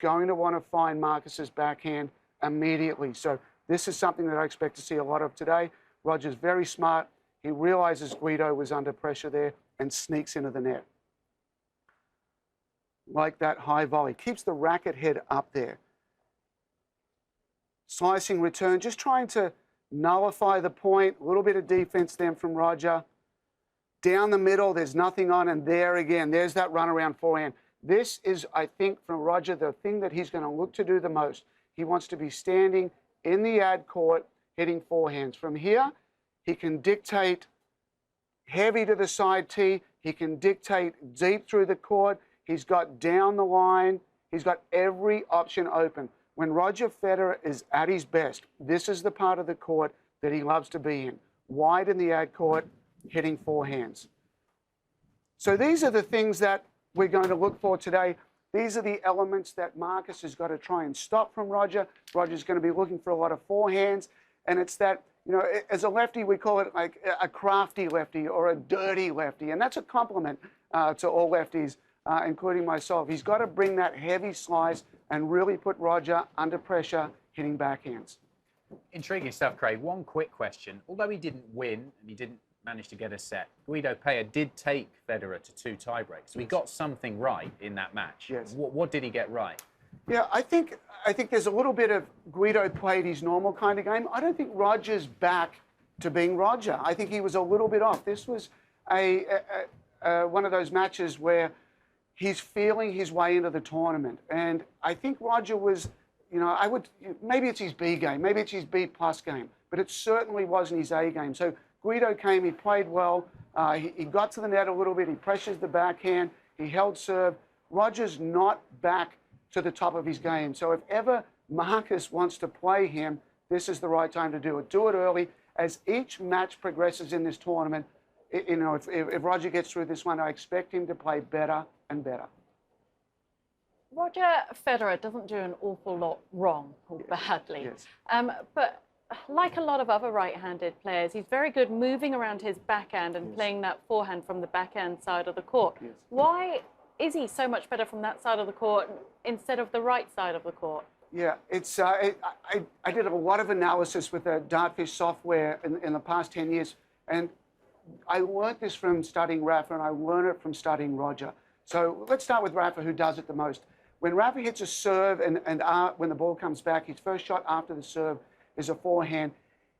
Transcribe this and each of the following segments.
going to want to find Marcus's backhand immediately. So this is something that I expect to see a lot of today. Roger's very smart. He realizes Guido was under pressure there and sneaks into the net. Like that high volley. Keeps the racket head up there. Slicing return, just trying to nullify the point. A little bit of defense then from Roger. Down the middle, there's nothing on, and there again, there's that runaround forehand. This is, I think, from Roger, the thing that he's going to look to do the most. He wants to be standing in the ad court, hitting forehands. From here, he can dictate heavy to the side tee. He can dictate deep through the court. He's got down the line. He's got every option open. When Roger Federer is at his best, this is the part of the court that he loves to be in. Wide in the ad court, hitting forehands. So these are the things that we're going to look for today. These are the elements that Marcus has got to try and stop from Roger. Roger's going to be looking for a lot of forehands. And it's that, you know, as a lefty, we call it like a crafty lefty or a dirty lefty. And that's a compliment to all lefties, including myself. He's got to bring that heavy slice and really put Roger under pressure, hitting backhands. Intriguing stuff, Craig. One quick question. Although he didn't win and he didn't manage to get a set, Guido Pella did take Federer to 2 tiebreaks. So he got something right in that match. Yes. What did he get right? Yeah, I think there's a little bit of Guido played his normal kind of game. I don't think Roger's back to being Roger. I think he was a little bit off. This was one of those matches where he's feeling his way into the tournament. And I think Roger was, you know, maybe it's his B game, maybe it's his B+ game, but it certainly wasn't his A game. So Guido came, he played well, he got to the net a little bit, he pressures the backhand, he held serve. Roger's not back to the top of his game. So if ever Marcus wants to play him, this is the right time to do it. Do it early. As each match progresses in this tournament, you know, if Roger gets through this one, I expect him to play better and better. Roger Federer doesn't do an awful lot wrong or badly. Yes. But like a lot of other right-handed players, he's very good moving around his backhand and playing that forehand from the backhand side of the court. Yes. Why is he so much better from that side of the court instead of the right side of the court? Yeah, it's I did a lot of analysis with the Dartfish software in the past 10 years, and I learned this from studying Rafa, and I learned it from studying Roger. So let's start with Rafa, who does it the most. When Rafa hits a serve and when the ball comes back, his first shot after the serve is a forehand.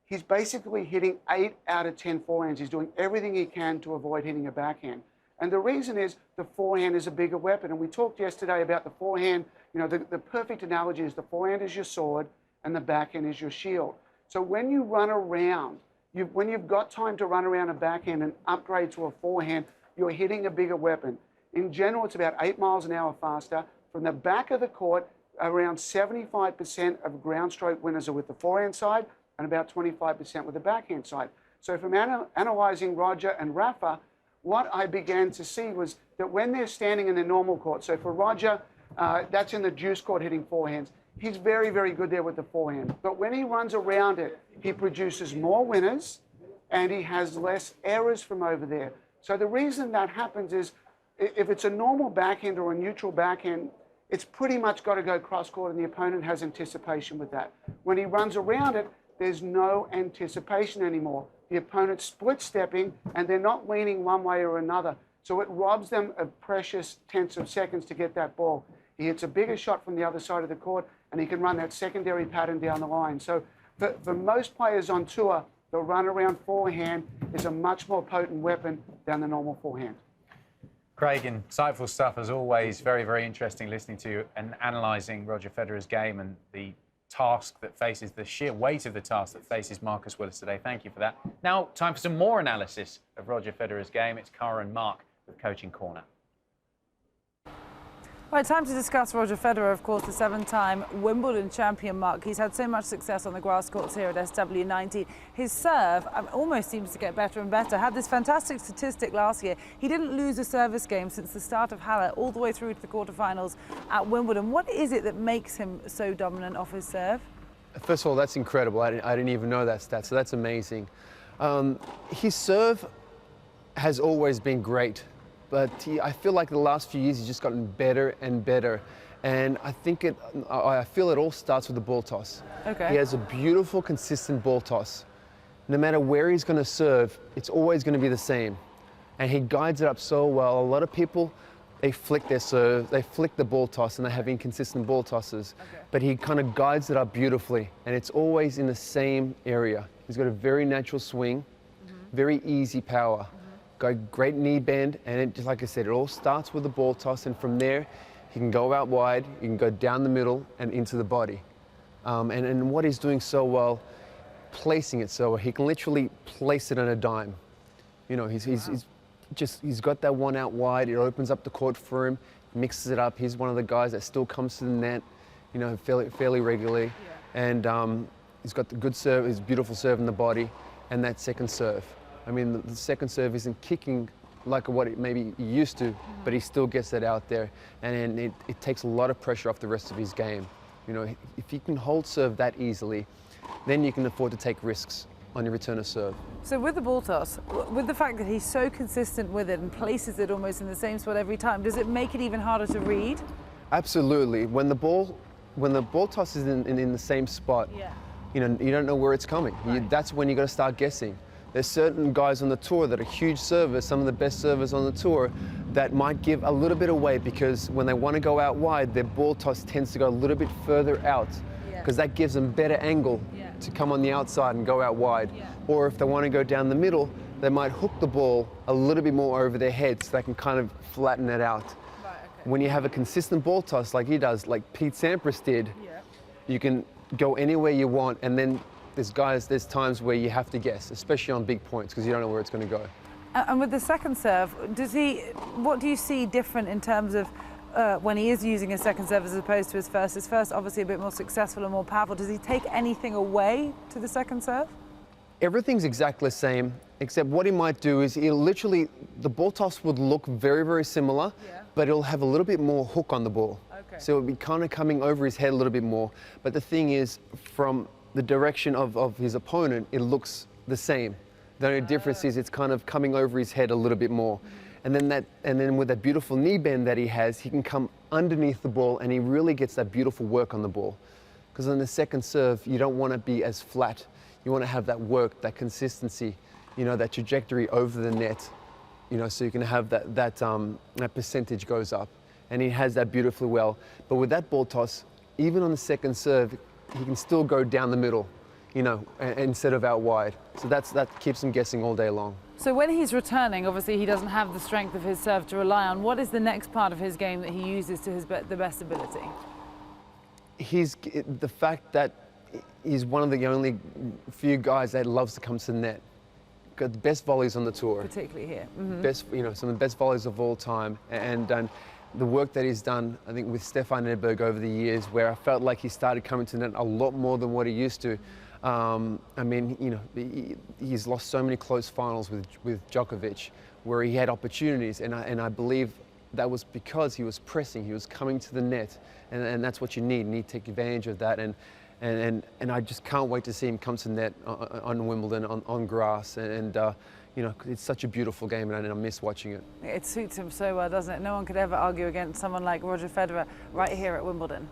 He's basically hitting 8 out of 10 forehands. He's doing everything he can to avoid hitting a backhand. And the reason is the forehand is a bigger weapon. And we talked yesterday about the forehand. You know, the perfect analogy is the forehand is your sword and the backhand is your shield. So when you run around, when you've got time to run around a backhand and upgrade to a forehand, you're hitting a bigger weapon. In general, it's about 8 miles an hour faster. From the back of the court, around 75% of ground stroke winners are with the forehand side and about 25% with the backhand side. So from analyzing Roger and Rafa, what I began to see was that when they're standing in the normal court, so for Roger, that's in the juice court hitting forehands, he's very, very good there with the forehand. But when he runs around it, he produces more winners and he has less errors from over there. So the reason that happens is if it's a normal backhand or a neutral backhand, it's pretty much got to go cross-court and the opponent has anticipation with that. When he runs around it, there's no anticipation anymore. The opponent's split-stepping and they're not leaning one way or another. So it robs them of precious tenths of seconds to get that ball. He hits a bigger shot from the other side of the court and he can run that secondary pattern down the line. So for most players on tour, the run-around forehand is a much more potent weapon than the normal forehand. Craig, insightful stuff as always. Very, very interesting listening to you and analysing Roger Federer's game and the task that faces, the sheer weight of the task that faces Marcus Willis today. Thank you for that. Now, time for some more analysis of Roger Federer's game. It's Cara and Mark with Coaching Corner. Right, time to discuss Roger Federer, of course, the 7-time Wimbledon champion, Mark. He's had so much success on the grass courts here at SW19. His serve almost seems to get better and better. Had this fantastic statistic last year. He didn't lose a service game since the start of Halle all the way through to the quarterfinals at Wimbledon. What is it that makes him so dominant off his serve? First of all, that's incredible. I didn't even know that stat, so that's amazing. His serve has always been great. But I feel like the last few years he's just gotten better and better. And I feel it all starts with the ball toss. Okay. He has a beautiful, consistent ball toss. No matter where he's going to serve, it's always going to be the same. And he guides it up so well. A lot of people, they flick their serve, they flick the ball toss, and they have inconsistent ball tosses. Okay. But he kind of guides it up beautifully, and it's always in the same area. He's got a very natural swing, very easy power. Got great knee bend, and it, just like I said, it all starts with the ball toss, and from there, he can go out wide, he can go down the middle and into the body. And what he's doing so well, placing it so well, he can literally place it on a dime. You know, he's got that one out wide, it opens up the court for him, mixes it up. He's one of the guys that still comes to the net, you know, fairly regularly. And he's got the good serve, his beautiful serve in the body, and that second serve. I mean, the second serve isn't kicking like what it maybe he used to, but he still gets it out there, and it takes a lot of pressure off the rest of his game. You know, if you can hold serve that easily, then you can afford to take risks on your return of serve. So with the ball toss, with the fact that he's so consistent with it and places it almost in the same spot every time, does it make it even harder to read? Absolutely. When the ball toss is in the same spot, you know, you don't know where it's coming. Right. That's when you got to start guessing. There's certain guys on the tour that are huge servers, some of the best servers on the tour, that might give a little bit away because when they want to go out wide, their ball toss tends to go a little bit further out because that gives them better angle to come on the outside and go out wide. Or if they want to go down the middle, they might hook the ball a little bit more over their head so they can kind of flatten it out. Right, okay. When you have a consistent ball toss like he does, like Pete Sampras did, you can go anywhere you want, and then there's times where you have to guess, especially on big points, because you don't know where it's going to go. And with the second serve, what do you see different in terms of when he is using his second serve as opposed to his first? His first obviously a bit more successful and more powerful. Does he take anything away to the second serve? Everything's exactly the same, except what he might do is the ball toss would look very, very similar, but it'll have a little bit more hook on the ball. Okay. So it'll be kind of coming over his head a little bit more. But the thing is, from the direction of his opponent, it looks the same. The only difference is it's kind of coming over his head a little bit more. And then with that beautiful knee bend that he has, he can come underneath the ball and he really gets that beautiful work on the ball. Because on the second serve, you don't want to be as flat. You want to have that work, that consistency, you know, that trajectory over the net, you know, so you can have that percentage goes up. And he has that beautifully well. But with that ball toss, even on the second serve, he can still go down the middle, you know, instead of out wide. So that keeps him guessing all day long. So when he's returning, obviously he doesn't have the strength of his serve to rely on. What is the next part of his game that he uses to the best ability? The fact that he's one of the only few guys that loves to come to the net. Got the best volleys on the tour. Particularly here. Best, you know, some of the best volleys of all time. And the work that he's done, I think, with Stefan Edberg over the years, where I felt like he started coming to the net a lot more than what he used to. I mean, you know, he's lost so many close finals with Djokovic, where he had opportunities, and I believe that was because he was pressing, he was coming to the net, and that's what you need. You need to take advantage of that, and I just can't wait to see him come to the net on Wimbledon, on grass, and you know, it's such a beautiful game, and I miss watching it. It suits him so well, doesn't it? No one could ever argue against someone like Roger Federer right here at Wimbledon.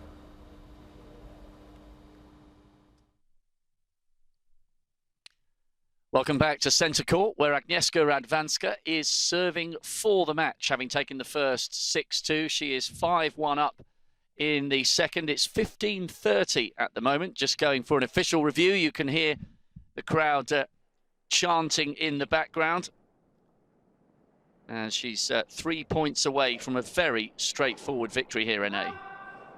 Welcome back to centre court, where Agnieszka Radvanska is serving for the match, having taken the first 6-2. She is 5-1 up in the second. It's 15:30 at the moment. Just going for an official review. You can hear the crowd chanting in the background. And she's 3 points away from a very straightforward victory here, Renee.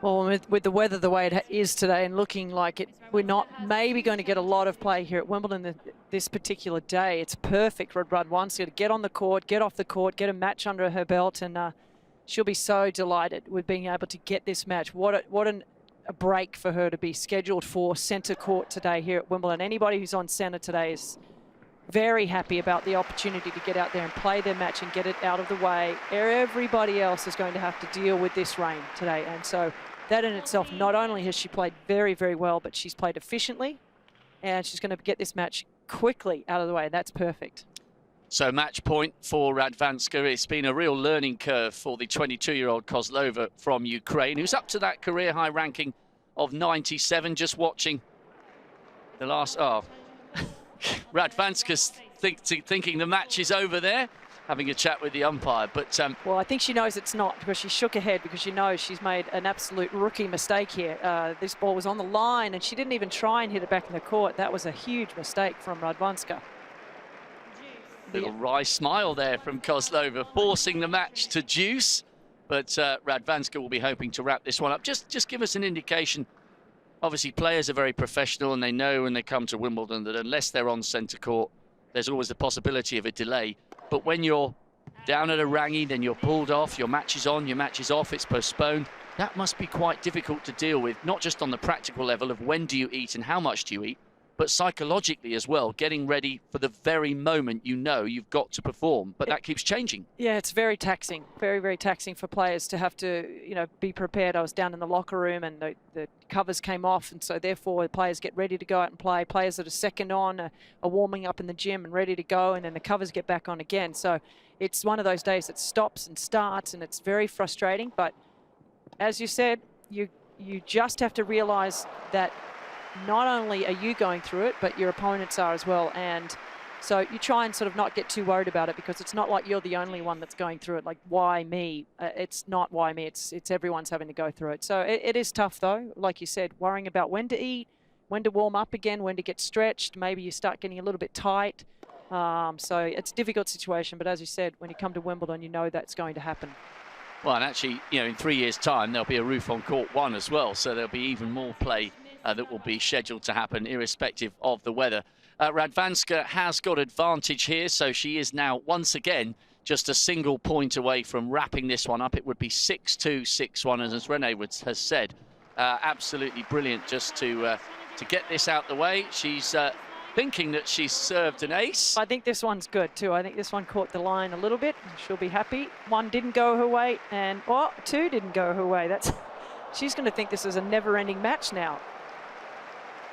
Well, with the weather the way it is today and looking like we're not maybe going to get a lot of play here at Wimbledon this particular day, it's perfect for Radvanska to get on the court, get off the court, get a match under her belt, and she'll be so delighted with being able to get this match. What a break for her to be scheduled for centre court today here at Wimbledon. Anybody who's on centre today is very happy about the opportunity to get out there and play their match and get it out of the way. Everybody else is going to have to deal with this rain today, and so that in itself, not only has she played very, very well, but she's played efficiently, and she's going to get this match quickly out of the way. That's perfect. So match point for Radvanska. It's been a real learning curve for the 22-year-old Kozlova from Ukraine, who's up to that career high ranking of 97. Just watching the last... Oh, Radvanska's thinking the match is over there, having a chat with the umpire. But well, I think she knows it's not, because she shook her head because she knows she's made an absolute rookie mistake here. This ball was on the line and she didn't even try and hit it back in the court. That was a huge mistake from Radvanska. Little wry smile there from Kozlova, forcing the match to juice. But Radvanska will be hoping to wrap this one up. Just give us an indication. Obviously, players are very professional, and they know when they come to Wimbledon that unless they're on centre court, there's always the possibility of a delay. But when you're down at a rangy, then you're pulled off, your match is on, your match is off, it's postponed. That must be quite difficult to deal with, not just on the practical level of when do you eat and how much do you eat, but psychologically as well, getting ready for the very moment you know you've got to perform. But that keeps changing. Yeah, it's very taxing, very, very taxing for players to have to, be prepared. I was down in the locker room and the covers came off, and so therefore the players get ready to go out and play. Players that are second on are warming up in the gym and ready to go, and then the covers get back on again. So it's one of those days that stops and starts, and it's very frustrating. But as you said, you just have to realize that not only are you going through it, but your opponents are as well. And so you try and sort of not get too worried about it, because it's not like you're the only one that's going through it. Like, why me? It's not why me. It's everyone's having to go through it. So it is tough, though. Like you said, worrying about when to eat, when to warm up again, when to get stretched. Maybe you start getting a little bit tight. So it's a difficult situation. But as you said, when you come to Wimbledon, you know that's going to happen. Well, and actually, in 3 years' time, there'll be a roof on court 1 as well. So there'll be even more play that will be scheduled to happen irrespective of the weather. Radvanska has got advantage here, so she is now once again just a single point away from wrapping this one up. It would be 6-2, 6-1, and as Renee has said, absolutely brilliant just to get this out the way. She's thinking that she's served an ace. I think this one's good too. I think this one caught the line a little bit. She'll be happy. 1 didn't go her way, and 2 didn't go her way. She's going to think this is a never-ending match now.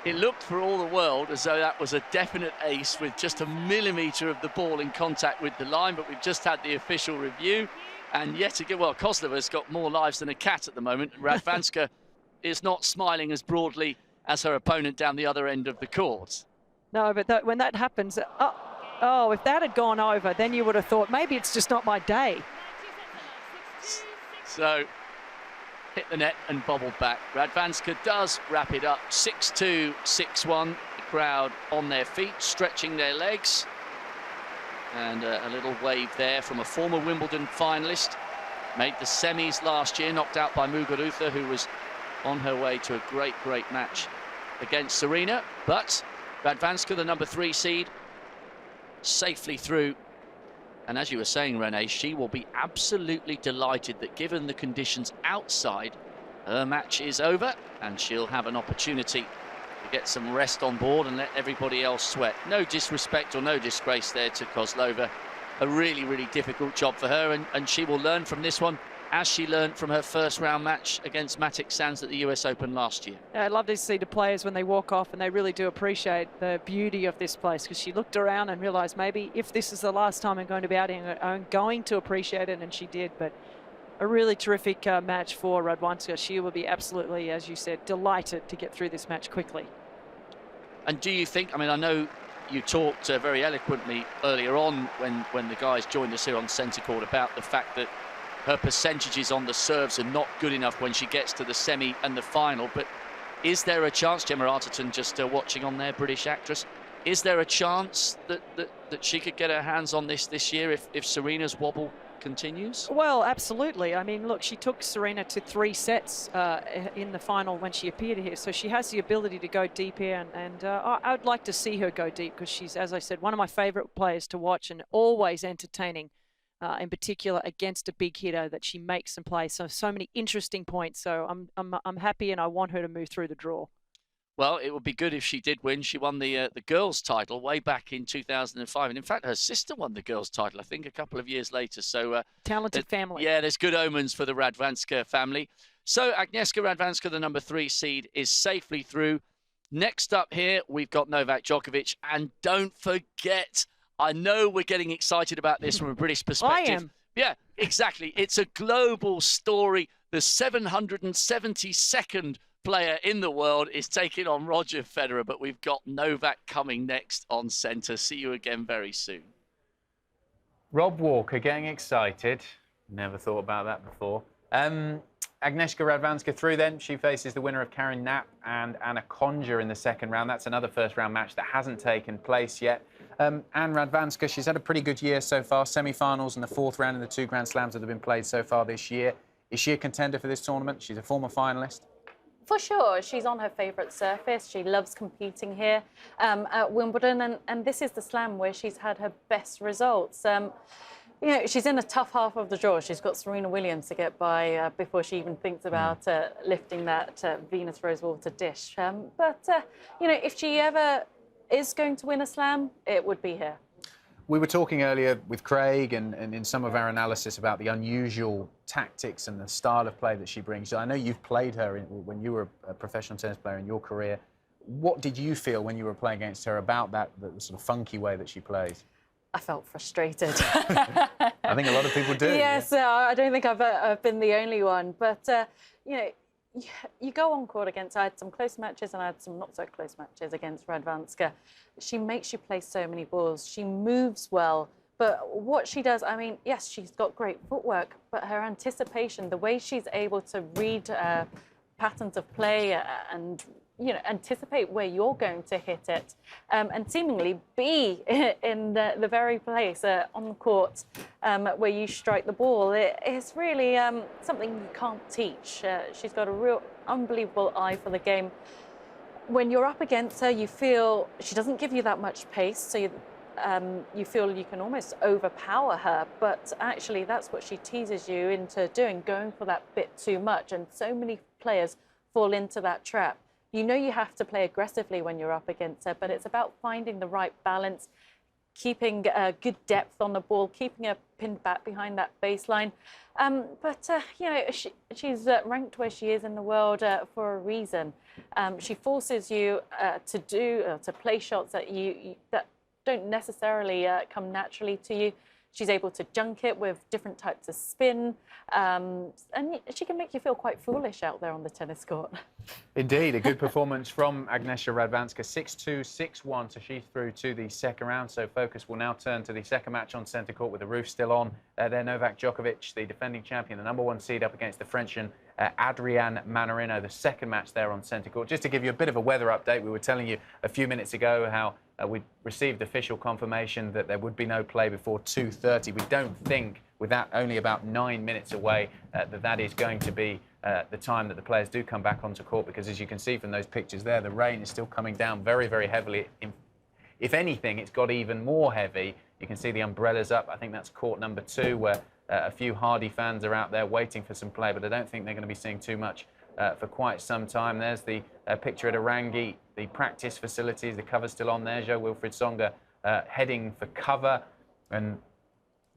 It looked for all the world as though that was a definite ace with just a millimetre of the ball in contact with the line, but we've just had the official review. And yet again, well, Kozlova's got more lives than a cat at the moment. Radvanska is not smiling as broadly as her opponent down the other end of the court. No, but when that happens, if that had gone over, then you would have thought, maybe it's just not my day. So hit the net and bobbled back. Radvanska does wrap it up 6-2, 6-1. The crowd on their feet, stretching their legs. And a little wave there from a former Wimbledon finalist. Made the semis last year, knocked out by Muguruza, who was on her way to a great, great match against Serena. But Radvanska, the number 3 seed, safely through. And as you were saying, Renee, she will be absolutely delighted that given the conditions outside, her match is over and she'll have an opportunity to get some rest on board and let everybody else sweat. No disrespect or no disgrace there to Kozlova. A really, really difficult job for her, and she will learn from this one as she learned from her first round match against Matic Sands at the US Open last year. Yeah, I love to see the players when they walk off, and they really do appreciate the beauty of this place, because she looked around and realized maybe if this is the last time I'm going to be out here, I'm going to appreciate it, and she did. But a really terrific match for Radvanska. She will be absolutely, as you said, delighted to get through this match quickly. And do you think, I know you talked very eloquently earlier on when the guys joined us here on centre court about the fact that her percentages on the serves are not good enough when she gets to the semi and the final. But is there a chance, Gemma Arterton just watching on there, British actress, is there a chance that she could get her hands on this year if Serena's wobble continues? Well, absolutely. I mean, look, she took Serena to 3 sets in the final when she appeared here, so she has the ability to go deep here, and I would like to see her go deep, because she's, as I said, one of my favourite players to watch, and always entertaining. In particular against a big hitter, that she makes some play. So many interesting points. So I'm happy, and I want her to move through the draw. Well, it would be good if she did win. She won the girls' title way back in 2005, and in fact, her sister won the girls' title, I think, a couple of years later. So talented family. Yeah, there's good omens for the Radvanska family. So Agnieszka Radvanska, the number 3 seed, is safely through. Next up here, we've got Novak Djokovic, and don't forget I know we're getting excited about this from a British perspective. I am. Yeah, exactly. It's a global story. The 772nd player in the world is taking on Roger Federer, but we've got Novak coming next on centre. See you again very soon. Rob Walker getting excited. Never thought about that before. Agnieszka Radvanska through then. She faces the winner of Karen Knapp and Anna Konta in the second round. That's another first round match that hasn't taken place yet. Anne Radvanska, she's had a pretty good year so far. Semi-finals and the fourth round in the 2 Grand Slams that have been played so far this year. Is she a contender for this tournament? She's a former finalist. For sure, she's on her favourite surface. She loves competing here at Wimbledon, and this is the slam where she's had her best results. You know, she's in a tough half of the draw. She's got Serena Williams to get by before she even thinks about lifting that Venus Rosewater dish. But you know, if she ever is going to win a slam, it would be here. We were talking earlier with Craig and in some of our analysis about the unusual tactics and the style of play that she brings. I know you've played her when you were a professional tennis player in your career. What did you feel when you were playing against her about the sort of funky way that she plays? I felt frustrated. I think a lot of people do. Yes, I don't think I've been the only one. But, you know, you go on court against, I had some close matches and I had some not so close matches against Radvanska. She makes you play so many balls. She moves well. But what she does, I mean, yes, she's got great footwork, but her anticipation, the way she's able to read patterns of play and, you know, anticipate where you're going to hit it and seemingly be in the very place on the court where you strike the ball. It's really something you can't teach. She's got a real unbelievable eye for the game. When you're up against her, you feel she doesn't give you that much pace, so you feel you can almost overpower her, but actually that's what she teases you into doing, going for that bit too much, and so many players fall into that trap. You know you have to play aggressively when you're up against her, but it's about finding the right balance, keeping good depth on the ball, keeping her pinned back behind that baseline. But you know, she's ranked where she is in the world for a reason. She forces you to play shots that that don't necessarily come naturally to you. She's able to junk it with different types of spin, and she can make you feel quite foolish out there on the tennis court. Indeed, a good performance from Agnieszka Radvanska, 6-2, 6-1, so she's through to the second round. So focus will now turn to the second match on centre court with the roof still on. There, Novak Djokovic, the defending champion, the #1 seed up against the Frenchman Adrian Mannarino, the second match there on centre court. Just to give you a bit of a weather update, we were telling you a few minutes ago how we received official confirmation that there would be no play before 2:30. We don't think, with that only about 9 minutes away, that is going to be the time that the players do come back onto court, because as you can see from those pictures there, the rain is still coming down very, very heavily. If anything, it's got even more heavy. You can see the umbrellas up. I think that's court number 2, where a few hardy fans are out there waiting for some play, but I don't think they're going to be seeing too much for quite some time. There's the picture at Orangi, the practice facilities, the cover's still on there. Jo-Wilfried Tsonga heading for cover, and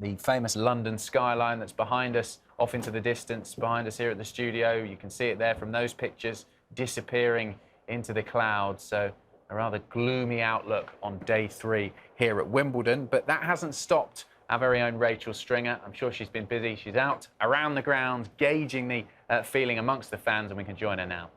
the famous London skyline that's behind us, off into the distance, behind us here at the studio. You can see it there from those pictures, disappearing into the clouds. So a rather gloomy outlook on day 3 here at Wimbledon, but that hasn't stopped our very own Rachel Stringer. I'm sure she's been busy. She's out around the ground, gauging the feeling amongst the fans, and we can join her now.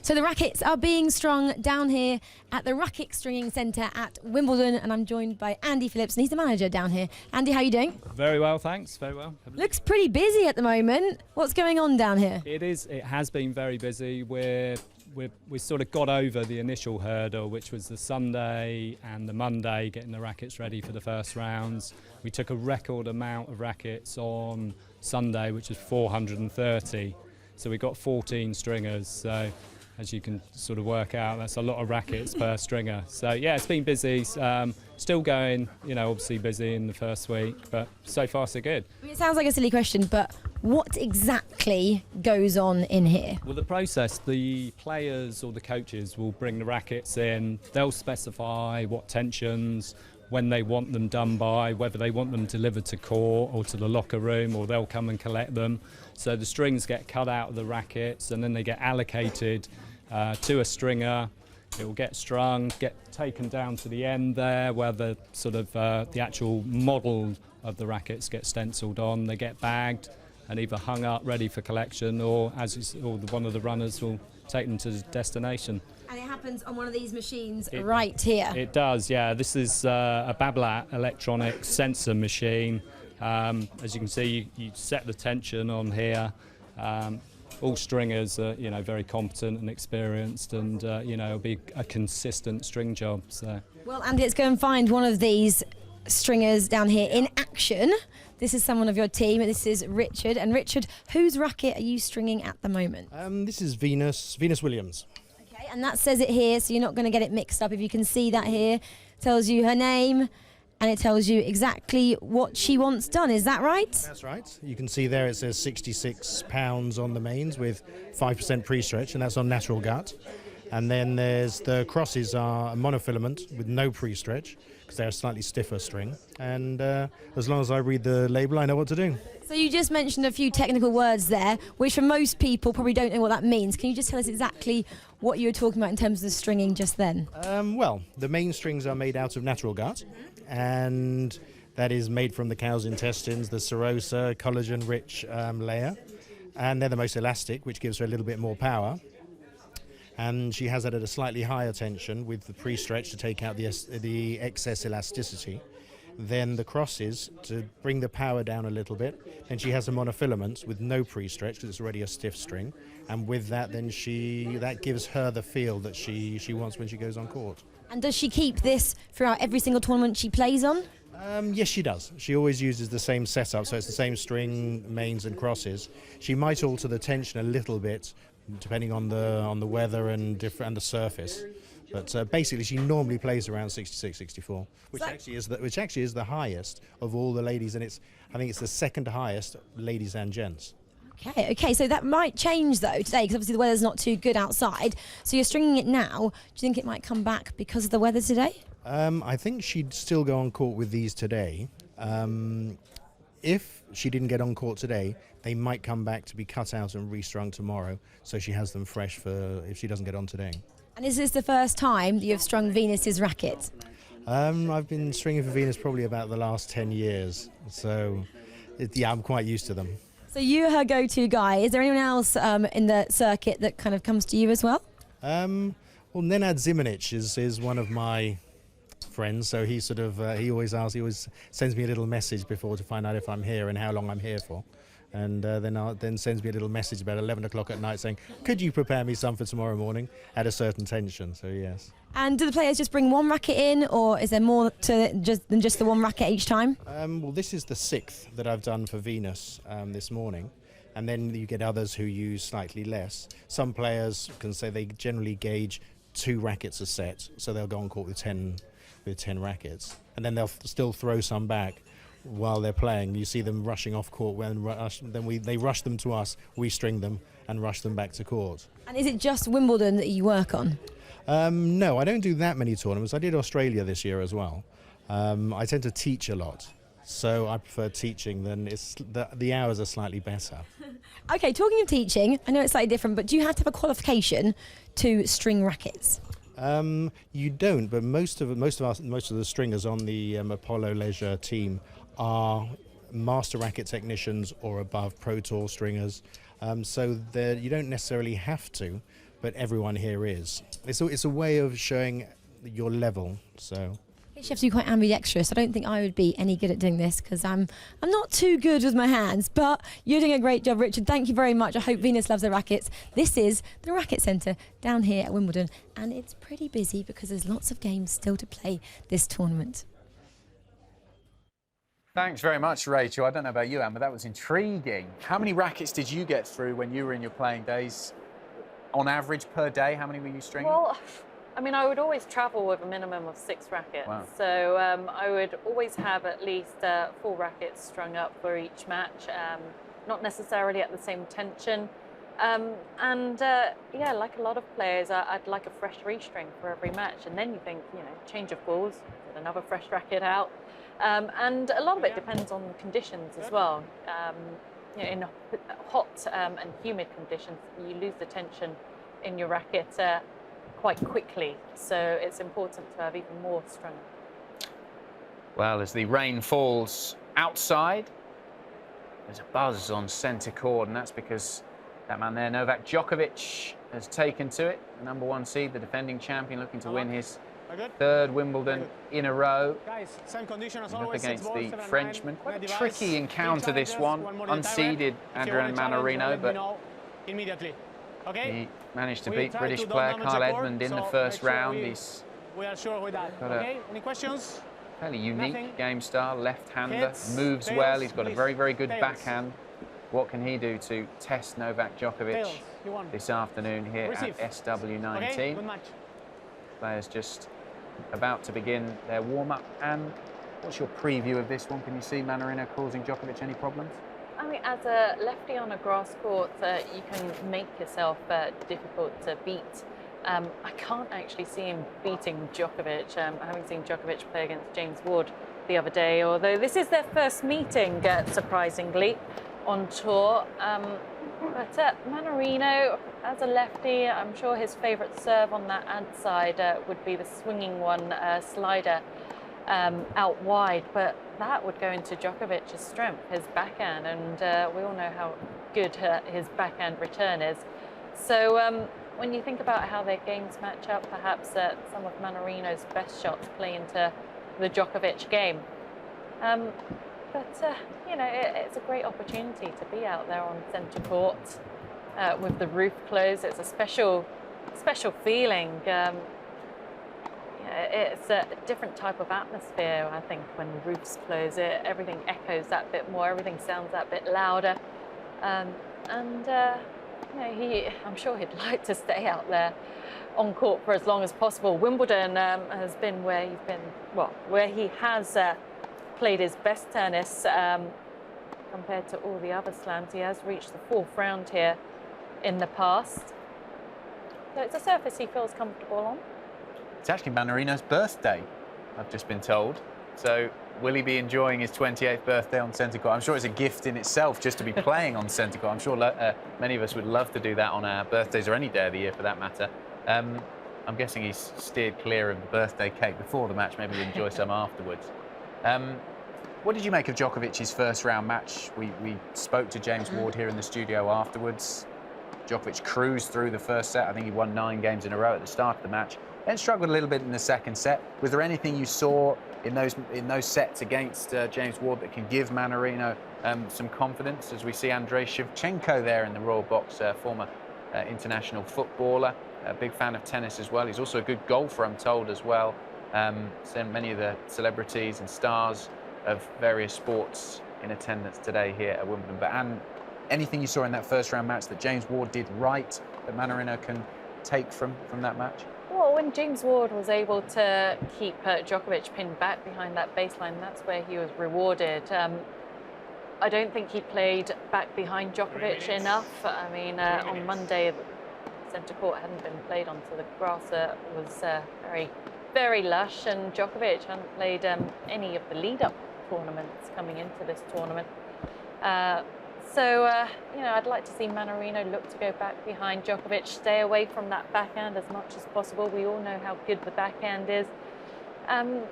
So the rackets are being strung down here at the Racket Stringing Centre at Wimbledon, and I'm joined by Andy Phillips, and he's the manager down here. Andy, how are you doing? Very well, thanks. Very well. Looks pretty busy at the moment. What's going on down here? It is. It has been very busy. We sort of got over the initial hurdle, which was the Sunday and the Monday, getting the rackets ready for the first rounds. We took a record amount of rackets on Sunday, which was 430. So we got 14 stringers. So as you can sort of work out, that's a lot of rackets per stringer. So yeah, it's been busy. Still going, you know, obviously busy in the first week, but so far so good. It sounds like a silly question, but what exactly goes on in here? Well, the process, the players or the coaches will bring the rackets in. They'll specify what tensions, when they want them done by, whether they want them delivered to court or to the locker room, or they'll come and collect them. So the strings get cut out of the rackets and then they get allocated to a stringer. It will get strung, get taken down to the end there, where the sort of the actual model of the rackets get stenciled on. They get bagged and either hung up ready for collection, or one of the runners will take them to destination. And it happens on one of these machines right here. It does, yeah. This is a Babolat electronic sensor machine. As you can see, you set the tension on here. All stringers are, very competent and experienced, and it'll be a consistent string job. So. Well, Andy, let's go and find one of these stringers down here in action. This is someone of your team. This is Richard. And Richard, whose racket are you stringing at the moment? This is Venus Williams. Okay, and that says it here, so you're not going to get it mixed up. If you can see that here, it tells you her name, and it tells you exactly what she wants done. Is that right? That's right. You can see there it says 66 pounds on the mains with 5% pre-stretch, and that's on natural gut. And then there's the crosses are a monofilament with no pre-stretch, because they're a slightly stiffer string. And as long as I read the label, I know what to do. So you just mentioned a few technical words there, which for most people probably don't know what that means. Can you just tell us exactly what you were talking about in terms of the stringing just then? Well, the main strings are made out of natural gut, and that is made from the cow's intestines, the serosa, collagen-rich layer. And they're the most elastic, which gives her a little bit more power. And she has that at a slightly higher tension with the pre-stretch to take out the excess elasticity. Then the crosses to bring the power down a little bit. Then she has a monofilament with no pre-stretch because it's already a stiff string. And with that, then that gives her the feel that she wants when she goes on court. And does she keep this throughout every single tournament she plays on? Yes, she does. She always uses the same setup, so it's the same string, mains and crosses. She might alter the tension a little bit, depending on the weather and the surface. But basically, she normally plays around 66, 64, which actually is the highest of all the ladies, and I think it's the second highest, ladies and gents. Okay, so that might change though today, because obviously the weather's not too good outside. So you're stringing it now. Do you think it might come back because of the weather today? I think she'd still go on court with these today. If she didn't get on court today, they might come back to be cut out and restrung tomorrow, so she has them fresh for if she doesn't get on today. And is this the first time that you've strung Venus's racket? I've been stringing for Venus probably about the last 10 years, so I'm quite used to them. So you're her go-to guy. Is there anyone else in the circuit that kind of comes to you as well? Well, Nenad Zimanic is one of my friends, so he he always sends me a little message before to find out if I'm here and how long I'm here for. And then sends me a little message about 11 o'clock at night saying, could you prepare me some for tomorrow morning at a certain tension? So yes. And do the players just bring one racket in, or is there more than just the one racket each time? Well, this is the 6th that I've done for Venus this morning, and then you get others who use slightly less. Some players can say they generally gauge 2 rackets a set, so they'll go on court with 10 rackets, and then they'll still throw some back while they're playing. You see them rushing off court, they rush them to us, we string them and rush them back to court. And is it just Wimbledon that you work on? No, I don't do that many tournaments. I did Australia this year as well. I tend to teach a lot, so I prefer teaching. The hours are slightly better. Okay, talking of teaching, I know it's slightly different, but do you have to have a qualification to string rackets? You don't, but most of the stringers on the Apollo Leisure team are master racket technicians or above Pro Tour stringers, so you don't necessarily have to, but everyone here is. It's a way of showing your level. So You have to be quite ambidextrous. I don't think I would be any good at doing this because I'm not too good with my hands, but you're doing a great job, Richard. Thank you very much. I hope Venus loves the rackets. This is the Racket Centre down here at Wimbledon, and it's pretty busy because there's lots of games still to play this tournament. Thanks very much, Rachel. I don't know about you, Anne, but that was intriguing. How many rackets did you get through when you were in your playing days? On average per day, how many were you stringing? Well, I mean, I would always travel with a minimum of 6 rackets. Wow. So I would always have at least 4 rackets strung up for each match, not necessarily at the same tension. Yeah, like a lot of players, I'd like a fresh restring for every match. And then you think, you know, change of balls, get another fresh racket out. And a lot of it depends on conditions as well. You know, in hot and humid conditions, you lose the tension in your racket quite quickly. So it's important to have even more strength. Well, as the rain falls outside, there's a buzz on centre court, and that's because that man there, Novak Djokovic, has taken to it. The number 1 seed, the defending champion, looking to win his 3rd Wimbledon in a row. Up against the Frenchman. Quite a tricky encounter, this one. Unseeded Adrian Mannarino, but he managed to beat British player Kyle Edmund in the first round. He's got a fairly unique game style, left-hander, moves well. He's got a very, very good backhand. What can he do to test Novak Djokovic this afternoon here at SW19? Players just about to begin their warm-up. And what's your preview of this one? Can you see Mannarino causing Djokovic any problems? I mean, as a lefty on a grass court, you can make yourself difficult to beat. I can't actually see him beating Djokovic. Having seen Djokovic play against James Ward the other day, although this is their first meeting, surprisingly, on tour. But Mannarino, as a lefty, I'm sure his favourite serve on that ad side would be the swinging one, slider out wide. But that would go into Djokovic's strength, his backhand, and we all know how good his backhand return is. So when you think about how their games match up, perhaps some of Mannarino's best shots play into the Djokovic game. But you know, it's a great opportunity to be out there on centre court with the roof closed. It's a special feeling. It's a different type of atmosphere, I think, when the roof's closed. Everything echoes that bit more. Everything sounds that bit louder. You know, I'm sure he'd like to stay out there on court for as long as possible. Wimbledon has been where he's been, well, where he has played his best tennis compared to all the other slams. He has reached the 4th round here in the past. So it's a surface he feels comfortable on. It's actually Mannarino's birthday, I've just been told. So will he be enjoying his 28th birthday on centre court? I'm sure it's a gift in itself just to be playing on centre court. I'm sure many of us would love to do that on our birthdays, or any day of the year for that matter. I'm guessing he's steered clear of the birthday cake before the match. Maybe he'll enjoy some afterwards. What did you make of Djokovic's first round match? We spoke to James Ward here in the studio afterwards. Djokovic cruised through the first set. I think he won 9 games in a row at the start of the match. Then struggled a little bit in the second set. Was there anything you saw in those sets against James Ward that can give Mannarino some confidence? As we see Andrei Shevchenko there in the Royal Box, former international footballer, a big fan of tennis as well. He's also a good golfer, I'm told, as well. So many of the celebrities and stars of various sports in attendance today here at Wimbledon. But Anne, anything you saw in that first round match that James Ward did right that Mannarino can take from that match? Well, when James Ward was able to keep Djokovic pinned back behind that baseline, that's where he was rewarded. I don't think he played back behind Djokovic enough. I mean, on Monday, centre court hadn't been played onto the grass. It was very, very lush, and Djokovic hadn't played any of the lead-up tournaments coming into this tournament. You know, I'd like to see Mannarino look to go back behind Djokovic, stay away from that backhand as much as possible. We all know how good the backhand is. And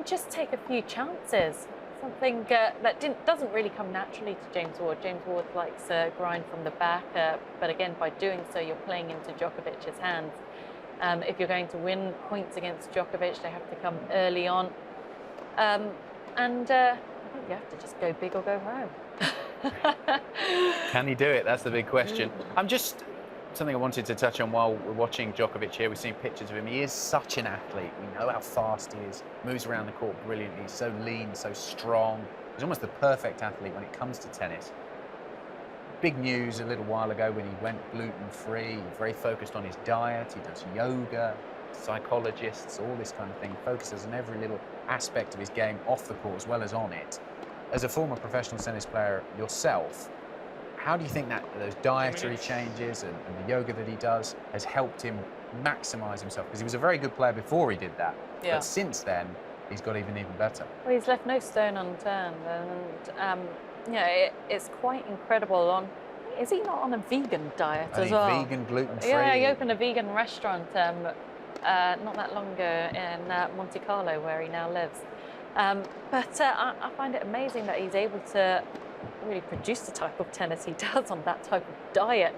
just take a few chances. Something that doesn't really come naturally to James Ward. James Ward likes grind from the back, but again, by doing so, you're playing into Djokovic's hands. If you're going to win points against Djokovic, they have to come early on. I think you have to just go big or go home. Can he do it? That's the big question. Something I wanted to touch on while we're watching Djokovic here. We've seen pictures of him. He is such an athlete. We know how fast he is. Moves around the court brilliantly. He's so lean, so strong. He's almost the perfect athlete when it comes to tennis. Big news a little while ago when he went gluten-free. Very focused on his diet. He does yoga, psychologists, all this kind of thing. Focuses on every little aspect of his game off the court as well as on it. As a former professional tennis player yourself, how do you think that those dietary changes and the yoga that he does has helped him maximise himself? Because he was a very good player before he did that. Yeah. But since then, he's got even better. Well, he's left no stone unturned, and you know, it's quite incredible. On is he not on a vegan diet I as think well? vegan, gluten-free. Yeah, he opened a vegan restaurant not that long ago in Monte Carlo, where he now lives. But I find it amazing that he's able to really produce the type of tennis he does on that type of diet.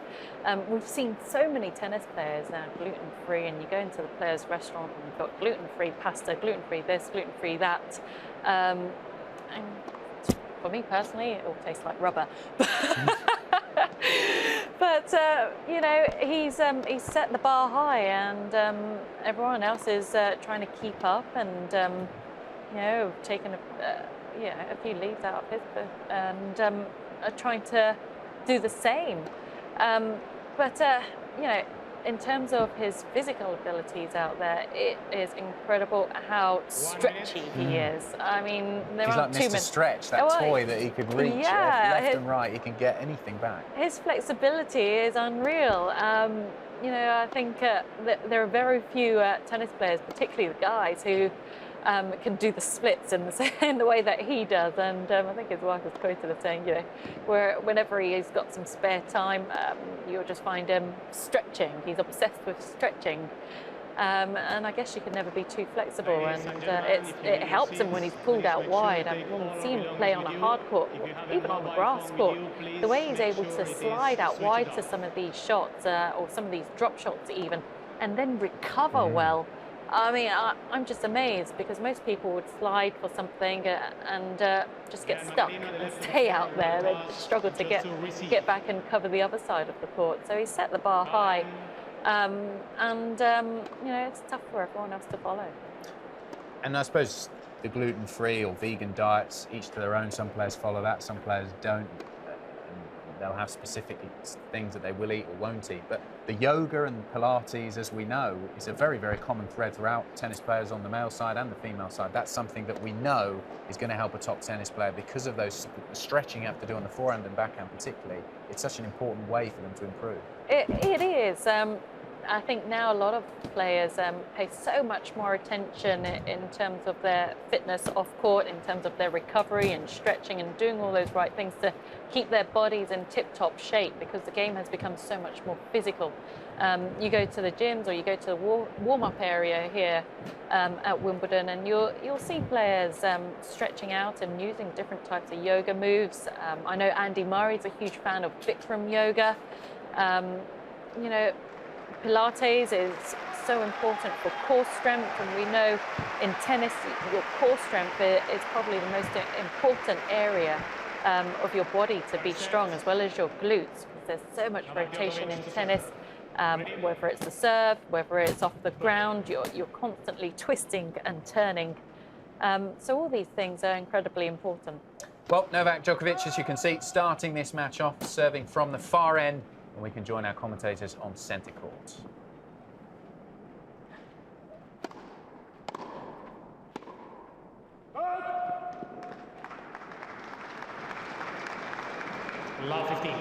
We've seen so many tennis players now gluten-free, and you go into the player's restaurant and you've got gluten-free pasta, gluten-free this, gluten-free that. And for me personally, it all tastes like rubber. But you know, he's set the bar high, and everyone else is trying to keep up, and you know, taking a few leaves out of his book, and are trying to do the same. But you know, in terms of his physical abilities out there, it is incredible how stretchy he is. I mean, there He's aren't like too Mr. many. Stretch, that toy that he could reach left and right. He can get anything back. His flexibility is unreal. You know, I think that there are very few tennis players, particularly the guys, who can do the splits in the way that he does. And I think his wife was quoted as saying, you know, whenever he's got some spare time, you'll just find him stretching. He's obsessed with stretching. And I guess you can never be too flexible, and it helps him when he's pulled out wide. I mean, when you see him play on a hard court, even on the grass court, the way he's able to slide out wide to some of these shots, or some of these drop shots even, and then recover well. I mean, I'm just amazed, because most people would slide for something and just get stuck and stay out there. They struggle to get back and cover the other side of the court. So he set the bar high, and you know, it's tough for everyone else to follow. And I suppose the gluten-free or vegan diets, each to their own. Some players follow that, some players don't. They'll have specific things that they will eat or won't eat. But the yoga and Pilates, as we know, is a very, very common thread throughout tennis players on the male side and the female side. That's something that we know is going to help a top tennis player because of those stretching you have to do on the forehand and backhand particularly. It's such an important way for them to improve. It is. I think now a lot of players pay so much more attention in terms of their fitness off court, in terms of their recovery and stretching and doing all those right things to keep their bodies in tip-top shape, because the game has become so much more physical. You go to the gyms or you go to the warm-up area here at Wimbledon, and you'll see players stretching out and using different types of yoga moves. I know Andy Murray's a huge fan of Bikram yoga. You know, Pilates is so important for core strength, and we know in tennis your core strength is probably the most important area of your body to be strong, as well as your glutes, because there's so much rotation in tennis. Whether it's the serve, whether it's off the ground, you're constantly twisting and turning. So all these things are incredibly important. Well, Novak Djokovic, as you can see, starting this match off, serving from the far end, and we can join our commentators on centre court. Love 15.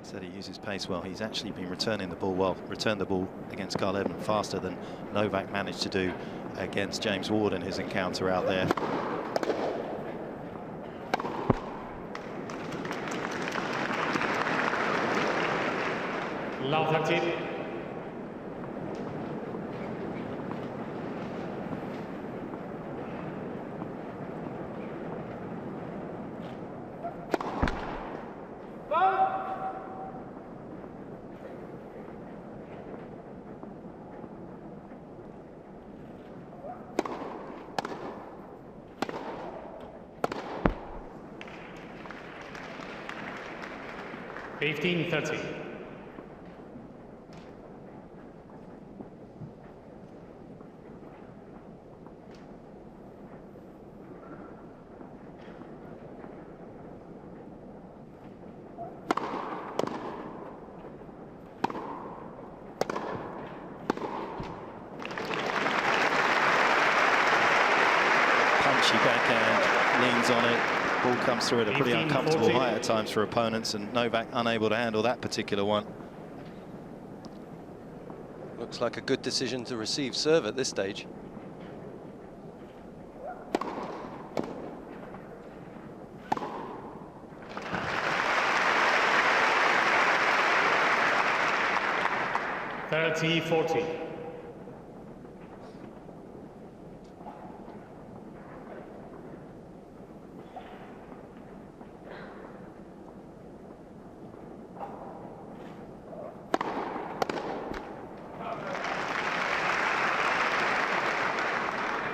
Said he uses pace well. He's actually been returning the ball well. Returned the ball against Carl Edmund faster than Novak managed to do against James Ward in his encounter out there. Love 13. Fifteen 30. Punchy backhand, leans on it. Ball comes through at a pretty uncomfortable height at times for opponents, and Novak unable to handle that particular one. Looks like a good decision to receive serve at this stage. 30-40.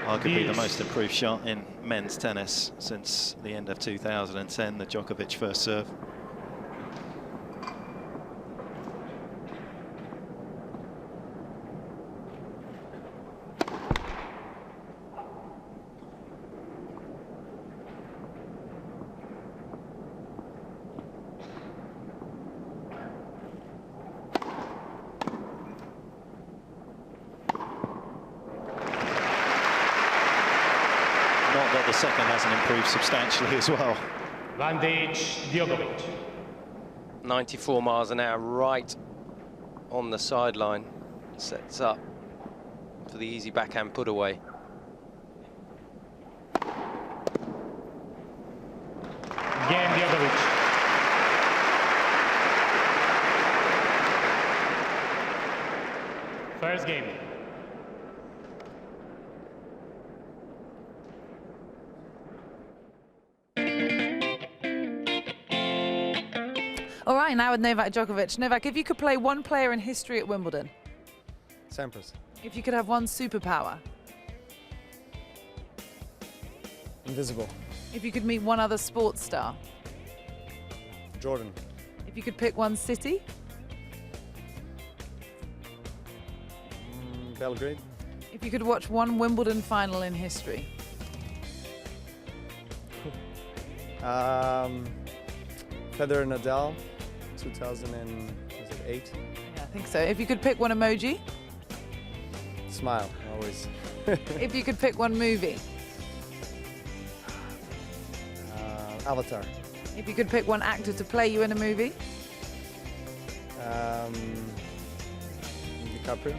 Arguably the most improved shot in men's tennis since the end of 2010, the Djokovic first serve. The second hasn't improved substantially as well. Djokovic. 94 miles an hour right on the sideline. Sets up for the easy backhand put away. Game Djokovic. First game. All right, now with Novak Djokovic. Novak, if you could play one player in history at Wimbledon. Sampras. If you could have one superpower. Invisible. If you could meet one other sports star. Jordan. If you could pick one city. Belgrade. If you could watch one Wimbledon final in history. Federer Nadal, 2008. Yeah, I think so. If you could pick one emoji. Smile, always. If you could pick one movie. Avatar. If you could pick one actor to play you in a movie. DiCaprio.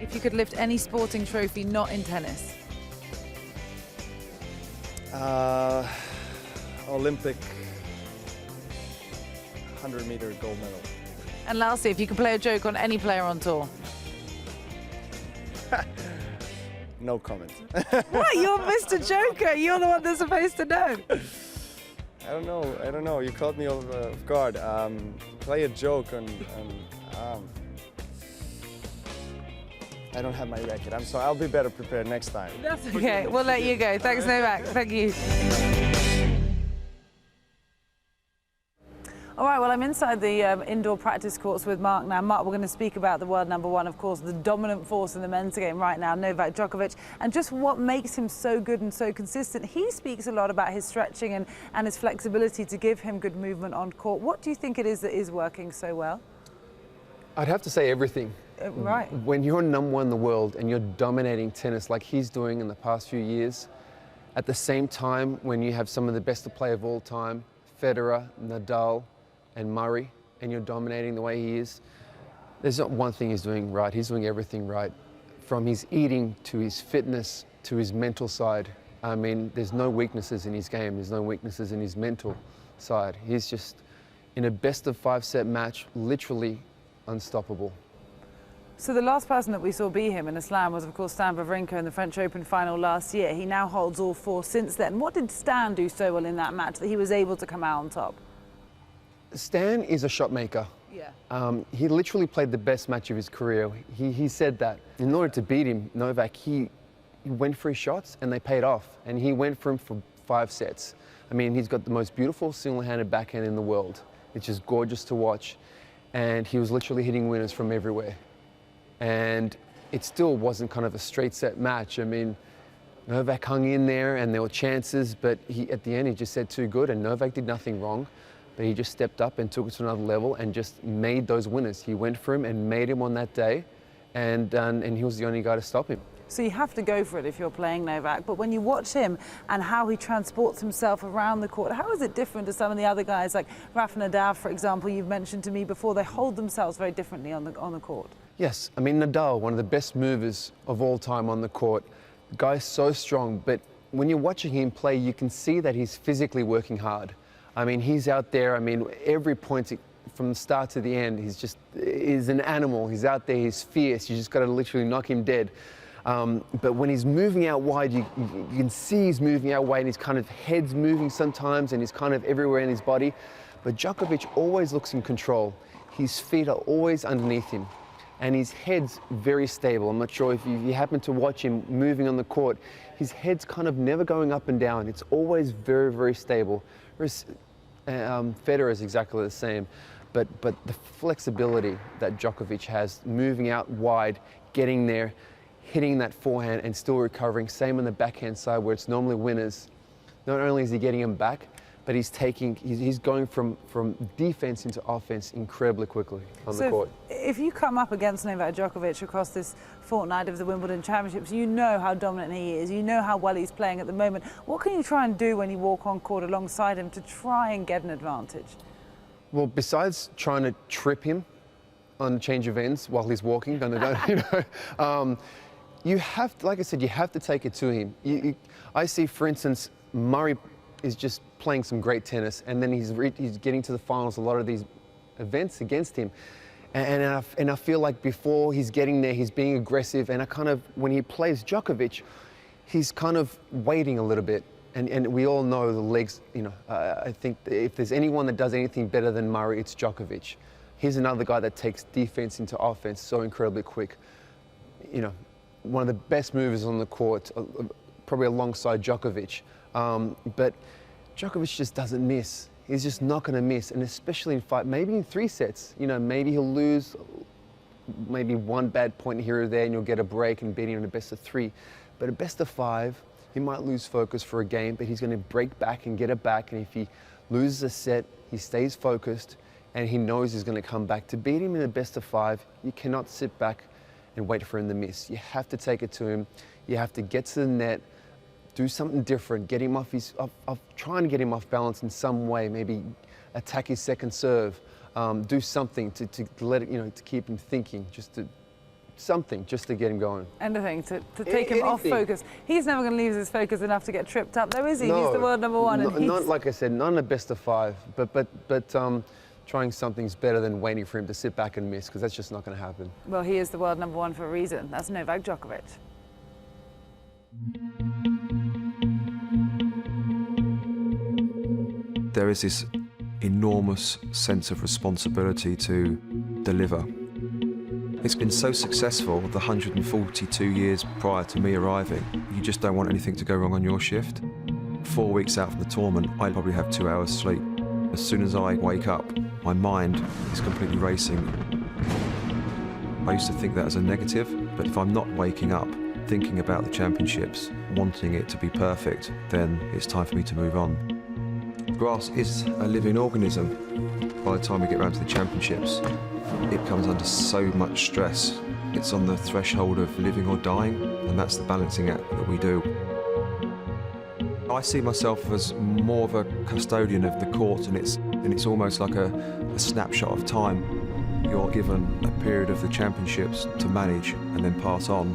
If you could lift any sporting trophy not in tennis. Olympic 100-meter gold medal. And lastly, if you could play a joke on any player on tour. No comment. What? You're Mr. Joker. You're the one that's supposed to know. I don't know. You caught me off guard. Play a joke on I don't have my racket. I'm sorry. I'll be better prepared next time. That's okay. We'll let you go. Thanks, Novak. Thank you. All right, well, I'm inside the indoor practice courts with Mark now. Mark, we're going to speak about the world number one, of course, the dominant force in the men's game right now, Novak Djokovic, and just what makes him so good and so consistent. He speaks a lot about his stretching and his flexibility to give him good movement on court. What do you think it is that is working so well? I'd have to say everything. Right. When you're number one in the world and you're dominating tennis like he's doing in the past few years, at the same time when you have some of the best to play of all time, Federer, Nadal, and Murray, and you're dominating the way he is, there's not one thing he's doing right. He's doing everything right, from his eating to his fitness to his mental side. I mean, there's no weaknesses in his game. There's no weaknesses in his mental side. He's just, in a best of 5-set match, literally unstoppable. So the last person that we saw beat him in a slam was, of course, Stan Wawrinka in the French Open final last year. He now holds all four since then. What did Stan do so well in that match that he was able to come out on top? Stan is a shot maker. Yeah. He literally played the best match of his career. He said that. In order to beat him, Novak, he went for his shots and they paid off. And he went for him for 5 sets. I mean, he's got the most beautiful single-handed backhand in the world. It's just gorgeous to watch. And he was literally hitting winners from everywhere. And it still wasn't kind of a straight set match. I mean, Novak hung in there and there were chances, but at the end he just said too good, and Novak did nothing wrong. But he just stepped up and took it to another level and just made those winners. He went for him and made him on that day, and he was the only guy to stop him. So you have to go for it if you're playing Novak, but when you watch him and how he transports himself around the court, how is it different to some of the other guys like Rafa Nadal, for example, you've mentioned to me before? They hold themselves very differently on the court. Yes, I mean, Nadal, one of the best movers of all time on the court. The guy's so strong, but when you're watching him play, you can see that he's physically working hard. I mean, he's out there, I mean, every point from the start to the end, he's an animal. He's out there, he's fierce. You just got to literally knock him dead. But when he's moving out wide, you can see he's moving out wide, and his kind of head's moving sometimes, and he's kind of everywhere in his body. But Djokovic always looks in control. His feet are always underneath him, and his head's very stable. I'm not sure if you happen to watch him moving on the court. His head's kind of never going up and down. It's always very, very stable. Whereas Federer is exactly the same. But the flexibility that Djokovic has, moving out wide, getting there, hitting that forehand and still recovering. Same on the backhand side where it's normally winners. Not only is he getting him back, but he's going from defense into offense incredibly quickly on the court. If you come up against Novak Djokovic across this fortnight of the Wimbledon Championships, you know how dominant he is, you know how well he's playing at the moment. What can you try and do when you walk on court alongside him to try and get an advantage? Well, besides trying to trip him on change of ends while he's walking, you have to, like I said, you have to take it to him. I see, for instance, Murray is just playing some great tennis, and then he's getting to the finals a lot of these events against him. And I feel like before he's getting there, he's being aggressive, and when he plays Djokovic, he's kind of waiting a little bit. And we all know the legs, I think if there's anyone that does anything better than Murray, it's Djokovic. He's another guy that takes defense into offense so incredibly quick. One of the best movers on the court, probably alongside Djokovic. But Djokovic just doesn't miss. He's just not going to miss, and especially in fight, maybe in 3 sets. Maybe he'll lose maybe one bad point here or there, and you'll get a break and beat him in a best of 3. But a best of 5, he might lose focus for a game, but he's going to break back and get it back. And if he loses a set, he stays focused, and he knows he's going to come back. To beat him in a best of 5, you cannot sit back and wait for him to miss. You have to take it to him. You have to get to the net, do something different, get him off trying to get him off balance in some way, maybe attack his second serve, do something to let it, to keep him thinking, something just to get him going. Anything to take him off focus. He's never going to lose his focus enough to get tripped up, though, is he? No, he's the world number 1. Not like I said, not in a best of 5, but trying something's better than waiting for him to sit back and miss, because that's just not going to happen. Well, he is the world number 1 for a reason. That's Novak Djokovic. There is this enormous sense of responsibility to deliver. It's been so successful the 142 years prior to me arriving. You just don't want anything to go wrong on your shift. 4 weeks out from the tournament, I probably have 2 hours sleep. As soon as I wake up, my mind is completely racing. I used to think that as a negative, but if I'm not waking up, thinking about the championships, wanting it to be perfect, then it's time for me to move on. Grass is a living organism. By the time we get around to the championships, it comes under so much stress. It's on the threshold of living or dying, and that's the balancing act that we do. I see myself as more of a custodian of the court, and it's almost like a snapshot of time. You're given a period of the championships to manage and then pass on.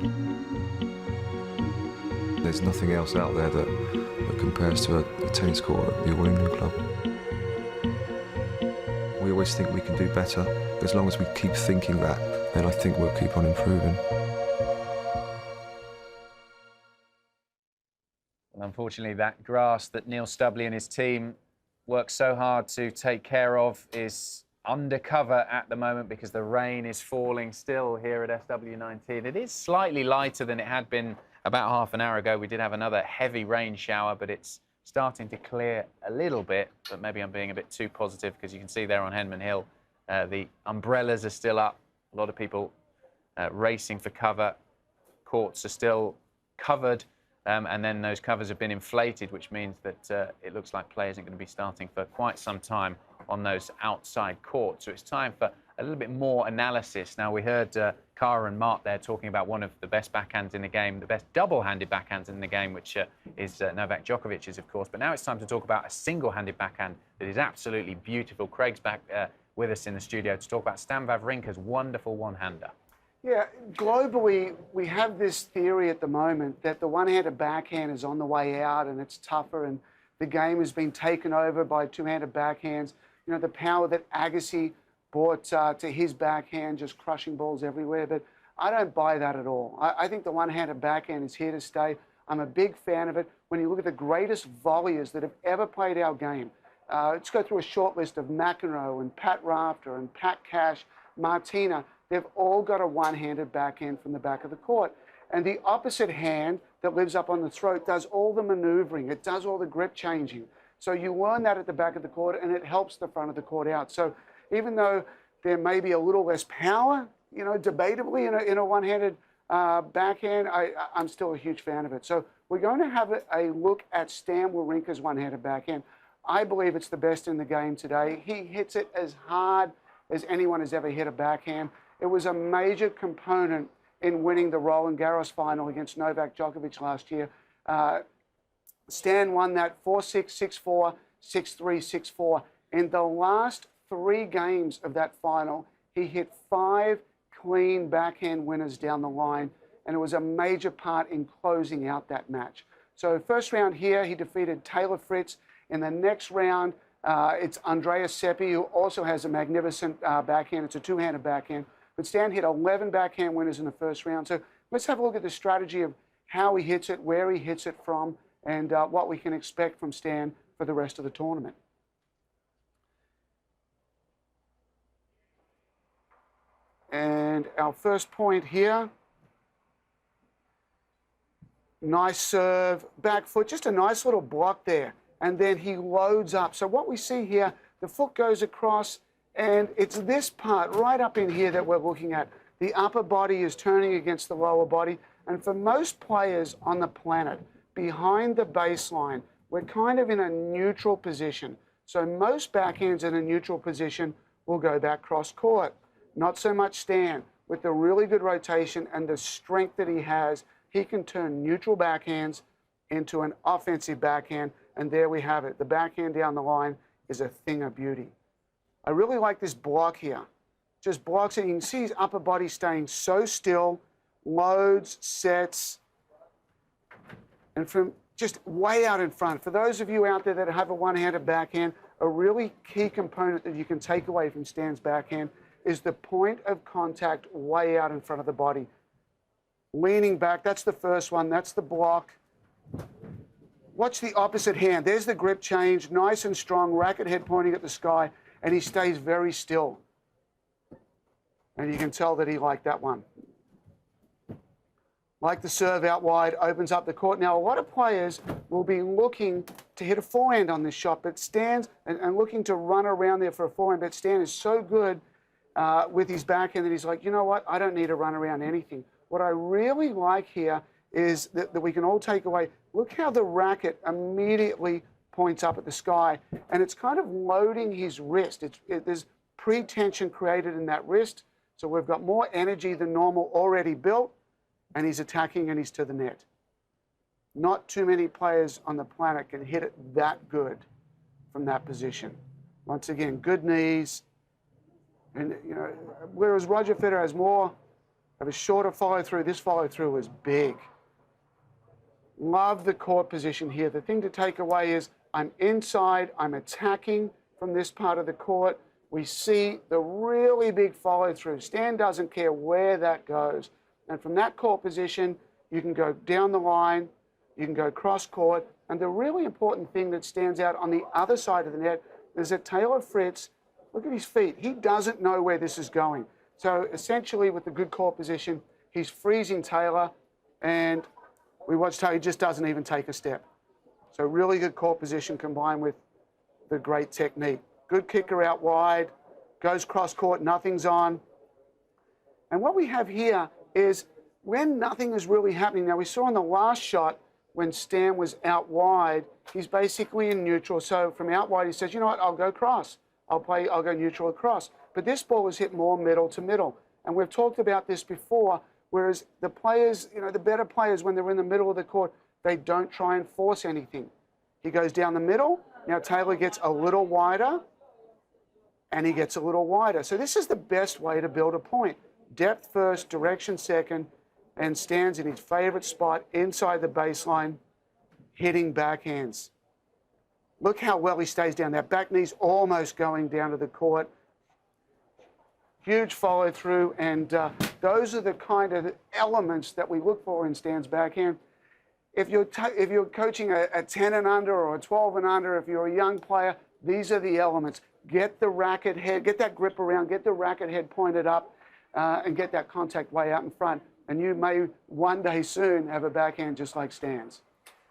There's nothing else out there that compares to a tennis court at the All England Club. We always think we can do better. As long as we keep thinking that, then I think we'll keep on improving. Unfortunately, that grass that Neil Stubley and his team work so hard to take care of is undercover at the moment because the rain is falling still here at SW19. It is slightly lighter than it had been about half an hour ago. We did have another heavy rain shower, but it's starting to clear a little bit. But maybe I'm being a bit too positive because you can see there on Henman Hill, the umbrellas are still up. A lot of people racing for cover. Courts are still covered. And then those covers have been inflated, which means that it looks like play isn't going to be starting for quite some time on those outside courts. So it's time for a little bit more analysis. Now, we heard Cara and Mark there talking about one of the best backhands in the game, the best double-handed backhands in the game, which is Novak Djokovic's, of course. But now it's time to talk about a single-handed backhand that is absolutely beautiful. Craig's back with us in the studio to talk about Stan Wawrinka's wonderful one-hander. Yeah, globally, we have this theory at the moment that the one-handed backhand is on the way out and it's tougher and the game has been taken over by two-handed backhands. you know, the power that Agassi brought to his backhand, just crushing balls everywhere. But I don't buy that at all. I think the one-handed backhand is here to stay. I'm a big fan of it. When you look at the greatest volleyers that have ever played our game, let's go through a short list of Mannarino and Pat Rafter and Pat Cash, Martina. They've all got a one-handed backhand from the back of the court. And the opposite hand that lives up on the throat does all the maneuvering. It does all the grip changing. So you learn that at the back of the court, and it helps the front of the court out. So even though there may be a little less power, you know, debatably in a one-handed backhand, I'm still a huge fan of it. So we're going to have a look at Stan Wawrinka's one-handed backhand. I believe it's the best in the game today. He hits it as hard as anyone has ever hit a backhand. It was a major component in winning the Roland Garros final against Novak Djokovic last year. Stan won that 4-6, 6-4, 6-3, 6-4. In the last 3 games of that final, he hit 5 clean backhand winners down the line, and it was a major part in closing out that match. So first round here, he defeated Taylor Fritz. In the next round, it's Andrea Seppi, who also has a magnificent backhand. It's a two-handed backhand. But Stan hit 11 backhand winners in the first round. So let's have a look at the strategy of how he hits it, where he hits it from, and what we can expect from Stan for the rest of the tournament. And our first point here, nice serve, back foot, just a nice little block there. And then he loads up. So what we see here, the foot goes across, and it's this part right up in here that we're looking at. The upper body is turning against the lower body. And for most players on the planet, behind the baseline, we're kind of in a neutral position. So most backhands in a neutral position will go back cross court. Not so much Stan. With the really good rotation and the strength that he has, he can turn neutral backhands into an offensive backhand. And there we have it. The backhand down the line is a thing of beauty. I really like this block here. Just blocks it. You can see his upper body staying so still, loads, sets, and from just way out in front. For those of you out there that have a one-handed backhand, a really key component that you can take away from Stan's backhand is the point of contact way out in front of the body. Leaning back, that's the first one, that's the block. Watch the opposite hand. There's the grip change, nice and strong, racket head pointing at the sky, and he stays very still. And you can tell that he liked that one. Like the serve out wide, opens up the court. Now, a lot of players will be looking to hit a forehand on this shot, but Stan's, and looking to run around there for a forehand, but Stan is so good with his backhand that he's like, you know what, I don't need to run around anything. What I really like here is that we can all take away, look how the racket immediately points up at the sky, and it's kind of loading his wrist. There's pre-tension created in that wrist, so we've got more energy than normal already built, and he's attacking and he's to the net. Not too many players on the planet can hit it that good from that position. Once again, good knees, and you know, whereas Roger Federer has more of a shorter follow-through, this follow-through is big. Love the court position here. The thing to take away is I'm inside, I'm attacking from this part of the court. We see the really big follow-through. Stan doesn't care where that goes. And from that court position, you can go down the line, you can go cross court. And the really important thing that stands out on the other side of the net is that Taylor Fritz, look at his feet. He doesn't know where this is going. So essentially with the good court position, he's freezing Taylor, and we watch Taylor, he just doesn't even take a step. So really good court position combined with the great technique. Good kicker out wide, goes cross court, nothing's on. And what we have here is when nothing is really happening. Now we saw in the last shot when Stan was out wide, he's basically in neutral. So from out wide, he says, you know what, I'll go cross. I'll go neutral across. But this ball was hit more middle to middle. And we've talked about this before, whereas the players, you know, the better players, when they're in the middle of the court, they don't try and force anything. He goes down the middle. Now Taylor gets a little wider, and he gets a little wider. So this is the best way to build a point. Depth first, direction second, and stands in his favorite spot inside the baseline, hitting backhands. Look how well he stays down. That back knee's almost going down to the court. Huge follow through, and those are the kind of elements that we look for in Stan's backhand. If you're coaching a 10 and under or a 12 and under, if you're a young player, these are the elements. Get the racket head, get that grip around, get the racket head pointed up, and get that contact way out in front. And you may one day soon have a backhand just like Stan's.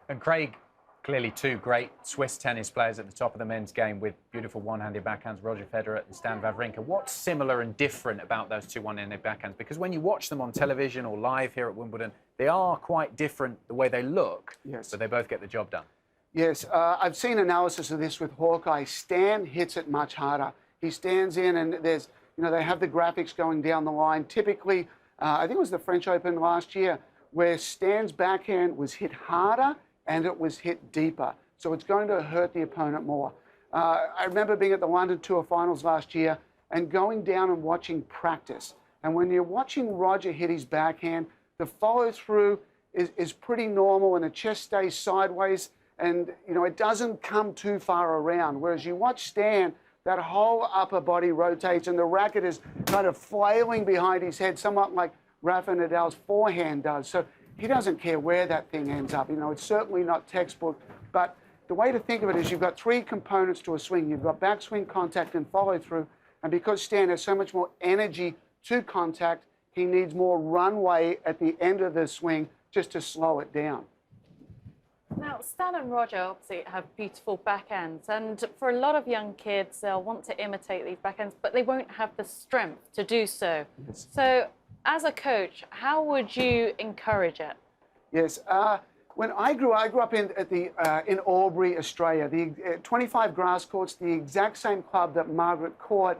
And Craig, clearly two great Swiss tennis players at the top of the men's game with beautiful one-handed backhands, Roger Federer and Stan Wawrinka. What's similar and different about those two one-handed backhands? Because when you watch them on television or live here at Wimbledon, they are quite different the way they look, yes, but they both get the job done. Yes, I've seen analysis of this with Hawkeye. Stan hits it much harder. He stands in and there's, they have the graphics going down the line. Typically, I think it was the French Open last year, where Stan's backhand was hit harder and it was hit deeper. So it's going to hurt the opponent more. I remember being at the London Tour Finals last year and going down and watching practice. And when you're watching Roger hit his backhand, the follow through is pretty normal and the chest stays sideways and it doesn't come too far around. Whereas you watch Stan, that whole upper body rotates and the racket is kind of flailing behind his head, somewhat like Rafa Nadal's forehand does. So he doesn't care where that thing ends up. It's certainly not textbook, but the way to think of it is you've got three components to a swing. You've got backswing, contact, and follow through. And because Stan has so much more energy to contact, he needs more runway at the end of the swing just to slow it down. Now, Stan and Roger obviously have beautiful backhands, and for a lot of young kids, they'll want to imitate these backhands, but they won't have the strength to do so. Yes. So, as a coach, how would you encourage it? Yes, when I grew up in Albury, Australia, the 25 grass courts, the exact same club that Margaret Court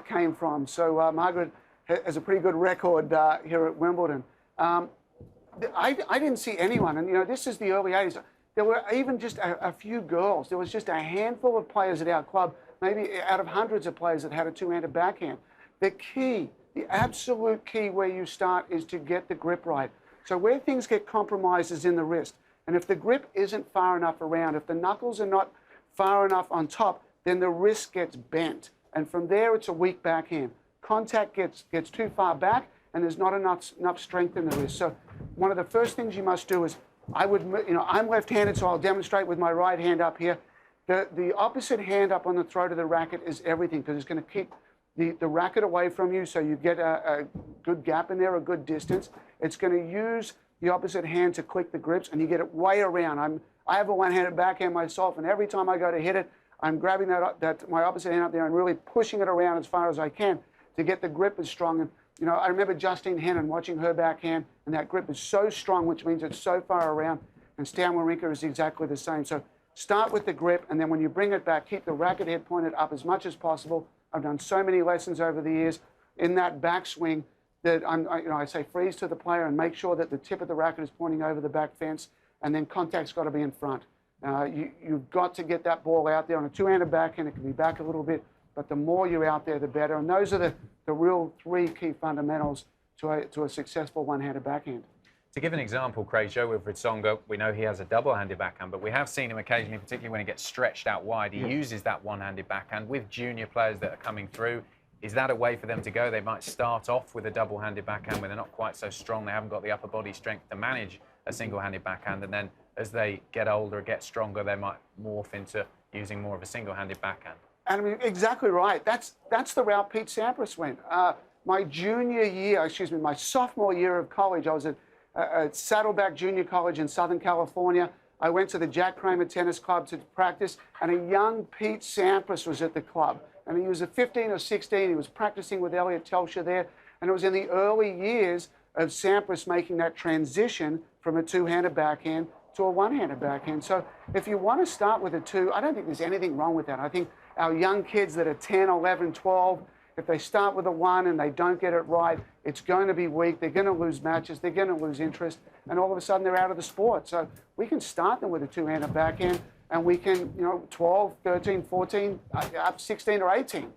came from. So Margaret has a pretty good record here at Wimbledon. I didn't see anyone, and this is the early 80s. There were even just a few girls. There was just a handful of players at our club, maybe out of hundreds of players that had a two-handed backhand. The key, the absolute key where you start is to get the grip right. So where things get compromised is in the wrist. And if the grip isn't far enough around, if the knuckles are not far enough on top, then the wrist gets bent. And from there, it's a weak backhand. Contact gets too far back, and there's not enough strength in the wrist. So one of the first things you must do is, I'm left-handed, so I'll demonstrate with my right hand up here. The opposite hand up on the throat of the racket is everything, because it's going to keep the racket away from you, so you get a good gap in there, a good distance. It's going to use the opposite hand to click the grips, and you get it way around. I have a one-handed backhand myself, and every time I go to hit it, I'm grabbing my opposite hand up there and really pushing it around as far as I can to get the grip as strong. And I remember Justine Henin watching her backhand, and that grip is so strong, which means it's so far around. And Stan Wawrinka is exactly the same. So start with the grip, and then when you bring it back, keep the racket head pointed up as much as possible. I've done so many lessons over the years in that backswing that I say freeze to the player and make sure that the tip of the racket is pointing over the back fence, and then contact's got to be in front. You've got to get that ball out there. On a two-handed backhand, it can be back a little bit, but the more you're out there, the better. And those are the real three key fundamentals to a successful one-handed backhand. To give an example, Craig, Jo-Wilfried Tsonga, we know he has a double-handed backhand, but we have seen him occasionally, particularly when he gets stretched out wide, he uses that one-handed backhand with junior players that are coming through. Is that a way for them to go? They might start off with a double-handed backhand where they're not quite so strong, they haven't got the upper body strength to manage a single-handed backhand, and then as they get older, get stronger, they might morph into using more of a single-handed backhand. And I mean, exactly right. That's the route Pete Sampras went. My sophomore year of college, I was at Saddleback Junior College in Southern California. I went to the Jack Kramer Tennis Club to practice, and a young Pete Sampras was at the club. And he was at 15 or 16. He was practicing with Elliot Telscher there. And it was in the early years of Sampras making that transition from a two-handed backhand to a one-handed backhand. So if you want to start with a two, I don't think there's anything wrong with that. I think our young kids that are 10, 11, 12, if they start with a one and they don't get it right, it's going to be weak. They're going to lose matches. They're going to lose interest. And all of a sudden, they're out of the sport. So we can start them with a two-handed backhand, and we can, 12, 13, 14, up 16 or 18.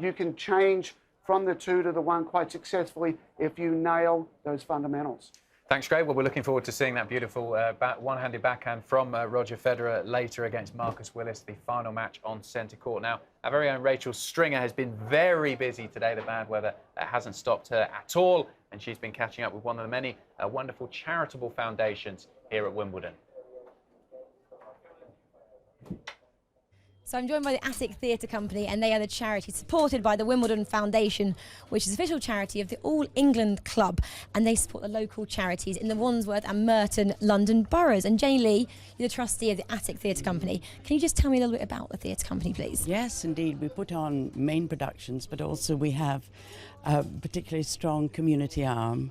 You can change from the two to the one quite successfully if you nail those fundamentals. Thanks, Greg. Well, we're looking forward to seeing that beautiful one-handed backhand from Roger Federer later against Marcus Willis, the final match on centre court. Now, our very own Rachel Stringer has been very busy today. The bad weather hasn't stopped her at all, and she's been catching up with one of the many wonderful charitable foundations here at Wimbledon. So I'm joined by the Attic Theatre Company, and they are the charity supported by the Wimbledon Foundation, which is official charity of the All England Club, and they support the local charities in the Wandsworth and Merton London boroughs. And Jane Lee, you're the trustee of the Attic Theatre Company. Can you just tell me a little bit about the theatre company, please? Yes, indeed. We put on main productions, but also we have a particularly strong community arm,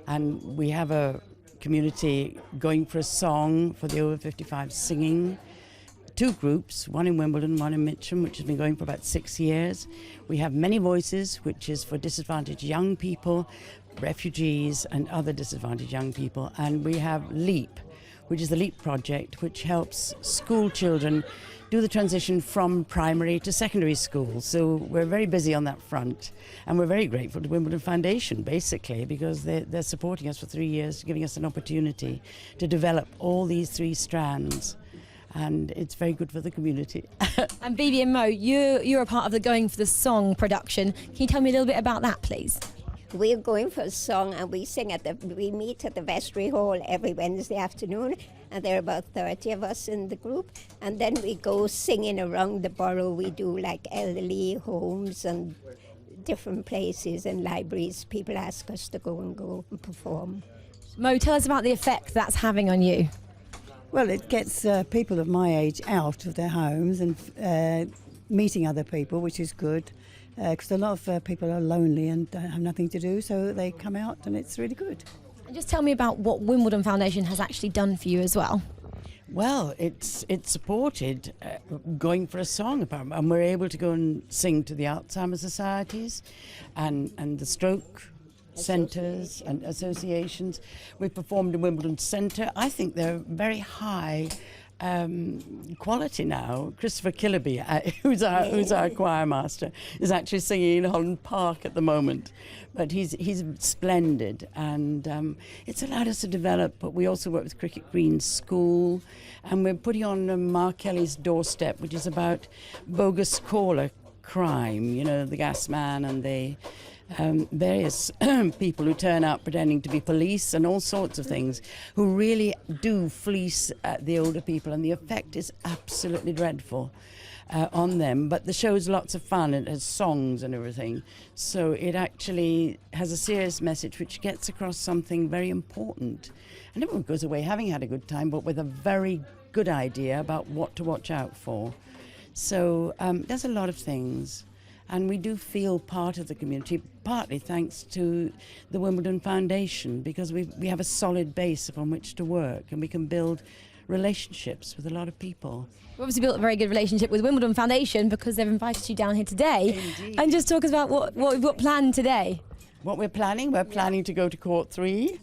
and we have a community going for a song for the over 55 singing. 2 groups, one in Wimbledon, one in Mitcham, which has been going for about 6 years. We have Many Voices, which is for disadvantaged young people, refugees and other disadvantaged young people. And we have LEAP, which is the LEAP project, which helps school children do the transition from primary to secondary school. So we're very busy on that front. And we're very grateful to Wimbledon Foundation, basically, because they're supporting us for 3 years, giving us an opportunity to develop all these 3 strands. And it's very good for the community. And Bibi and Mo, you're a part of the Going for the Song production. Can you tell me a little bit about that, please? We're going for a song, and we meet at the Vestry Hall every Wednesday afternoon, and there are about 30 of us in the group, and then we go singing around the borough. We do like elderly homes and different places and libraries. People ask us to go and perform. Mo, tell us about the effect that's having on you. Well, it gets people of my age out of their homes and meeting other people, which is good, because a lot of people are lonely and have nothing to do, so they come out and it's really good. And just tell me about what Wimbledon Foundation has actually done for you as well. Well, it's supported Going for a Song, and we're able to go and sing to the Alzheimer's societies and the stroke centres and associations. We've performed in Wimbledon Centre. I think they're very high quality now. Christopher Killaby, who's our choir master, is actually singing in Holland Park at the moment. But he's splendid, and it's allowed us to develop. But we also work with Cricket Green School, and we're putting on Mark Kelly's Doorstep, which is about bogus caller crime. You know, the gas man and the various people who turn up pretending to be police and all sorts of things, who really do fleece the older people, and the effect is absolutely dreadful on them. But the show's lots of fun. It has songs and everything, so it actually has a serious message which gets across something very important, and everyone goes away having had a good time, but with a very good idea about what to watch out for. So there's a lot of things. And we do feel part of the community, partly thanks to the Wimbledon Foundation, because we have a solid base upon which to work, and we can build relationships with a lot of people. We've obviously built a very good relationship with Wimbledon Foundation because they've invited you down here today. Indeed. And just talk us about what we've got planned today. What we're planning to go to Court 3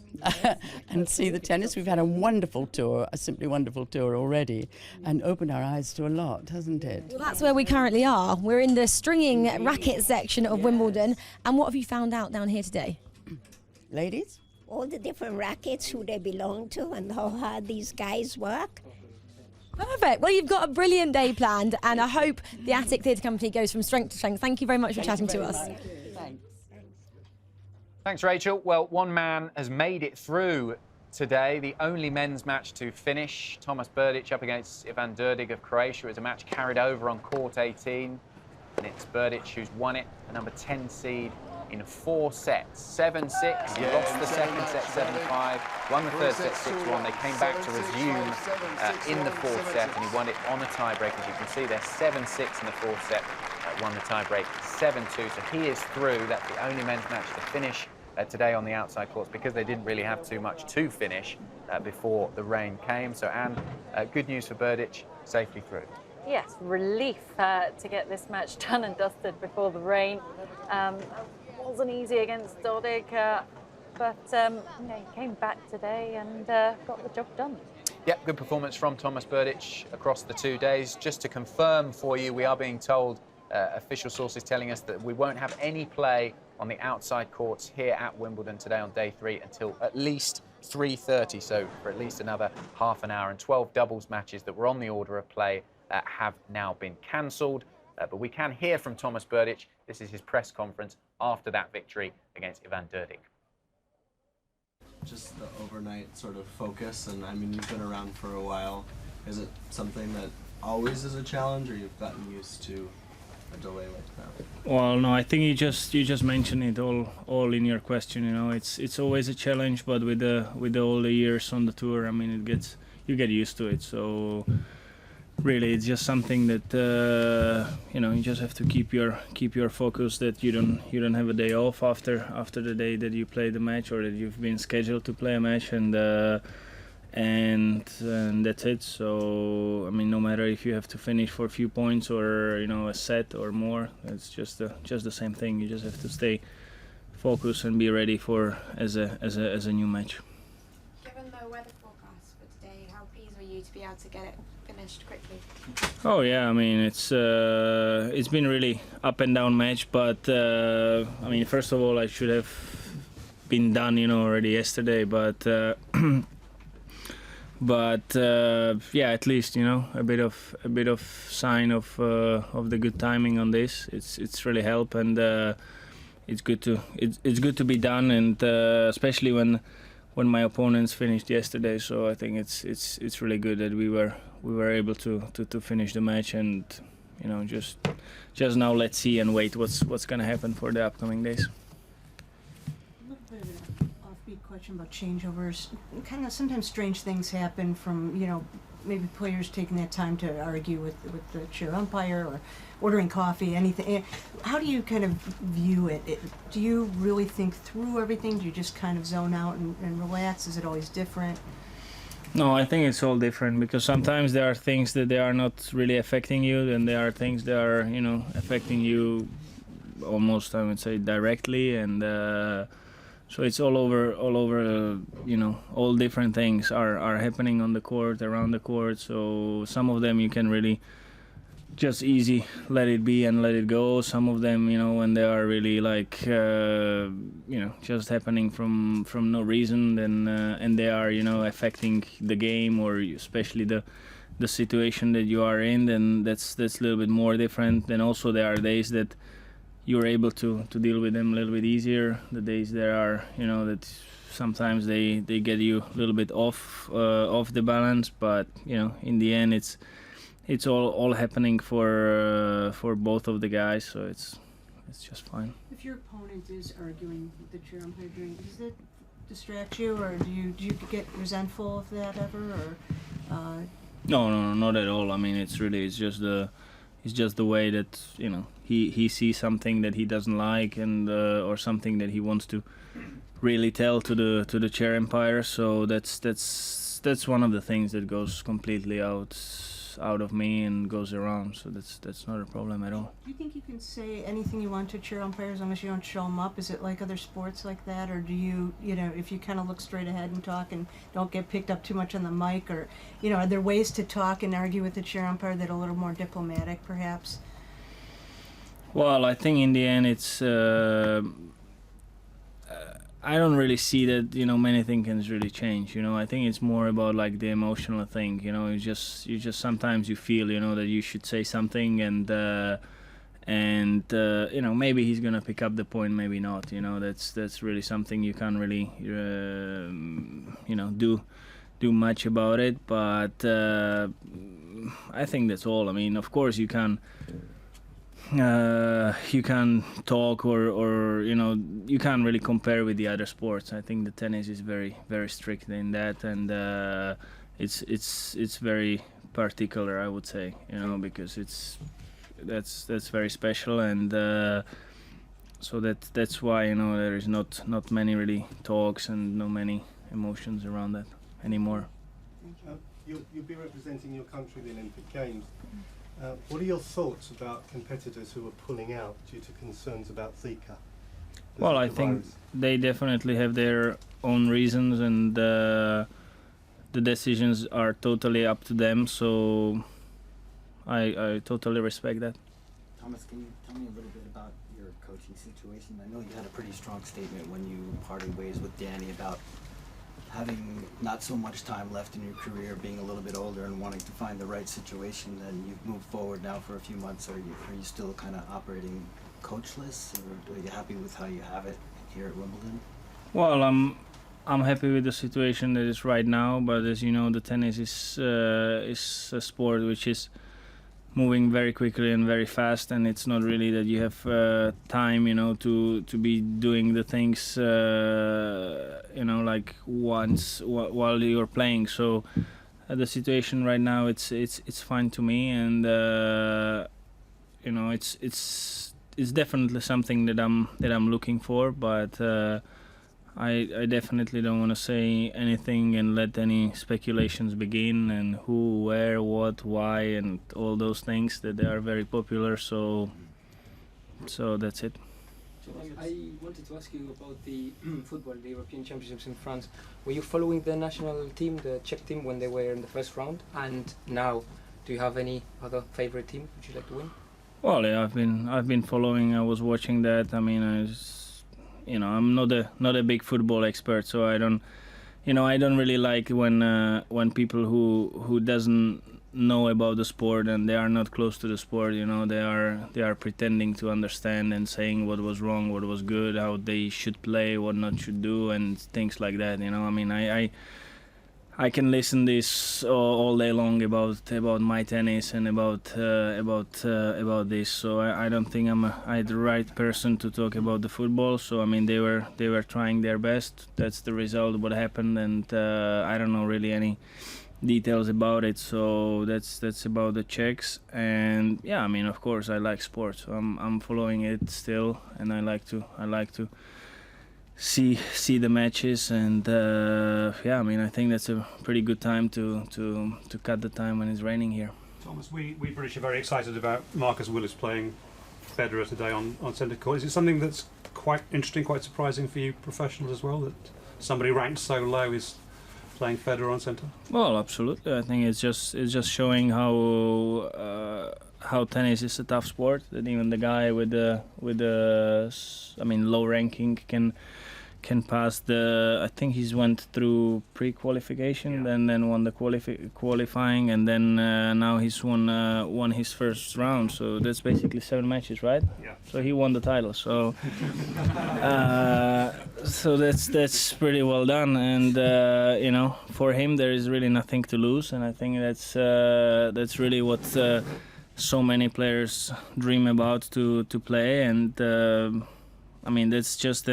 and see the tennis. We've had a wonderful tour, a simply wonderful tour already, and opened our eyes to a lot, hasn't it? Well, that's where we currently are. We're in the stringing racket section of Wimbledon. And what have you found out down here today? Ladies? All the different rackets, who they belong to, and how hard these guys work. Perfect. Well, you've got a brilliant day planned, and I hope the Attic Theatre Company goes from strength to strength. Thank you very much for chatting to us. Thanks, Rachel. Well, one man has made it through today, the only men's match to finish. Thomas Berdych up against Ivan Berdych of Croatia. It was a match carried over on court 18, and it's Berdych who's won it, the number 10 seed, in 4 sets. 7-6, he lost the second set 7-5, won the third set 6-1. They came back to resume in the 4th set, and he won it on a tiebreak. As you can see, they're 7-6 in the 4th set, won the tiebreak 7-2. So he is through. That's the only men's match to finish today on the outside courts, because they didn't really have too much to finish before the rain came. So, Anne, good news for Berdych, safely through. Yes, relief to get this match done and dusted before the rain. Wasn't easy against Berdych, but he came back today and got the job done. Yeah, good performance from Thomas Berdych across the 2 days. Just to confirm for you, we are being told, official sources telling us, that we won't have any play on the outside courts here at Wimbledon today on day 3 until at least 3:30, so for at least another half an hour, and 12 doubles matches that were on the order of play have now been cancelled. But we can hear from Thomas Berdych. This is his press conference after that victory against Ivan Berdych. Just the overnight sort of focus, and I mean, you've been around for a while. Is it something that always is a challenge, or you've gotten used to a delay like that? Well, no, I think you just mentioned it all in your question. You know, it's always a challenge, but with all the years on the tour, I mean, you get used to it. So really, it's just something that you know, you just have to keep your focus, that you don't have a day off after the day that you play the match or that you've been scheduled to play a match, and that's it. So I mean, no matter if you have to finish for a few points or, you know, a set or more, it's just the same thing. You just have to stay focused and be ready for as a new match. Given the weather forecast for today, how pleased were you to be able to get it finished quickly? Oh yeah, I mean, it's been really up and down match, but I mean, first of all, I should have been done, you know, already yesterday, but yeah, at least, you know, a bit of sign of the good timing on this. It's really helped, and it's good to be done, and especially when my opponents finished yesterday. So I think it's really good that we were able to finish the match, and, you know, just now let's see and wait what's going to happen for the upcoming days. A little bit of an offbeat question about changeovers. Kind of sometimes strange things happen from, you know, maybe players taking that time to argue with the chair umpire or ordering coffee, anything. How do you kind of view it? Do you really think through everything? Do you just kind of zone out and relax? Is it always different? No, I think it's all different, because sometimes there are things that they are not really affecting you, and there are things that are, you know, affecting you almost, I would say, directly, and so it's all over, you know, all different things are happening on the court, around the court. So some of them you can really just easy let it be and let it go. Some of them, you know, when they are really like you know, just happening from no reason, then and they are, you know, affecting the game, or especially the situation that you are in, then that's a little bit more different. Then also there are days that you're able to deal with them a little bit easier. The days there are, you know, that sometimes they get you a little bit off the balance, but, you know, in the end it's all happening for both of the guys, so it's just fine. If your opponent is arguing with the chair umpire, does that distract you, or do you get resentful of that ever, or? No, not at all. I mean, it's just the way that, you know, he sees something that he doesn't like, and or something that he wants to really tell to the chair umpire. So that's one of the things that goes completely out of me and goes around. So that's not a problem at all. Do you think you can say anything you want to chair umpire as long as you don't show them up? Is it like other sports like that, or do you know, if you kind of look straight ahead and talk and don't get picked up too much on the mic, or, you know, are there ways to talk and argue with the chair umpire that are a little more diplomatic, perhaps? Well, I think in the end it's I don't really see that, you know, many things can really change. You know, I think it's more about like the emotional thing. You know, you just sometimes you feel, you know, that you should say something, and you know, maybe he's gonna pick up the point, maybe not. You know, that's really something you can't really you know, do much about it. But I think that's all. I mean, of course you can talk, or you know, you can't really compare with the other sports. I think the tennis is very, very strict in that, and it's very particular, I would say, you know, because that's very special, and so that's why, you know, there is not many really talks and no many emotions around that anymore. You'll be representing your country in the Olympic Games. What are your thoughts about competitors who are pulling out due to concerns about Zika? Well, I think they definitely have their own reasons, and the decisions are totally up to them, so I totally respect that. Thomas, can you tell me a little bit about your coaching situation? I know you had a pretty strong statement when you parted ways with Danny about having not so much time left in your career, being a little bit older and wanting to find the right situation, and you've moved forward now for a few months, are you still kind of operating coachless, or are you happy with how you have it here at Wimbledon? Well, I'm happy with the situation that is right now, but as you know, the tennis is a sport which is moving very quickly and very fast, and it's not really that you have time, you know, to be doing the things, you know, like once while you're playing. So the situation right now, it's fine to me, and you know, it's definitely something that I'm looking for, but I definitely don't want to say anything and let any speculations begin, and who, where, what, why, and all those things that they are very popular. So that's it. I wanted to ask you about the football, the European Championships in France. Were you following the national team, the Czech team, when they were in the first round? And now, do you have any other favorite team would you like to win? Well, yeah, I've been following. I was watching that. I mean, you know, I'm not a big football expert, so I don't really like when people who doesn't know about the sport and they are not close to the sport, you know, they are pretending to understand and saying what was wrong, what was good, how they should play, what not should do, and things like that. You know, I mean, I can listen this all day long about my tennis and about this. So I don't think I'm the right person to talk about the football. So I mean, they were trying their best. That's the result. What happened, and I don't know really any details about it. So that's about the Czechs. And yeah, I mean, of course, I like sports. So I'm following it still, and I like to see the matches, and yeah, I mean, I think that's a pretty good time to cut the time when it's raining here. Thomas, we British are very excited about Marcus Willis playing Federer today on centre court. Is it something that's quite interesting, quite surprising for you professionals as well, that somebody ranked so low is playing Federer on centre? Well, absolutely. I think it's just showing how tennis is a tough sport. That even the guy with the low ranking can pass the. I think he's went through pre-qualification, then won the qualifying, and then now he's won his first round. So that's basically 7 matches, right? Yeah. So he won the title. So so that's pretty well done, and you know, for him there is really nothing to lose, and I think that's really what so many players dream about to play, and I mean, that's just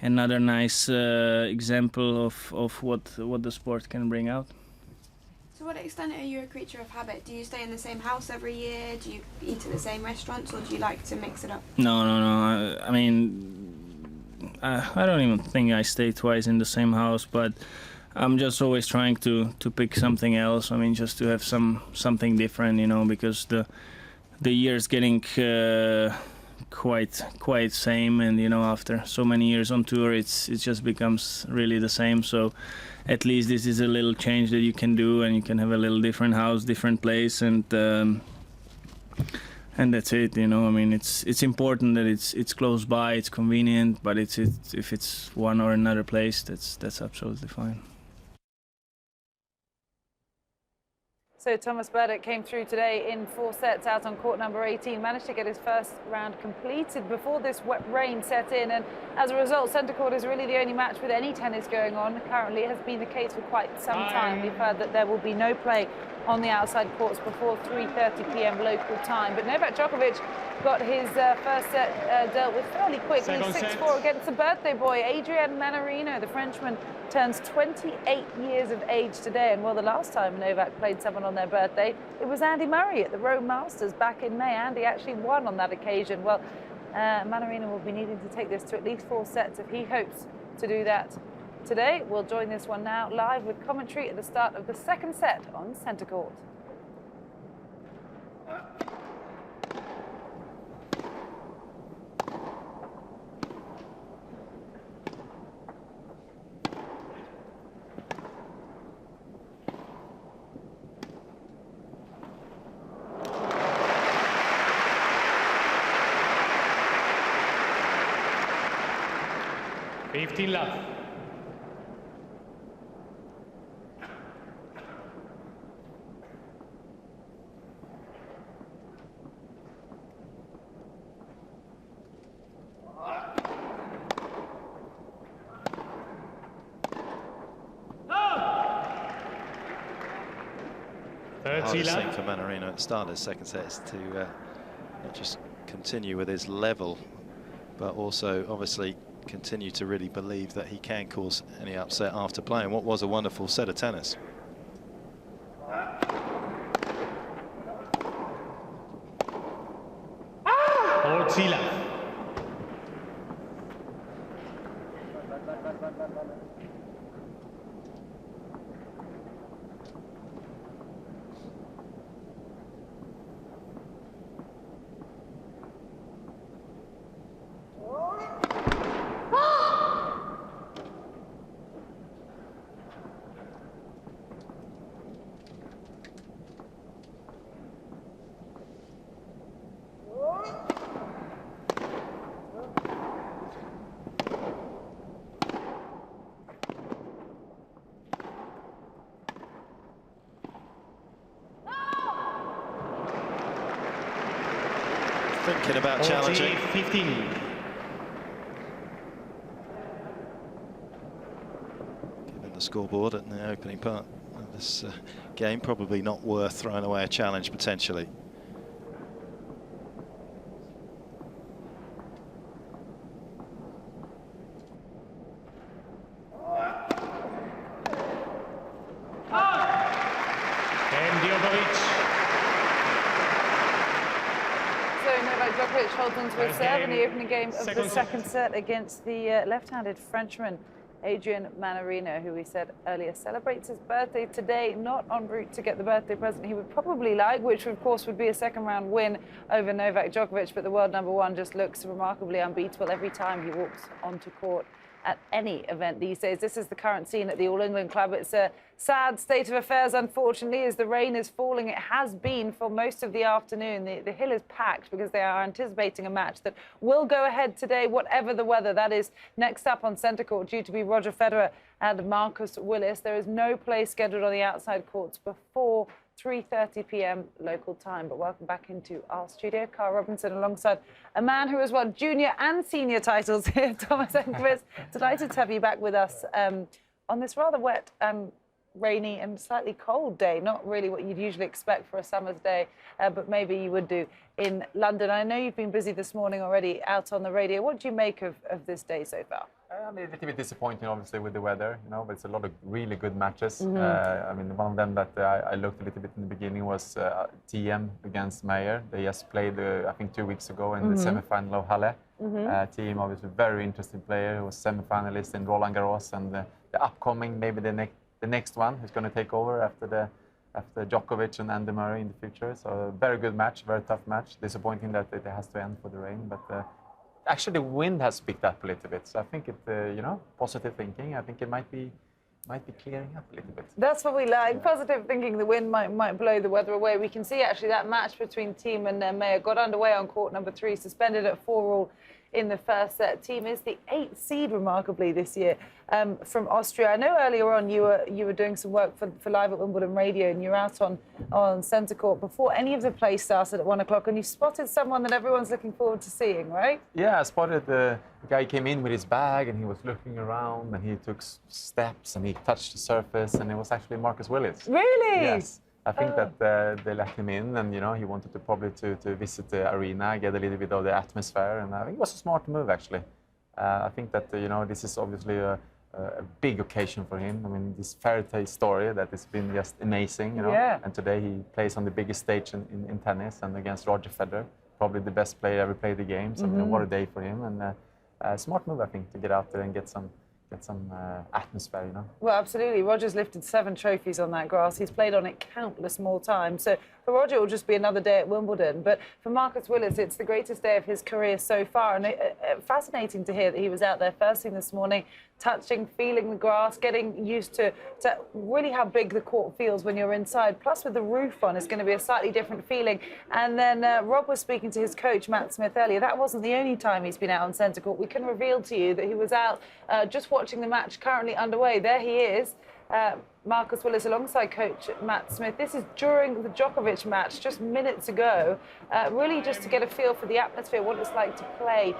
another nice example of what the sport can bring out. To what extent are you a creature of habit? Do you stay in the same house every year? Do you eat at the same restaurants, or do you like to mix it up? No. I mean, I don't even think I stay twice in the same house, but I'm just always trying to pick something else. I mean, just to have something different, you know, because the year's getting quite same, and you know, after so many years on tour, it just becomes really the same. So at least this is a little change that you can do, and you can have a little different house, different place, and that's it. You know, I mean, it's important that it's close by, it's convenient, but if it's one or another place, that's absolutely fine. So Thomas Berdych came through today in 4 sets out on court number 18, managed to get his first round completed before this wet rain set in, and as a result, centre court is really the only match with any tennis going on. Currently, it has been the case for quite some time. We've heard that there will be no play on the outside courts before 3:30 p.m. local time. But Novak Djokovic got his first set dealt with fairly quickly, 6-4 against the birthday boy, Adrian Mannarino. The Frenchman turns 28 years of age today, and well, the last time Novak played someone on their birthday, it was Andy Murray at the Rome Masters back in May. Andy actually won on that occasion. Well, Mannarino will be needing to take this to at least 4 sets if he hopes to do that today. We'll join this one now live with commentary at the start of the second set on centre court. Love. hardest thing for Mannarino at the start of the second set is to not just continue with his level, but also obviously continue to really believe that he can cause any upset after playing what was a wonderful set of tennis. Thinking about challenging. 15. Given the scoreboard at the opening part of this game, probably not worth throwing away a challenge potentially. Djokovic holds on to his serve in the opening game of the second set against the left-handed Frenchman, Adrian Mannarino, who we said earlier celebrates his birthday today, not en route to get the birthday present he would probably like, which of course would be a second-round win over Novak Djokovic, but the world #1 just looks remarkably unbeatable every time he walks onto court at any event these days. This is the current scene at the All England Club. It's a sad state of affairs, unfortunately, as the rain is falling. It has been for most of the afternoon. The hill is packed because they are anticipating a match that will go ahead today, whatever the weather. That is next up on centre court, due to be Roger Federer and Marcus Willis. There is no play scheduled on the outside courts before 3:30 p.m. local time. But welcome back into our studio. Carl Robinson alongside a man who has won junior and senior titles here, Thomas Enquist. Delighted to have you back with us on this rather wet and rainy and slightly cold day. Not really what you'd usually expect for a summer's day, but maybe you would do in London. I know you've been busy this morning already out on the radio. What do you make of this day so far? I mean, a little bit disappointing, obviously, with the weather, you know, but it's a lot of really good matches. Mm-hmm. I mean, one of them that I looked a little bit in the beginning was Thiem against Meyer. They just played, I think, 2 weeks ago in the semi-final of Halle. Thiem, obviously, very interesting player, who was semi-finalist in Roland Garros, and the upcoming, maybe the next one, who's going to take over after Djokovic and Andy Murray in the future. So, very good match, very tough match. Disappointing that it has to end for the rain, but. Actually, the wind has picked up a little bit, so I think it, you know, positive thinking. I think it might be clearing up a little bit. That's what we like. Yeah. Positive thinking. The wind might blow the weather away. We can see actually that match between Thiem and Meyer got underway on court #3, suspended at 4-all in the first set. Thiem is the 8th seed, remarkably, this year from Austria. I know earlier on you were doing some work for Live at Wimbledon Radio, and you're out on centre court before any of the play started at 1 o'clock, and you spotted someone that everyone's looking forward to seeing, right? Yeah, I spotted the guy came in with his bag, and he was looking around, and he took steps, and he touched the surface, and it was actually Marcus Willis. Really? Yes. I think that they let him in, and you know, he wanted to probably to visit the arena, get a little bit of the atmosphere, and I think it was a smart move actually. I think that you know, this is obviously a big occasion for him. I mean, this fairy tale story that has been just amazing, you know. Yeah. And today he plays on the biggest stage in tennis, and against Roger Federer, probably the best player ever played the game. So I mean, what a day for him, and a smart move I think to get out there and get some atmosphere, you know. Well, absolutely. Roger's lifted 7 trophies on that grass. He's played on it countless more times. So for Roger, it will just be another day at Wimbledon. But for Marcus Willis, it's the greatest day of his career so far. And fascinating to hear that he was out there first thing this morning, touching, feeling the grass, getting used to really how big the court feels when you're inside. Plus, with the roof on, it's going to be a slightly different feeling. And then Rob was speaking to his coach, Matt Smith, earlier. That wasn't the only time he's been out on centre court. We can reveal to you that he was out just watching the match currently underway. There he is. Marcus Willis alongside coach Matt Smith. This is during the Djokovic match just minutes ago, really just to get a feel for the atmosphere, what it's like to play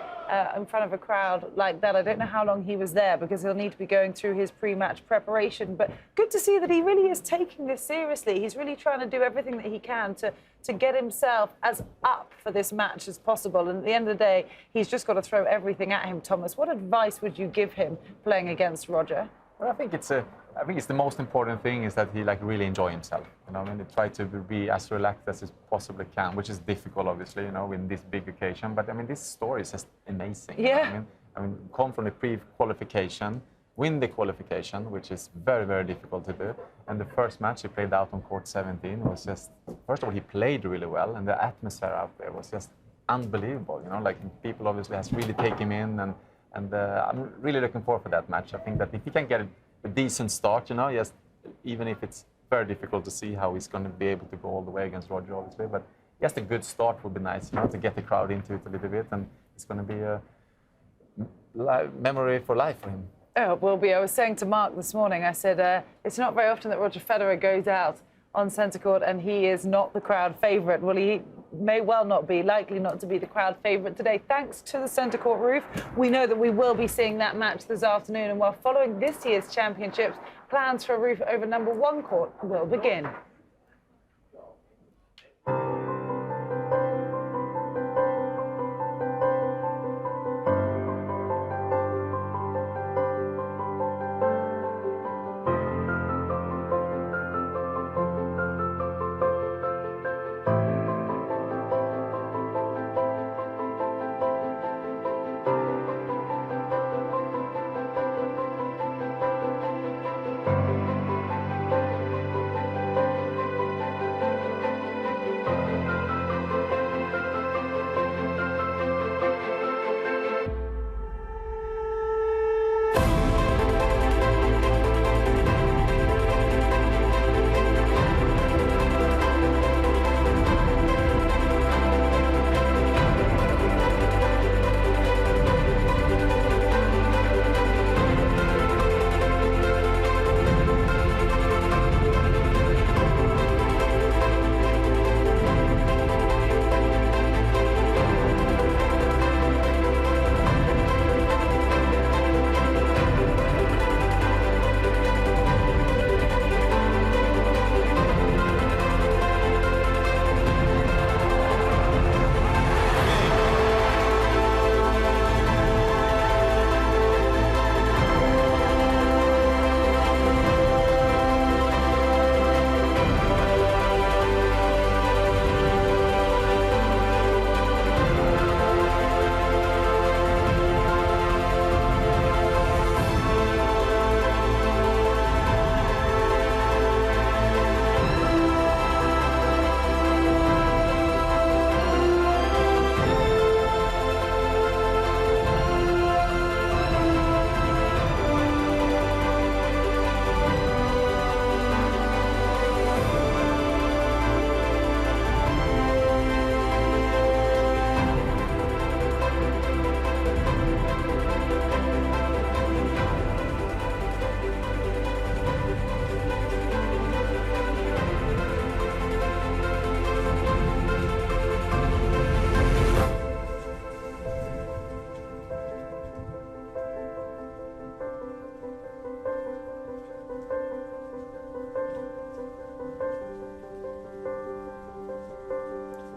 in front of a crowd like that. I don't know how long he was there because he'll need to be going through his pre-match preparation, but good to see that he really is taking this seriously. He's really trying to do everything that he can to get himself as up for this match as possible. And at the end of the day, he's just got to throw everything at him. Thomas, what advice would you give him playing against Roger? Well, I think it's the most important thing is that he really enjoy himself. You know, I mean, try to be as relaxed as he possibly can, which is difficult, obviously, you know, in this big occasion. But I mean, this story is just amazing. Yeah. You know? I mean, come from the pre-qualification, win the qualification, which is very, very difficult to do. And the first match he played out on court 17 was just, first of all, he played really well, and the atmosphere out there was just unbelievable. You know, like people obviously has really taken him in, and I'm really looking forward for that match. I think that if he can get a decent start, you know, yes, even if it's very difficult to see how he's going to be able to go all the way against Roger, obviously, but just a good start would be nice, you know, to get the crowd into it a little bit, and it's going to be a memory for life for him. Oh, it will be. I was saying to Mark this morning, I said, it's not very often that Roger Federer goes out on centre court and he is not the crowd favourite. Well, he may well not be, likely not to be the crowd favourite today. Thanks to the centre court roof, we know that we will be seeing that match this afternoon. And while following this year's championships, plans for a roof over #1 court will begin.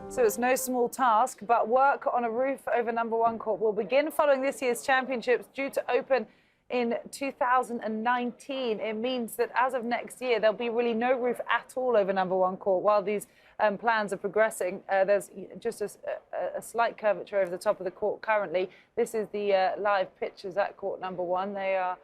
So it's no small task, but work on a roof over #1 court will begin following this year's championships due to open in 2019. It means that as of next year, there'll be really no roof at all over #1 court. While these plans are progressing, there's just a slight curvature over the top of the court currently. This is the live pictures at court #1. They are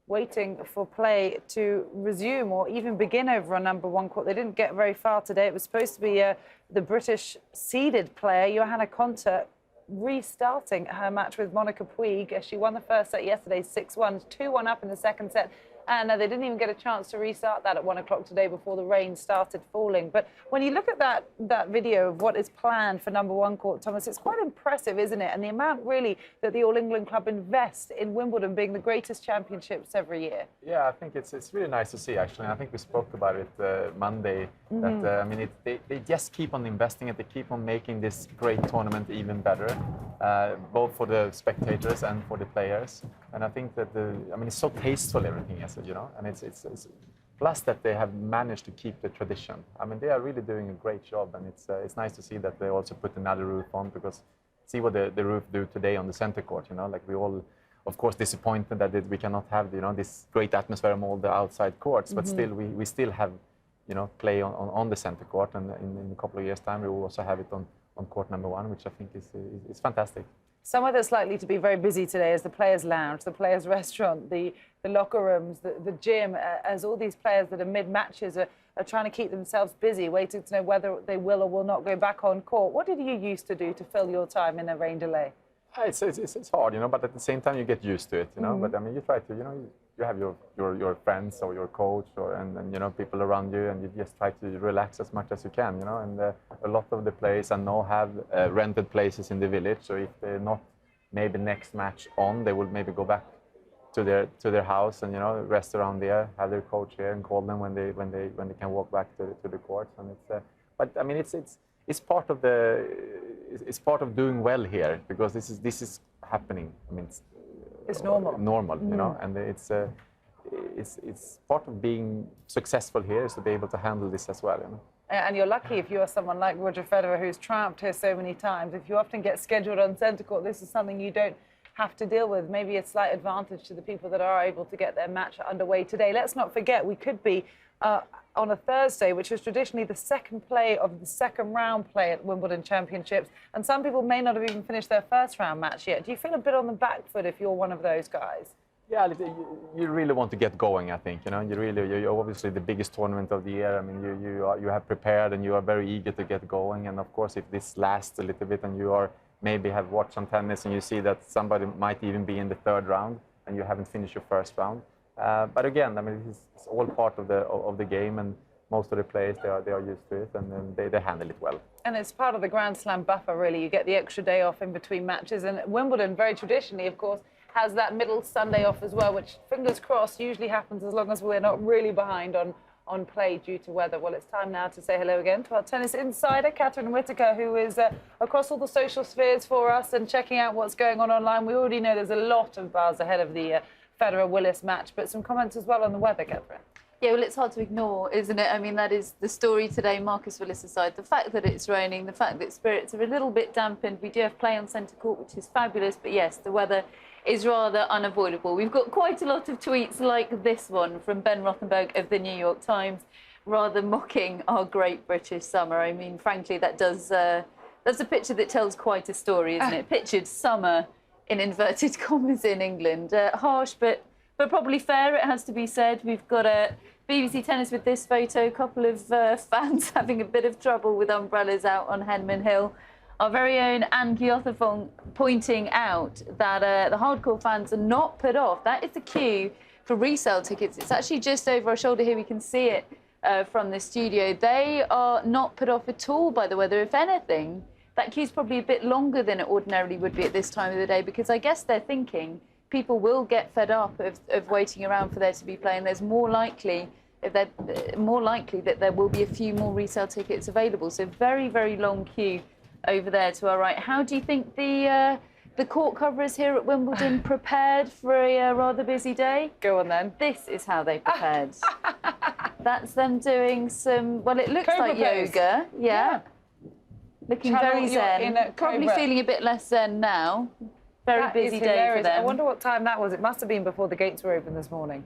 waiting for play to resume or even begin over on #1 court. They didn't get very far today. It was supposed to be the British seeded player, Johanna Konta, restarting her match with Monica Puig. She won the first set yesterday, 6-1, 2-1 up in the second set. and they didn't even get a chance to restart that at 1 o'clock today before the rain started falling. But when you look at that video of what is planned for number 1 court, Thomas, it's quite impressive, isn't it? And the amount really that the All England Club invest in Wimbledon being the greatest championships every year. Yeah, I think it's really nice to see, actually. And I think we spoke about it Monday. That I mean, they just keep on investing it. They keep on making this great tournament even better, both for the spectators and for the players. And I think that I mean, it's so tasteful, everything is, you know. And it's plus that they have managed to keep the tradition. I mean, they are really doing a great job, and it's nice to see that they also put another roof on, because see what the roof do today on the center court. You know, like we all, of course, disappointed that we cannot have, you know, this great atmosphere on all the outside courts, but still we still have, you know, play on the center court, and in a couple of years' time we will also have it on court number 1, which I think is fantastic. Somewhere that's likely to be very busy today is the players' lounge, the players' restaurant, the locker rooms, the gym, as all these players that are mid-matches are trying to keep themselves busy, waiting to know whether they will or will not go back on court. What did you used to do to fill your time in a rain delay? It's hard, you know, but at the same time you get used to it, you know. But I mean, you try to, you know, you have your friends or your coach and you know, people around you, and you just try to relax as much as you can, you know. And a lot of the players I know have rented places in the village, so if they're not maybe next match on, they will maybe go back to their house and, you know, rest around there, have their coach here and call them when they can walk back to the courts. And but I mean, it's part of doing well here, because this is happening. I mean, it's normal. You know, and it's part of being successful here is to be able to handle this as well. You know? And you're lucky if you are someone like Roger Federer, who's triumphed here so many times. If you often get scheduled on centre court, this is something you don't have to deal with. Maybe a slight advantage to the people that are able to get their match underway today. Let's not forget, we could be on a Thursday, which is traditionally the second play of the second round play at Wimbledon Championships, and some people may not have even finished their first round match yet. Do you feel a bit on the back foot if you're one of those guys? Yeah, you really want to get going, I think. You know, you're obviously the biggest tournament of the year. I mean, you have prepared and you are very eager to get going. And of course, if this lasts a little bit and you are maybe have watched some tennis and you see that somebody might even be in the 3rd round and you haven't finished your 1st round. But again, I mean, it's all part of the game, and most of the players they are used to it, and they handle it well. And it's part of the Grand Slam buffer, really. You get the extra day off in between matches, and Wimbledon, very traditionally, of course, has that middle Sunday off as well, which, fingers crossed, usually happens as long as we're not really behind on play due to weather. Well, it's time now to say hello again to our tennis insider, Catherine Whitaker, who is across all the social spheres for us and checking out what's going on online. We already know there's a lot of buzz ahead of the Federer-Willis match, but some comments as well on the weather, Catherine. Yeah, well, it's hard to ignore, isn't it? I mean, that is the story today, Marcus Willis aside. The fact that it's raining, the fact that spirits are a little bit dampened. We do have play on centre court, which is fabulous, but yes, the weather is rather unavoidable. We've got quite a lot of tweets like this one from Ben Rothenberg of the New York Times, rather mocking our great British summer. I mean, frankly, that's a picture that tells quite a story, isn't it? Pictured summer in inverted commas in England. Harsh, but probably fair, it has to be said. We've got a BBC Tennis with this photo, a couple of fans having a bit of trouble with umbrellas out on Henman Hill. Our very own Anne Kyothafong pointing out that the hardcore fans are not put off. That is the queue for resale tickets. It's actually just over our shoulder here. We can see it from the studio. They are not put off at all by the weather. If anything, that queue's probably a bit longer than it ordinarily would be at this time of the day, because I guess they're thinking people will get fed up of waiting around for there to be play, and there's more likely that there will be a few more resale tickets available. So very, very long queue over there to our right. How do you think the court coverers here at Wimbledon prepared for a rather busy day? Go on then. This is how they prepared. That's them doing some, well, it looks like yoga. Yeah. Looking very zen. Probably feeling a bit less zen now. Very busy day for them. I wonder what time that was. It must have been before the gates were open this morning.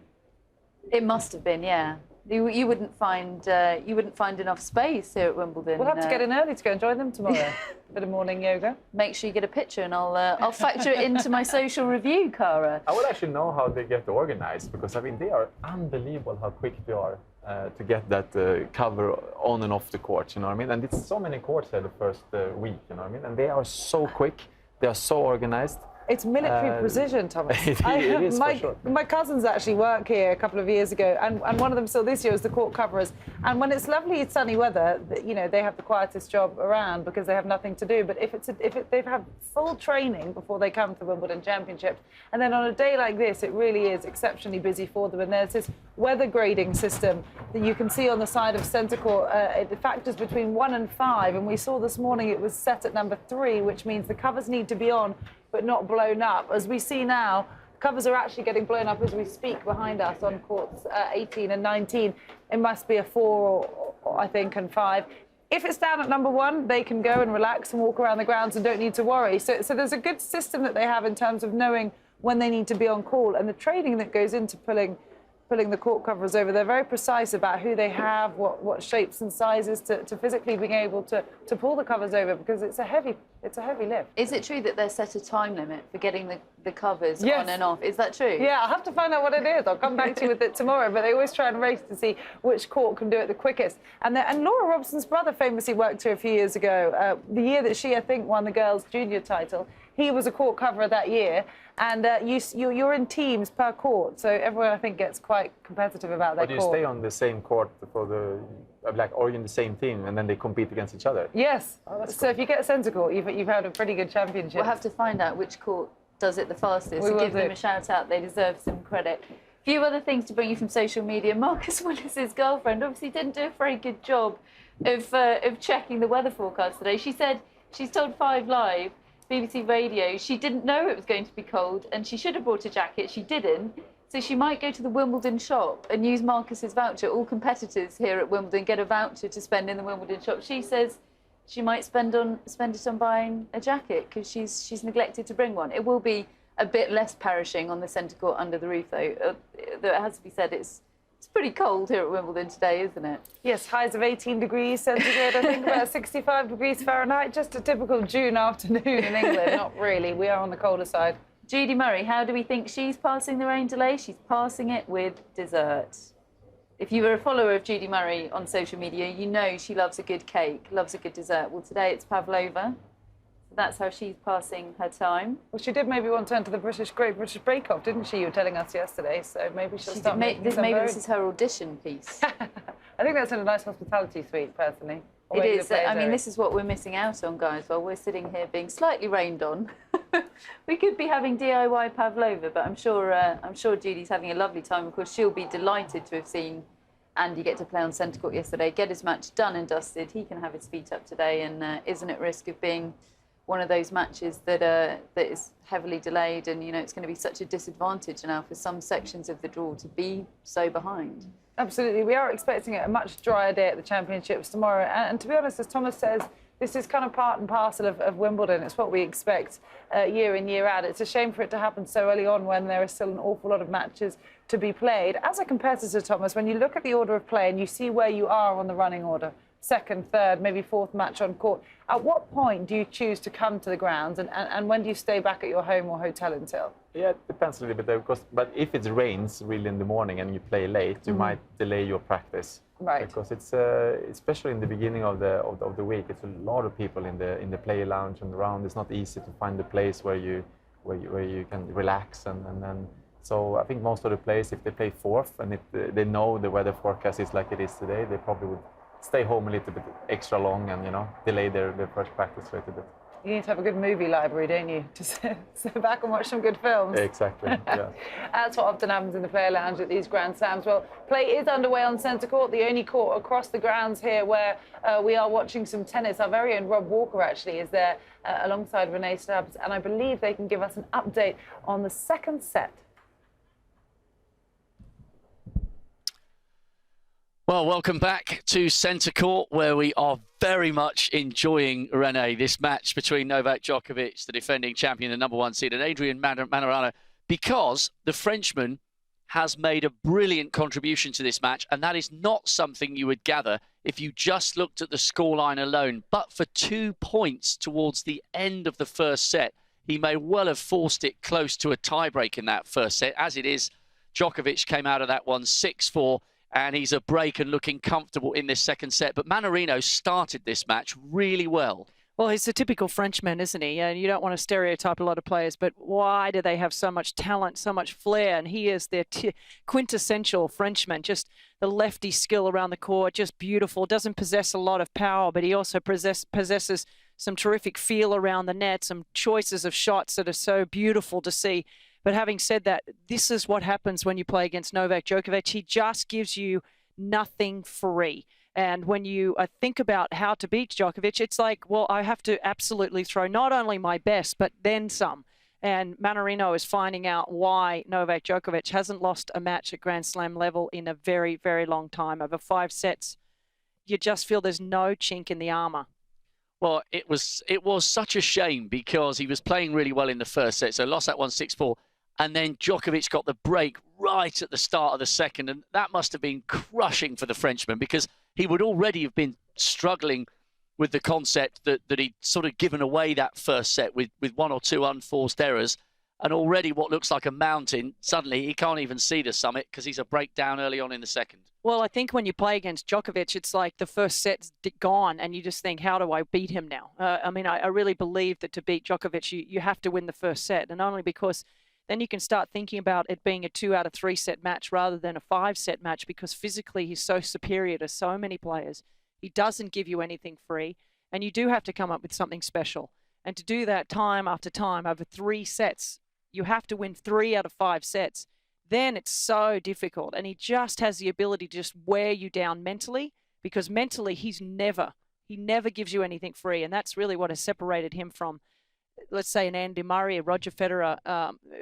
It must have been, yeah. You wouldn't find enough space here at Wimbledon. We'll have to get in early to go and join them tomorrow. Bit of morning yoga. Make sure you get a picture, and I'll factor it into my social review, Cara. I would actually know how they get organized, because I mean they are unbelievable how quick they are to get that cover on and off the court. You know what I mean? And it's so many courts here the first week. You know what I mean? And they are so quick. They are so organized. It's military precision, Thomas. It is, for sure. My cousins actually work here a couple of years ago, and one of them still this year is the court coverers. And when it's lovely sunny weather, you know, they have the quietest job around because they have nothing to do. But they've had full training before they come to the Wimbledon Championships, and then on a day like this, it really is exceptionally busy for them. And there's this weather grading system that you can see on the side of centre court. It factors between 1 and 5, and we saw this morning it was set at number 3, which means the covers need to be on but not blown up. As we see now, covers are actually getting blown up as we speak behind us on courts 18 and 19. It must be a 4, I think, and 5. If it's down at number 1, they can go and relax and walk around the grounds and don't need to worry. So there's a good system that they have in terms of knowing when they need to be on call, and the training that goes into pulling the court covers over. They're very precise about who they have, what shapes and sizes to physically being able to pull the covers over, because it's a heavy lift. Is it true that they're set a time limit for getting the covers Yes. on and off? Is that true? Yeah, I'll have to find out what it is. I'll come back to you with it tomorrow, but they always try and race to see which court can do it the quickest. And Laura Robson's brother famously worked here a few years ago. The year that she, I think, won the girls' junior title, he was a court coverer that year. And you're in teams per court, so everyone, I think, gets quite competitive about their court. But you stay on the same court for or in the same team, and then they compete against each other? Yes. So if you get centre court, you've had a pretty good championship. We'll have to find out which court does it the fastest We and will give them do. a shout out. They deserve some credit. A few other things to bring you from social media. Marcus Willis's girlfriend obviously didn't do a very good job of checking the weather forecast today. She said she's told 5 Live, BBC Radio, she didn't know it was going to be cold and she should have brought a jacket. She didn't. So she might go to the Wimbledon shop and use Marcus's voucher. All competitors here at Wimbledon get a voucher to spend in the Wimbledon shop. She says she might spend it on buying a jacket because she's neglected to bring one. It will be a bit less perishing on the centre court under the roof, though. Though it has to be said, it's pretty cold here at Wimbledon today, isn't it? Yes, highs of 18 degrees centigrade, I think about 65 degrees Fahrenheit. Just a typical June afternoon in England. Not really. We are on the colder side. Judy Murray, how do we think she's passing the rain delay? She's passing it with dessert. If you were a follower of Judy Murray on social media, you know she loves a good cake, loves a good dessert. Well, today it's pavlova. That's how she's passing her time. Well, she did maybe want to enter the Great British Bake Off, didn't she? You were telling us yesterday, so maybe she'll start making some Maybe very... this is her audition piece. I think that's in a nice hospitality suite, personally. Or It maybe is. the I mean, players' this is what we're missing out on, guys, while we're sitting here being slightly rained on. We could be having DIY pavlova, but I'm sure Judy's having a lovely time. Of course, she'll be delighted to have seen Andy get to play on centre court yesterday, get his match done and dusted. He can have his feet up today and isn't at risk of being one of those matches that is heavily delayed, and it's going to be such a disadvantage now for some sections of the draw to be so behind. Absolutely. We are expecting a much drier day at the Championships tomorrow. And to be honest, as Thomas says, this is kind of part and parcel of Wimbledon. It's what we expect year in, year out. It's a shame for it to happen so early on when there is still an awful lot of matches to be played. As a competitor, Thomas, when you look at the order of play and you see where you are on the running order, second, third, maybe fourth match on court, at what point do you choose to come to the grounds and when do you stay back at your home or hotel until? Yeah, it depends a little bit, but if it rains really in the morning and you play late, you might delay your practice. Right. Because it's especially in the beginning of the week, it's a lot of people in the player lounge and around. It's not easy to find a place where you can relax and then. So I think most of the players, if they play fourth and they know the weather forecast is like it is today, they probably would stay home a little bit extra long and delay their first practice a little bit. You need to have a good movie library, don't you? To sit back and watch some good films. Exactly, yeah. That's what often happens in the player lounge at these Grand Slams. Well, play is underway on centre court, the only court across the grounds here where we are watching some tennis. Our very own Rob Walker actually is there alongside Renee Stubbs, and I believe they can give us an update on the second set. Well, welcome back to centre court, where we are very much enjoying, Renee, this match between Novak Djokovic, the defending champion, the #1 seed, and Adrian Mannarino, because the Frenchman has made a brilliant contribution to this match, and that is not something you would gather if you just looked at the scoreline alone. But for 2 points towards the end of the first set, he may well have forced it close to a tiebreak in that first set. As it is, Djokovic came out of that one 6-4. And he's a break and looking comfortable in this second set. But Mannarino started this match really well. Well, he's a typical Frenchman, isn't he? And you don't want to stereotype a lot of players, but why do they have so much talent, so much flair? And he is their quintessential Frenchman, just the lefty skill around the court, just beautiful. Doesn't possess a lot of power, but he also possesses some terrific feel around the net, some choices of shots that are so beautiful to see. But having said that, this is what happens when you play against Novak Djokovic. He just gives you nothing free. And when you think about how to beat Djokovic, it's like, well, I have to absolutely throw not only my best, but then some. And Mannarino is finding out why Novak Djokovic hasn't lost a match at Grand Slam level in a very, very long time. Over 5 sets, you just feel there's no chink in the armour. Well, it was such a shame because he was playing really well in the first set, so lost that one 6-4. And then Djokovic got the break right at the start of the second, and that must have been crushing for the Frenchman because he would already have been struggling with the concept that he'd sort of given away that first set with 1 or 2 unforced errors. And already what looks like a mountain, suddenly he can't even see the summit because he's a breakdown early on in the second. Well, I think when you play against Djokovic, it's like the first set's gone and you just think, how do I beat him now? I mean, I really believe that to beat Djokovic, you have to win the first set. And only because then you can start thinking about it being a 2 out of 3 set match rather than a 5 set match because physically he's so superior to so many players. He doesn't give you anything free and you do have to come up with something special. And to do that time after time over 3 sets, you have to win 3 out of 5 sets. Then it's so difficult. And he just has the ability to just wear you down mentally because mentally he never gives you anything free. And that's really what has separated him from, let's say, an Andy Murray, a Roger Federer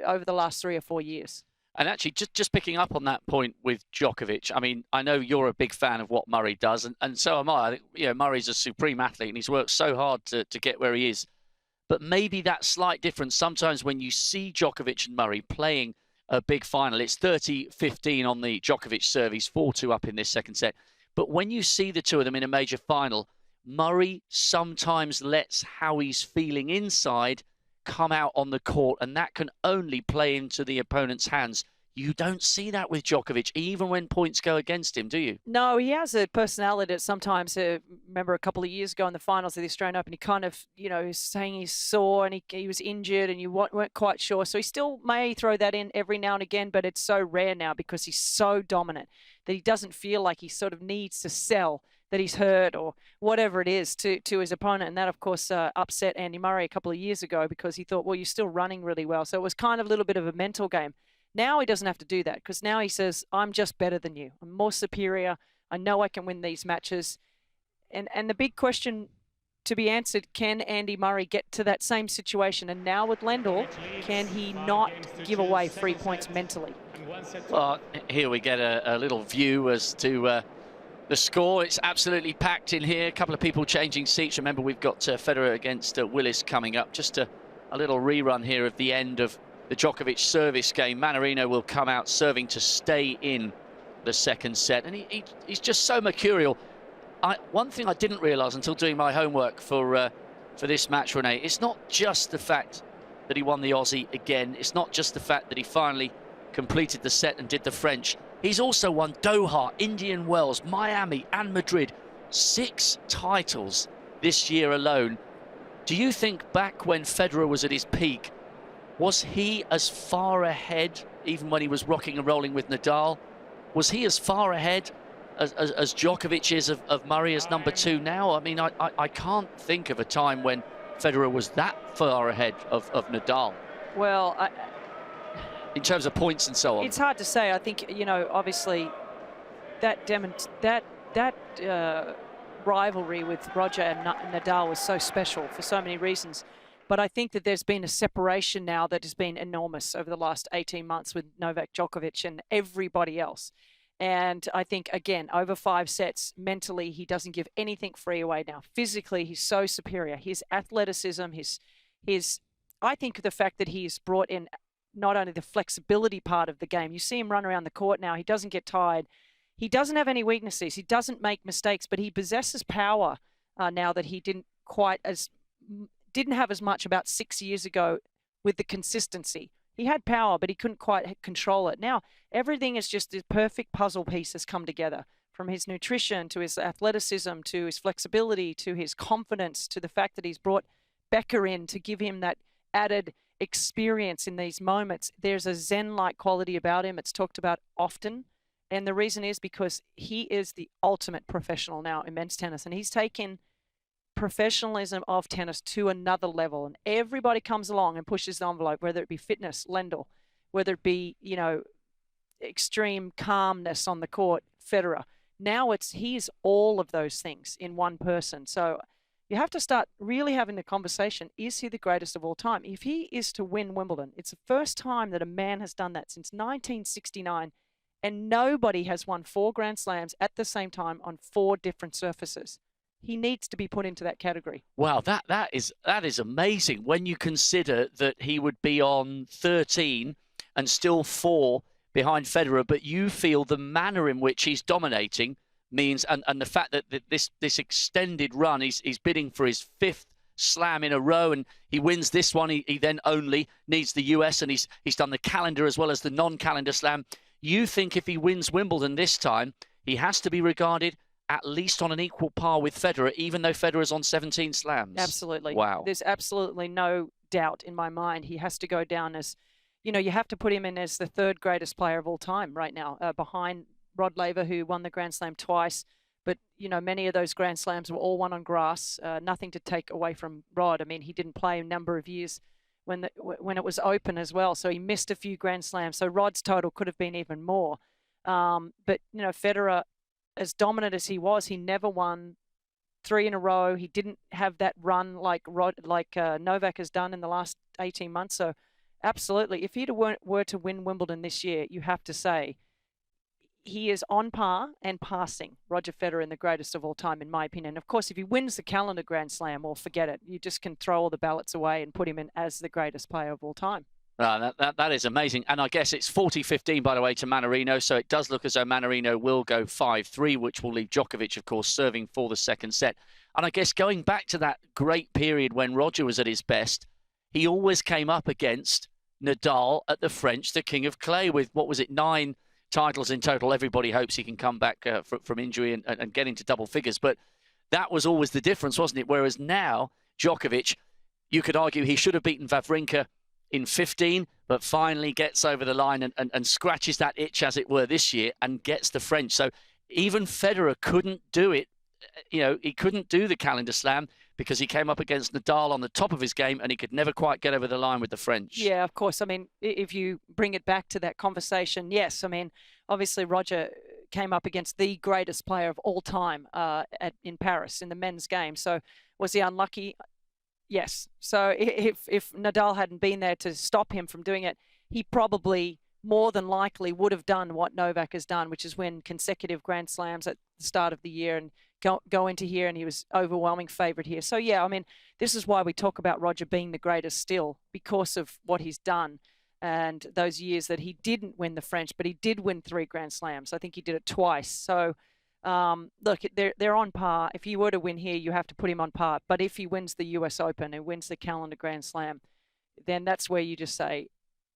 over the last 3 or 4 years. And actually, just picking up on that point with Djokovic, I mean, I know you're a big fan of what Murray does, and so am I. I think, Murray's a supreme athlete, and he's worked so hard to get where he is. But maybe that slight difference, sometimes when you see Djokovic and Murray playing a big final, it's 30-15 on the Djokovic serve. He's 4-2 up in this second set. But when you see the two of them in a major final, Murray sometimes lets how he's feeling inside come out on the court, and that can only play into the opponent's hands. You don't see that with Djokovic, even when points go against him, do you? No, he has a personality that sometimes, remember a couple of years ago in the finals of the Australian Open, he kind of, was saying he's sore and he was injured and you weren't quite sure. So he still may throw that in every now and again, but it's so rare now because he's so dominant that he doesn't feel like he sort of needs to sell that he's hurt or whatever it is to his opponent. And that, of course, upset Andy Murray a couple of years ago because he thought, well, you're still running really well. So it was kind of a little bit of a mental game. Now he doesn't have to do that because now he says, I'm just better than you. I'm more superior. I know I can win these matches. And the big question to be answered, can Andy Murray get to that same situation? And now with Lendl, can he not give away free points mentally? Well, here we get a little view as to the score. It's absolutely packed in here. A couple of people changing seats. Remember, we've got Federer against Willis coming up. Just a little rerun here of the end of the Djokovic service game. Mannarino will come out serving to stay in the second set. And he's just so mercurial. One thing I didn't realise until doing my homework for this match, Renee, it's not just the fact that he won the Aussie again. It's not just the fact that he finally completed the set and did the French. He's also won Doha, Indian Wells, Miami and Madrid. 6 titles this year alone. Do you think back when Federer was at his peak, was he as far ahead, even when he was rocking and rolling with Nadal? Was he as far ahead as Djokovic is of Murray as number 2 now? I mean, I can't think of a time when Federer was that far ahead of Nadal. Well, in terms of points and so on. It's hard to say. I think, obviously that rivalry with Roger and Nadal was so special for so many reasons. But I think that there's been a separation now that has been enormous over the last 18 months with Novak Djokovic and everybody else. And I think, again, over 5 sets, mentally, he doesn't give anything free away now. Physically, he's so superior. His athleticism, I think the fact that he's brought in not only the flexibility part of the game, you see him run around the court now, he doesn't get tired. He doesn't have any weaknesses. He doesn't make mistakes, but he possesses power now that he didn't have as much about 6 years ago with the consistency. He had power, but he couldn't quite control it. Now, everything is just the perfect puzzle piece has come together from his nutrition to his athleticism to his flexibility to his confidence to the fact that he's brought Becker in to give him that added experience in these moments. There's a Zen-like quality about him. It's talked about often. And the reason is because he is the ultimate professional now in men's tennis. And he's taken professionalism of tennis to another level. And everybody comes along and pushes the envelope, whether it be fitness, Lendl, whether it be, you know, extreme calmness on the court, Federer. Now he's all of those things in one person. So you have to start really having the conversation, is he the greatest of all time? If he is to win Wimbledon, it's the first time that a man has done that since 1969, and nobody has won 4 Grand Slams at the same time on 4 different surfaces. He needs to be put into that category. Wow, that is amazing when you consider that he would be on 13 and still 4 behind Federer, but you feel the manner in which he's dominating means, and the fact that this extended run, he's bidding for his 5th slam in a row, and he wins this one, he then only needs the US, and he's done the calendar as well as the non-calendar slam. You think if he wins Wimbledon this time, he has to be regarded at least on an equal par with Federer, even though Federer's on 17 slams? Absolutely. Wow. There's absolutely no doubt in my mind. He has to go down as, you know, you have to put him in as the 3rd greatest player of all time right now, behind Rod Laver, who won the Grand Slam twice. But, you know, many of those Grand Slams were all won on grass. Nothing to take away from Rod. I mean, he didn't play a number of years when it was open as well. So he missed a few Grand Slams. So Rod's total could have been even more. But, you know, Federer, as dominant as he was, he never won 3 in a row. He didn't have that run like Novak has done in the last 18 months. So absolutely, if he were to win Wimbledon this year, you have to say he is on par and passing Roger Federer in the greatest of all time, in my opinion. Of course, if he wins the calendar Grand Slam, well, forget it. You just can throw all the ballots away and put him in as the greatest player of all time. That is amazing. And I guess it's 40-15, by the way, to Mannarino. So it does look as though Mannarino will go 5-3, which will leave Djokovic, of course, serving for the 2nd set. And I guess going back to that great period when Roger was at his best, he always came up against Nadal at the French, the King of Clay, with, what was it, 9 titles in total. Everybody hopes he can come back from injury and get into double figures. But that was always the difference, wasn't it? Whereas now, Djokovic, you could argue he should have beaten Wawrinka in 15, but finally gets over the line and scratches that itch, as it were, this year and gets the French. So even Federer couldn't do it. You know, he couldn't do the calendar slam because he came up against Nadal on the top of his game and he could never quite get over the line with the French. Yeah, of course. I mean, if you bring it back to that conversation, yes. I mean, obviously Roger came up against the greatest player of all time in Paris in the men's game. So was he unlucky? Yes. So if Nadal hadn't been there to stop him from doing it, he probably more than likely would have done what Novak has done, which is win consecutive Grand Slams at the start of the year and go into here, and he was overwhelming favourite here. So, yeah, I mean, this is why we talk about Roger being the greatest still, because of what he's done and those years that he didn't win the French, but he did win 3 Grand Slams. I think he did it twice. So, look, they're on par. If he were to win here, you have to put him on par. But if he wins the US Open and wins the calendar Grand Slam, then that's where you just say,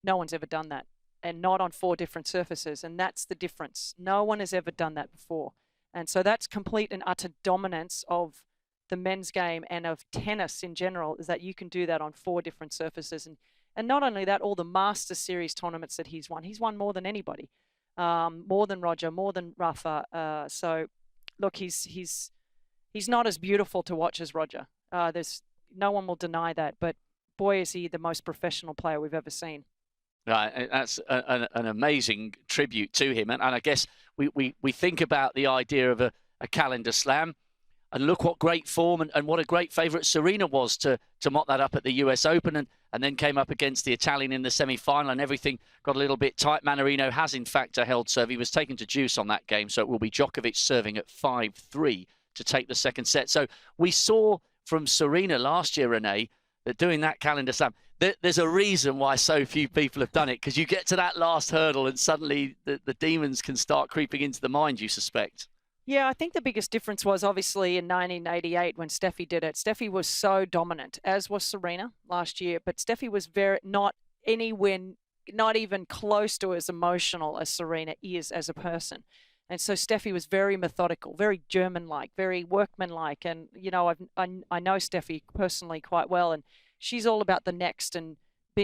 no one's ever done that, and not on 4 different surfaces. And that's the difference. No one has ever done that before. And so that's complete and utter dominance of the men's game and of tennis in general, is that you can do that on 4 different surfaces. And not only that, all the Masters Series tournaments that he's won more than anybody. More than Roger, more than Rafa. So, look, he's not as beautiful to watch as Roger. There's no one will deny that. But boy, is he the most professional player we've ever seen. Right, that's an amazing tribute to him. And I guess we think about the idea of a calendar slam, and look what great form and what a great favourite Serena was to mop that up at the US Open, and then came up against the Italian in the semi-final, and everything got a little bit tight. Mannarino has, in fact, a held serve. He was taken to deuce on that game, so it will be Djokovic serving at 5-3 to take the 2nd set. So we saw from Serena last year, Renee, that doing that calendar slam, there's a reason why so few people have done it, because you get to that last hurdle and suddenly the demons can start creeping into the mind, you suspect. Yeah, I think the biggest difference was obviously in 1988 when Steffi did it. Steffi was so dominant, as was Serena last year, but Steffi was not even close to as emotional as Serena is as a person. And so Steffi was very methodical, very German-like, very workman-like. And, you know, I know Steffi personally quite well, and she's all about the next and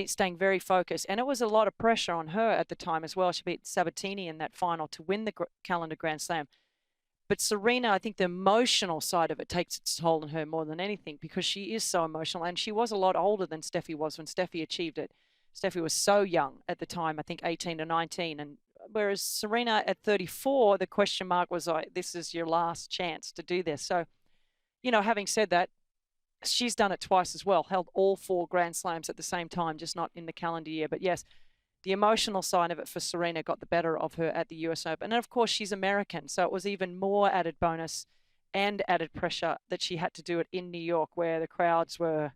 staying very focused. And it was a lot of pressure on her at the time as well. She beat Sabatini in that final to win the calendar Grand Slam. But Serena, I think the emotional side of it takes its toll on her more than anything, because she is so emotional. And she was a lot older than Steffi was when Steffi achieved it. Steffi was so young at the time, I think 18 or 19. And whereas Serena at 34, the question mark was like, this is your last chance to do this. So, you know, having said that, she's done it twice as well, held all 4 Grand Slams at the same time, just not in the calendar year. But yes, the emotional side of it for Serena got the better of her at the US Open. And of course, she's American, so it was even more added bonus and added pressure that she had to do it in New York, where the crowds were...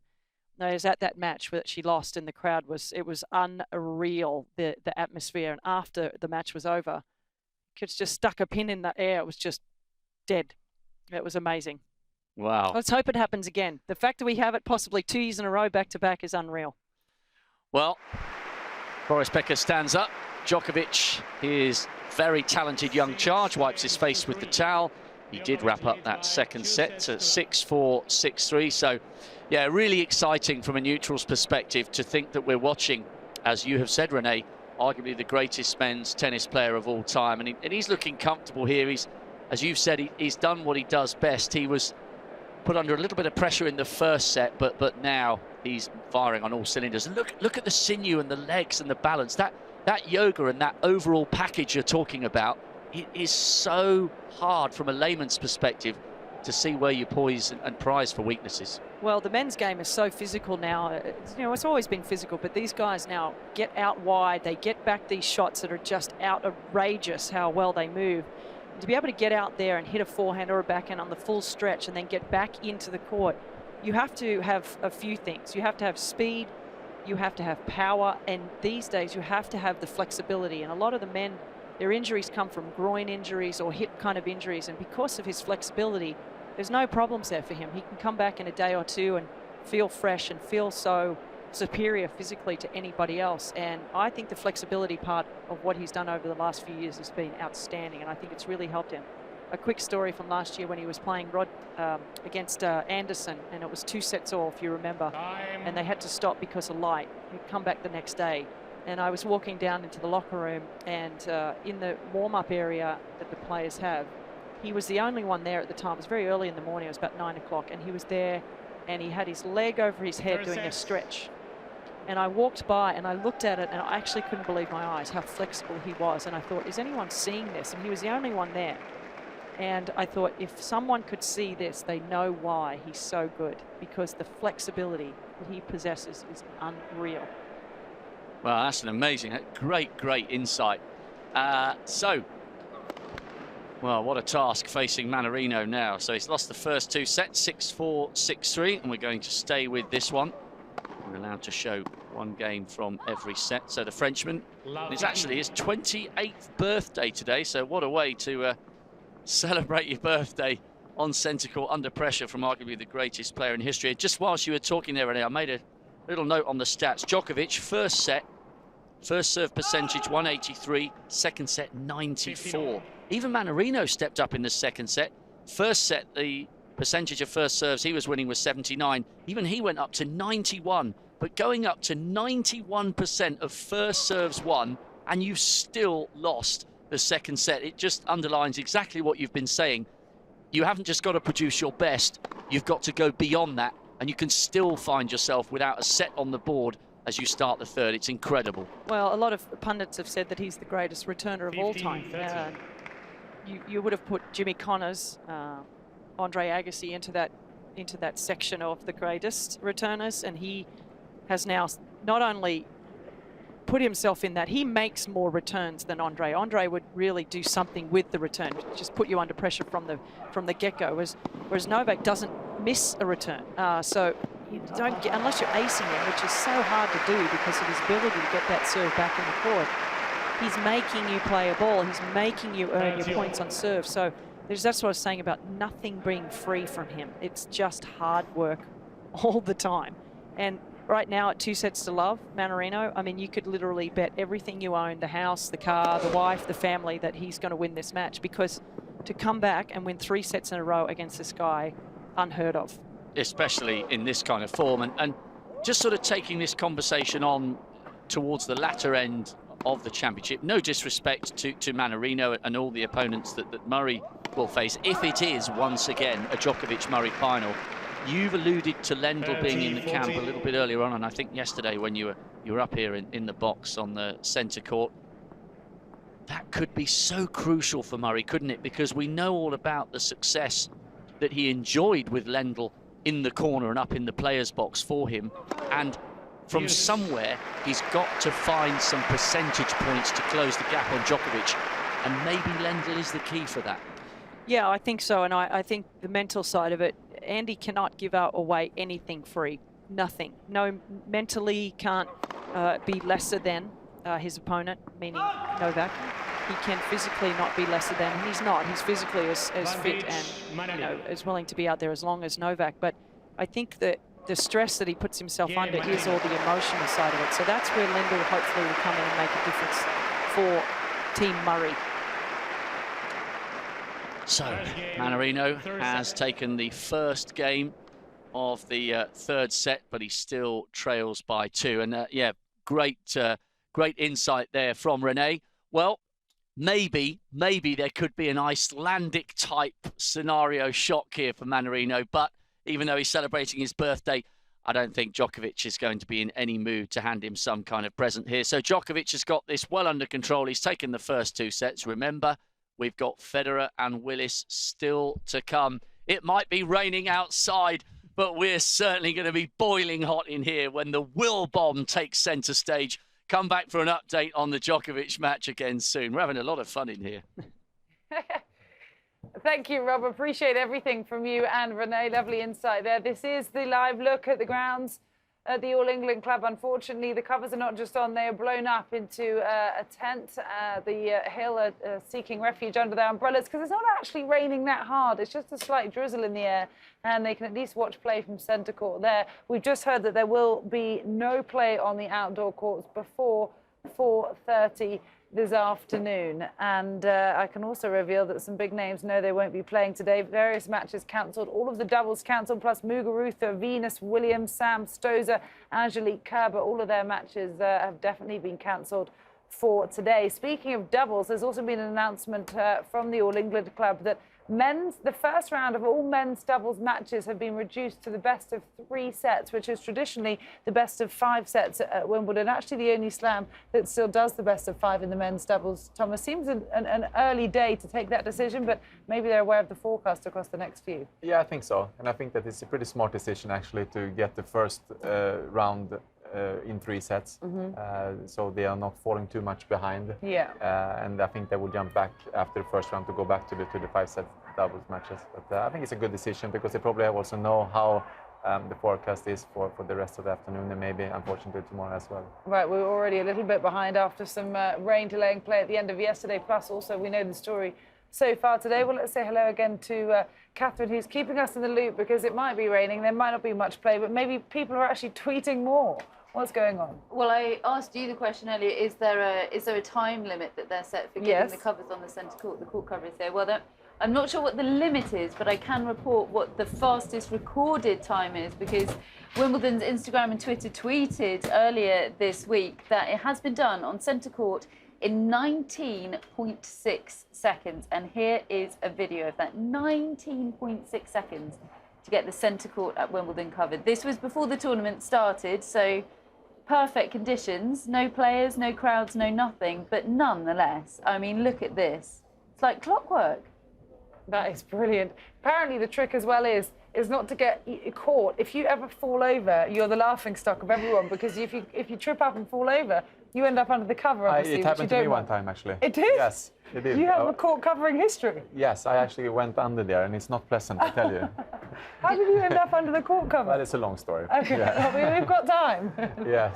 No, it was at that match that she lost, and the crowd was unreal, the atmosphere. And after the match was over, kids just stuck a pin in the air. It was just dead. It was amazing. Wow. Let's hope it happens again. The fact that we have it possibly 2 years in a row back-to-back is unreal. Well, Boris Becker stands up. Djokovic, his very talented young charge, wipes his face with the towel. He did wrap up that second set to 6-4, 6-3. So, yeah, really exciting from a neutral's perspective to think that we're watching, as you have said, Renee, arguably the greatest men's tennis player of all time. And he's looking comfortable here. He's, as you've said, he's done what he does best. He was put under a little bit of pressure in the first set, but now he's firing on all cylinders. And look at the sinew and the legs and the balance. That yoga and that overall package you're talking about, it is so hard from a layman's perspective to see where you poise and prize for weaknesses. Well, the men's game is so physical now. You know, it's always been physical, but these guys now get out wide. They get back these shots that are just outrageous how well they move. To be able to get out there and hit a forehand or a backhand on the full stretch and then get back into the court, you have to have a few things. You have to have speed, you have to have power, and these days you have to have the flexibility. And a lot of the men, their injuries come from groin injuries or hip kind of injuries, and because of his flexibility, there's no problems there for him. He can come back in a day or two and feel fresh and feel so superior physically to anybody else. And I think the flexibility part of what he's done over the last few years has been outstanding, and I think it's really helped him. A quick story from last year when he was playing against Anderson, and it was 2 sets all, if you remember, and they had to stop because of light. He'd come back the next day, and I was walking down into the locker room, and in the warm-up area that the players have, he was the only one there at the time. It was very early in the morning, it was about 9 o'clock, and he was there, and he had his leg over his head doing a stretch. And I walked by and I looked at it, and I actually couldn't believe my eyes how flexible he was. And I thought, is anyone seeing this? And he was the only one there. And I thought, if someone could see this, they know why he's so good, because the flexibility that he possesses is unreal. Well, that's an amazing, great insight. Well, what a task facing Mannarino now. So he's lost the first 2 sets, 6-4, 6-3, and we're going to stay with this one. We're allowed to show one game from every set. So the Frenchman, it's actually his 28th birthday today, so what a way to celebrate your birthday on centre court under pressure from arguably the greatest player in history. Just whilst you were talking there, Renee, I made a little note on the stats. Djokovic, first set, first serve percentage 183, second set 94. Even Mannarino stepped up in the second set. First set, the percentage of first serves he was winning was 79. Even he went up to 91. But going up to 91% of first serves won, and you still lost the second set. It just underlines exactly what you've been saying. You haven't just got to produce your best, you've got to go beyond that, and you can still find yourself without a set on the board as you start the third. It's incredible. Well, a lot of pundits have said that he's the greatest returner of all time. You would have put Jimmy Connors, Andre Agassi into that section of the greatest returners, and he has now not only put himself in that, he makes more returns than Andre. Andre would really do something with the return, just put you under pressure from the get-go, whereas Novak doesn't miss a return. So you don't get, unless you're acing him, which is so hard to do because of his ability to get that serve back in the court. He's making you play a ball. He's making you earn your points on serve. So that's what I was saying about nothing being free from him. It's just hard work all the time. And right now at 2-0, Mannarino. I mean, you could literally bet everything you own, the house, the car, the wife, the family, that he's going to win this match, because to come back and win 3 sets in a row against this guy, unheard of. Especially in this kind of form. And just sort of taking this conversation on towards the latter end of the championship, no disrespect to Mannarino and all the opponents that Murray will face, if it is once again a Djokovic-Murray final. You've alluded to Lendl being in the camp a little bit earlier on, and I think yesterday when you were up here in the box on the centre court, that could be so crucial for Murray, couldn't it? Because we know all about the success that he enjoyed with Lendl in the corner and up in the players' box for him, and from somewhere he's got to find some percentage points to close the gap on Djokovic, and maybe Lendl is the key for that. Yeah, I think so, and I think the mental side of it, Andy cannot give away anything free, nothing. No, mentally can't be lesser than his opponent, meaning Novak. He can physically not be lesser than, and he's not. He's physically as fit and as willing to be out there as long as Novak. But I think that the stress that he puts himself under is all the emotional side of it. So that's where Lendl hopefully will come in and make a difference for Team Murray. So, Mannarino has taken the first game of the third set, but he still trails by 2. And yeah, great insight there from Renee. Well, maybe there could be an Icelandic type scenario shock here for Mannarino, but even though he's celebrating his birthday, I don't think Djokovic is going to be in any mood to hand him some kind of present here. So Djokovic has got this well under control. He's taken the first 2 sets. Remember, we've got Federer and Willis still to come. It might be raining outside, but we're certainly going to be boiling hot in here when the Will Bomb takes centre stage. Come back for an update on the Djokovic match again soon. We're having a lot of fun in here. Thank you, Rob. Appreciate everything from you and Renee. Lovely insight there. This is the live look at the grounds at the All England Club. Unfortunately, the covers are not just on, they are blown up into a tent. The Hill are seeking refuge under their umbrellas because it's not actually raining that hard. It's just a slight drizzle in the air, and they can at least watch play from centre court there. We've just heard that there will be no play on the outdoor courts before 4:30 this afternoon. And I can also reveal that some big names know they won't be playing today. Various matches cancelled, all of the doubles cancelled, plus Muguruza, Venus Williams, Sam Stosur, Angelique Kerber. All of their matches have definitely been cancelled for today. Speaking of doubles, there's also been an announcement from the All England Club that the first round of all men's doubles matches have been reduced to the best of 3 sets, which is traditionally the best of 5 sets at Wimbledon. Actually, the only slam that still does the best of 5 in the men's doubles. Thomas, seems an early day to take that decision, but maybe they're aware of the forecast across the next few. Yeah, I think so. And I think that it's a pretty smart decision, actually, to get the first round in 3 sets, so they are not falling too much behind. Yeah. And I think they will jump back after the first round to go back to the 5-set doubles matches. But I think it's a good decision because they probably also know how the forecast is for the rest of the afternoon and maybe, unfortunately, tomorrow as well. Right, we were already a little bit behind after some rain delaying play at the end of yesterday. Plus, also, we know the story so far today. Well, let's say hello again to Catherine, who's keeping us in the loop because it might be raining. There might not be much play, but maybe people are actually tweeting more. What's going on? Well, I asked you the question earlier, is there a time limit that they're set for getting the covers on the centre court, the court covers there? Well, I'm not sure what the limit is, but I can report what the fastest recorded time is, because Wimbledon's Instagram and Twitter tweeted earlier this week that it has been done on centre court in 19.6 seconds. And here is a video of that, 19.6 seconds to get the centre court at Wimbledon covered. This was before the tournament started, so perfect conditions, no players, no crowds, no nothing, but nonetheless, I mean, look at this. It's like clockwork. That is brilliant. Apparently the trick as well is not to get caught. If you ever fall over, you're the laughing stock of everyone, because if you trip up and fall over, you end up under the cover, obviously. It happened to me one time, actually. It did? Yes, it did. You have a court covering history. Yes, I actually went under there, and it's not pleasant, I tell you. How did you end up under the court cover? Well, it's a long story. Okay, Yeah. we've got time. Yes.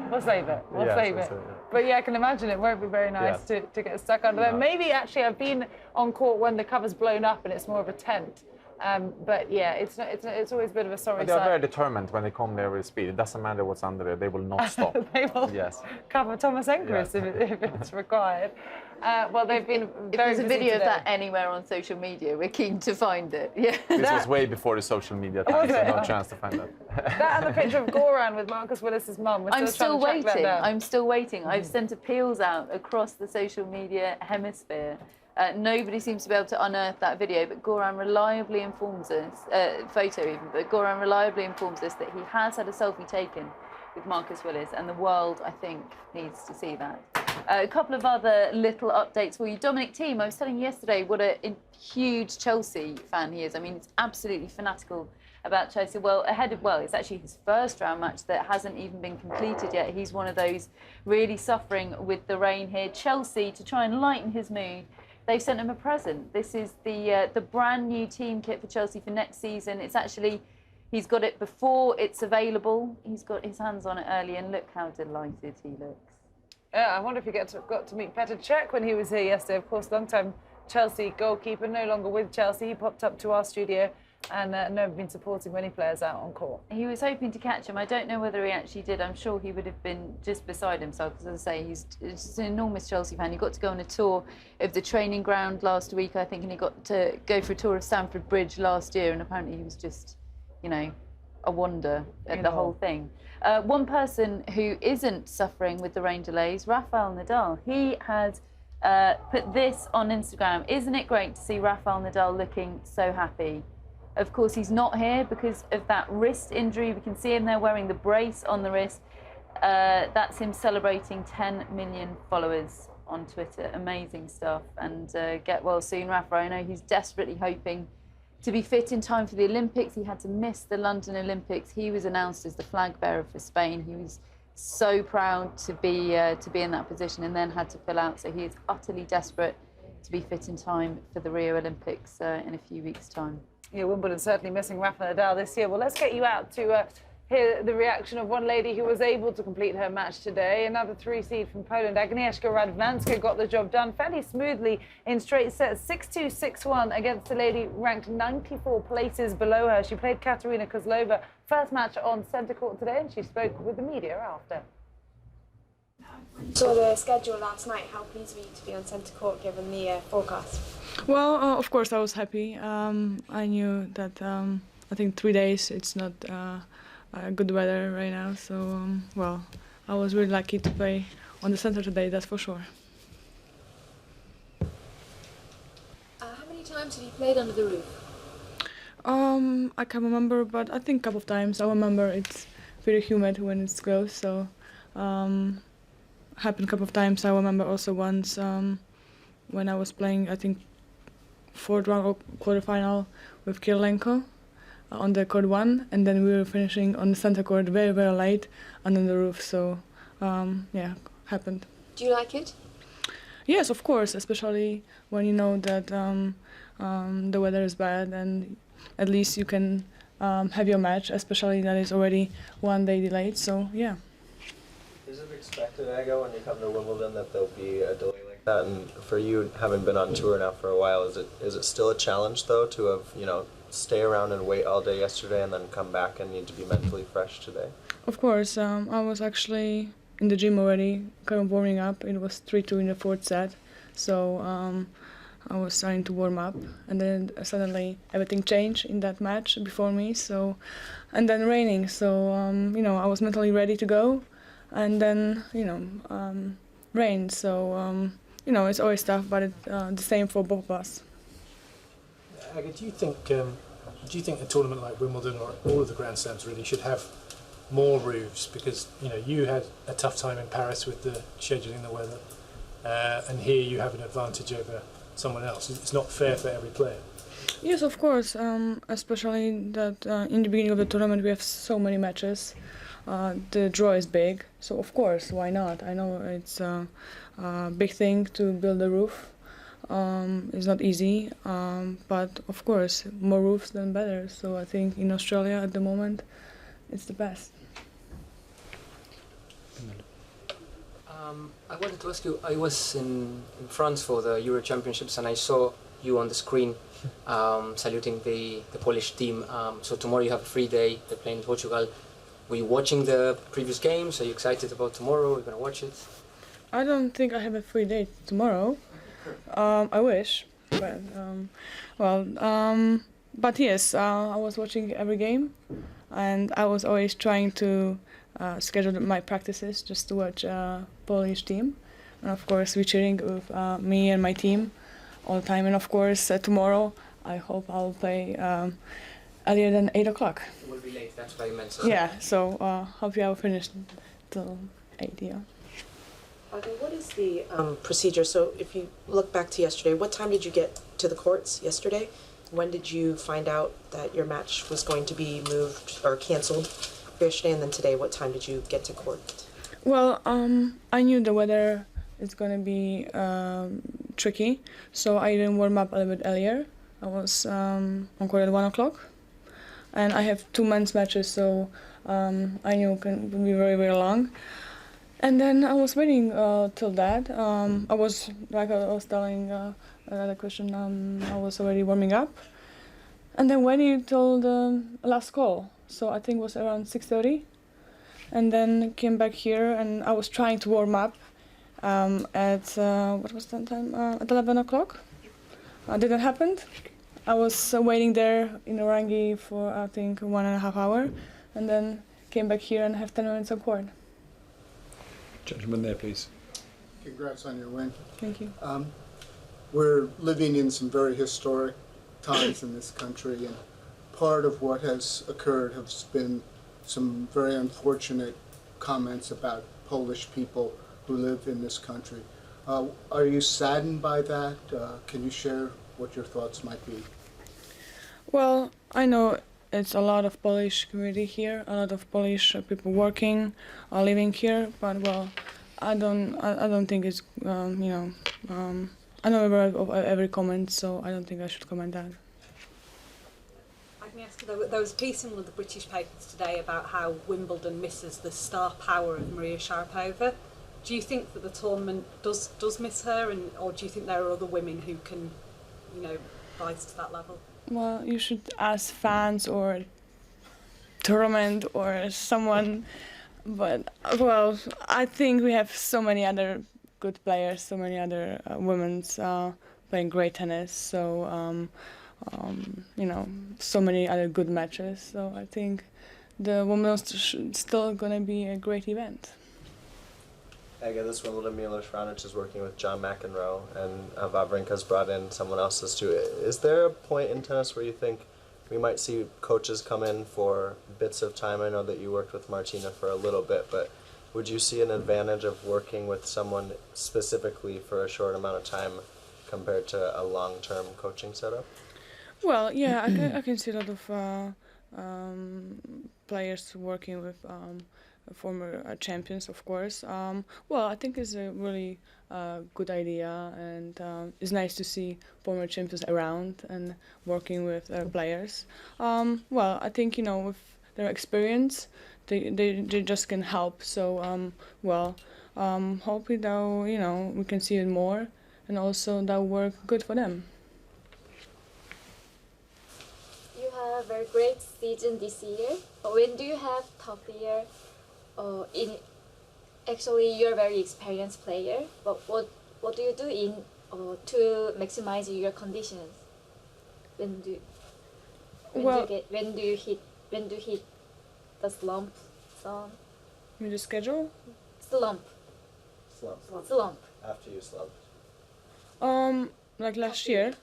We'll save it. We'll save it. But yeah, I can imagine it won't be very nice to get stuck under there. Maybe actually I've been on court when the cover's blown up and it's more of a tent. But yeah, it's always a bit of a sorry But they are sight. very determined when they come there with speed. It doesn't matter what's under there; they will not stop. They will Yes. cover Thomas Enquist if it's required. Well, they've been If very there's a busy video today. of that anywhere on social media, we're keen to find it. Yeah. This was way before the social media time, so no chance to find that. That and the picture of Goran with Marcus Willis's mum. I'm still trying to track that waiting. down. I'm still waiting. I've sent appeals out across the social media hemisphere. Nobody seems to be able to unearth that video, but Goran reliably informs us, photo even, but Goran reliably informs us that he has had a selfie taken with Marcus Willis, and the world, I think, needs to see that. A couple of other little updates for you. Dominic Thiem, I was telling you yesterday what a huge Chelsea fan he is. I mean, he's absolutely fanatical about Chelsea. Well, it's actually his first round match that hasn't even been completed yet. He's one of those really suffering with the rain here. Chelsea, to try and lighten his mood, they've sent him a present. This is the brand new team kit for Chelsea for next season. It's actually, he's got it before it's available. He's got his hands on it early, and look how delighted he looks. Yeah, I wonder if you got to meet Petr Cech when he was here yesterday. Of course, long-time Chelsea goalkeeper, no longer with Chelsea. He popped up to our studio and been supporting many players out on court. He was hoping to catch him. I don't know whether he actually did. I'm sure he would have been just beside himself, because, as I say, he's just an enormous Chelsea fan. He got to go on a tour of the training ground last week, I think, and he got to go for a tour of Stamford Bridge last year, and apparently he was just, a wonder at the whole thing. One person who isn't suffering with the rain delays, Rafael Nadal. He has put this on Instagram. Isn't it great to see Rafael Nadal looking so happy? Of course, he's not here because of that wrist injury. We can see him there wearing the brace on the wrist. That's him celebrating 10 million followers on Twitter. Amazing stuff. And get well soon, Rafa. I know he's desperately hoping to be fit in time for the Olympics. He had to miss the London Olympics. He was announced as the flag bearer for Spain. He was so proud to be in that position, and then had to pull out. So he is utterly desperate to be fit in time for the Rio Olympics in a few weeks' time. Yeah, Wimbledon certainly missing Rafa Nadal this year. Well, let's get you out to hear the reaction of one lady who was able to complete her match today. Another 3-seed from Poland, Agnieszka Radvanska, got the job done fairly smoothly in straight sets, 6-2, 6-1 against a lady ranked 94 places below her. She played Katerina Kozlova, first match on centre court today, and she spoke with the media after. Saw the schedule last night. How pleased were you to be on centre court given the forecast? Well, of course I was happy. I knew that I think 3 days it's not good weather right now, so well, I was really lucky to play on the centre today, that's for sure. How many times have you played under the roof? I can't remember, but I think a couple of times. I remember it's very humid when it's close, so happened a couple of times. I remember also once when I was playing, I think, fourth round or quarterfinal with Kirilenko on the court 1, and then we were finishing on the center court very, very late under the roof. So yeah, happened. Do you like it? Yes, of course, especially when you know that the weather is bad, and at least you can have your match, especially that is already 1 day delayed. So yeah. Is it expected, Aga, when you come to Wimbledon that there'll be a delay like that? And for you, having been on tour now for a while, is it still a challenge though to have stay around and wait all day yesterday and then come back and need to be mentally fresh today? Of course, I was actually in the gym already, kind of warming up. It was 3-2 in the fourth set, so I was starting to warm up, and then suddenly everything changed in that match before me. So, and then raining. So I was mentally ready to go. And then, rain, so, it's always tough, but it's the same for both of us. Aga, do you think a tournament like Wimbledon, or all of the Grand Slams really, should have more roofs? Because, you had a tough time in Paris with the scheduling, the weather, and here you have an advantage over someone else. It's not fair for every player. Yes, of course, especially that in the beginning of the tournament we have so many matches. The draw is big, so of course, why not? I know it's a big thing to build a roof. It's not easy, but of course, more roofs than better. So I think in Australia at the moment, it's the best. I wanted to ask you, I was in France for the Euro Championships, and I saw you on the screen saluting the Polish team. So tomorrow you have a free day. They're playing Portugal. Were you watching the previous games? Are you excited about tomorrow? Are you going to watch it? I don't think I have a free day tomorrow. I wish, but but yes, I was watching every game, and I was always trying to schedule my practices just to watch Polish team, and of course we're cheering with me and my team all the time. And of course tomorrow I hope I'll play earlier than 8 o'clock. It will be late. That's what I meant. Yeah, so hopefully I'll finish till 8. Yeah. What is the procedure? So if you look back to yesterday, what time did you get to the courts yesterday? When did you find out that your match was going to be moved or canceled yesterday? And then today, what time did you get to court? Well, I knew the weather is going to be tricky, so I didn't warm up a little bit earlier. I was on court at 1 o'clock, and I have 2 men's matches, so I knew it would be very, very long. And then I was waiting till that. I was, like I was telling another question, I was already warming up. And then waiting till the last call. So I think it was around 6:30. And then came back here and I was trying to warm up at, what was that time? At 11 o'clock. Didn't happen. I was waiting there in Orangi for, I think, 1.5 hours. And then came back here and have 10 minutes of court. Gentleman there, please. Congrats on your win. Thank you. We're living in some very historic times in this country, and part of what has occurred has been some very unfortunate comments about Polish people who live in this country. Are you saddened by that? Can you share what your thoughts might be? Well, I know it's a lot of Polish community here, a lot of Polish people working or living here, but well, I don't think it's I know every comment, so I don't think I should comment that. I can ask you, there was a piece in one of the British papers today about how Wimbledon misses the star power of Maria Sharapova. Do you think that the tournament does miss her, or do you think there are other women who can, rise to that level? Well, you should ask fans or tournament or someone, but well, I think we have so many other good players, so many other women playing great tennis, so so many other good matches. So I think the women's still gonna be a great event. This Wimbledon, Milos Raonic is working with John McEnroe, and Wawrinka's brought in someone else too. Is there a point in tennis where you think we might see coaches come in for bits of time? I know that you worked with Martina for a little bit, but would you see an advantage of working with someone specifically for a short amount of time compared to a long-term coaching setup? Well, yeah, I can see a lot of players working with former champions, of course. Well, I think it's a really good idea, and it's nice to see former champions around and working with players. Well, I think with their experience, they just can help. So hopefully that we can see it more, and also that will work good for them. You have a very great season this year, but when do you have tough year? Actually, you're a very experienced player, but what do you do to maximize your conditions? When do you hit the slump zone? You mean the schedule? Slump. After you slumped. Like last year,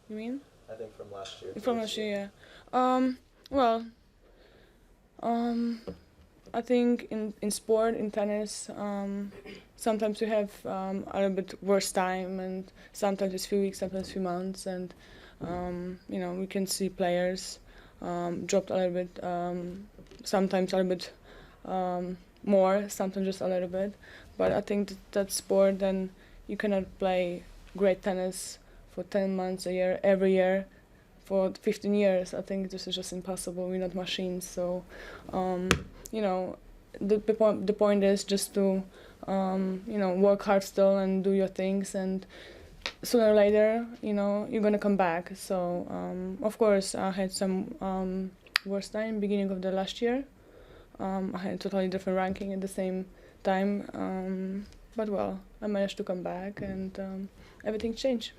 you mean? I think from last year. From last year, yeah. I think in sport, in tennis, sometimes you have a little bit worse time, and sometimes it's few weeks, sometimes few months, and we can see players dropped a little bit, sometimes a little bit more, sometimes just a little bit. But I think that sport, then you cannot play great tennis for 10 months a year, every year, for 15 years. I think this is just impossible. We're not machines, so. The point is just to, work hard still and do your things, and sooner or later, you're gonna come back. So of course I had some worst time beginning of the last year. I had a totally different ranking at the same time, but well, I managed to come back and everything changed.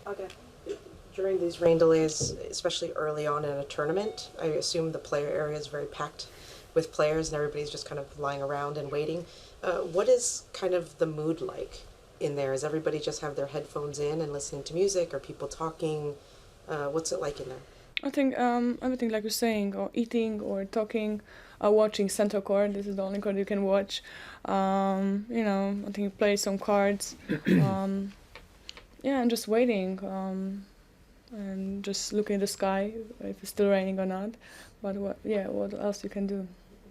Okay. During these rain delays, especially early on in a tournament, I assume the player area is very packed with players and everybody's just kind of lying around and waiting. What is kind of the mood like in there? Is everybody just have their headphones in and listening to music? Are people talking? What's it like in there? I think everything like you're saying, or eating, or talking, or watching center court. This is the only court you can watch. I think play some cards. And just waiting. And just looking at the sky if it's still raining or not. But what else you can do?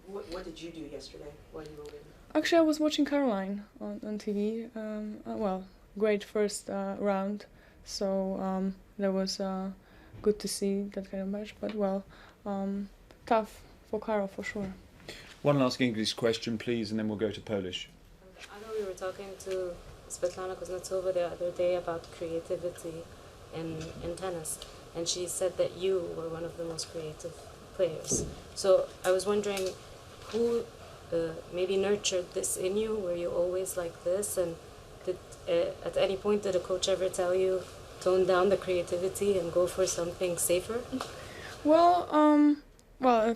What did you do yesterday while you were waiting? Actually, I was watching Caroline on TV. Great first round. So that was good to see that kind of match. But tough for Karol for sure. One last English question, please, and then we'll go to Polish. I know we were talking to Svetlana Kuznetsova the other day about creativity in tennis, and she said that you were one of the most creative players. So I was wondering who maybe nurtured this in you? Were you always like this? And did at any point did a coach ever tell you tone down the creativity and go for something safer? Well,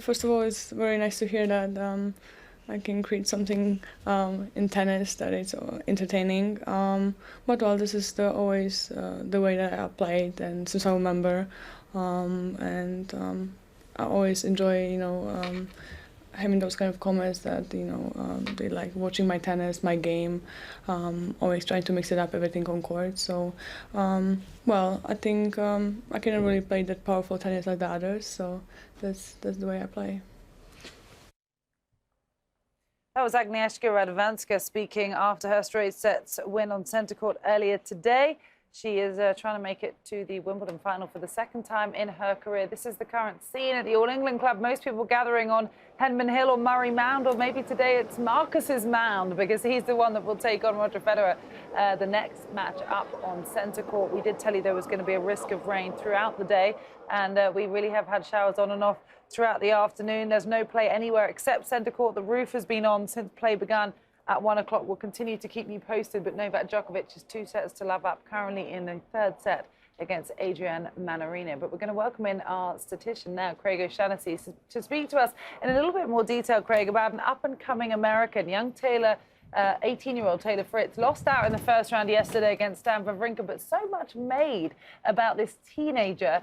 first of all, it's very nice to hear that I can create something in tennis that is entertaining. But this is always the way that I played, and since I remember, and I always enjoy, having those kind of comments that they like watching my tennis, my game. Always trying to mix it up, everything on court. So, I think I cannot really play that powerful tennis like the others. So that's the way I play. That was Agnieszka Radvanska speaking after her straight sets win on centre court earlier today. She is trying to make it to the Wimbledon final for the second time in her career. This is the current scene at the All England Club. Most people gathering on Henman Hill or Murray Mound, or maybe today it's Marcus's mound, because he's the one that will take on Roger Federer the next match up on centre court. We did tell you there was going to be a risk of rain throughout the day, and we really have had showers on and off throughout the afternoon. There's no play anywhere except centre court. The roof has been on since play began at 1 o'clock. We'll continue to keep you posted, but Novak Djokovic is 2 sets to love up, currently in the third set against Adrian Mannarino. But we're going to welcome in our statistician now, Craig O'Shaughnessy, to speak to us in a little bit more detail, Craig, about an up-and-coming American, young Taylor, 18-year-old Taylor Fritz, lost out in the first round yesterday against Wawrinka, but so much made about this teenager.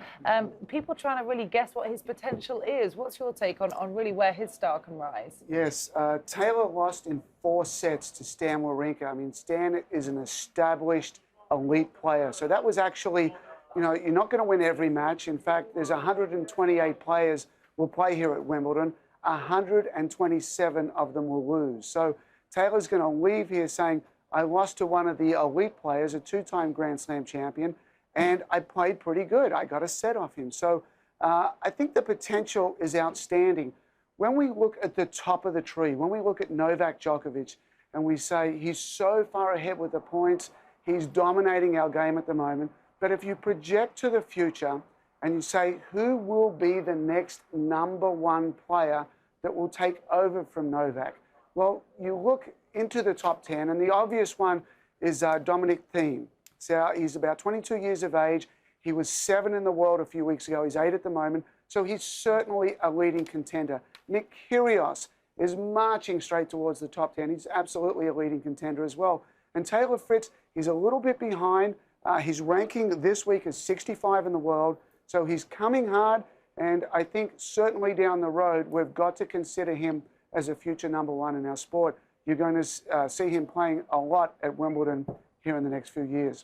People trying to really guess what his potential is. What's your take on really where his star can rise? Yes, Taylor lost in 4 sets to Stan Wawrinka. I mean, Stan is an established elite player. So that was actually, you're not going to win every match. In fact, there's 128 players will play here at Wimbledon. 127 of them will lose. So Taylor's going to leave here saying, I lost to one of the elite players, a 2-time Grand Slam champion, and I played pretty good. I got a set off him. So I think the potential is outstanding. When we look at the top of the tree, when we look at Novak Djokovic, and we say he's so far ahead with the points, he's dominating our game at the moment. But if you project to the future and you say, who will be the next #1 player that will take over from Novak? Well, you look into the top 10, and the obvious one is Dominic Thiem. So he's about 22 years of age. He was 7 in the world a few weeks ago. He's 8 at the moment. So he's certainly a leading contender. Nick Kyrgios is marching straight towards the top 10. He's absolutely a leading contender as well. And Taylor Fritz, he's a little bit behind. His ranking this week is 65 in the world. So he's coming hard. And I think certainly down the road, we've got to consider him as a future #1 in our sport. You're going to see him playing a lot at Wimbledon here in the next few years.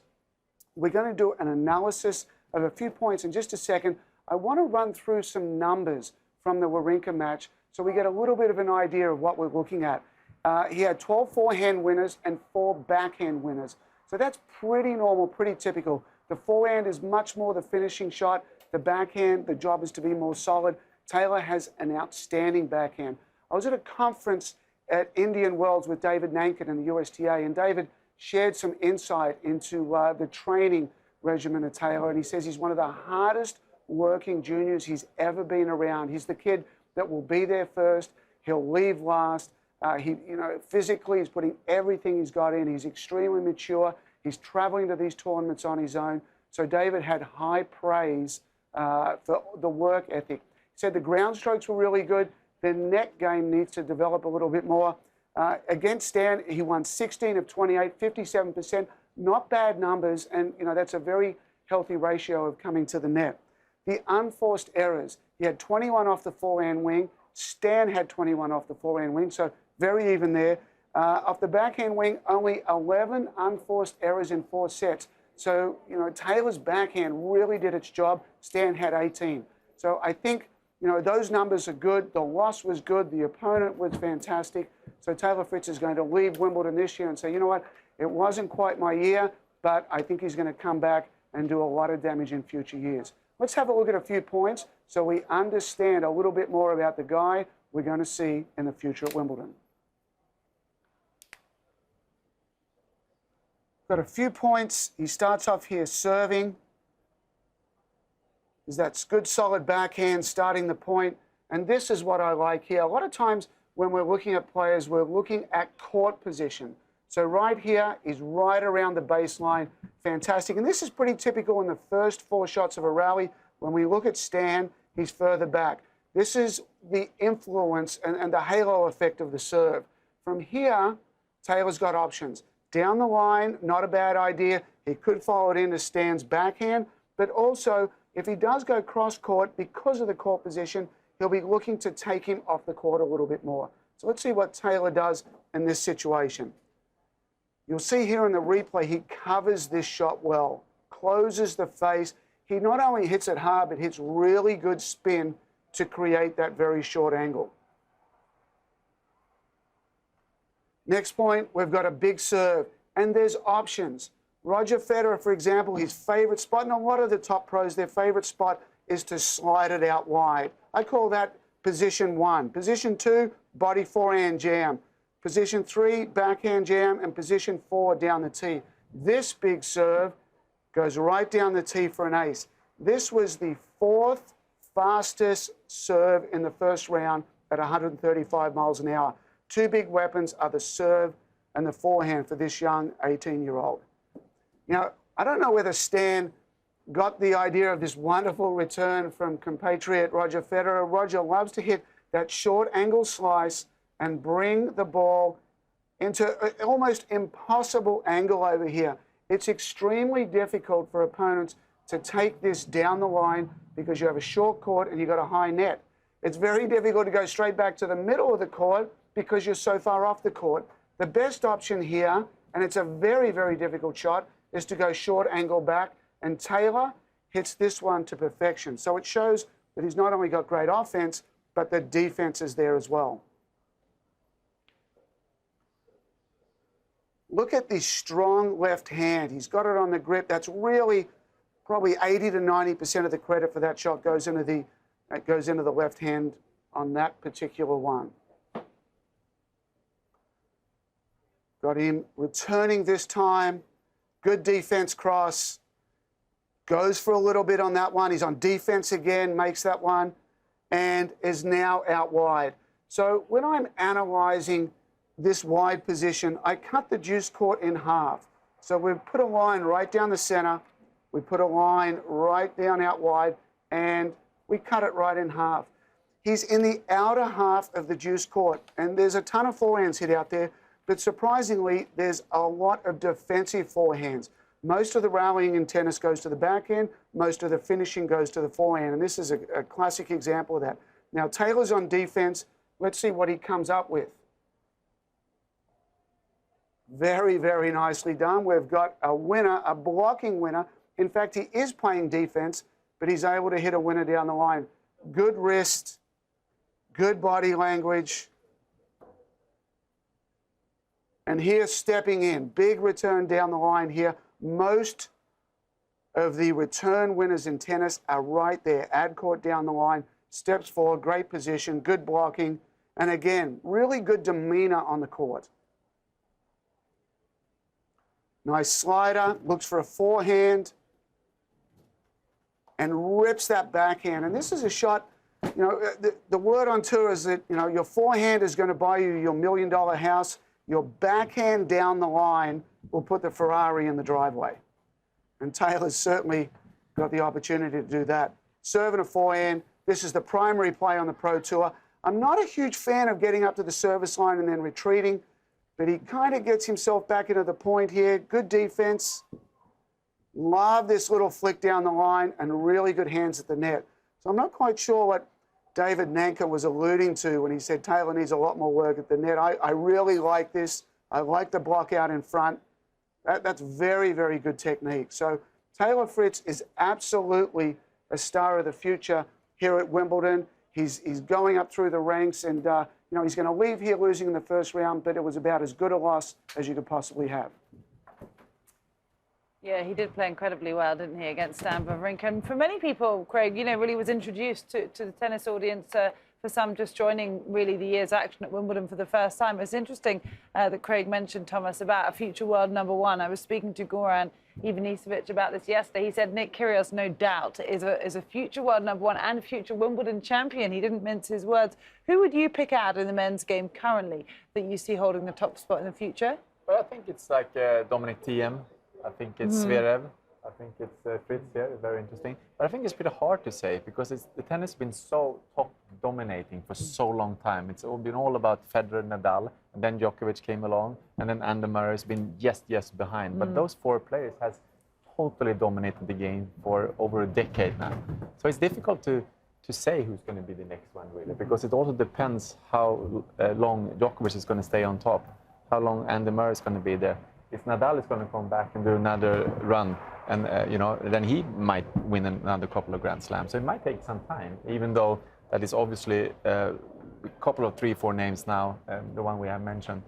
We're going to do an analysis of a few points in just a second. I want to run through some numbers from the Wawrinka match so we get a little bit of an idea of what we're looking at. He had 12 forehand winners and 4 backhand winners. So that's pretty normal, pretty typical. The forehand is much more the finishing shot. The backhand, the job is to be more solid. Taylor has an outstanding backhand. I was at a conference at Indian Wells with David Nankin and the USTA, and David shared some insight into the training regimen of Taylor, and he says he's one of the hardest working juniors he's ever been around. He's the kid that will be there first. He'll leave last. Physically, he's putting everything he's got in. He's extremely mature. He's traveling to these tournaments on his own. So David had high praise for the work ethic. He said the ground strokes were really good. The net game needs to develop a little bit more. Against Stan, he won 16 of 28, 57%. Not bad numbers, and that's a very healthy ratio of coming to the net. The unforced errors. He had 21 off the forehand wing. Stan had 21 off the forehand wing, so very even there. Off the backhand wing, only 11 unforced errors in 4 sets. So, Taylor's backhand really did its job. Stan had 18. So I think, those numbers are good. The loss was good. The opponent was fantastic. So Taylor Fritz is going to leave Wimbledon this year and say, you know what, it wasn't quite my year, but I think he's going to come back and do a lot of damage in future years. Let's have a look at a few points so we understand a little bit more about the guy we're going to see in the future at Wimbledon. Got a few points. He starts off here serving. That's good solid backhand starting the point. And this is what I like here. A lot of times when we're looking at players, we're looking at court position. So right here is right around the baseline. Fantastic. And this is pretty typical in the first 4 shots of a rally. When we look at Stan, he's further back. This is the influence and the halo effect of the serve. From here, Taylor's got options. Down the line, not a bad idea. He could follow it into Stan's backhand, but also if he does go cross-court, because of the court position, he'll be looking to take him off the court a little bit more. So let's see what Taylor does in this situation. You'll see here in the replay, he covers this shot well, closes the face. He not only hits it hard, but hits really good spin to create that very short angle. Next point, we've got a big serve, and there's options. Roger Federer, for example, his favorite spot, and a lot of the top pros, their favorite spot is to slide it out wide. I call that position 1. Position 2, body forehand jam. Position 3, backhand jam, and position 4, down the tee. This big serve goes right down the tee for an ace. This was the 4th fastest serve in the first round at 135 miles an hour. 2 big weapons are the serve and the forehand for this young 18-year-old. I don't know whether Stan got the idea of this wonderful return from compatriot Roger Federer. Roger loves to hit that short angle slice and bring the ball into an almost impossible angle over here. It's extremely difficult for opponents to take this down the line because you have a short court and you've got a high net. It's very difficult to go straight back to the middle of the court because you're so far off the court. The best option here, and it's a very, very difficult shot, is to go short angle back, and Taylor hits this one to perfection. So it shows that he's not only got great offense, but the defense is there as well. Look at this strong left hand. He's got it on the grip. That's really probably 80 to 90% of the credit for that shot goes into the left hand on that particular one. Got him returning this time. Good defense cross. Goes for a little bit on that one. He's on defense again, makes that one, and is now out wide. So when I'm analyzing this wide position, I cut the deuce court in half. So we've put a line right down the center. We put a line right down out wide, and we cut it right in half. He's in the outer half of the deuce court, and there's a ton of forehands hit out there. But surprisingly, there's a lot of defensive forehands. Most of the rallying in tennis goes to the backhand. Most of the finishing goes to the forehand. And this is a classic example of that. Now, Taylor's on defense. Let's see what he comes up with. Very, very nicely done. We've got a winner, a blocking winner. In fact, he is playing defense, but he's able to hit a winner down the line. Good wrist, good body language. And here, stepping in, big return down the line here. Most of the return winners in tennis are right there. Ad court down the line, steps forward, great position, good blocking. And again, really good demeanor on the court. Nice slider, looks for a forehand, and rips that backhand. And this is a shot, you know, the word on tour is that, you know, your forehand is going to buy you your $1 million house. Your backhand down the line will put the Ferrari in the driveway. And Taylor's certainly got the opportunity to do that. Serve and a forehand. This is the primary play on the Pro Tour. I'm not a huge fan of getting up to the service line and then retreating, but he kind of gets himself back into the point here. Good defense. Love this little flick down the line and really good hands at the net. So I'm not quite sure what David Nanker was alluding to when he said Taylor needs a lot more work at the net. I really like this. I like the block out in front. That's very, very good technique. So Taylor Fritz is absolutely a star of the future here at Wimbledon. He's going up through the ranks, and you know, he's going to leave here losing in the first round, but it was about as good a loss as you could possibly have. Yeah, he did play incredibly well, didn't he, against Stan Wawrinka. And for many people, Craig, you know, really was introduced to the tennis audience, for some just joining really the year's action at Wimbledon for the first time. It's interesting that Craig mentioned, Thomas, about a future world #1. I was speaking to Goran Ivanisevic about this yesterday. He said Nick Kyrgios, no doubt, is a future world #1 and a future Wimbledon champion. He didn't mince his words. Who would you pick out in the men's game currently that you see holding the top spot in the future? Well, I think it's like Dominic Thiem. I think it's Zverev. I think it's Fritz here, very interesting. But I think it's pretty hard to say because the tennis has been so top dominating for so long time. It's been all about Federer, Nadal, and then Djokovic came along, and then Andy Murray has been just behind. But those four players has totally dominated the game for over a decade now. So it's difficult to say who's going to be the next one, really, because it also depends how long Djokovic is going to stay on top, how long Andy Murray is going to be there. If Nadal is going to come back and do another run, and you know, then he might win another couple of Grand Slams. So it might take some time, even though that is obviously a couple of 3-4 names now, the one we have mentioned,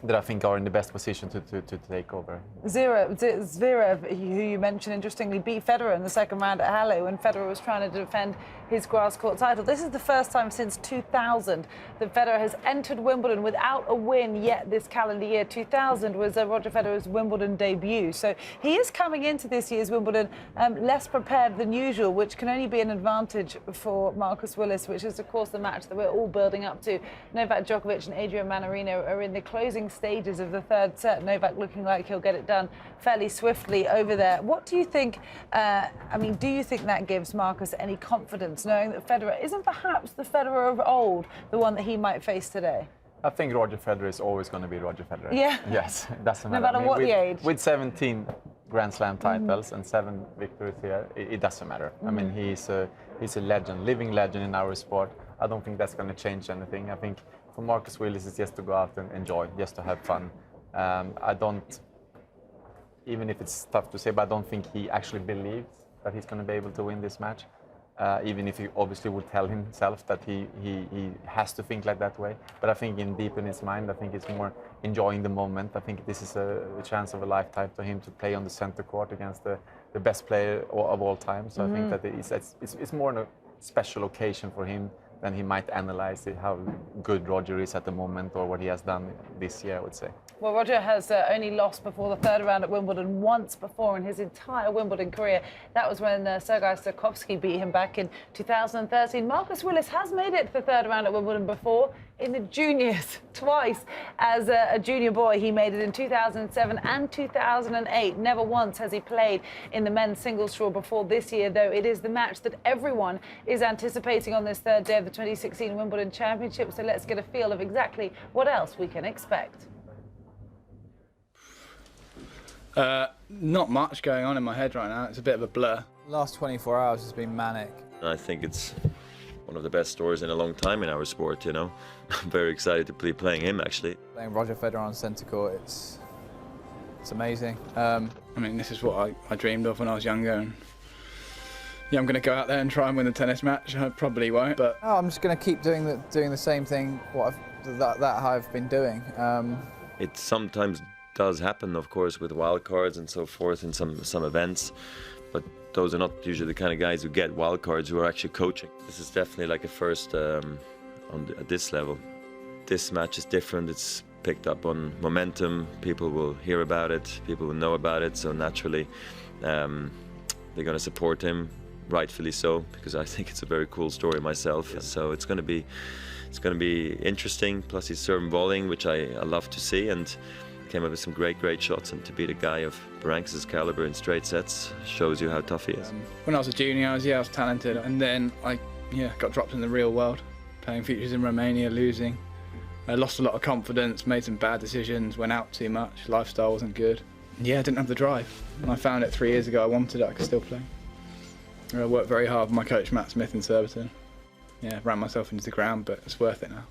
that I think are in the best position to take over. Zverev, who you mentioned, interestingly, beat Federer in the second round at Halle when Federer was trying to defend his grass court title. This is the first time since 2000 that Federer has entered Wimbledon without a win yet this calendar year. 2000 was Roger Federer's Wimbledon debut. So he is coming into this year's Wimbledon less prepared than usual, which can only be an advantage for Marcus Willis, which is, of course, the match that we're all building up to. Novak Djokovic and Adrian Mannarino are in the closing stages of the third set. Novak looking like he'll get it done fairly swiftly over there. What do you think, I mean, do you think that gives Marcus any confidence, knowing that Federer isn't perhaps the Federer of old, the one that he might face today? I think Roger Federer is always going to be Roger Federer. Yeah. Yes, it doesn't matter. No matter what the age. With 17 Grand Slam titles and 7 victories here, it doesn't matter. I mean, he's a legend, living legend in our sport. I don't think that's going to change anything. I think for Marcus Willis, it's just to go out and enjoy, just to have fun. I don't, even if it's tough to say, but I don't think he actually believes that he's going to be able to win this match. Even if he obviously would tell himself that he has to think like that way. But I think deep in his mind, I think it's more enjoying the moment. I think this is a chance of a lifetime for him to play on the center court against the best player of all time. So I think that it's more a special occasion for him than he might analyze how good Roger is at the moment or what he has done this year, I would say. Well, Roger has only lost before the third round at Wimbledon once before in his entire Wimbledon career. That was when Sergei Stakhovsky beat him back in 2013. Marcus Willis has made it to the third round at Wimbledon before in the juniors twice. As a junior boy, he made it in 2007 and 2008. Never once has he played in the men's singles draw before this year, though it is the match that everyone is anticipating on this third day of the 2016 Wimbledon Championship. So let's get a feel of exactly what else we can expect. Not much going on in my head right now. It's a bit of a blur. The last 24 hours has been manic. I think it's one of the best stories in a long time in our sport, you know. I'm very excited to be playing him, actually. Playing Roger Federer on centre court, it's amazing. I mean, this is what I dreamed of when I was younger. And yeah, I'm going to go out there and try and win the tennis match. I probably won't, but... No, I'm just going to keep doing the same thing that I've been doing. It sometimes does happen, of course, with wild cards and so forth in some events, but those are not usually the kind of guys who get wild cards who are actually coaching. This is definitely like a first at this level. This match is different. It's picked up on momentum. People will hear about it, people will know about it, so naturally they're going to support him, rightfully so, because I think it's a very cool story myself. So it's going to be interesting. Plus he's serving volleying, which I love to see, and came up with some great shots. And to beat a guy of Wawrinka's caliber in straight sets shows you how tough he is. When I was a junior, I was talented, and then I got dropped in the real world, playing futures in Romania, losing. I lost a lot of confidence, made some bad decisions, went out too much, lifestyle wasn't good. Yeah, I didn't have the drive. And I found it 3 years ago. I wanted it, I could still play. I worked very hard with my coach Matt Smith in Surbiton. Yeah, ran myself into the ground, but it's worth it now.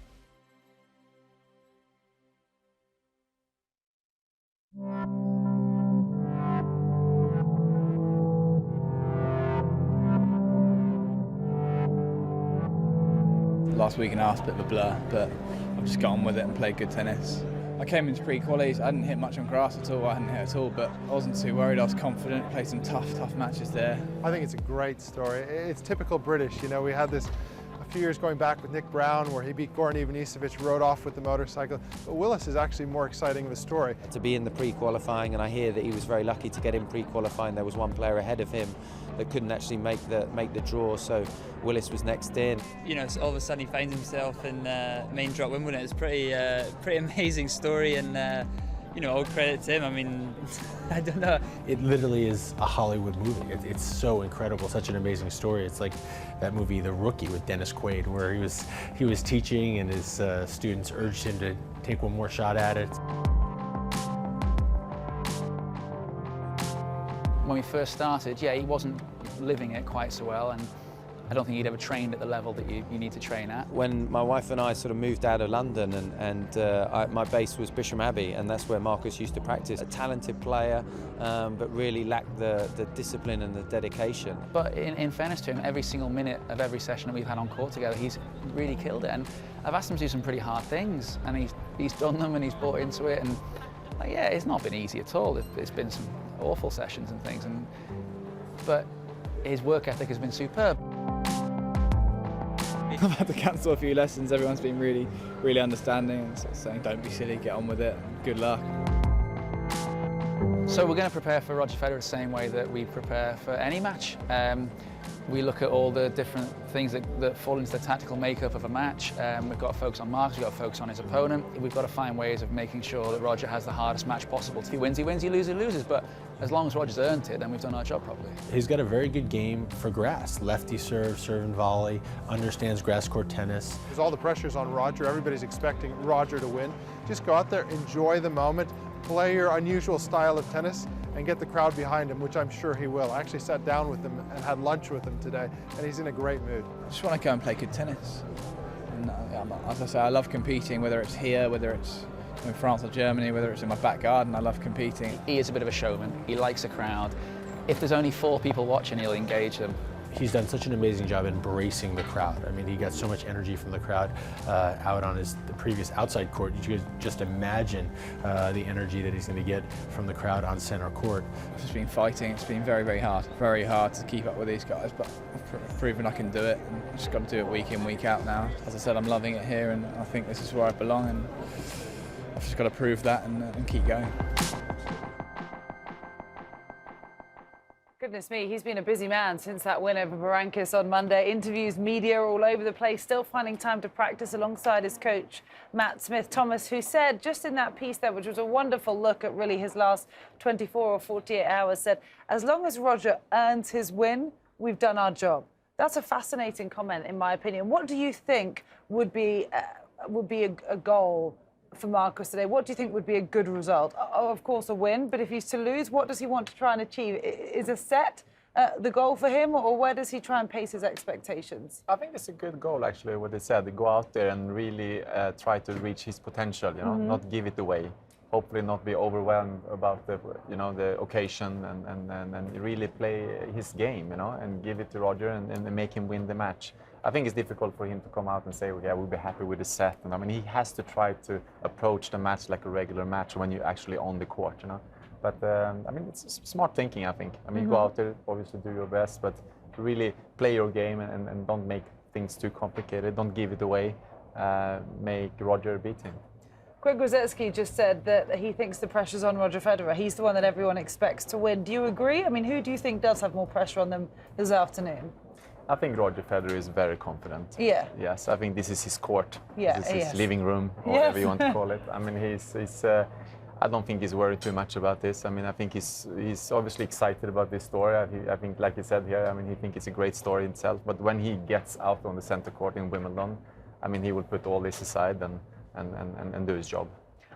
Last week and a half, a bit of a blur, but I've just got on with it and played good tennis. I came into pre-qualies, I hadn't hit much on grass at all, I hadn't hit at all, but I wasn't too worried, I was confident, played some tough matches there. I think it's a great story. It's typical British, you know, we had this a few years going back with Nick Brown where he beat Goran Ivanisevic, rode off with the motorcycle, but Willis is actually more exciting of a story. To be in the pre-qualifying, and I hear that he was very lucky to get in pre-qualifying, there was one player ahead of him that couldn't actually make the draw, so Willis was next in. You know, so all of a sudden he finds himself in main draw at Wimbledon. It's pretty amazing story, and you know, all credit to him. I mean, I don't know. It literally is a Hollywood movie. It's so incredible, such an amazing story. It's like that movie, The Rookie, with Dennis Quaid, where he was teaching and his students urged him to take one more shot at it. When we first started, yeah, he wasn't living it quite so well, and I don't think he'd ever trained at the level that you need to train at. When my wife and I sort of moved out of London, and my base was Bisham Abbey, and that's where Marcus used to practice. A talented player, but really lacked the discipline and the dedication. But in fairness to him, every single minute of every session that we've had on court together, he's really killed it. And I've asked him to do some pretty hard things, and he's done them, and he's bought into it. And like, yeah, it's not been easy at all. It's been some awful sessions and things, but his work ethic has been superb. I've had to cancel a few lessons. Everyone's been really understanding and sort of saying, don't be silly, get on with it, good luck. So we're going to prepare for Roger Federer the same way that we prepare for any match. We look at all the different things that fall into the tactical makeup of a match. We've got to focus on Marcus, we've got to focus on his opponent. We've got to find ways of making sure that Roger has the hardest match possible. If he wins, he wins, he loses, he loses. But as long as Roger's earned it, then we've done our job properly. He's got a very good game for grass. Lefty serve and volley, understands grass court tennis. Because all the pressure's on Roger, everybody's expecting Roger to win. Just go out there, enjoy the moment, play your unusual style of tennis, and get the crowd behind him, which I'm sure he will. I actually sat down with him and had lunch with him today, and he's in a great mood. I just want to go and play good tennis. And, as I say, I love competing, whether it's here, whether it's in France or Germany, whether it's in my back garden, I love competing. He is a bit of a showman. He likes a crowd. If there's only 4 people watching, he'll engage them. He's done such an amazing job embracing the crowd. I mean, he got so much energy from the crowd out on the previous outside court. You could just imagine the energy that he's going to get from the crowd on center court. I've just been fighting. It's been very hard to keep up with these guys, but I've proven I can do it. And I've just got to do it week in, week out now. As I said, I'm loving it here, and I think this is where I belong, and I've just got to prove that and keep going. Goodness me, he's been a busy man since that win over Wawrinka on Monday. Interviews, media all over the place, still finding time to practice alongside his coach, Matt Smith-Thomas, who said just in that piece there, which was a wonderful look at really his last 24 or 48 hours, said, as long as Roger earns his win, we've done our job. That's a fascinating comment, in my opinion. What do you think would be a goal for Marcus today? What do you think would be a good result? Of course, a win, but if he's to lose, what does he want to try and achieve? Is a set the goal for him, or where does he try and pace his expectations? I think it's a good goal, actually, what they said. Go out there and really try to reach his potential, you know, not give it away. Hopefully not be overwhelmed about the occasion, and really play his game, you know, and give it to Roger and make him win the match. I think it's difficult for him to come out and say, well, yeah, we'll be happy with the set. And I mean, he has to try to approach the match like a regular match when you're actually on the court, you know. But I mean, it's smart thinking, I think. I mean, go out there, obviously do your best, but really play your game and don't make things too complicated. Don't give it away. Make Roger beat him. Greg Rosetsky just said that he thinks the pressure's on Roger Federer. He's the one that everyone expects to win. Do you agree? I mean, who do you think does have more pressure on them this afternoon? I think Roger Federer is very confident. Yeah. Yes, I think this is his court. Yeah, This is his living room, or Yes. whatever you want to call it. I mean, I don't think he's worried too much about this. I mean, I think he's obviously excited about this story. I think, like he said here, I mean, he thinks it's a great story itself. But when he gets out on the center court in Wimbledon, I mean, he will put all this aside and do his job.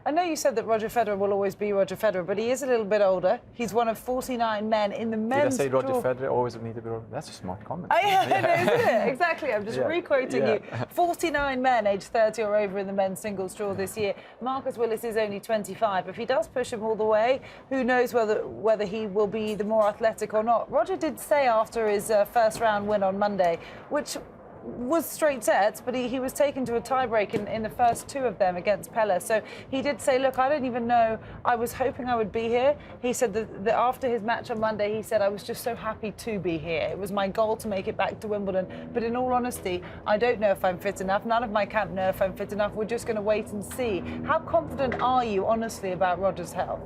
I know you said that Roger Federer will always be Roger Federer, but he is a little bit older. He's one of 49 men in the men's Did I say Roger draw. Federer always need to be Roger? That's a smart comment. Yeah, no, isn't it? Exactly. I'm just Yeah, re-quoting yeah. you. 49 men aged 30 or over in the men's singles draw this year. Marcus Willis is only 25. If he does push him all the way, who knows whether he will be the more athletic or not. Roger did say after his first round win on Monday, which was straight sets, but he was taken to a tiebreak in the first two of them against Pella. So he did say, look, I don't even know, I was hoping I would be here. He said that after his match on Monday, he said, I was just so happy to be here. It was my goal to make it back to Wimbledon. But in all honesty, I don't know if I'm fit enough. None of my camp know if I'm fit enough. We're just going to wait and see. How confident are you, honestly, about Roger's health?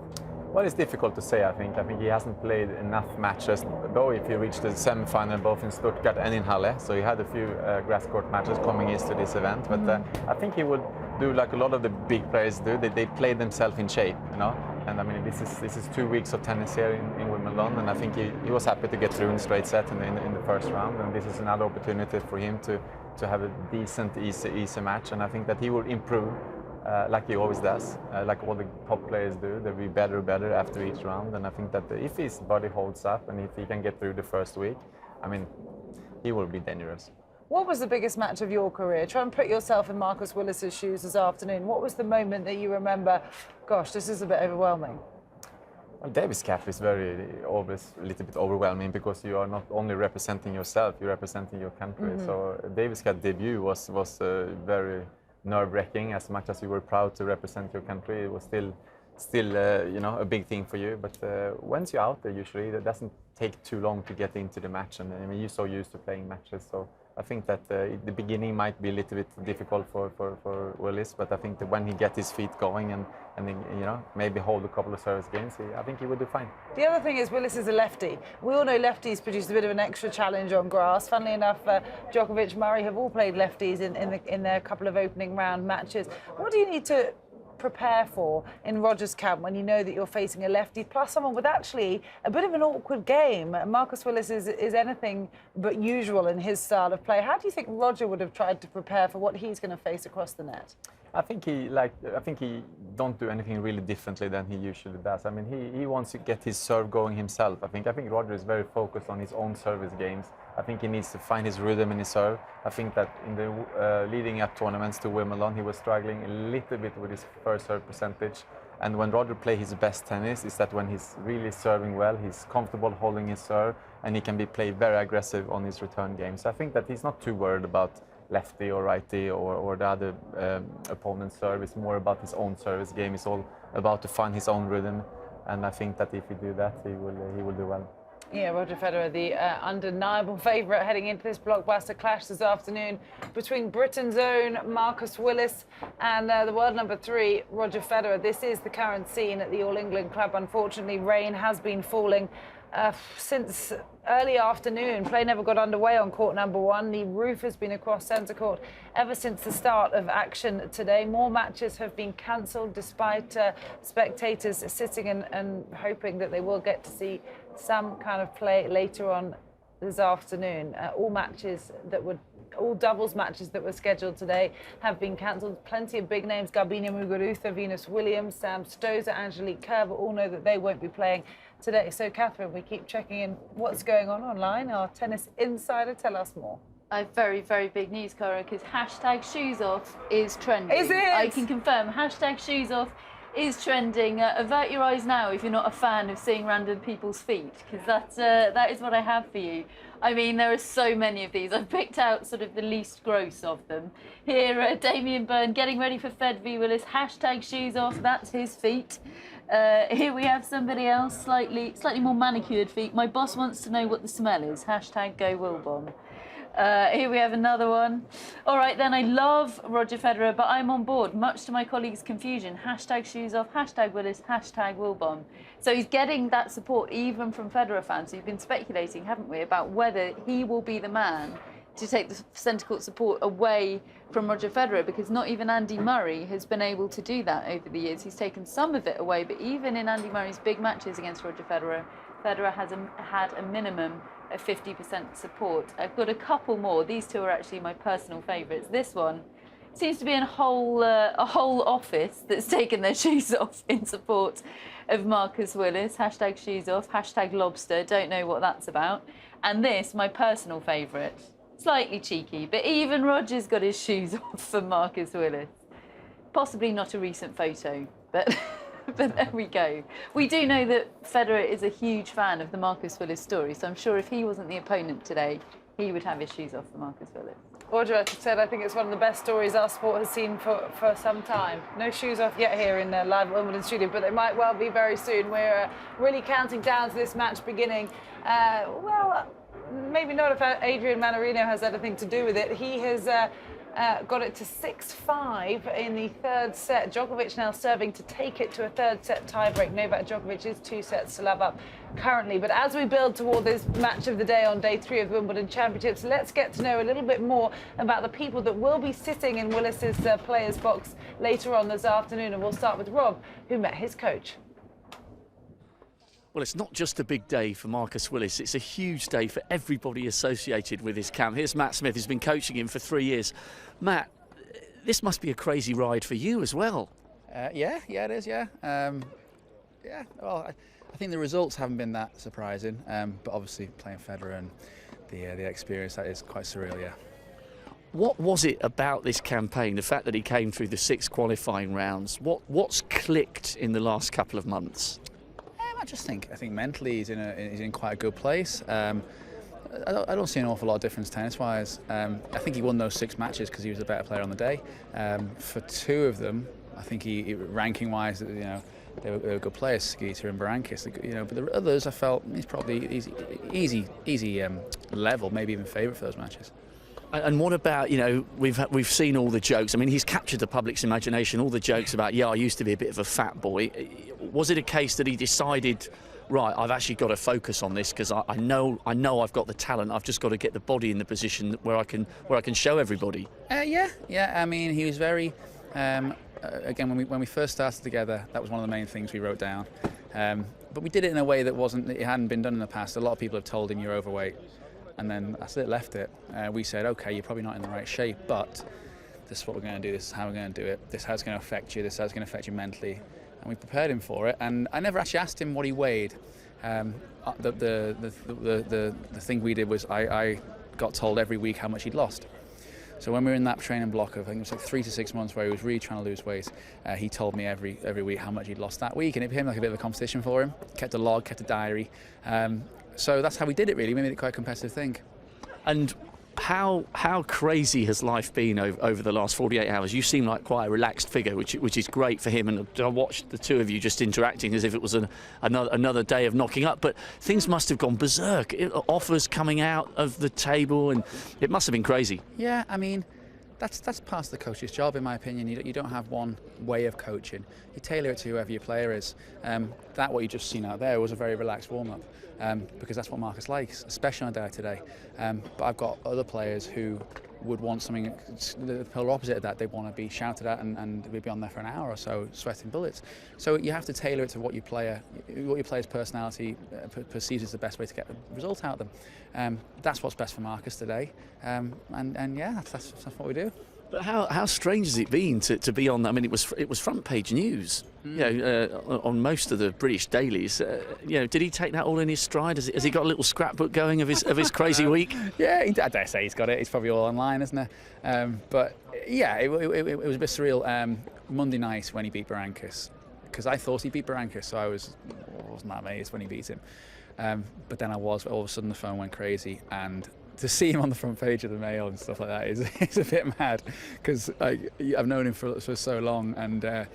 Well, it's difficult to say, I think. I think he hasn't played enough matches, though if he reached the semi-final both in Stuttgart and in Halle. So he had a few grass court matches coming into this event. But I think he would do like a lot of the big players do. They play themselves in shape, you know. And I mean, this is 2 weeks of tennis here in Wimbledon. And I think he was happy to get through in straight set in the first round. And this is another opportunity for him to have a decent, easy match. And I think that he will improve. Like he always does, like all the top players do. They'll be better and better after each round. And I think that if his body holds up and if he can get through the first week, I mean, he will be dangerous. What was the biggest match of your career? Try and put yourself in Marcus Willis's shoes this afternoon. What was the moment that you remember, gosh, this is a bit overwhelming? Well, Davis Cup is always a little bit overwhelming because you are not only representing yourself, you're representing your country. So Davis Cup debut was very nerve-wracking. As much as you were proud to represent your country, it was still you know, a big thing for you. But once you're out there, usually it doesn't take too long to get into the match. And I mean, you're so used to playing matches, so I think that the beginning might be a little bit difficult for Willis. But I think that when he gets his feet going and you know, maybe hold a couple of service games, I think he would do fine. The other thing is Willis is a lefty. We all know lefties produce a bit of an extra challenge on grass. Funnily enough, Djokovic, Murray have all played lefties in their couple of opening round matches. What do you need to prepare for in Roger's camp when you know that you're facing a lefty plus someone with actually a bit of an awkward game? Marcus Willis is anything but usual in his style of play. How do you think Roger would have tried to prepare for what he's going to face across the net? I think he don't do anything really differently than he usually does. I mean, he wants to get his serve going himself. I think Roger is very focused on his own service games. I think he needs to find his rhythm in his serve. I think that in the leading up tournaments to Wimbledon, he was struggling a little bit with his first serve percentage. And when Roger plays his best tennis, is that when he's really serving well, he's comfortable holding his serve, and he can be played very aggressive on his return game. So I think that he's not too worried about lefty or righty or the other opponent's serve. It's more about his own service game. It's all about to find his own rhythm, and I think that if he do that, he will do well. Yeah, Roger Federer, the undeniable favourite heading into this blockbuster clash this afternoon between Britain's own Marcus Willis and the world number 3, Roger Federer. This is the current scene at the All England Club. Unfortunately, rain has been falling since early afternoon. Play never got underway on court number 1. The roof has been across centre court ever since the start of action today. More matches have been cancelled despite spectators sitting and hoping that they will get to see some kind of play later on this afternoon. All doubles matches that were scheduled today have been cancelled. Plenty of big names, Garbine Muguruza, Venus Williams, Sam Stosur, Angelique Kerber, all know that they won't be playing today. So, Catherine, we keep checking in what's going on online. Our tennis insider, tell us more. I have very, very big news, Cara, because hashtag shoes off is trending. Is it? I can confirm hashtag shoes off is trending. Avert your eyes now if you're not a fan of seeing random people's feet, because that is what I have for you. I mean, there are so many of these. I've picked out sort of the least gross of them. Here, Damien Byrne getting ready for Fed v Willis. Hashtag shoes off. That's his feet. Here we have somebody else, slightly more manicured feet. My boss wants to know what the smell is. Hashtag go Wilbon. Here we have another one. All right, then, I love Roger Federer, but I'm on board, much to my colleagues' confusion. Hashtag shoes off, hashtag Willis, hashtag Wilbon. So he's getting that support even from Federer fans. We've been speculating, haven't we, about whether he will be the man to take the centre court support away from Roger Federer, because not even Andy Murray has been able to do that over the years. He's taken some of it away, but even in Andy Murray's big matches against Roger Federer, Federer has had a minimum of 50% support. I've got a couple more. These two are actually my personal favourites. This one seems to be a whole office that's taken their shoes off in support of Marcus Willis. Hashtag shoes off, hashtag lobster. Don't know what that's about. And this, my personal favourite. Slightly cheeky, but even Roger's got his shoes off for Marcus Willis. Possibly not a recent photo, but but there we go. We do know that Federer is a huge fan of the Marcus Willis story, so I'm sure if he wasn't the opponent today, he would have his shoes off for Marcus Willis. Audra said, I think it's one of the best stories our sport has seen for some time. No shoes off yet here in the live Wimbledon studio, but they might well be very soon. We're really counting down to this match beginning. Maybe not if Adrian Mannarino has anything to do with it. He has got it to 6-5 in the third set. Djokovic now serving to take it to a third set tiebreak. Novak Djokovic is 2 sets to love up currently. But as we build toward this match of the day on day 3 of the Wimbledon Championships, let's get to know a little bit more about the people that will be sitting in Willis's players box later on this afternoon. And we'll start with Rob, who met his coach. Well, it's not just a big day for Marcus Willis, it's a huge day for everybody associated with his camp. Here's Matt Smith, who's been coaching him for 3 years. Matt, this must be a crazy ride for you as well. Yeah, it is, yeah. Well, I think the results haven't been that surprising, but obviously playing Federer and the experience, that is quite surreal, yeah. What was it about this campaign, the fact that he came through the 6 qualifying rounds? What's clicked in the last couple of months? I think mentally he's in quite a good place. I don't see an awful lot of difference tennis-wise. I think he won those 6 matches because he was the better player on the day. For 2 of them, I think he ranking-wise, they were good players, Skeeter and Berankis. But the others, I felt he's probably easy level, maybe even favourite for those matches. And what about, we've seen all the jokes. I mean, he's captured the public's imagination, all the jokes about, I used to be a bit of a fat boy. Was it a case that he decided, right, I've actually got to focus on this because I know I've got the talent, I've just got to get the body in the position where I can show everybody? Yeah. I mean, he was very, again, when we first started together, that was one of the main things we wrote down. But we did it in a way that it hadn't been done in the past. A lot of people have told him you're overweight. And then that's it, left it. We said, okay, you're probably not in the right shape, but this is what we're going to do, this is how we're going to do it, this is how it's going to affect you, this is how it's going to affect you mentally. And we prepared him for it, and I never actually asked him what he weighed. The thing we did was I got told every week how much he'd lost. So when we were in that training block of, I think it was like 3 to 6 months where he was really trying to lose weight, he told me every week how much he'd lost that week, and it became like a bit of a competition for him. Kept a log, kept a diary. So that's how we did it, really. We made it quite a competitive thing. And how crazy has life been over the last 48 hours? You seem like quite a relaxed figure, which is great for him. And I watched the 2 of you just interacting as if it was another day of knocking up. But things must have gone berserk. Offers coming out of the table, and it must have been crazy. Yeah, I mean, that's part of the coach's job, in my opinion. You don't have one way of coaching. You tailor it to whoever your player is. That what you just seen out there was a very relaxed warm-up. Because that's what Marcus likes, especially on a day today. But I've got other players who would want something the polar opposite of that. They want to be shouted at and we'd be on there for an hour or so, sweating bullets. So you have to tailor it to what your player's personality perceives as the best way to get the result out of them. That's what's best for Marcus today. And yeah, that's what we do. But how strange has it been to be on? I mean, it was front page news, on most of the British dailies. Did he take that all in his stride? Has he got a little scrapbook going of his crazy week? Yeah, I dare say he's got it. It's probably all online, isn't it? But yeah, it was a bit surreal. Monday night when he beat Berankis, because I thought he beat Berankis, so I wasn't that amazed when he beat him. But then I was. All of a sudden, the phone went crazy and. To see him on the front page of the Mail and stuff like that is a bit mad, because I've known him for so long, and but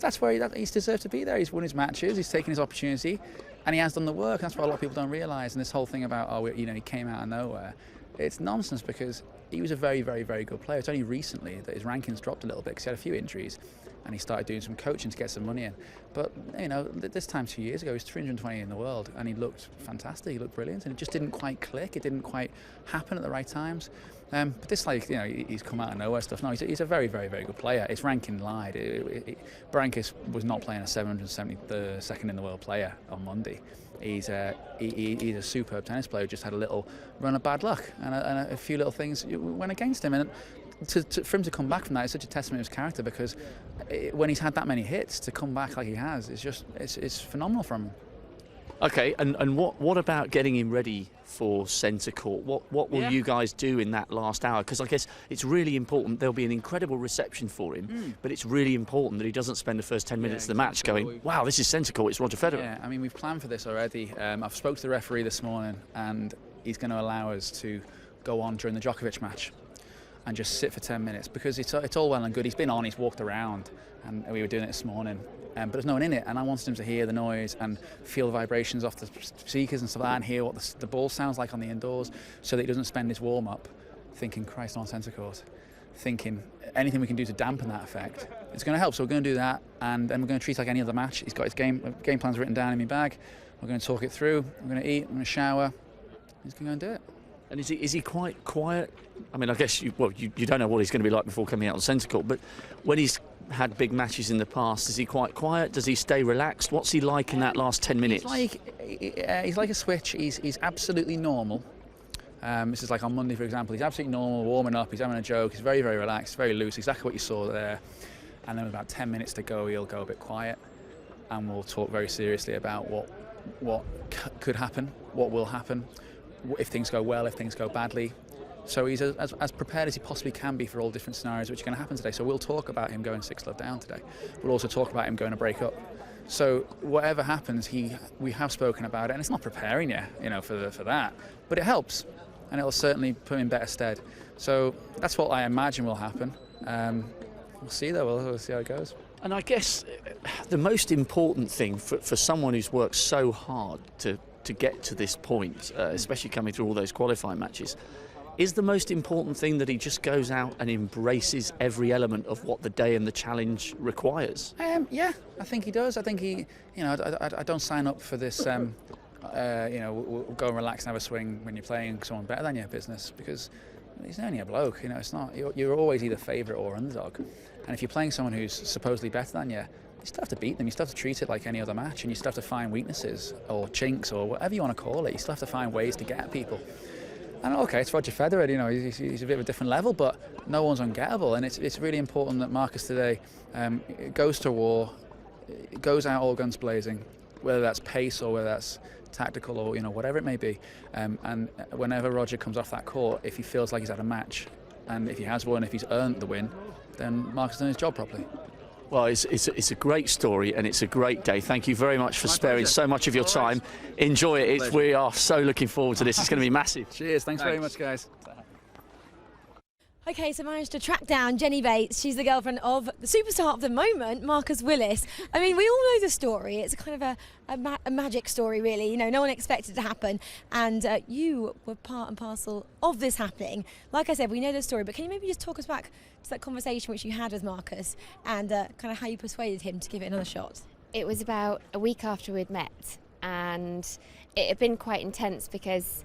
that's where he's deserved to be there. He's won his matches, he's taken his opportunity, and he has done the work. That's what a lot of people don't realise. And this whole thing about he came out of nowhere, it's nonsense because he was a very, very, very good player. It's only recently that his rankings dropped a little bit because he had a few injuries and he started doing some coaching to get some money in. But, you know, this time 2 years ago, he was 320 in the world and he looked fantastic, he looked brilliant, and it just didn't quite click, it didn't quite happen at the right times. But this, like, you know, he's come out of nowhere stuff. No, he's a very, very, very good player. His ranking lied. Wawrinka was not playing a 772nd in the world player on Monday. He's a superb tennis player who just had a little run of bad luck and a few little things went against him. And for him to come back from that is such a testament to his character, because when he's had that many hits, to come back like he has, it's phenomenal from him. Okay, and what about getting him ready for centre court? What will you guys do in that last hour? Because I guess it's really important. There'll be an incredible reception for him, but it's really important that he doesn't spend the first 10 minutes of the match going, wow, this is centre court, it's Roger Federer. Yeah, I mean, we've planned for this already. I've spoke to the referee this morning, and he's going to allow us to go on during the Djokovic match and just sit for 10 minutes, because it's all well and good. He's been on, he's walked around, and we were doing it this morning. But there's no one in it, and I wanted him to hear the noise and feel the vibrations off the speakers and stuff like that, and hear what the ball sounds like on the indoors, so that he doesn't spend his warm-up thinking, Christ, on centre court, thinking anything we can do to dampen that effect. It's going to help, so we're going to do that, and then we're going to treat it like any other match. He's got his game plans written down in my bag. We're going to talk it through, we're going to eat, we're going to shower. He's going to go and do it. And is he quite quiet? I mean, I guess you don't know what he's going to be like before coming out on centre court, but when he's had big matches in the past, is he quite quiet? Does he stay relaxed? What's he like in that last 10 minutes? He's like a switch. He's absolutely normal. This is like on Monday, for example. He's absolutely normal, warming up. He's having a joke. He's very, very relaxed, very loose. Exactly what you saw there. And then with about 10 minutes to go, he'll go a bit quiet, and we'll talk very seriously about what could happen, what will happen, if things go well, if things go badly. So he's as prepared as he possibly can be for all different scenarios which are going to happen today. So we'll talk about him going 6-love down today. We'll also talk about him going to break up. So whatever happens, we have spoken about it, and it's not preparing you, for that, but it helps, and it'll certainly put him in better stead. So that's what I imagine will happen. We'll see though. We'll see how it goes. And I guess the most important thing for someone who's worked so hard to get to this point, especially coming through all those qualifying matches, is the most important thing that he just goes out and embraces every element of what the day and the challenge requires. Yeah, I think he does. I think he, I don't sign up for this, we'll go and relax and have a swing when you're playing someone better than you business, because he's only a bloke. It's not. You're always either favourite or underdog, and if you're playing someone who's supposedly better than you, you still have to beat them. You still have to treat it like any other match, and you still have to find weaknesses or chinks or whatever you want to call it. You still have to find ways to get at people. And okay, it's Roger Federer, he's a bit of a different level, but no one's ungettable. And it's really important that Marcus today goes to war, goes out all guns blazing, whether that's pace or whether that's tactical or whatever it may be. And whenever Roger comes off that court, if he feels like he's had a match, and if he has won, if he's earned the win, then Marcus has done his job properly. Well, it's a great story, and it's a great day. Thank you very much for sparing so much of your time. Enjoy it. We are so looking forward to this. It's going to be massive. Cheers. Thanks very much, guys. Okay, so managed to track down Jenny Bates. She's the girlfriend of the superstar of the moment, Marcus Willis. I mean, we all know the story. It's kind of a magic story, really. No one expected it to happen. And you were part and parcel of this happening. Like I said, we know the story, but can you maybe just talk us back to that conversation which you had with Marcus and kind of how you persuaded him to give it another shot? It was about a week after we'd met, and it had been quite intense because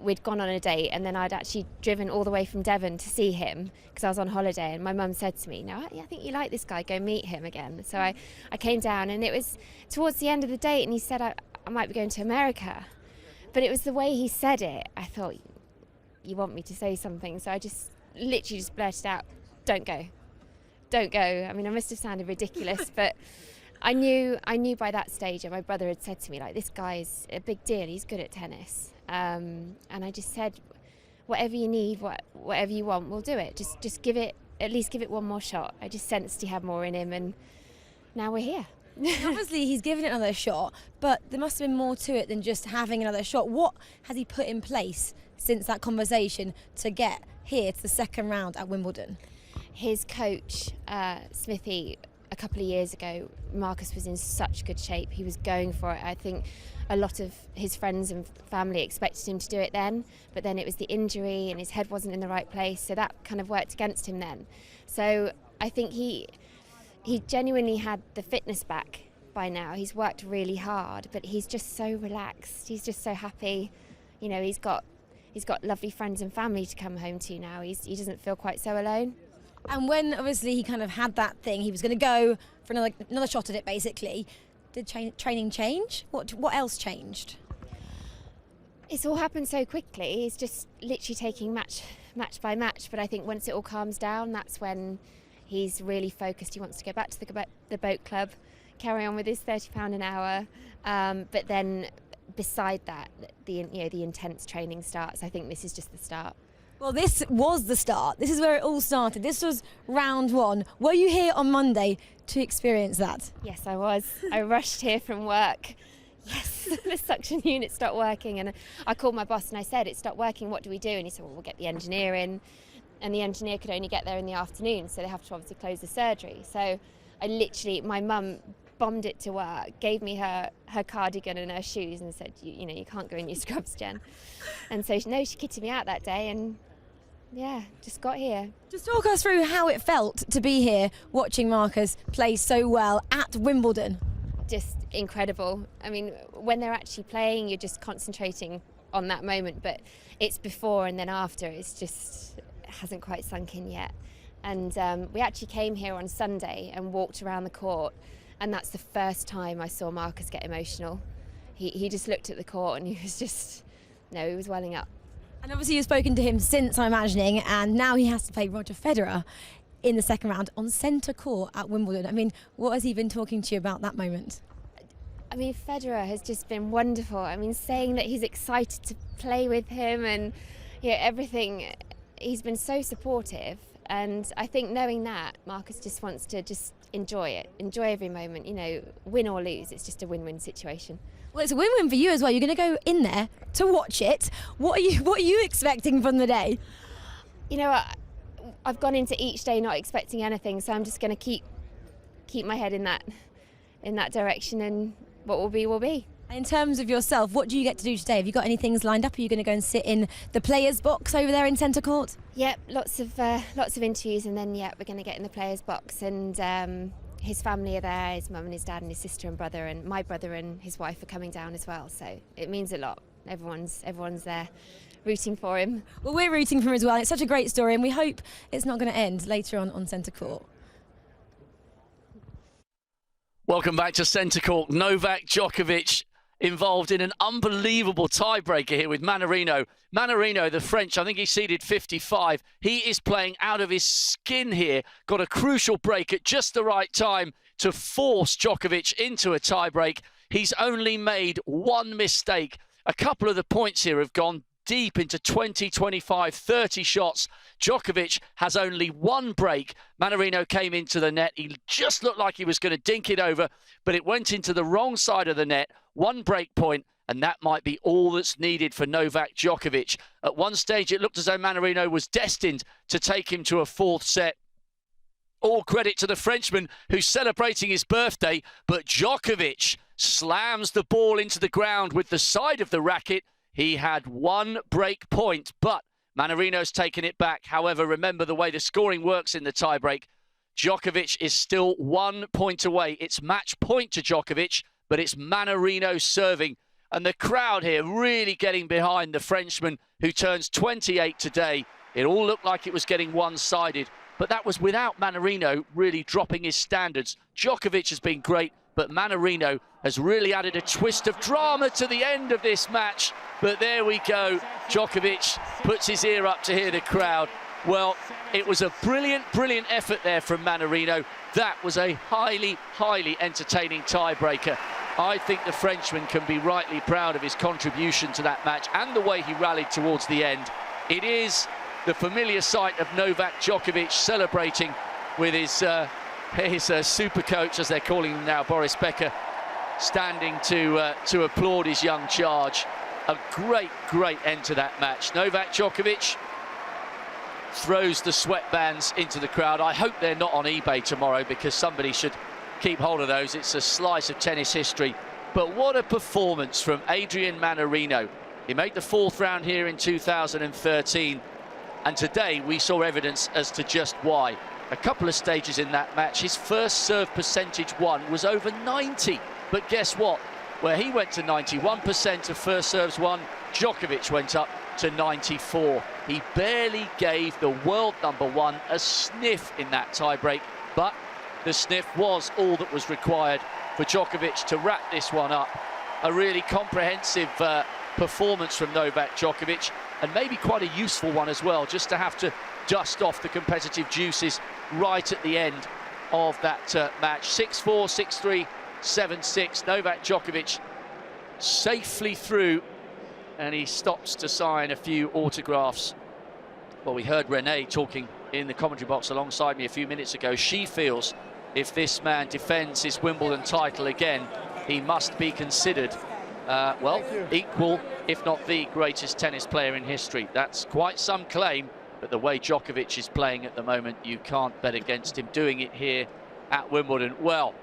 we'd gone on a date, and then I'd actually driven all the way from Devon to see him because I was on holiday, and my mum said to me, "No, I think you like this guy, go meet him again." So I came down, and it was towards the end of the date, and he said I might be going to America, but it was the way he said it. I thought, you want me to say something, so I just literally just blurted out, don't go. I mean, I must have sounded ridiculous, but I knew by that stage, and my brother had said to me, like, this guy's a big deal, he's good at tennis. And I just said, whatever you need, whatever you want, we'll do it. Just give it, at least give it one more shot. I just sensed he had more in him, and now we're here. Obviously, he's given it another shot, but there must have been more to it than just having another shot. What has he put in place since that conversation to get here to the second round at Wimbledon? His coach, Smithy, a couple of years ago, Marcus was in such good shape. He was going for it. I think a lot of his friends and family expected him to do it then, but then it was the injury and his head wasn't in the right place, so that kind of worked against him then. So I think he genuinely had the fitness back by now. He's worked really hard, but he's just so relaxed. He's just so happy. You know, he's got lovely friends and family to come home to now. He doesn't feel quite so alone. And when obviously he kind of had that thing, he was going to go for another shot at it basically. Did training change? What else changed? It's all happened so quickly. It's just literally taking match by match. But I think once it all calms down, that's when he's really focused. He wants to go back to the boat club, carry on with his £30 an hour. But then beside that, the intense training starts. I think this is just the start. Well, this was the start. This is where it all started. This was round one. Were you here on Monday to experience that? Yes, I was. I rushed here from work. Yes, the suction unit stopped working, and I called my boss and I said, it stopped working, what do we do? And he said, well, we'll get the engineer in. And the engineer could only get there in the afternoon, so they have to obviously close the surgery. So my mum bombed it to work, gave me her cardigan and her shoes and said, you can't go in your scrubs, Jen. And so she kitted me out that day, and yeah, just got here. Just talk us through how it felt to be here watching Marcus play so well at Wimbledon. Just incredible. I mean, when they're actually playing, you're just concentrating on that moment, but it's before and then after, it hasn't quite sunk in yet. And we actually came here on Sunday and walked around the court, and that's the first time I saw Marcus get emotional. He just looked at the court and he was welling up. And obviously you've spoken to him since, I'm imagining, and now he has to play Roger Federer in the second round on centre court at Wimbledon. I mean, what has he been talking to you about that moment? I mean, Federer has just been wonderful. I mean, saying that he's excited to play with him and everything. He's been so supportive, and I think knowing that, Marcus just wants to just enjoy it, enjoy every moment, win or lose. It's just a win-win situation. Well, it's a win-win for you as well. You're going to go in there to watch it. What are you expecting from the day? I've gone into each day not expecting anything, so I'm just going to keep my head in that direction, and what will be will be. In terms of yourself, what do you get to do today? Have you got any things lined up? Are you going to go and sit in the players' box over there in centre court? Yep, lots of interviews, and then we're going to get in the players' box, and his family are there, his mum and his dad and his sister and brother, and my brother and his wife are coming down as well, so it means a lot. Everyone's there rooting for him. Well, we're rooting for him as well. It's such a great story, and we hope it's not going to end later on centre court. Welcome back to centre court. Novak Djokovic involved in an unbelievable tiebreaker here with Mannarino. Mannarino, the French, I think he seeded 55. He is playing out of his skin here. Got a crucial break at just the right time to force Djokovic into a tiebreak. He's only made one mistake. A couple of the points here have gone deep into 20, 25, 30 shots. Djokovic has only one break. Mannarino came into the net. He just looked like he was going to dink it over, but it went into the wrong side of the net. One break point, and that might be all that's needed for Novak Djokovic. At one stage, it looked as though Mannarino was destined to take him to a fourth set. All credit to the Frenchman who's celebrating his birthday, but Djokovic slams the ball into the ground with the side of the racket. He had one break point, but Mannarino's taken it back. However, remember the way the scoring works in the tiebreak. Djokovic is still 1 point away. It's match point to Djokovic, but it's Mannarino serving. And the crowd here really getting behind the Frenchman who turns 28 today. It all looked like it was getting one-sided, but that was without Mannarino really dropping his standards. Djokovic has been great, but Mannarino has really added a twist of drama to the end of this match. But there we go. Djokovic puts his ear up to hear the crowd. Well, it was a brilliant, brilliant effort there from Mannarino. That was a highly, highly entertaining tiebreaker. I think the Frenchman can be rightly proud of his contribution to that match and the way he rallied towards the end. It is the familiar sight of Novak Djokovic celebrating with his super coach, as they're calling him now, Boris Becker, standing to applaud his young charge. A great, great end to that match. Novak Djokovic throws the sweatbands into the crowd. I hope they're not on eBay tomorrow, because somebody should keep hold of those. It's a slice of tennis history. But what a performance from Adrian Mannarino. He made the 4th round here in 2013, and today we saw evidence as to just why. A couple of stages in that match, his first serve percentage won was over 90. But guess what? Where he went to 91% of first serves won, Djokovic went up to 94. He barely gave the world #1 a sniff in that tiebreak, but the sniff was all that was required for Djokovic to wrap this one up. A really comprehensive performance from Novak Djokovic, and maybe quite a useful one as well, just to have to dust off the competitive juices right at the end of that match. 6-4, 6-3, 7-6. Novak Djokovic safely through, and he stops to sign a few autographs. Well, we heard Renee talking in the commentary box alongside me a few minutes ago. She feels if this man defends his Wimbledon title again, he must be considered, well, equal, if not the greatest tennis player in history. That's quite some claim, but the way Djokovic is playing at the moment, you can't bet against him doing it here at Wimbledon. Well,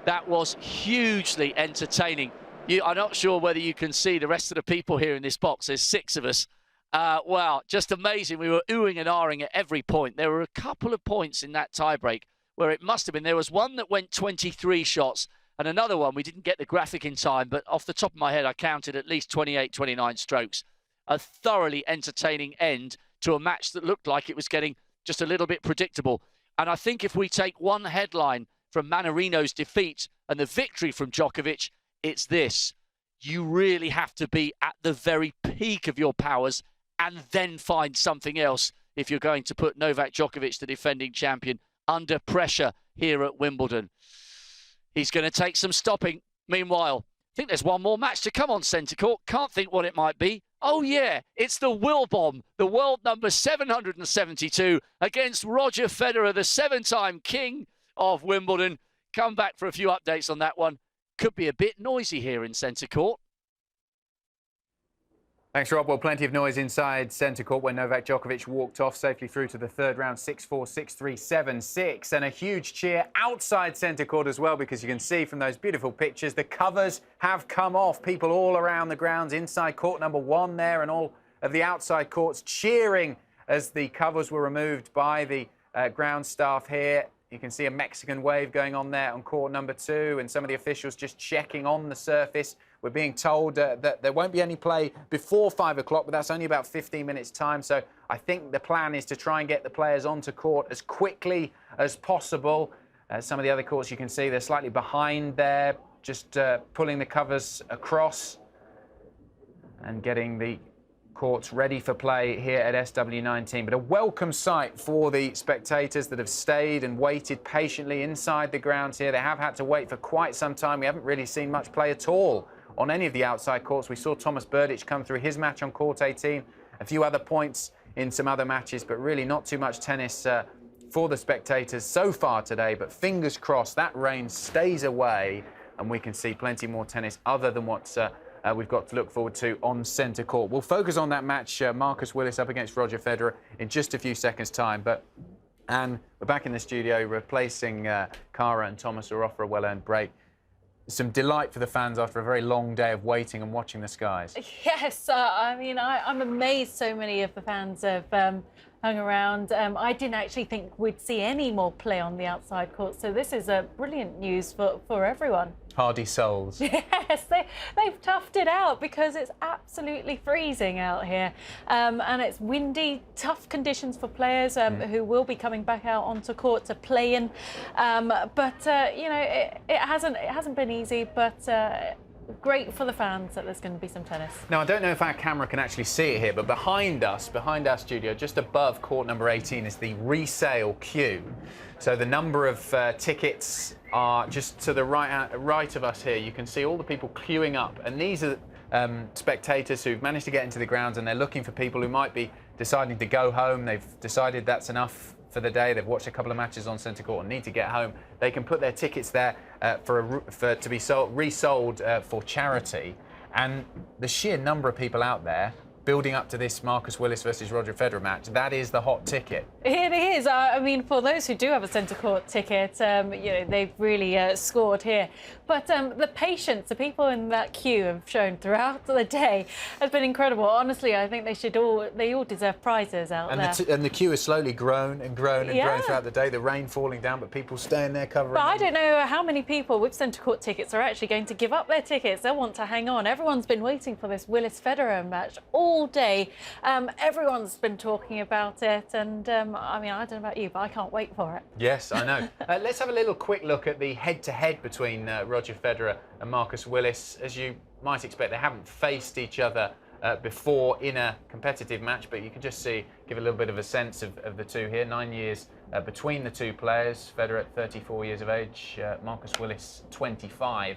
that was hugely entertaining. I'm not sure whether you can see the rest of the people here in this box. There's 6 of us. Wow, just amazing. We were oohing and ahhing at every point. There were a couple of points in that tiebreak where it must have been. There was one that went 23 shots and another one, we didn't get the graphic in time, but off the top of my head, I counted at least 28, 29 strokes. A thoroughly entertaining end to a match that looked like it was getting just a little bit predictable. And I think if we take one headline from Mannarino's defeat and the victory from Djokovic, it's this: you really have to be at the very peak of your powers and then find something else if you're going to put Novak Djokovic, the defending champion, under pressure here at Wimbledon. He's going to take some stopping. Meanwhile, I think there's one more match to come on centre court. Can't think what it might be. Oh yeah, it's the Will Bomb, the world number 772 against Roger Federer, the 7-time king of Wimbledon. Come back for a few updates on that one. Could be a bit noisy here in centre court. Thanks, Rob. Well, plenty of noise inside centre court when Novak Djokovic walked off safely through to the 3rd round, 6-4, 6-3, 7-6. And a huge cheer outside centre court as well, because you can see from those beautiful pictures, the covers have come off. People all around the grounds, inside court #1 there, and all of the outside courts cheering as the covers were removed by the ground staff here. You can see a Mexican wave going on there on court #2, and some of the officials just checking on the surface. We're being told that there won't be any play before 5 o'clock, but that's only about 15 minutes time. So I think the plan is to try and get the players onto court as quickly as possible. Some of the other courts you can see they're slightly behind there, just pulling the covers across and getting the courts ready for play here at SW19. But a welcome sight for the spectators that have stayed and waited patiently inside the grounds here. They have had to wait for quite some time. We haven't really seen much play at all on any of the outside courts. We saw Thomas Berdych come through his match on court 18, a few other points in some other matches, but really not too much tennis for the spectators so far today. But fingers crossed that rain stays away and we can see plenty more tennis other than what we've got to look forward to on centre court. We'll focus on that match, Marcus Willis up against Roger Federer, in just a few seconds' time. But Anne, we're back in the studio replacing Cara and Thomas, who are off for a well-earned break. Some delight for the fans after a very long day of waiting and watching the skies. Yes, I mean, I'm amazed so many of the fans have hung around. I didn't actually think we'd see any more play on the outside court, so this is brilliant news for everyone. Hardy souls. Yes, they've toughed it out because it's absolutely freezing out here. And it's windy, tough conditions for players who will be coming back out onto court to play in. But you know, it hasn't been easy, but great for the fans that there's going to be some tennis. Now, I don't know if our camera can actually see it here, but behind us, behind our studio, just above court #18 is the resale queue. So the number of tickets are just to the right of us here. You can see all the people queuing up, and these are spectators who've managed to get into the grounds, and they're looking for people who might be deciding to go home. They've decided that's enough for the day. They've watched a couple of matches on centre court and need to get home. They can put their tickets there to be resold for charity. And the sheer number of people out there building up to this Marcus Willis versus Roger Federer match, that is the hot ticket. It is. I mean, for those who do have a centre court ticket, you know, they've really scored here. But the patience the people in that queue have shown throughout the day has been incredible. Honestly, I think they all deserve prizes out there. And the queue has slowly grown and grown and grown throughout the day. The rain falling down, but people staying there covering. But I don't know how many people with centre court tickets are actually going to give up their tickets. They'll want to hang on. Everyone's been waiting for this Willis Federer match all day. Everyone's been talking about it, and I mean, I don't know about you, but I can't wait for it. Yes, I know. Let's have a little quick look at the head-to-head between Roger Federer and Marcus Willis. As you might expect, they haven't faced each other before in a competitive match, but you can just give a little bit of a sense of the two here. 9 years between the two players. Federer at 34 years of age, Marcus Willis 25.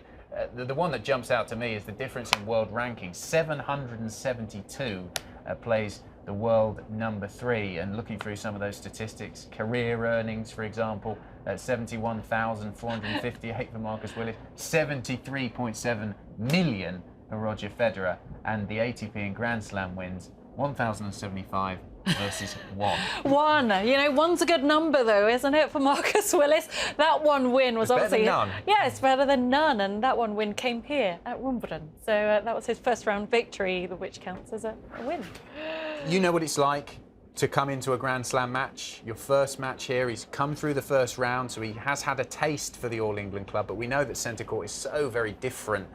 The one that jumps out to me is the difference in world rankings. 772 plays the world number 3, and looking through some of those statistics, career earnings, for example, at 71,458 for Marcus Willis, 73.7 million for Roger Federer, and the ATP and Grand Slam wins 1,075 versus 1. 1. You know, 1's a good number, though, isn't it, for Marcus Willis? That one win was obviously... better than none. Yeah, it's better than none, and that one win came here at Wimbledon. So that was his first round victory, which counts as a win. You know what it's like to come into a Grand Slam match, your first match here. He's come through the first round, so he has had a taste for the All England club, but we know that centre court is so very different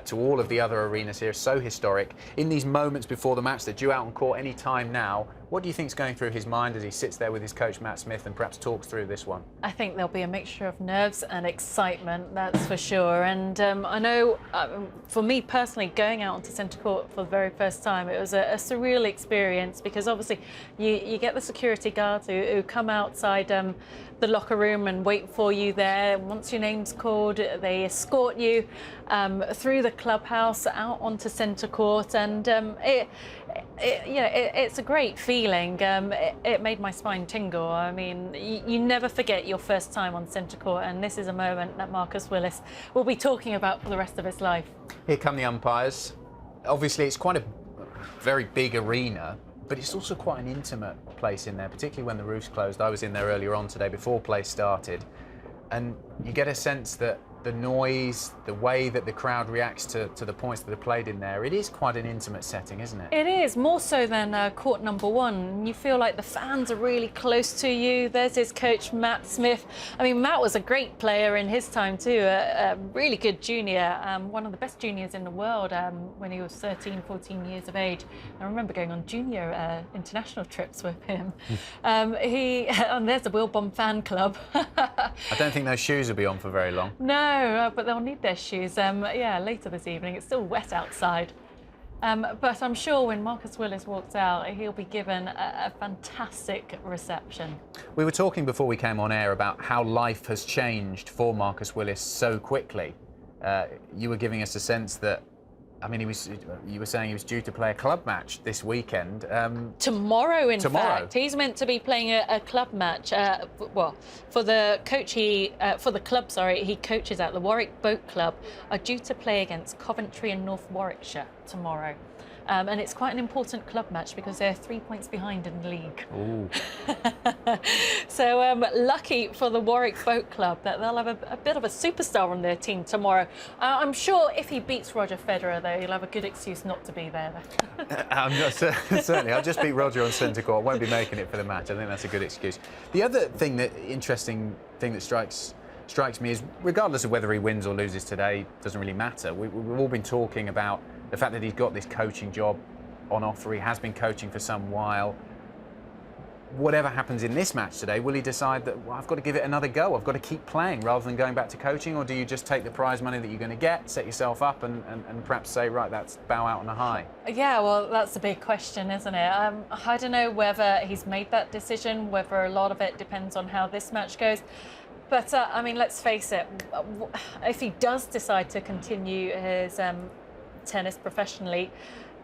to all of the other arenas here, so historic. In these moments before the match, they're due out on court any time now. What do you think is going through his mind as he sits there with his coach Matt Smith and perhaps talks through this one? I think there'll be a mixture of nerves and excitement, that's for sure. And I know, for me personally, going out onto centre court for the very first time, it was a surreal experience, because obviously you get the security guards who come outside the locker room and wait for you there. Once your name's called, they escort you through the clubhouse out onto centre court, and it's a great feeling. It made my spine tingle. I mean, you never forget your first time on centre court, and this is a moment that Marcus Willis will be talking about for the rest of his life. Here come the umpires. Obviously, it's quite a very big arena, but it's also quite an intimate place in there, particularly when the roof's closed. I was in there earlier on today before play started, and you get a sense that the noise, the way that the crowd reacts to the points that are played in there, it is quite an intimate setting, isn't it? It is, more so than court number 1. You feel like the fans are really close to you. There's his coach, Matt Smith. I mean, Matt was a great player in his time too, a really good junior, one of the best juniors in the world when he was 13, 14 years of age. I remember going on junior international trips with him. And there's the Wimbledon fan club. I don't think those shoes will be on for very long. No, but they'll need their shoes. Yeah, later this evening. It's still wet outside. But I'm sure when Marcus Willis walks out, he'll be given a fantastic reception. We were talking before we came on air about how life has changed for Marcus Willis so quickly. You were giving us a sense that, I mean, you were saying he was due to play a club match this weekend. Tomorrow, in fact. He's meant to be playing a club match. Well, for the club, he coaches at the Warwick Boat Club, are due to play against Coventry and North Warwickshire tomorrow. And it's quite an important club match because they're 3 points behind in the league. Ooh. So lucky for the Warwick Boat Club that they'll have a bit of a superstar on their team tomorrow. I'm sure if he beats Roger Federer, though, he'll have a good excuse not to be there. I'm not certainly. I'll just beat Roger on centre court. I won't be making it for the match. I think that's a good excuse. The other interesting thing that strikes me is, regardless of whether he wins or loses today, doesn't really matter. We've all been talking about the fact that he's got this coaching job on offer. He has been coaching for some while. Whatever happens in this match today, will he decide that, well, I've got to give it another go, I've got to keep playing rather than going back to coaching, or do you just take the prize money that you're going to get, set yourself up and perhaps say, right, that's bow out on a high? Yeah, well, that's a big question, isn't it? I don't know whether he's made that decision, whether a lot of it depends on how this match goes. But, I mean, let's face it, if he does decide to continue his tennis professionally,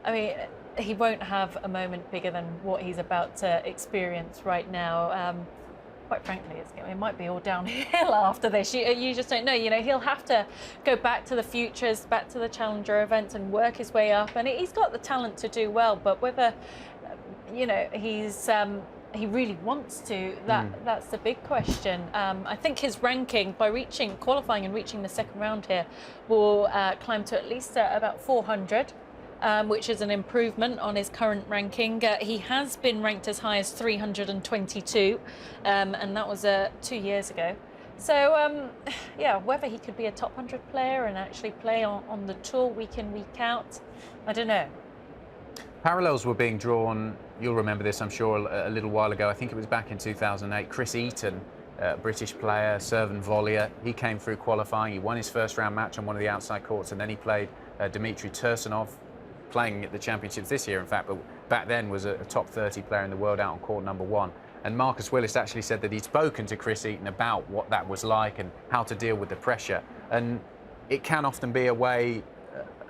I mean, he won't have a moment bigger than what he's about to experience right now. quite frankly, it might be all downhill after this. You just don't know. You know, he'll have to go back to the futures, back to the challenger events, and work his way up. And he's got the talent to do well, but whether, you know, he really wants to, that's the big question. I think his ranking, by qualifying and reaching the second round here, will climb to at least about 400. Which is an improvement on his current ranking. He has been ranked as high as 322, and that was 2 years ago. So, yeah, whether he could be a top 100 player and actually play on the tour week in, week out, I don't know. Parallels were being drawn, you'll remember this, I'm sure, a little while ago. I think it was back in 2008. Chris Eaton, British player, serve and volleyer. He came through qualifying. He won his first round match on one of the outside courts, and then he played Dmitry Tursunov, playing at the championships this year, in fact, but back then was a top 30 player in the world out on court number 1. And Marcus Willis actually said that he'd spoken to Chris Eaton about what that was like and how to deal with the pressure. And it can often be a way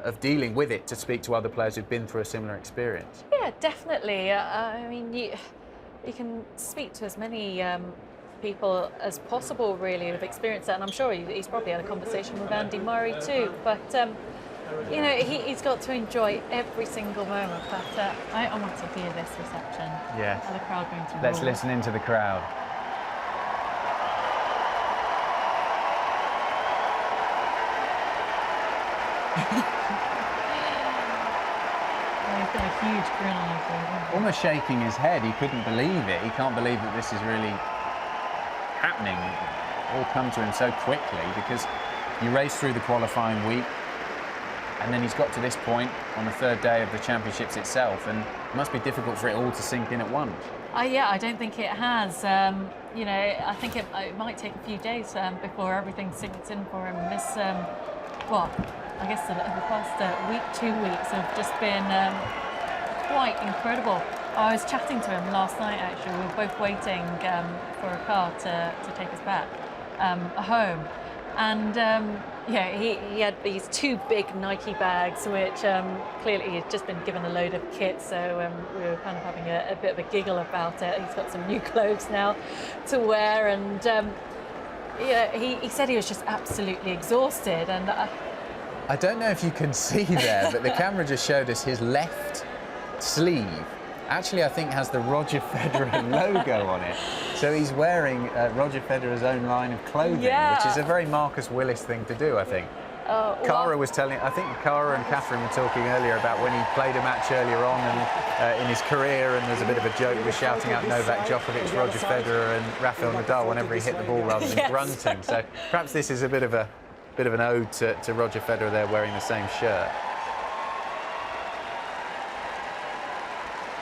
of dealing with it to speak to other players who've been through a similar experience. Yeah, definitely. I mean, you can speak to as many people as possible, really, who've experienced that. And I'm sure he's probably had a conversation with Andy Murray too. But you know, he's got to enjoy every single moment. But I want to hear this reception. Yeah. The crowd going to Let's roar. listen into the crowd. He's got a huge grin on his face. Almost shaking his head. He couldn't believe it. He can't believe that this is really happening. It all come to him so quickly because you race through the qualifying week, and then he's got to this point on the third day of the championships itself, and it must be difficult for it all to sink in at once. Yeah, I don't think it has. You know, I think it might take a few days before everything sinks in for him. This, well, I guess the past week, 2 weeks have just been quite incredible. I was chatting to him last night, actually. We were both waiting for a car to take us back home. And yeah, he had these 2 big Nike bags, which clearly he'd just been given a load of kit, so we were kind of having a bit of a giggle about it. He's got some new clothes now to wear, and yeah, he said he was just absolutely exhausted. And I don't know if you can see there, but the camera just showed us his left sleeve. Actually, I think has the Roger Federer logo on it. So he's wearing Roger Federer's own line of clothing, which is a very Marcus Willis thing to do, I think. Cara was telling, I think Cara and Catherine were talking earlier about when he played a match earlier on and, in his career, and there's a bit of a joke with shouting out Novak Djokovic, Roger Federer and Rafael Nadal whenever he hit the ball rather than grunting. So perhaps this is a bit of an ode to Roger Federer there wearing the same shirt.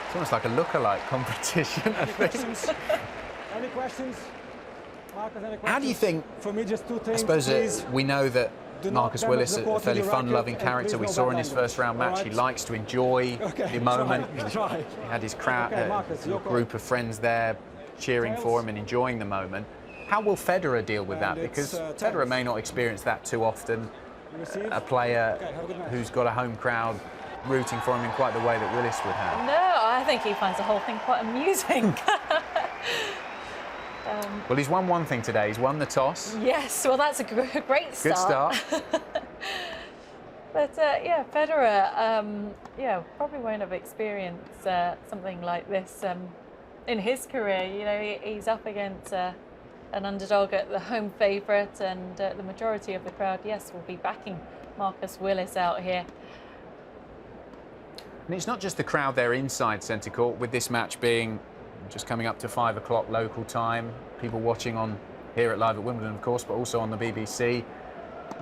It's almost like a look-alike competition, I think. Any questions? Marcus, any questions? How do you think, For me, just 2 things, I suppose please. we know that Marcus Willis is a fairly fun-loving character. We saw in his first round match, he likes to enjoy the moment. He had his crowd, group of friends there cheering for him and enjoying the moment. How will Federer deal with that? Because Federer may not experience that too often. A player who's got a home crowd rooting for him in quite the way that Willis would have. no, I think he finds the whole thing quite amusing. Well, he's won one thing today. He's won the toss. Yes, well, that's a great start. Good start. But yeah, Federer, yeah, probably won't have experienced something like this in his career. You know, he's up against an underdog at the home favourite, and the majority of the crowd, yes, will be backing Marcus Willis out here. And it's not just the crowd there inside centre court, with this match being just coming up to 5 o'clock local time. People watching on here at Live at Wimbledon, of course, but also on the BBC.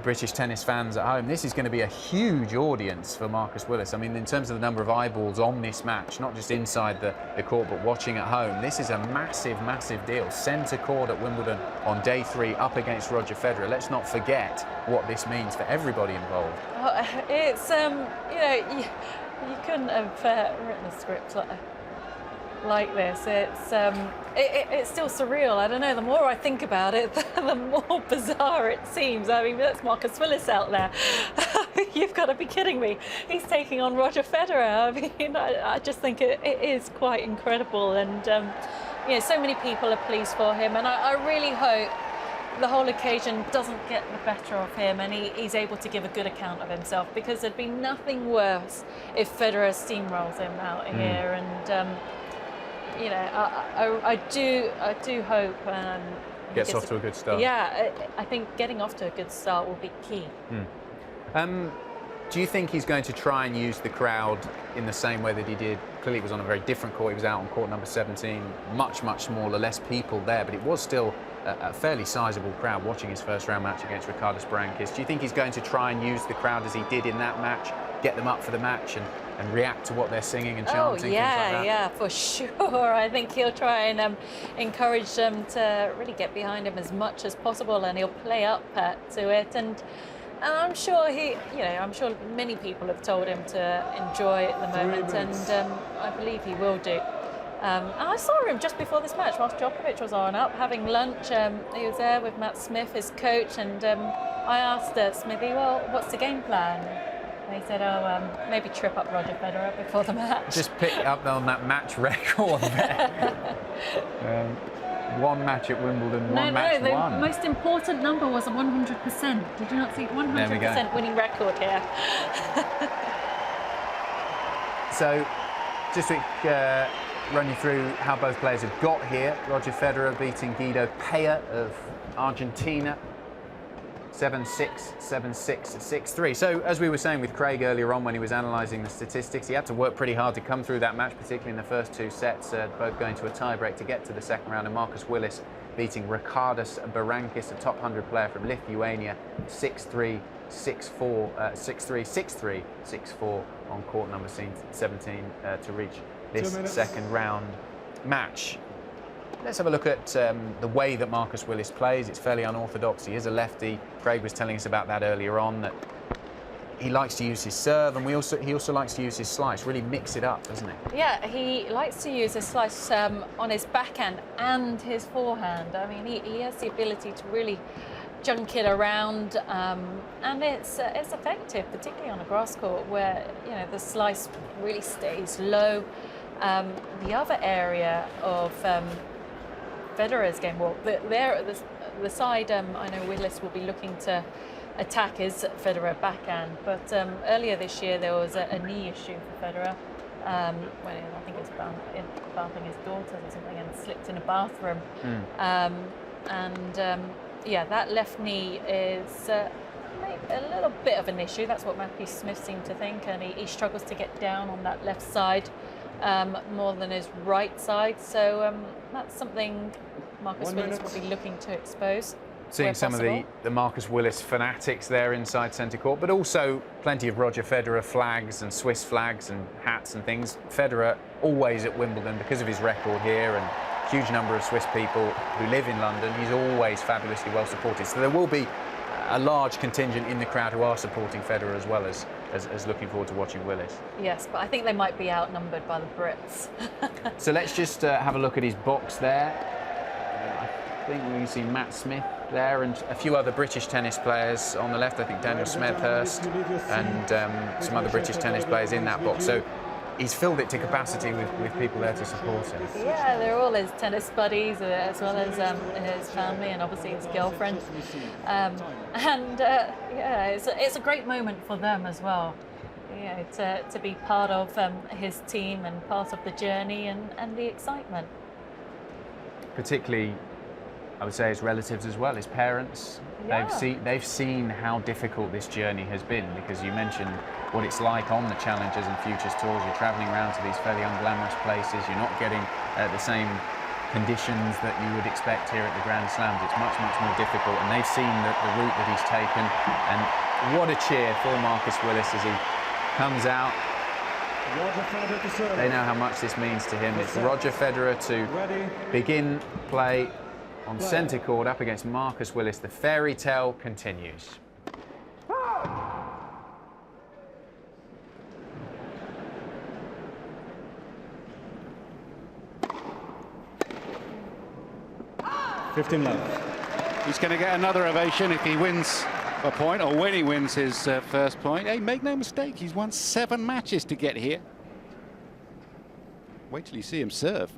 British tennis fans at home. This is going to be a huge audience for Marcus Willis. I mean, in terms of the number of eyeballs on this match, not just inside the court, but watching at home, this is a massive, massive deal. Centre court at Wimbledon on day 3 up against Roger Federer. Let's not forget what this means for everybody involved. Oh, it's, you know, you couldn't have written a script like this. It's still surreal. I don't know, the more I think about it, the more bizarre it seems. I mean, that's Marcus Willis out there. You've got to be kidding me. He's taking on Roger Federer. I mean, I just think it is quite incredible. And you know, so many people are pleased for him, and I really hope the whole occasion doesn't get the better of him and he's able to give a good account of himself, because there'd be nothing worse if Federer steamrolls him out here. And you know, I do hope gets off to a good start. Yeah, I think getting off to a good start will be key. Do you think he's going to try and use the crowd in the same way that he did? Clearly, it was on a very different court. He was out on court number 17, much smaller, less people there, but it was still a fairly sizable crowd watching his first round match against Ricardo Berankis. Do you think he's going to try and use the crowd as he did in that match, get them up for the match and react to what they're singing and chanting? Oh yeah, things like that? yeah, for sure. I think he'll try and encourage them to really get behind him as much as possible, and he'll play up to it. And I'm sure I'm sure many people have told him to enjoy the moment, and I believe he will do. And I saw him just before this match, whilst Djokovic was on up, having lunch. He was there with Matt Smith, his coach, and I asked Smithy, well, what's the game plan? And he said, maybe trip up Roger Federer before the match. Just pick up on that match record there. One match at Wimbledon, one match won. The most important number was 100%. Did you not see 100% winning record here? So, just to run you through how both players have got here. Roger Federer beating Guido Pella of Argentina. 7-6, 7-6, 6-3. So, as we were saying with Craig earlier on when he was analysing the statistics, he had to work pretty hard to come through that match, particularly in the first two sets, both going to a tiebreak to get to the second round. And Marcus Willis beating Ricardo Berankis, a top 100 player from Lithuania, 6-3, 6-4, 6-3, 6-3, 6-4 on court number 17 to reach this second round match. Let's have a look at the way that Marcus Willis plays. It's fairly unorthodox. He is a lefty. Craig was telling us about that earlier on, that he likes to use his serve, and he also likes to use his slice, really mix it up, doesn't he? Yeah, he likes to use his slice on his backhand and his forehand. I mean, he has the ability to really junk it around, and it's effective, particularly on a grass court where, you know, the slice really stays low. The other area of Federer's game, well, the side I know Willis will be looking to attack is Federer backhand, but earlier this year there was a knee issue for Federer when I think it was bathing his daughters or something, and slipped in a bathroom. Yeah, that left knee is a little bit of an issue. That's what Matthew Smith seemed to think, and he struggles to get down on that left side more than his right side. So that's something Marcus Willis will be looking to expose. Seeing some of the Marcus Willis fanatics there inside centre court, but also plenty of Roger Federer flags and Swiss flags and hats and things. Federer always at Wimbledon because of his record here, and huge number of Swiss people who live in London. He's always fabulously well supported. So there will be a large contingent in the crowd who are supporting Federer as well as looking forward to watching Willis. Yes, but I think they might be outnumbered by the Brits. So let's just have a look at his box there. I think we can see Matt Smith there and a few other British tennis players on the left. I think Daniel Smethurst and some other British tennis players in that box. So he's filled it to capacity with people there to support him. Yeah, they're all his tennis buddies as well as his family and obviously his girlfriend. Yeah, it's a great moment for them as well. You know, to be part of his team and part of the journey and the excitement. Particularly, I would say his relatives as well, his parents. Yeah. They've seen how difficult this journey has been, because you mentioned what it's like on the Challengers and Futures tours. You're travelling around to these fairly unglamorous places. You're not getting the same conditions that you would expect here at the Grand Slams. It's much more difficult, and they've seen the route that he's taken. And what a cheer for Marcus Willis as he comes out. They know how much this means to him. It's Roger Federer to begin play on centre court up against Marcus Willis. The fairy tale continues. He's going to get another ovation if he wins a point, or when he wins his first point. Hey, make no mistake, he's won 7 matches to get here. Wait till you see him serve.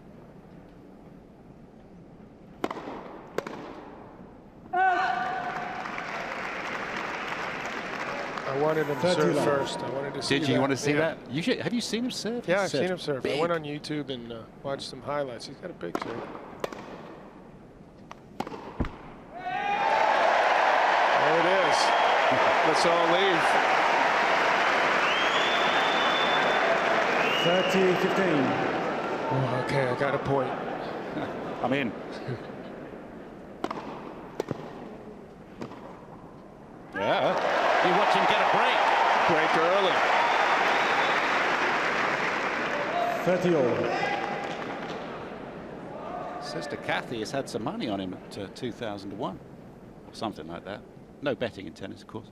wanted him to serve first. I wanted to see that. Did you want to see Yeah. that? Have you seen him serve? Yeah, I've seen him serve. I went on YouTube and watched some highlights. He's got a big serve. There it is. Let's all leave. 30-15. Oh, okay, I got a point. I'm in. Yeah. You watch him get a break. Break early. 30-all. Sister Kathy has had some money on him at 2,000 to 1. Or something like that. No betting in tennis, of course.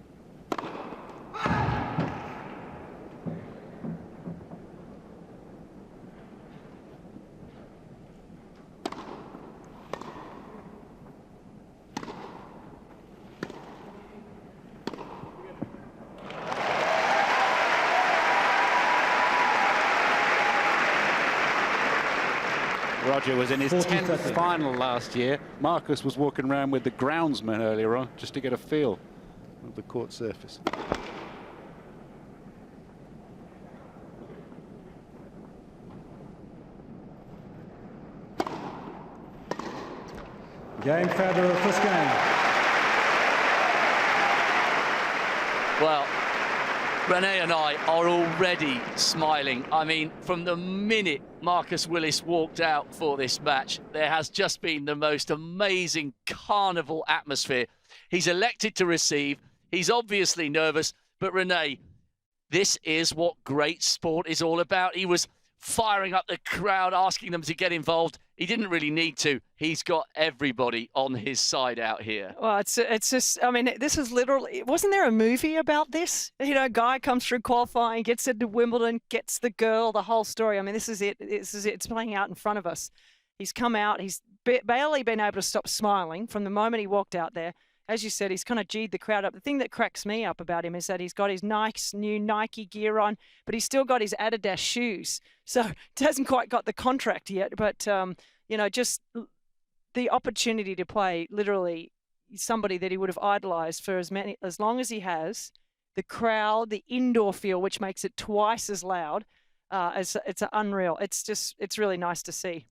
Roger was in his 10th final last year. Marcus was walking around with the groundsman earlier on just to get a feel of the court surface. Game Federer, first game. Well, Renee and I are already smiling. I mean, from the minute Marcus Willis walked out for this match, there has just been the most amazing carnival atmosphere. He's elected to receive. He's obviously nervous. But Renee, this is what great sport is all about. He was firing up the crowd, asking them to get involved. He didn't really need to. He's got everybody on his side out here. Well, it's just, I mean, this is literally, wasn't there a movie about this? You know, guy comes through qualifying, gets into Wimbledon, gets the girl, the whole story. I mean, this is it. It's playing out in front of us. He's come out. He's barely been able to stop smiling from the moment he walked out there. As you said, he's kind of G'd the crowd up. The thing that cracks me up about him is that he's got his nice new Nike gear on, but he's still got his Adidas shoes. So he hasn't quite got the contract yet, but, you know, just the opportunity to play literally somebody that he would have idolized for as long as he has, the crowd, the indoor feel, which makes it twice as loud, it's unreal. It's really nice to see.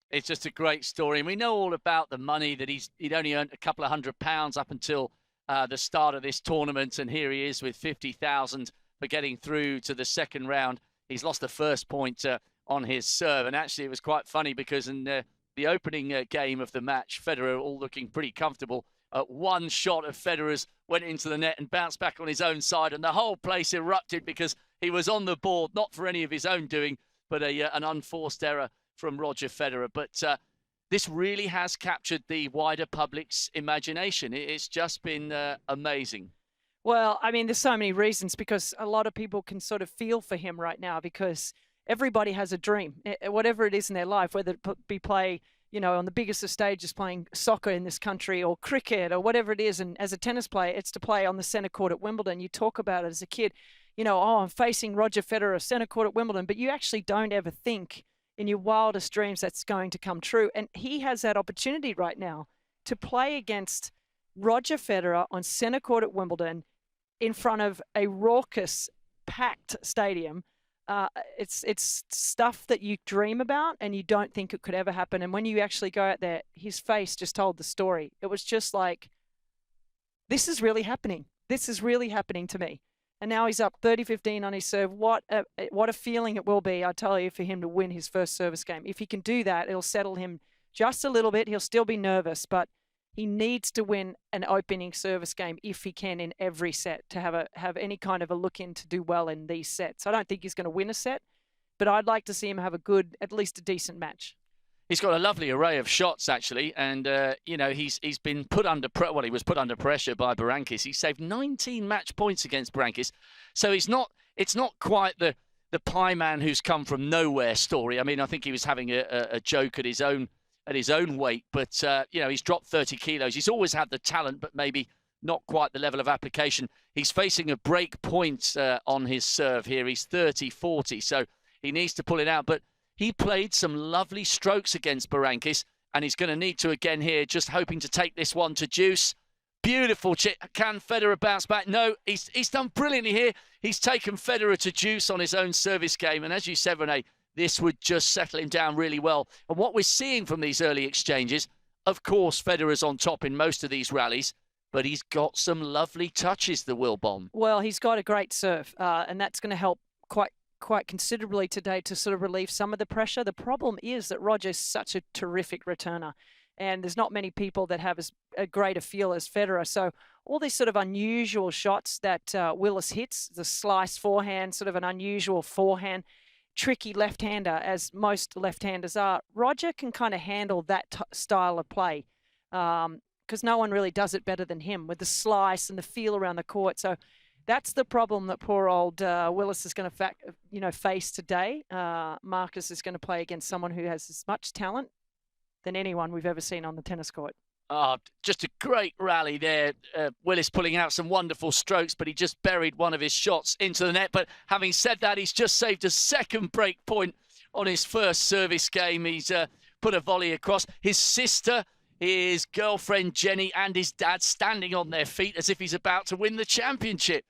It's just a great story. And we know all about the money that he'd only earned a couple of £100 up until the start of this tournament. And here he is with 50,000 for getting through to the second round. He's lost the first point on his serve. And actually, it was quite funny because in the opening game of the match, Federer all looking pretty comfortable. One shot of Federer's went into the net and bounced back on his own side. And the whole place erupted because he was on the board, not for any of his own doing, but an unforced error from Roger Federer. But this really has captured the wider public's imagination. It's just been amazing. Well, I mean, there's so many reasons because a lot of people can sort of feel for him right now because everybody has a dream, whatever it is in their life, whether it be play, you know, on the biggest of stages, playing soccer in this country or cricket or whatever it is. And as a tennis player, it's to play on the centre court at Wimbledon. You talk about it as a kid, you know, oh, I'm facing Roger Federer, centre court at Wimbledon, but you actually don't ever think in your wildest dreams that's going to come true. And he has that opportunity right now to play against Roger Federer on centre court at Wimbledon in front of a raucous, packed stadium. It's stuff that you dream about and you don't think it could ever happen. And when you actually go out there, his face just told the story. It was just like, this is really happening. This is really happening to me. And now he's up 30-15 on his serve. What a feeling it will be, I tell you, for him to win his first service game. If he can do that, it'll settle him just a little bit. He'll still be nervous, but he needs to win an opening service game if he can in every set to have any kind of a look in to do well in these sets. I don't think he's going to win a set, but I'd like to see him have a good, at least a decent match. He's got a lovely array of shots, actually, and, you know, he's been put under he was put under pressure by Berankis. He saved 19 match points against Berankis, so it's not quite the pie man who's come from nowhere story. I mean, I think he was having a joke at his own weight, but, you know, he's dropped 30 kilos. He's always had the talent, but maybe not quite the level of application. He's facing a break point on his serve here. He's 30-40, so he needs to pull it out, but he played some lovely strokes against Berankis, and he's going to need to again here, just hoping to take this one to deuce. Beautiful chip. Can Federer bounce back? No, he's done brilliantly here. He's taken Federer to juice on his own service game. And as you said, Renee, this would just settle him down really well. And what we're seeing from these early exchanges, of course, Federer's on top in most of these rallies, but he's got some lovely touches, the Will Bomb. Well, he's got a great serve, and that's going to help quite considerably today to sort of relieve some of the pressure. The problem is that Roger's such a terrific returner, and there's not many people that have as a great a feel as Federer. So all these sort of unusual shots that Willis hits, the slice forehand, sort of an unusual forehand, tricky left-hander, as most left-handers are, Roger can kind of handle that style of play because no one really does it better than him with the slice and the feel around the court. So that's the problem that poor old Willis is going to face today. Marcus is going to play against someone who has as much talent than anyone we've ever seen on the tennis court. Just a great rally there. Willis pulling out some wonderful strokes, but he just buried one of his shots into the net. But having said that, he's just saved a second break point on his first service game. He's put a volley across. His sister, his girlfriend Jenny, and his dad standing on their feet as if he's about to win the championship.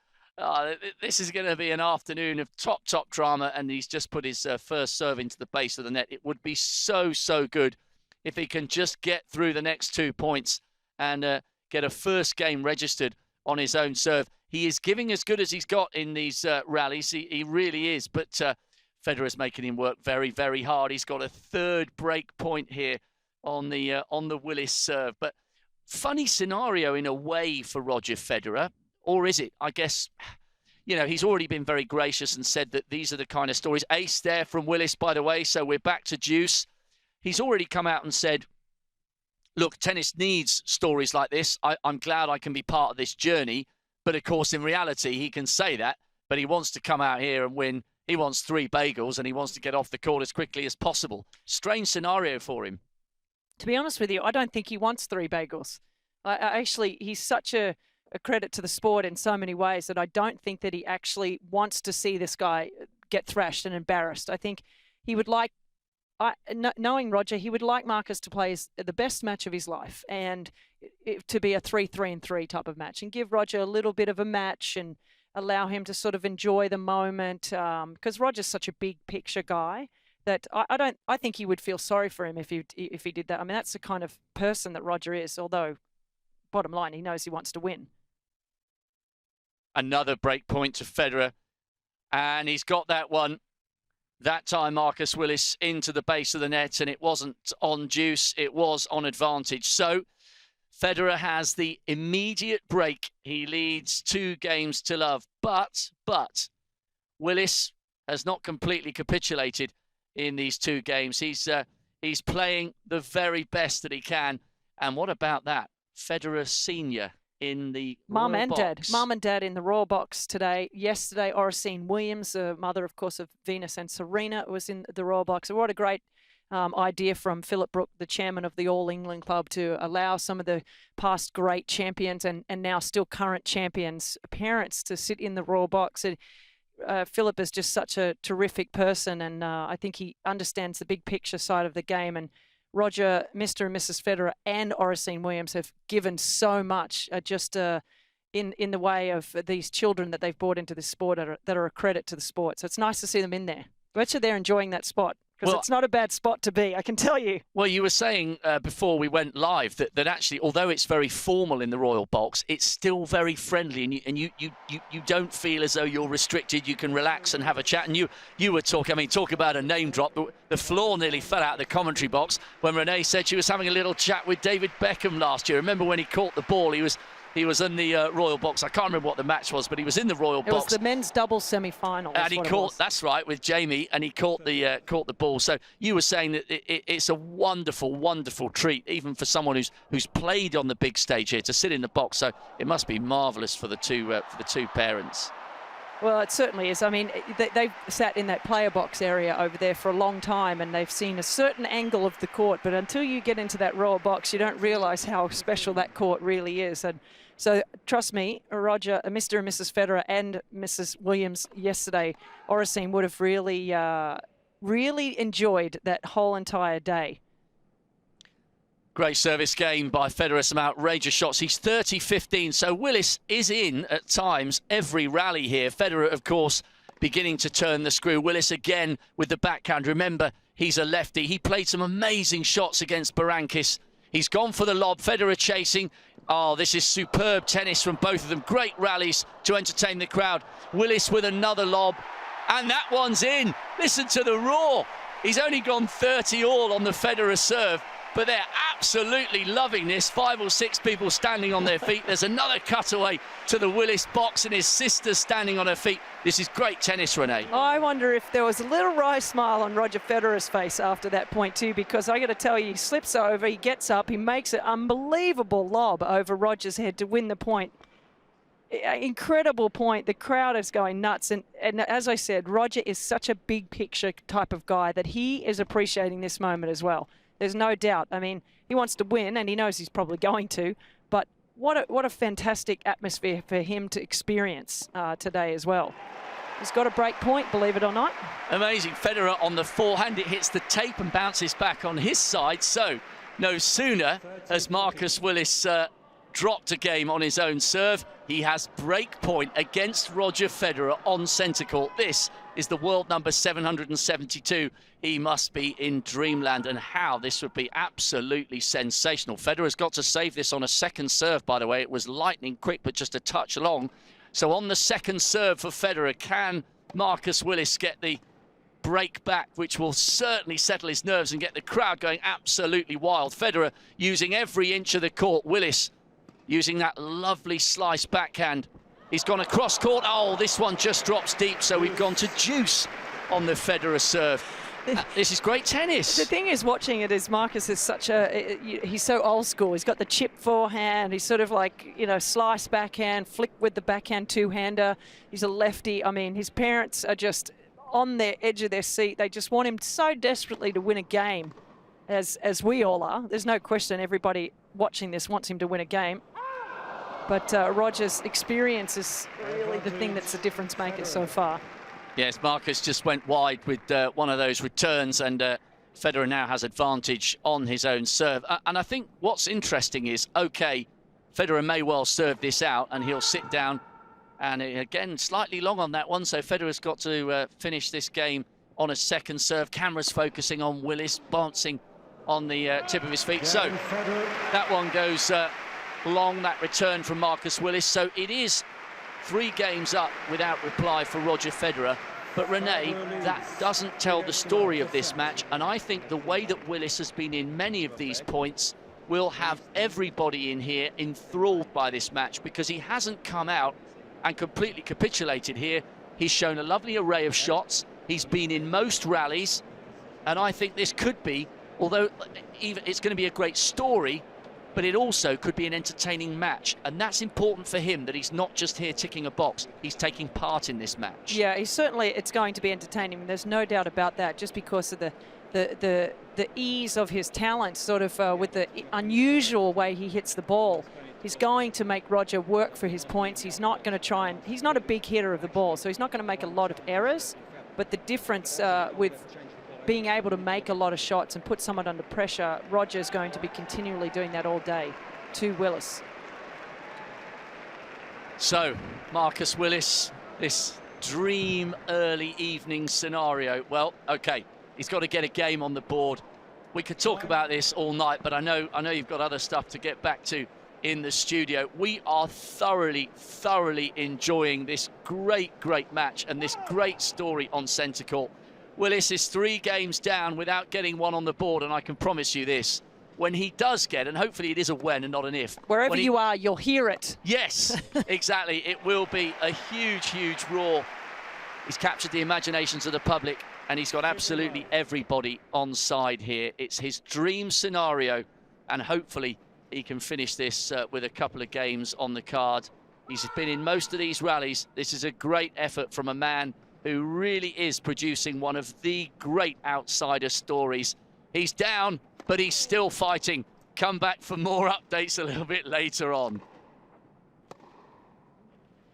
This is going to be an afternoon of top drama, and he's just put his first serve into the base of the net. It would be so good if he can just get through the next 2 points and get a first game registered on his own serve. He is giving as good as he's got in these rallies. He really is, but Federer's making him work very hard. He's got a third break point here on the Willis serve. But funny scenario in a way for Roger Federer, or is it? I guess, he's already been very gracious and said that these are the kind of stories. Ace there from Willis, by the way, so we're back to deuce. He's already come out and said, look, tennis needs stories like this. I'm glad I can be part of this journey. But of course, in reality, he can say that, but he wants to come out here and win. He wants 3 bagels and he wants to get off the court as quickly as possible. Strange scenario for him. To be honest with you, I don't think he wants 3 bagels. Actually, he's such a credit to the sport in so many ways that I don't think that he actually wants to see this guy get thrashed and embarrassed. I think he would like, knowing Roger, he would like Marcus to play the best match of his life and to be a 3-3-3 type of match and give Roger a little bit of a match and allow him to sort of enjoy the moment because Roger's such a big picture guy that I think he would feel sorry for him if he did that. I mean, that's the kind of person that Roger is, although bottom line, he knows he wants to win. Another break point to Federer, and he's got that one. That time, Marcus Willis into the base of the net, and it wasn't on deuce, it was on advantage. So Federer has the immediate break. He leads 2 games to love, but Willis has not completely capitulated in these 2 games. He's playing the very best that he can. And what about that? Federer Senior in the Mum Royal and Box. Dad. Mum and Dad in the Royal Box today. Yesterday, Oracene Williams, the mother, of course, of Venus and Serena, was in the Royal Box. So what a great idea from Philip Brook, the chairman of the All England Club, to allow some of the past great champions and now still current champions' parents to sit in the Royal Box. And Philip is just such a terrific person, and I think he understands the big picture side of the game. And Roger, Mr. and Mrs. Federer, and Oracene Williams have given so much just in the way of these children that they've brought into this sport that are a credit to the sport. So it's nice to see them in there. Bet you they're enjoying that spot because it's not a bad spot to be, I can tell you. Well, you were saying before we went live that actually, although it's very formal in the Royal Box, it's still very friendly, and you don't feel as though you're restricted. You can relax and have a chat. And you were talking, talk about a name drop. The floor nearly fell out of the commentary box when Renee said she was having a little chat with David Beckham last year. Remember when he caught the ball? He was in the Royal Box. I can't remember what the match was, but he was in the Royal Box. It was the men's doubles semi-final. And he caught, that's right, with Jamie, and he caught the ball. So you were saying that it's a wonderful, wonderful treat, even for someone who's played on the big stage here, to sit in the box. So it must be marvellous for the two parents. Well, it certainly is. I mean, they've sat in that player box area over there for a long time, and they've seen a certain angle of the court. But until you get into that Royal Box, you don't realise how special that court really is. And so, trust me, Roger, Mr. and Mrs. Federer and Mrs. Williams yesterday, Oracene would have really enjoyed that whole entire day. Great service game by Federer, some outrageous shots. He's 30-15, so Willis is in at times every rally here. Federer, of course, beginning to turn the screw. Willis again with the backhand. Remember, he's a lefty. He played some amazing shots against Berankis. He's gone for the lob. Federer chasing. Oh, this is superb tennis from both of them. Great rallies to entertain the crowd. Willis with another lob, and that one's in. Listen to the roar. He's only gone 30 all on the Federer serve, but they're absolutely loving this. 5 or 6 people standing on their feet. There's another cutaway to the Willis box and his sister standing on her feet. This is great tennis, Renee. I wonder if there was a little wry smile on Roger Federer's face after that point too, because I got to tell you, he slips over, he gets up, he makes an unbelievable lob over Roger's head to win the point. Incredible point. The crowd is going nuts. And as I said, Roger is such a big picture type of guy that he is appreciating this moment as well. There's no doubt. I mean, he wants to win, and he knows he's probably going to, but what a fantastic atmosphere for him to experience today as well. He's got a break point, believe it or not. Amazing. Federer on the forehand. It hits the tape and bounces back on his side. So no sooner has Marcus Willis dropped a game on his own serve, he has break point against Roger Federer on centre court. This is the world number 772. He must be in dreamland, and how this would be absolutely sensational. Federer's got to save this on a second serve, by the way. It was lightning quick, but just a touch long. So on the second serve for Federer, can Marcus Willis get the break back, which will certainly settle his nerves and get the crowd going absolutely wild? Federer using every inch of the court. Willis using that lovely slice backhand. He's gone across court. Oh, this one just drops deep, so we've gone to deuce on the Federer serve. This is great tennis. The thing is, watching it is Marcus is he's so old school. He's got the chip forehand. He's sort of like, you know, slice backhand, flick with the backhand two-hander. He's a lefty. I mean, his parents are just on their edge of their seat. They just want him so desperately to win a game, as we all are. There's no question everybody watching this wants him to win a game. But Roger's experience is really the thing that's the difference maker so far. Yes, Marcus just went wide with one of those returns, and Federer now has advantage on his own serve. And I think what's interesting is, OK, Federer may well serve this out, and he'll sit down. And again, slightly long on that one, so Federer's got to finish this game on a second serve. Cameras focusing on Willis, bouncing on the tip of his feet. So that one goes long, that return from Marcus Willis. So it is 3 games up without reply for Roger Federer. But Renee, that doesn't tell the story of this match. And I think the way that Willis has been in many of these points will have everybody in here enthralled by this match, because he hasn't come out and completely capitulated here. He's shown a lovely array of shots. He's been in most rallies. And I think this could be, although even it's going to be a great story, but it also could be an entertaining match. And that's important for him, that he's not just here ticking a box. He's taking part in this match. Yeah, it's going to be entertaining. There's no doubt about that, just because of the ease of his talent, sort of with the unusual way he hits the ball. He's going to make Roger work for his points. He's not going to try and... He's not a big hitter of the ball, so he's not going to make a lot of errors. But the difference with being able to make a lot of shots and put someone under pressure, Roger's going to be continually doing that all day to Willis. So, Marcus Willis, this dream early evening scenario. Well, OK, he's got to get a game on the board. We could talk about this all night, but I know you've got other stuff to get back to in the studio. We are thoroughly enjoying this great match and this great story on centre court. Willis is 3 games down without getting one on the board, and I can promise you this, when he does get, and hopefully it is a when and not an if. Wherever you are, you'll hear it. Yes, exactly. It will be a huge roar. He's captured the imaginations of the public, and he's got absolutely everybody on side here. It's his dream scenario, and hopefully he can finish this with a couple of games on the card. He's been in most of these rallies. This is a great effort from a man who really is producing one of the great outsider stories. He's down, but he's still fighting. Come back for more updates a little bit later on.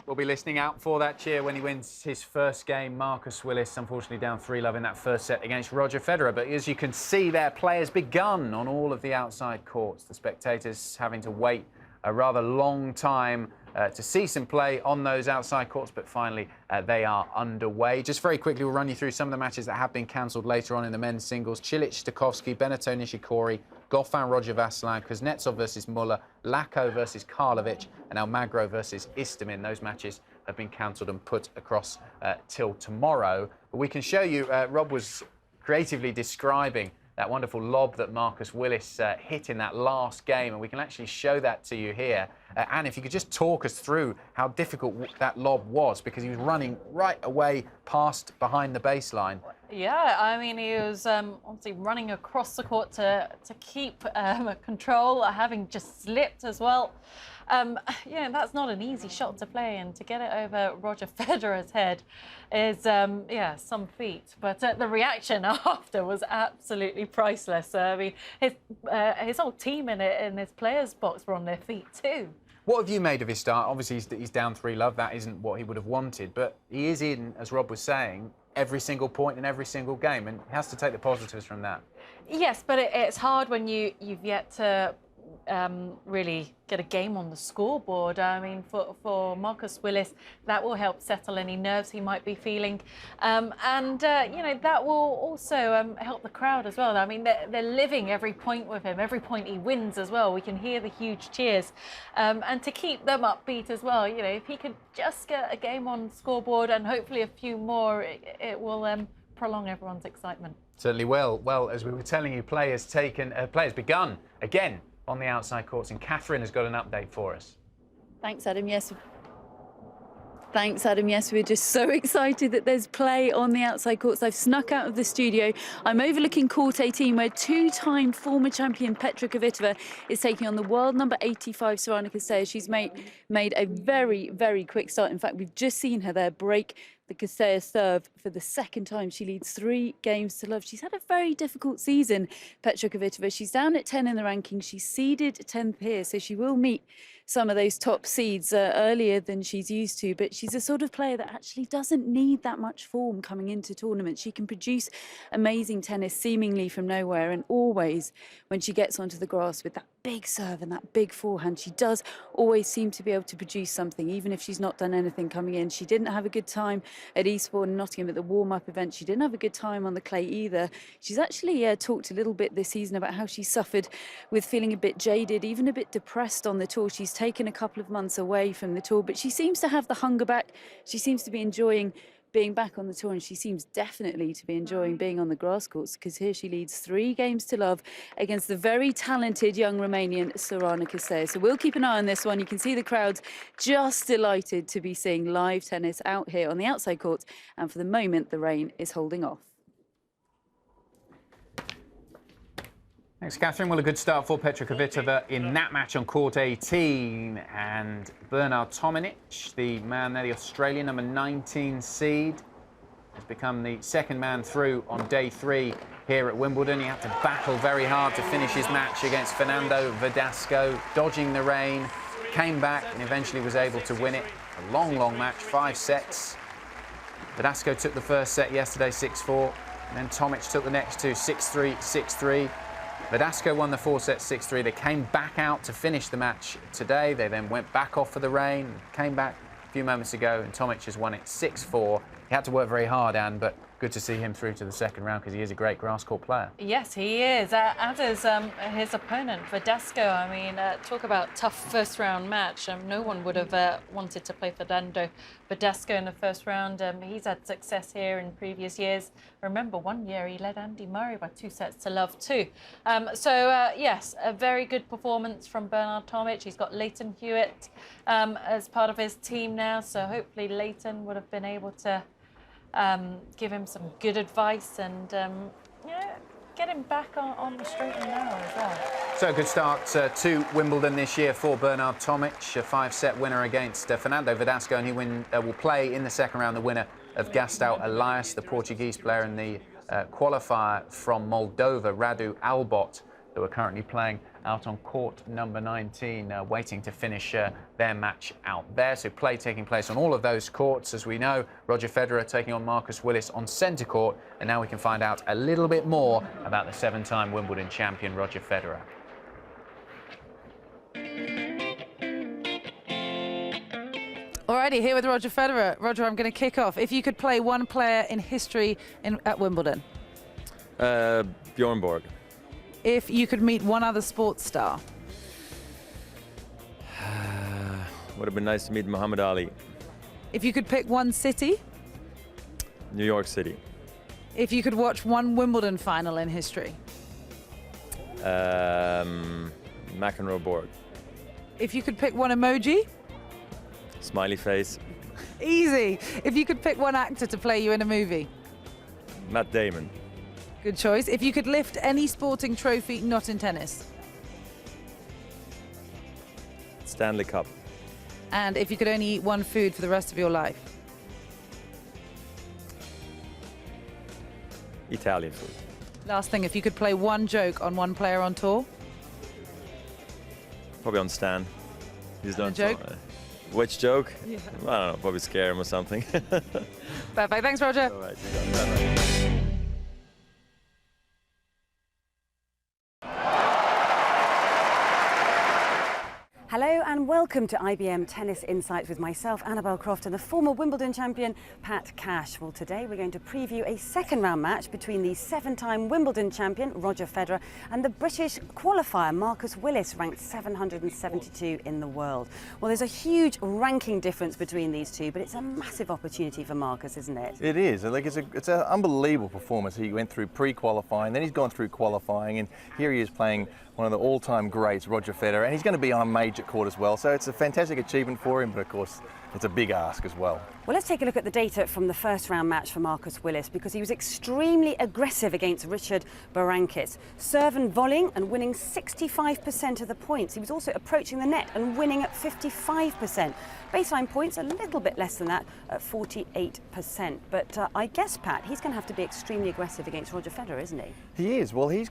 We'll be listening out for that cheer when he wins his first game. Marcus Willis, unfortunately, down 3-love in that first set against Roger Federer. But as you can see, their play has begun on all of the outside courts. The spectators having to wait a rather long time to see some play on those outside courts, but finally they are underway. Just very quickly, we'll run you through some of the matches that have been cancelled later on in the men's singles. Cilic, Stakowski, Beneteau, Nishikori, Goffin, Roger Vasselin, Kuznetsov versus Muller, Lacko versus Karlovic, and Almagro versus Istomin. Those matches have been cancelled and put across till tomorrow. But we can show you, Rob was creatively describing that wonderful lob that Marcus Willis hit in that last game, and we can actually show that to you here. Anne, if you could just talk us through how difficult that lob was, because he was running right away past behind the baseline. Yeah, I mean, he was obviously running across the court to keep control, having just slipped as well. Yeah, that's not an easy shot to play, and to get it over Roger Federer's head is, yeah, some feat. But the reaction after was absolutely priceless. I mean, his whole team in his players' box were on their feet too. What have you made of his start? Obviously, he's down 3-love. That isn't what he would have wanted, but he is in, as Rob was saying, every single point in every single game, and he has to take the positives from that. Yes, but it's hard when you've yet to really get a game on the scoreboard. I mean, for Marcus Willis, that will help settle any nerves he might be feeling, and you know, that will also help the crowd as well. I mean, they're living every point with him, every point he wins as well. We can hear the huge cheers, and to keep them upbeat as well. You know, if he could just get a game on scoreboard and hopefully a few more, it will prolong everyone's excitement. Certainly will. Well, as we were telling you, play has begun again on the outside courts, and Catherine has got an update for us. Thanks, Adam. Yes. Thanks, Adam. Yes, we're just so excited that there's play on the outside courts. I've snuck out of the studio. I'm overlooking court 18, where two-time former champion Petra Kvitova is taking on the world number 85 Sorana Kaseya. She's made a very, very quick start. In fact, we've just seen her there break the Kaseya serve for the second time. She leads 3-love. She's had a very difficult season, Petra Kvitova. She's down at 10 in the rankings. She's seeded 10th here, so she will meet some of those top seeds earlier than she's used to, but she's a sort of player that actually doesn't need that much form coming into tournaments. She can produce amazing tennis seemingly from nowhere, and always when she gets onto the grass with that big serve and that big forehand, she does always seem to be able to produce something, even if she's not done anything coming in. She didn't have a good time at Eastbourne and Nottingham at the warm-up event. She didn't have a good time on the clay either. She's actually talked a little bit this season about how she suffered with feeling a bit jaded, even a bit depressed on the tour. She's taken a couple of months away from the tour, but she seems to have the hunger back. She seems to be enjoying being back on the tour, and she seems definitely to be enjoying being on the grass courts, because here she leads 3-love against the very talented young Romanian Sorana Kaseya. So we'll keep an eye on this one. You can see the crowds just delighted to be seeing live tennis out here on the outside courts, and for the moment the rain is holding off. Thanks, Catherine. Well, a good start for Petra Kvitova in that match on court 18. And Bernard Tomic, the man there, the Australian number 19 seed, has become the second man through on day 3 here at Wimbledon. He had to battle very hard to finish his match against Fernando Verdasco, dodging the rain, came back and eventually was able to win it. A long, long match, 5 sets. Verdasco took the first set yesterday, 6-4. And then Tomic took the next two, 6-3, 6-3. Verdasco won the 4 sets 6-3. They came back out to finish the match today. They then went back off for the rain, came back a few moments ago, and Tomic has won it 6-4. He had to work very hard, Anne, but good to see him through to the second round, because he is a great grass court player. Yes, he is, as is his opponent, Verdasco. I mean, talk about tough first-round match. No one would have wanted to play Fernando Verdasco in the first round. He's had success here in previous years. Remember, one year he led Andy Murray by 2-love too. Yes, a very good performance from Bernard Tomic. He's got Leighton Hewitt as part of his team now, so hopefully Leighton would have been able to give him some good advice and get him back on the straight and narrow as well. So a good start to Wimbledon this year for Bernard Tomic, a 5-set winner against Fernando Verdasco, and he will play in the second round the winner of Gastão Elias, the Portuguese player, and the qualifier from Moldova, Radu Albot, who are currently playing out on court number 19, waiting to finish their match out there. So play taking place on all of those courts. As we know, Roger Federer taking on Marcus Willis on centre court. And now we can find out a little bit more about the 7-time Wimbledon champion, Roger Federer. Alrighty, here with Roger Federer. Roger, I'm going to kick off. If you could play one player in history at Wimbledon. Bjorn Borg. If you could meet one other sports star. Would have been nice to meet Muhammad Ali. If you could pick one city. New York City. If you could watch one Wimbledon final in history. McEnroe Borg. If you could pick one emoji. Smiley face. Easy. If you could pick one actor to play you in a movie. Matt Damon. Good choice. If you could lift any sporting trophy not in tennis. Stanley Cup. And if you could only eat one food for the rest of your life. Italian food. Last thing, if you could play one joke on one player on tour. Probably on Stan. He's done joke. Which joke? Yeah. I don't know, probably scare him or something. Perfect. Thanks, Roger. All right, bye-bye. Hello and welcome to IBM Tennis Insights with myself, Annabelle Croft, and the former Wimbledon champion, Pat Cash. Well, today we're going to preview a second-round match between the 7-time Wimbledon champion, Roger Federer, and the British qualifier, Marcus Willis, ranked 772 in the world. Well, there's a huge ranking difference between these two, but it's a massive opportunity for Marcus, isn't it? It is. Like, it's an unbelievable performance. He went through pre-qualifying, then he's gone through qualifying, and here he is playing one of the all-time greats, Roger Federer, and he's going to be on a major court as well. So it's a fantastic achievement for him, but of course it's a big ask as well. Well, let's take a look at the data from the first round match for Marcus Willis, because he was extremely aggressive against Richard Berankis, serve and volleying and winning 65% of the points. He was also approaching the net and winning at 55%. Baseline points a little bit less than that at 48%. But I guess, Pat, he's going to have to be extremely aggressive against Roger Federer, isn't he? He is. Well, he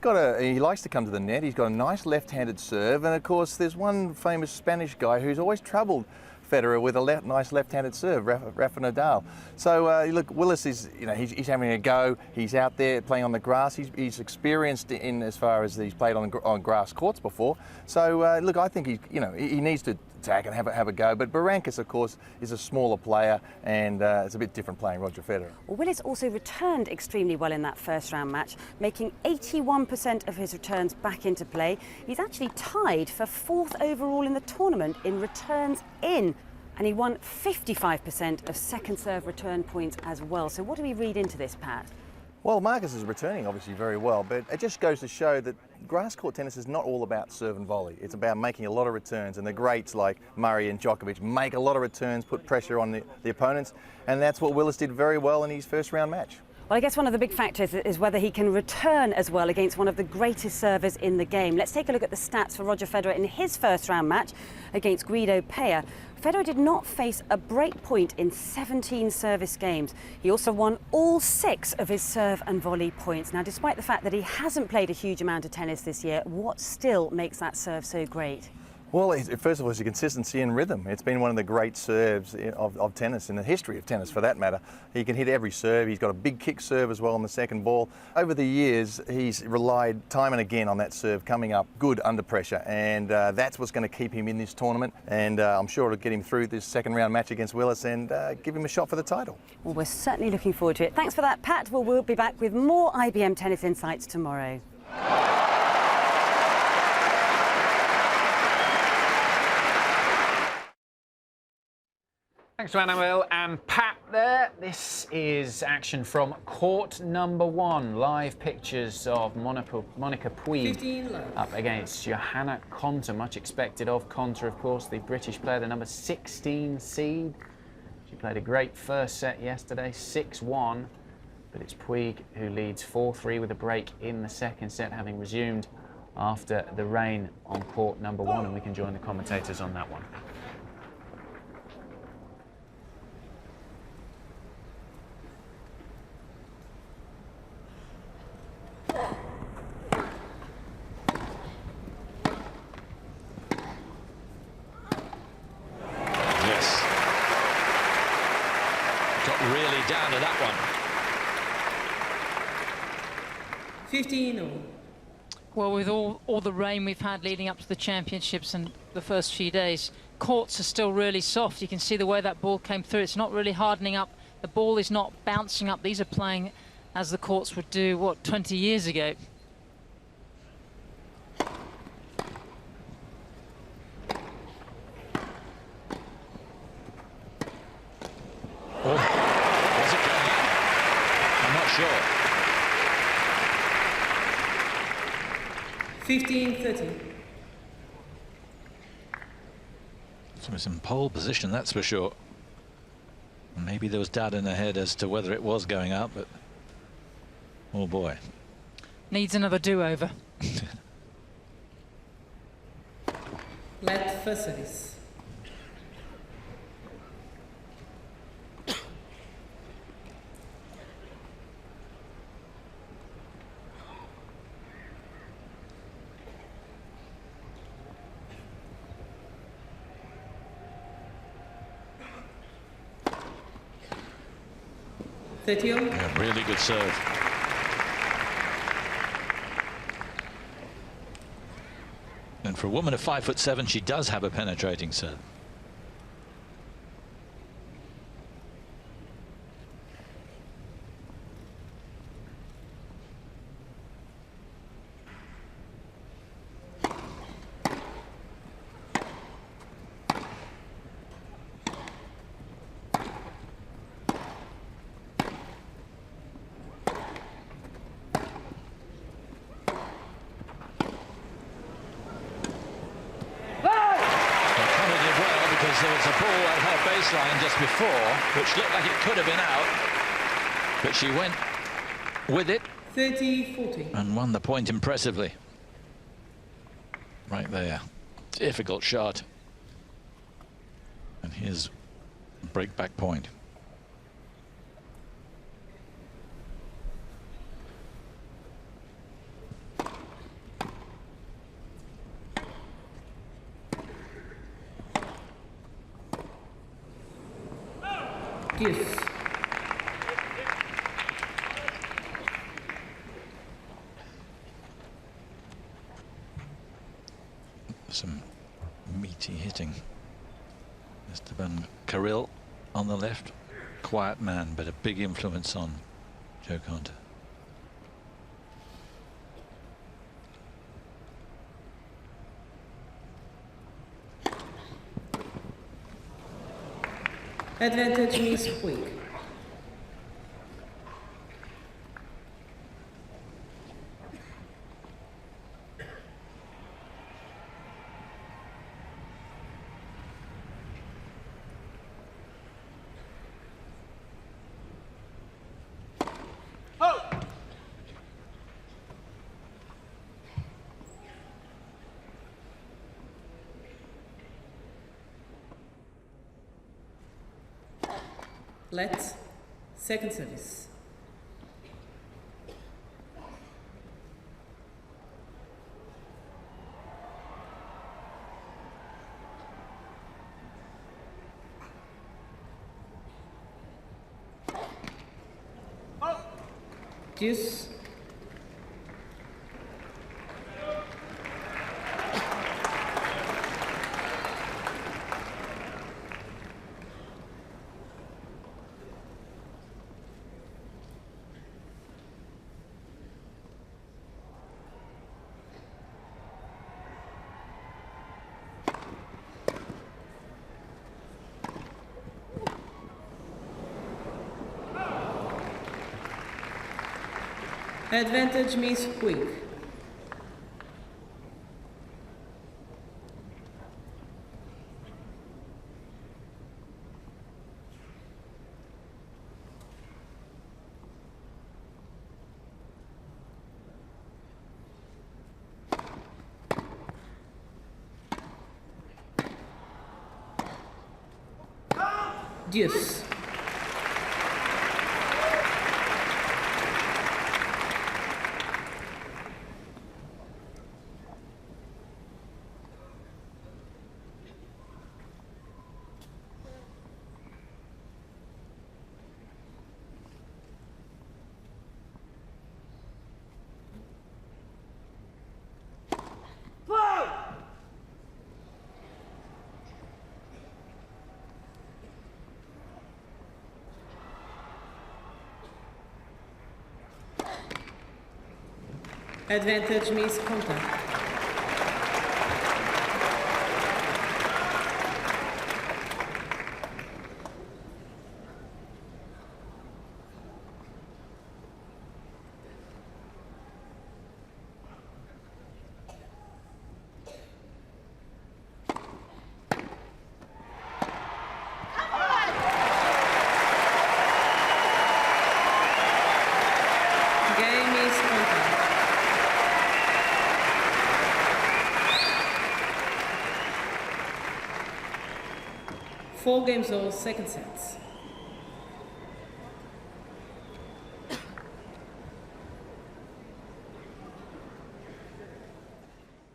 likes to come to the net. He's got a nice left-handed serve, and of course there's one famous Spanish guy who's always troubled Federer with a nice left-handed serve, Rafa Nadal. So look, Willis is, he's having a go. He's out there playing on the grass. He's experienced in as far as he's played on grass courts before. So look, I think he needs to attack and have a go. But Berankis, of course, is a smaller player, and it's a bit different playing Roger Federer. Well, Willis also returned extremely well in that first round match, making 81% of his returns back into play. He's actually tied for 4th overall in the tournament in returns in, and he won 55% of second serve return points as well. So what do we read into this, Pat? Well, Marcus is returning obviously very well, but it just goes to show that grass court tennis is not all about serve and volley. It's about making a lot of returns, and the greats like Murray and Djokovic make a lot of returns, put pressure on the opponents, and that's what Willis did very well in his first round match. Well, I guess one of the big factors is whether he can return as well against one of the greatest servers in the game. Let's take a look at the stats for Roger Federer in his first round match against Guido. Federer did not face a break point in 17 service games. He also won all 6 of his serve and volley points. Now, despite the fact that he hasn't played a huge amount of tennis this year, what still makes that serve so great? Well, first of all, it's the consistency and rhythm. It's been one of the great serves of tennis, in the history of tennis for that matter. He can hit every serve. He's got a big kick serve as well on the second ball. Over the years, he's relied time and again on that serve coming up good under pressure, and that's what's going to keep him in this tournament, and I'm sure it'll get him through this second round match against Willis and give him a shot for the title. Well, we're certainly looking forward to it. Thanks for that, Pat. Well, we'll be back with more IBM Tennis Insights tomorrow. Thanks to Annabelle and Pat there. This is action from court number 1. Live pictures of Monica Puig up against Johanna Konta. Much expected of Konta, of course, the British player, the number 16 seed. She played a great first set yesterday, 6-1. But it's Puig who leads 4-3 with a break in the second set, having resumed after the rain on court number 1. And we can join the commentators on that one. down to that one. 15-all. Well, with all the rain we've had leading up to the championships and the first few days, courts are still really soft. You can see the way that ball came through. It's not really hardening up. The ball is not bouncing up. These are playing as the courts would do, what, 20 years ago. Oh, was it going in? I'm not sure. 15-30. It was in pole position, that's for sure. Maybe there was doubt in her head as to whether it was going up, but oh boy. Needs another do-over. Let first service. Yeah, really good serve. And for a woman of 5'7", she does have a penetrating serve. There was a ball at her baseline just before, which looked like it could have been out, but she went with it 30-40 and won the point impressively. Right there, difficult shot, and here's break back point. Yes. Some meaty hitting. Mr. Van Carril on the left. Quiet man, but a big influence on Jo Konta. Advantage means quick. Let second service. Deuce. Advantage means quick. Deuce. Advantage, Miss Konta. Four games all, second sets.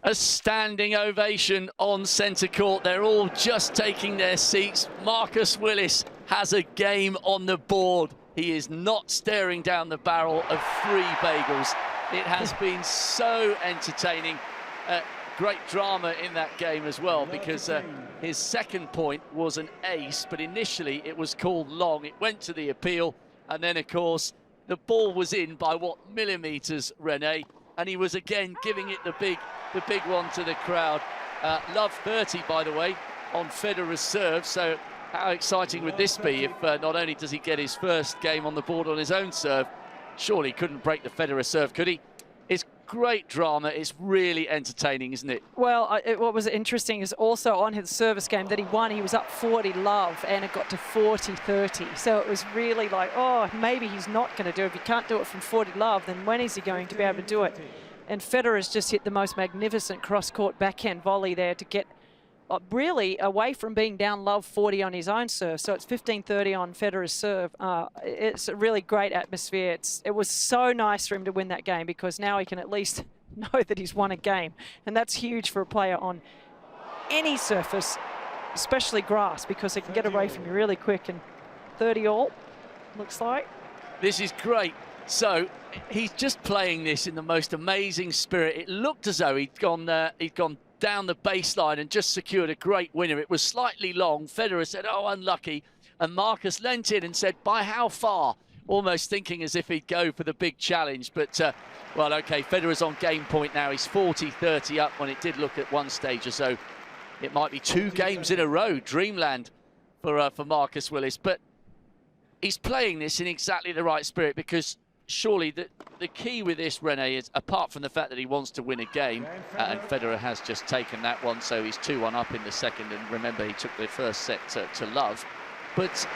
A standing ovation on centre court. They're all just taking their seats. Marcus Willis has a game on the board. He is not staring down the barrel of 3 bagels. It has been so entertaining. Great drama in that game as well, because his second point was an ace, but initially it was called long. It went to the appeal, and then of course the ball was in by what, millimetres, Renee, and he was again giving it the big one to the crowd. Love 30, by the way, on Federer's serve. So how exciting would this be if not only does he get his first game on the board on his own serve, surely he couldn't break the Federer serve, could he? It's great drama. It's really entertaining, isn't it? Well, what was interesting is also on his service game that he won, he was up 40 love and it got to 40-30. So it was really like, oh, maybe he's not going to do it. If he can't do it from 40 love, then when is he going to be able to do it? And Federer's just hit the most magnificent cross-court backhand volley there to get really away from being down love 40 on his own serve. So it's 15-30 on Federer's serve. It's a really great atmosphere. It was so nice for him to win that game, because now he can at least know that he's won a game. And that's huge for a player on any surface, especially grass, because it can get away from you really quick. And 30 all, looks like. This is great. So he's just playing this in the most amazing spirit. It looked as though he'd gone down the baseline and just secured a great winner. It was slightly long. Federer said, oh, unlucky. And Marcus leant in and said, by how far? Almost thinking as if he'd go for the big challenge. But, well, OK, Federer's on game point now. He's 40-30 up when it did look at one stage or so. It might be 2 games in a row, dreamland for Marcus Willis. But he's playing this in exactly the right spirit, because surely the key with this, Renee, is apart from the fact that he wants to win a game, and Federer has just taken that one, so he's 2-1 up in the second, and remember he took the first set to love, but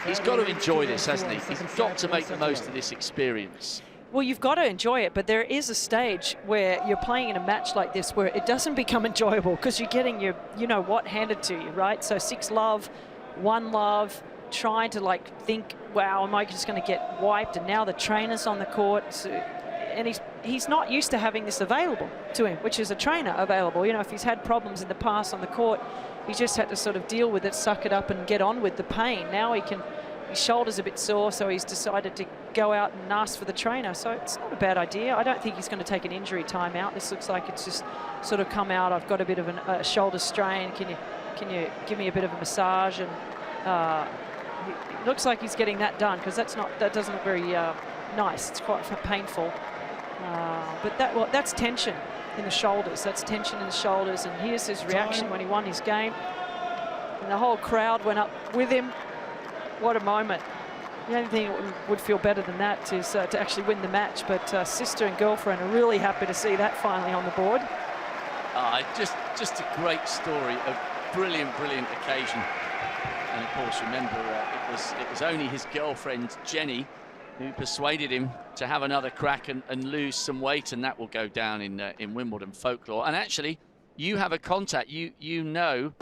he's got to enjoy this, hasn't he? He's got to make the most of this experience. Well, you've got to enjoy it, but there is a stage where you're playing in a match like this where it doesn't become enjoyable, because you're getting your, you know what, handed to you, right? So 6 love, 1 love, trying to like think, wow, am I just going to get wiped? And now the trainer's on the court, so, and he's not used to having this available to him, which is a trainer available. You know, if he's had problems in the past on the court, he just had to sort of deal with it, suck it up and get on with the pain. Now his shoulder's a bit sore, so he's decided to go out and ask for the trainer. So it's not a bad idea. I don't think he's going to take an injury time out. This looks like it's just sort of come out, I've got a bit of a shoulder strain. Can you give me a bit of a massage? And it looks like he's getting that done, because that doesn't look very nice. It's quite painful. But that's tension in the shoulders. That's tension in the shoulders. And here's his reaction when he won his game. And the whole crowd went up with him. What a moment. The only thing that would feel better than that is to actually win the match. But sister and girlfriend are really happy to see that finally on the board. Just a great story, a brilliant occasion. And of course, remember, it was only his girlfriend, Jenny, who persuaded him to have another crack and lose some weight, and that will go down in Wimbledon folklore. And actually, you have a contact. You know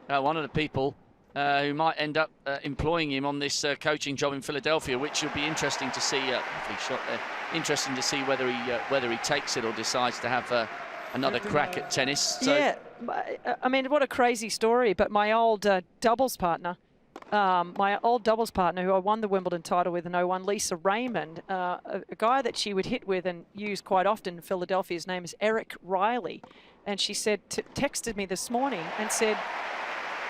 one of the people who might end up employing him on this coaching job in Philadelphia, which will be interesting to see. Lovely shot there. Interesting to see whether he takes it or decides to have another crack at tennis. So. Yeah, I mean, what a crazy story. But my old doubles partner, who I won the Wimbledon title with in 01, Lisa Raymond, a guy that she would hit with and use quite often in Philadelphia, his name is Eric Riley. And she said, texted me this morning and said,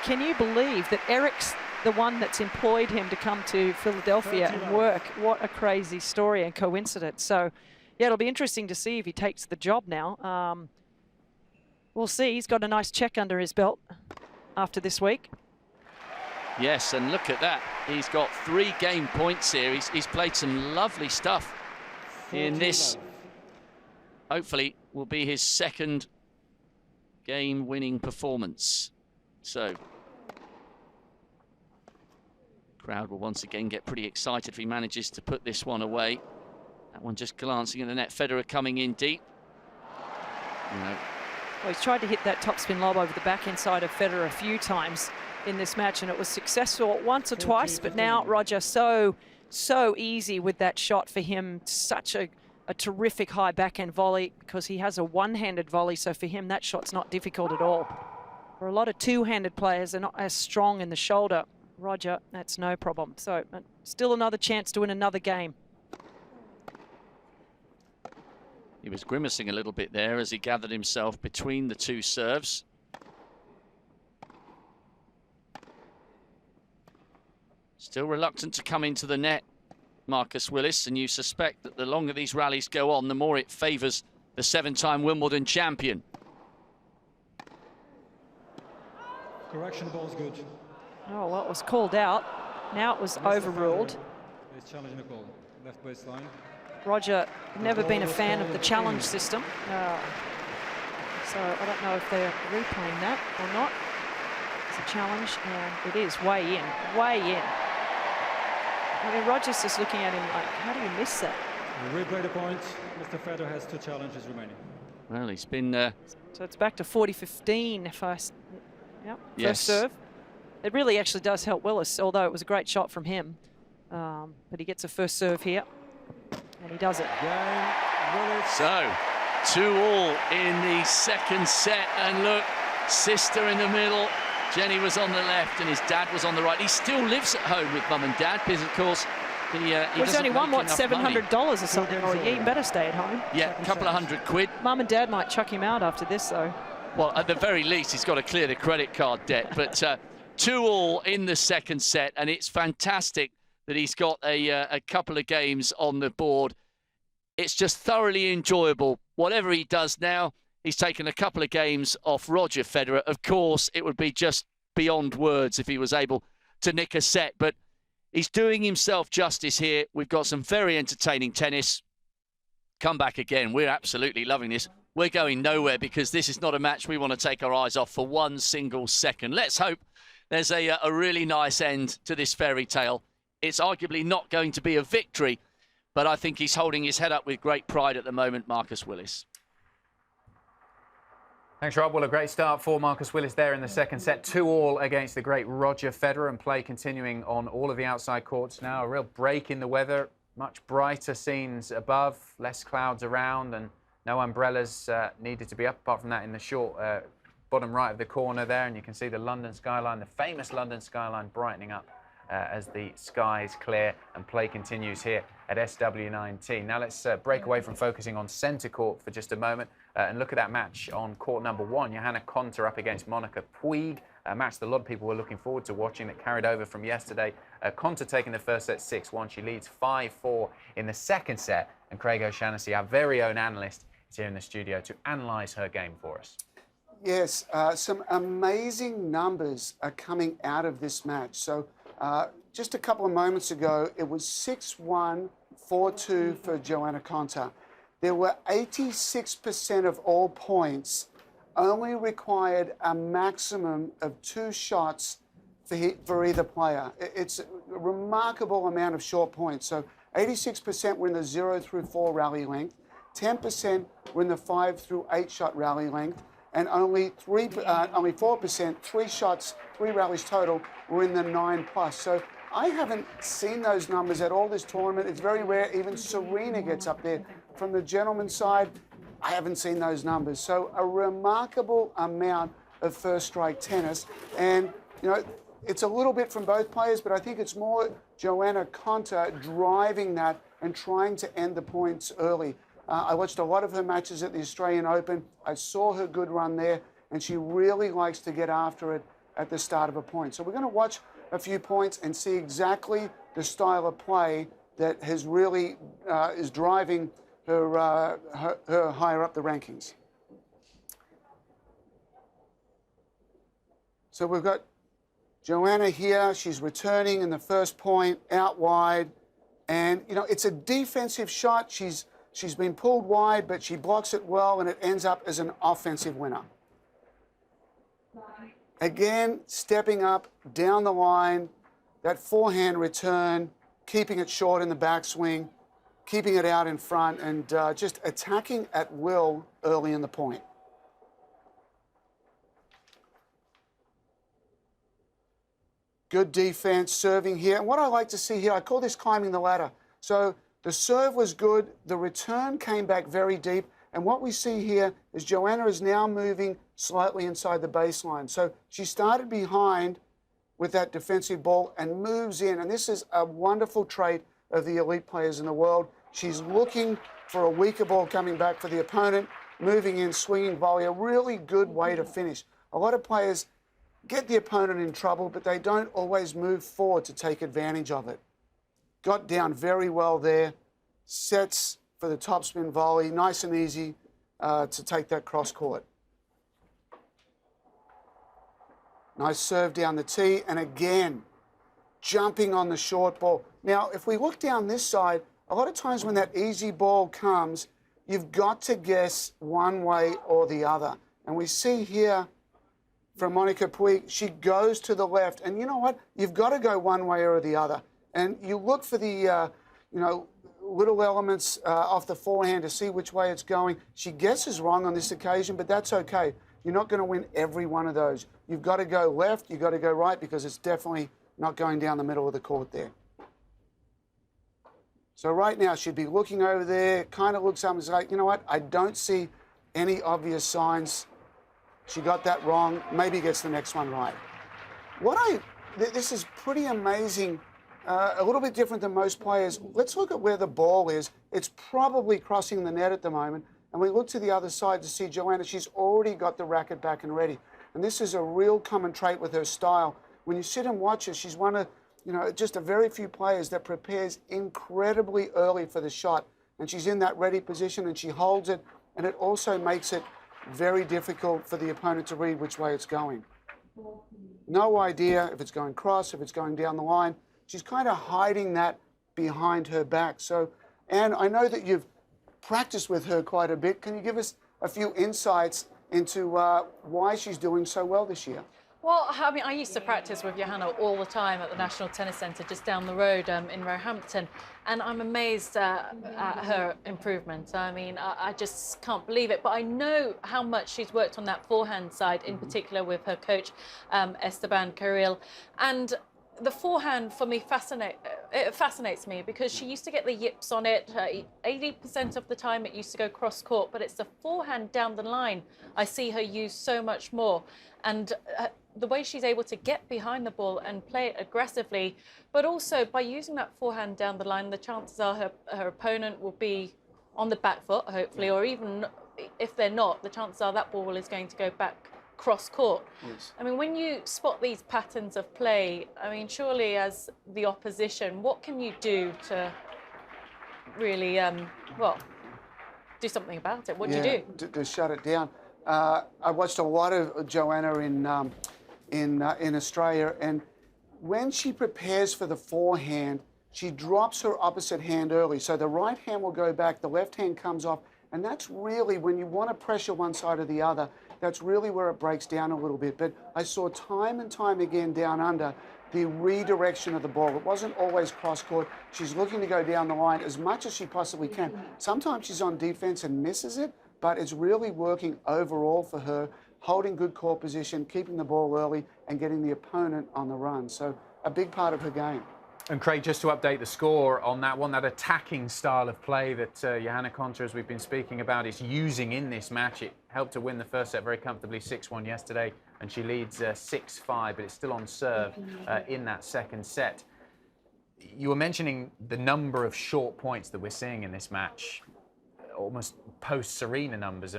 can you believe that Eric's the one that's employed him to come to Philadelphia and work? What a crazy story and coincidence. So yeah, it'll be interesting to see if he takes the job now. We'll see. He's got a nice check under his belt after this week. Yes, and look at that. He's got 3 game points here. He's played some lovely stuff in this. Hopefully will be his second game-winning performance. So, crowd will once again get pretty excited if he manages to put this one away. That one just glancing at the net. Federer coming in deep. No. Well, he's tried to hit that topspin lob over the backhand side of Federer a few times in this match, and it was successful once or twice, but now Roger so easy with that shot for him. Such a terrific high backhand volley, because he has a one-handed volley, so for him that shot's not difficult at all. For a lot of two-handed players, they're not as strong in the shoulder. Roger, that's no problem. So still another chance to win another game. He was grimacing a little bit there as he gathered himself between the 2 serves. Still reluctant to come into the net, Marcus Willis, and you suspect that the longer these rallies go on, the more it favours the 7-time Wimbledon champion. Correction, ball's good. Oh, well, it was called out. Now it was overruled. He's challenging the call. Left baseline. Roger, never been a fan of the challenge system. So I don't know if they're replaying that or not. It's a challenge, and it is way in, way in. I mean, Roger's just looking at him like, how do you miss that? We'll replay the point. Mr. Federer has 2 challenges remaining. Well, he's been... So it's back to 40-15 first. Yep, yes. First serve. It really actually does help Willis, although it was a great shot from him. But he gets a first serve here, and he does it. So, 2-all in the second set, and look, sister in the middle. Jenny was on the left and his dad was on the right. He still lives at home with mum and dad because, of course, he's only won, what, $700 or something, or he better stay at home. Yeah, a couple of £100. Mum and dad might chuck him out after this, though. Well, at the very least, he's got to clear the credit card debt. But 2-all in the second set, and it's fantastic that he's got a couple of games on the board. It's just thoroughly enjoyable. Whatever he does now, he's taken a couple of games off Roger Federer. Of course, it would be just beyond words if he was able to nick a set. But he's doing himself justice here. We've got some very entertaining tennis. Come back again. We're absolutely loving this. We're going nowhere because this is not a match we want to take our eyes off for one single second. Let's hope there's a really nice end to this fairy tale. It's arguably not going to be a victory, but I think he's holding his head up with great pride at the moment, Marcus Willis. Thanks, Rob. Well, a great start for Marcus Willis there in the second set. 2-all against the great Roger Federer, and play continuing on all of the outside courts now. A real break in the weather, much brighter scenes above, less clouds around, and no umbrellas needed to be up, apart from that in the short bottom right of the corner there. And you can see the London skyline, the famous London skyline, brightening up as the skies clear, and play continues here at SW19. Now let's break away from focusing on centre court for just a moment and look at that match on court number 1. Johanna Konta up against Monica Puig, a match that a lot of people were looking forward to watching, that carried over from yesterday. Konta taking the first set 6-1. She leads 5-4 in the second set, and Craig O'Shannessy, our very own analyst, is here in the studio to analyse her game for us. Yes, some amazing numbers are coming out of this match. So just a couple of moments ago, it was 6-1, 4-2 for Johanna Konta. There were 86% of all points only required a maximum of 2 shots for either player. It's a remarkable amount of short points. So 86% were in the 0 through 4 rally length, 10% were in the 5 through 8 shot rally length, and only 4%, 3 shots, 3 rallies total, were in the 9+. So I haven't seen those numbers at all this tournament. It's very rare. Even Serena gets up there. From the gentleman's side, I haven't seen those numbers. So a remarkable amount of first strike tennis. And, you know, it's a little bit from both players, but I think it's more Johanna Konta driving that and trying to end the points early. I watched a lot of her matches at the Australian Open. I saw her good run there, and she really likes to get after it at the start of a point. So we're going to watch a few points and see exactly the style of play that has really is driving her higher up the rankings. So we've got Johanna here. She's returning in the first point, out wide. And, you know, it's a defensive shot. She's been pulled wide, but she blocks it well, and it ends up as an offensive winner. Again, stepping up, down the line, that forehand return, keeping it short in the backswing, keeping it out in front, and just attacking at will early in the point. Good defense, serving here. And what I like to see here, I call this climbing the ladder. So the serve was good, the return came back very deep, and what we see here is Johanna is now moving slightly inside the baseline. So she started behind with that defensive ball and moves in, and this is a wonderful trait of the elite players in the world. She's looking for a weaker ball coming back for the opponent, moving in, swinging volley, a really good way to finish. A lot of players get the opponent in trouble, but they don't always move forward to take advantage of it. Got down very well there, sets for the topspin volley, nice and easy to take that cross court. Nice serve down the tee, and again, jumping on the short ball. Now, if we look down this side, a lot of times when that easy ball comes, you've got to guess one way or the other. And we see here from Monica Puig, she goes to the left. And you know what? You've got to go one way or the other. And you look for the, you know, little elements off the forehand to see which way it's going. She guesses wrong on this occasion, but that's okay. You're not going to win every one of those. You've got to go left, you've got to go right, because it's definitely not going down the middle of the court there. So right now, she'd be looking over there, kind of looks up and is like, you know what? I don't see any obvious signs. She got that wrong, maybe gets the next one right. This is pretty amazing, a little bit different than most players. Let's look at where the ball is. It's probably crossing the net at the moment. And we look to the other side to see Johanna. She's already got the racket back and ready. And this is a real common trait with her style. When you sit and watch her, she's one of, you know, just a very few players that prepares incredibly early for the shot. And she's in that ready position and she holds it. And it also makes it very difficult for the opponent to read which way it's going. No idea if it's going cross, if it's going down the line. She's kind of hiding that behind her back. So, Anne, I know that you've practiced with her quite a bit. Can you give us a few insights into why she's doing so well this year? Well, I mean, I used to practice with Johanna all the time at the National Tennis Centre just down the road in Roehampton, and I'm amazed at her improvement. I mean, I just can't believe it, but I know how much she's worked on that forehand side, in particular with her coach, Esteban Carril. And the forehand, for me, fascinates me because she used to get the yips on it. 80% of the time it used to go cross-court, but it's the forehand down the line I see her use so much more. And the way she's able to get behind the ball and play it aggressively, but also by using that forehand down the line, the chances are her opponent will be on the back foot, hopefully, or even if they're not, the chances are that ball is going to go back cross-court. Yes. I mean, when you spot these patterns of play, I mean, surely as the opposition, what can you do to really, well, do something about it? What do you do? To shut it down. I watched a lot of Johanna in Australia, and when she prepares for the forehand, she drops her opposite hand early. So the right hand will go back, the left hand comes off, and that's really when you want to pressure one side or the other, that's really where it breaks down a little bit. But I saw time and time again down under the redirection of the ball. It wasn't always cross-court. She's looking to go down the line as much as she possibly can. Sometimes she's on defense and misses it, but it's really working overall for her, holding good court position, keeping the ball early, and getting the opponent on the run. So a big part of her game. And Craig, just to update the score on that one, that attacking style of play that Johanna Konta, as we've been speaking about, is using in this match. It helped her win the first set very comfortably, 6-1 yesterday, and she leads 6-5, but it's still on serve in that second set. You were mentioning the number of short points that we're seeing in this match, almost post-Serena numbers.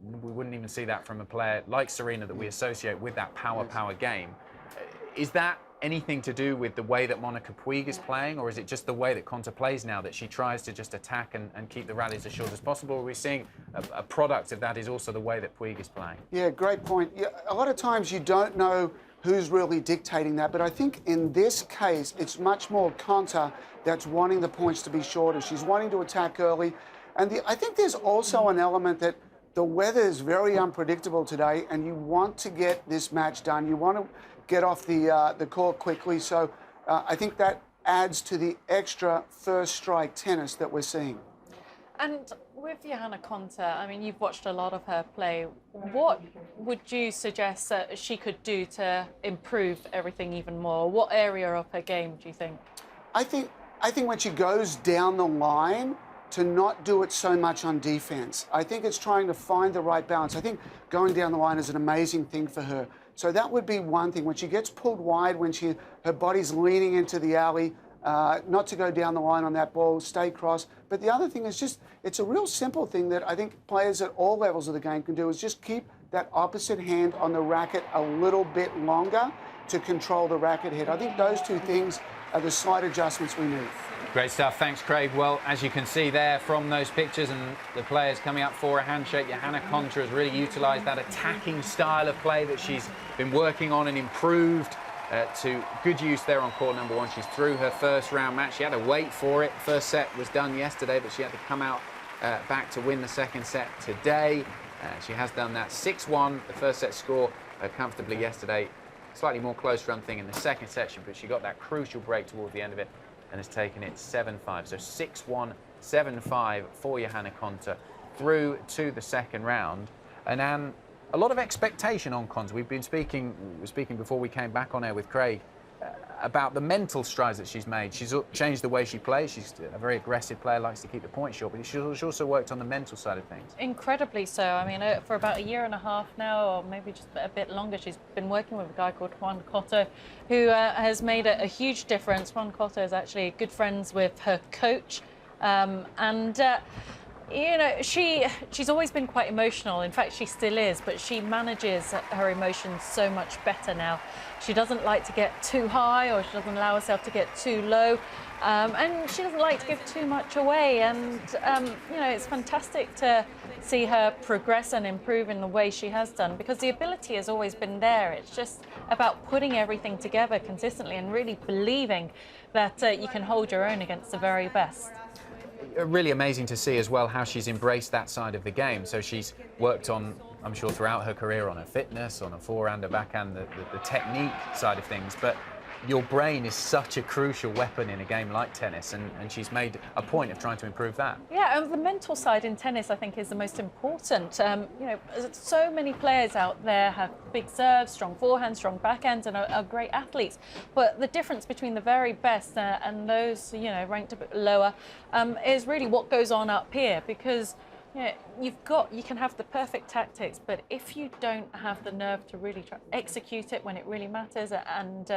We wouldn't even see that from a player like Serena that we associate with that power game. Is that anything to do with the way that Monica Puig is playing, or is it just the way that Konta plays now, that she tries to just attack and keep the rallies as short as possible? Are we seeing a product of that is also the way that Puig is playing? Yeah, great point. Yeah, a lot of times you don't know who's really dictating that, but I think in this case it's much more Konta that's wanting the points to be shorter. She's wanting to attack early, and I think there's also an element that the weather is very unpredictable today, and you want to get this match done. You want to get off the court quickly, so I think that adds to the extra first strike tennis that we're seeing. And with Johanna Konta, I mean, you've watched a lot of her play. What would you suggest that she could do to improve everything even more? What area of her game do you think? I think when she goes down the line, to not do it so much on defense. I think it's trying to find the right balance. I think going down the line is an amazing thing for her. So that would be one thing. When she gets pulled wide, when her body's leaning into the alley, not to go down the line on that ball, stay cross. But the other thing is just, it's a real simple thing that I think players at all levels of the game can do, is just keep that opposite hand on the racket a little bit longer to control the racket head. I think those two things are the slight adjustments we need. Great stuff. Thanks, Craig. Well, as you can see there from those pictures and the players coming up for a handshake, Johanna Konta has really utilised that attacking style of play that she's been working on and improved to good use there on court number one. She's through her first round match. She had to wait for it. First set was done yesterday, but she had to come out back to win the second set today. She has done that 6-1, the first set score comfortably yesterday. Slightly more close run thing in the second section, but she got that crucial break toward the end of it and has taken it 7-5. So 6-1, 7-5 for Johanna Konta through to the second round. And a lot of expectation on Konta. We were speaking before we came back on air with Craig about the mental strides that she's made. She's changed the way she plays. She's a very aggressive player, likes to keep the points short, but she's also worked on the mental side of things. Incredibly so. I mean, for about a year and a half now, or maybe just a bit longer, she's been working with a guy called Juan Cotto, who has made a huge difference. Juan Cotto is actually good friends with her coach, you know, she's always been quite emotional. In fact, she still is, but she manages her emotions so much better now. She doesn't like to get too high, or she doesn't allow herself to get too low, and she doesn't like to give too much away. And you know, it's fantastic to see her progress and improve in the way she has done, because the ability has always been there. It's just about putting everything together consistently and really believing that you can hold your own against the very best. Really amazing to see as well how she's embraced that side of the game. So she's worked on, I'm sure, throughout her career on her fitness, on her forehand, her backhand, the technique side of things. But your brain is such a crucial weapon in a game like tennis, and she's made a point of trying to improve that. Yeah, and the mental side in tennis, I think, is the most important. You know, so many players out there have big serves, strong forehands, strong backhands, and are great athletes. But the difference between the very best and those, you know, ranked a bit lower, is really what goes on up here, because yeah, you can have the perfect tactics, but if you don't have the nerve to really try execute it when it really matters, and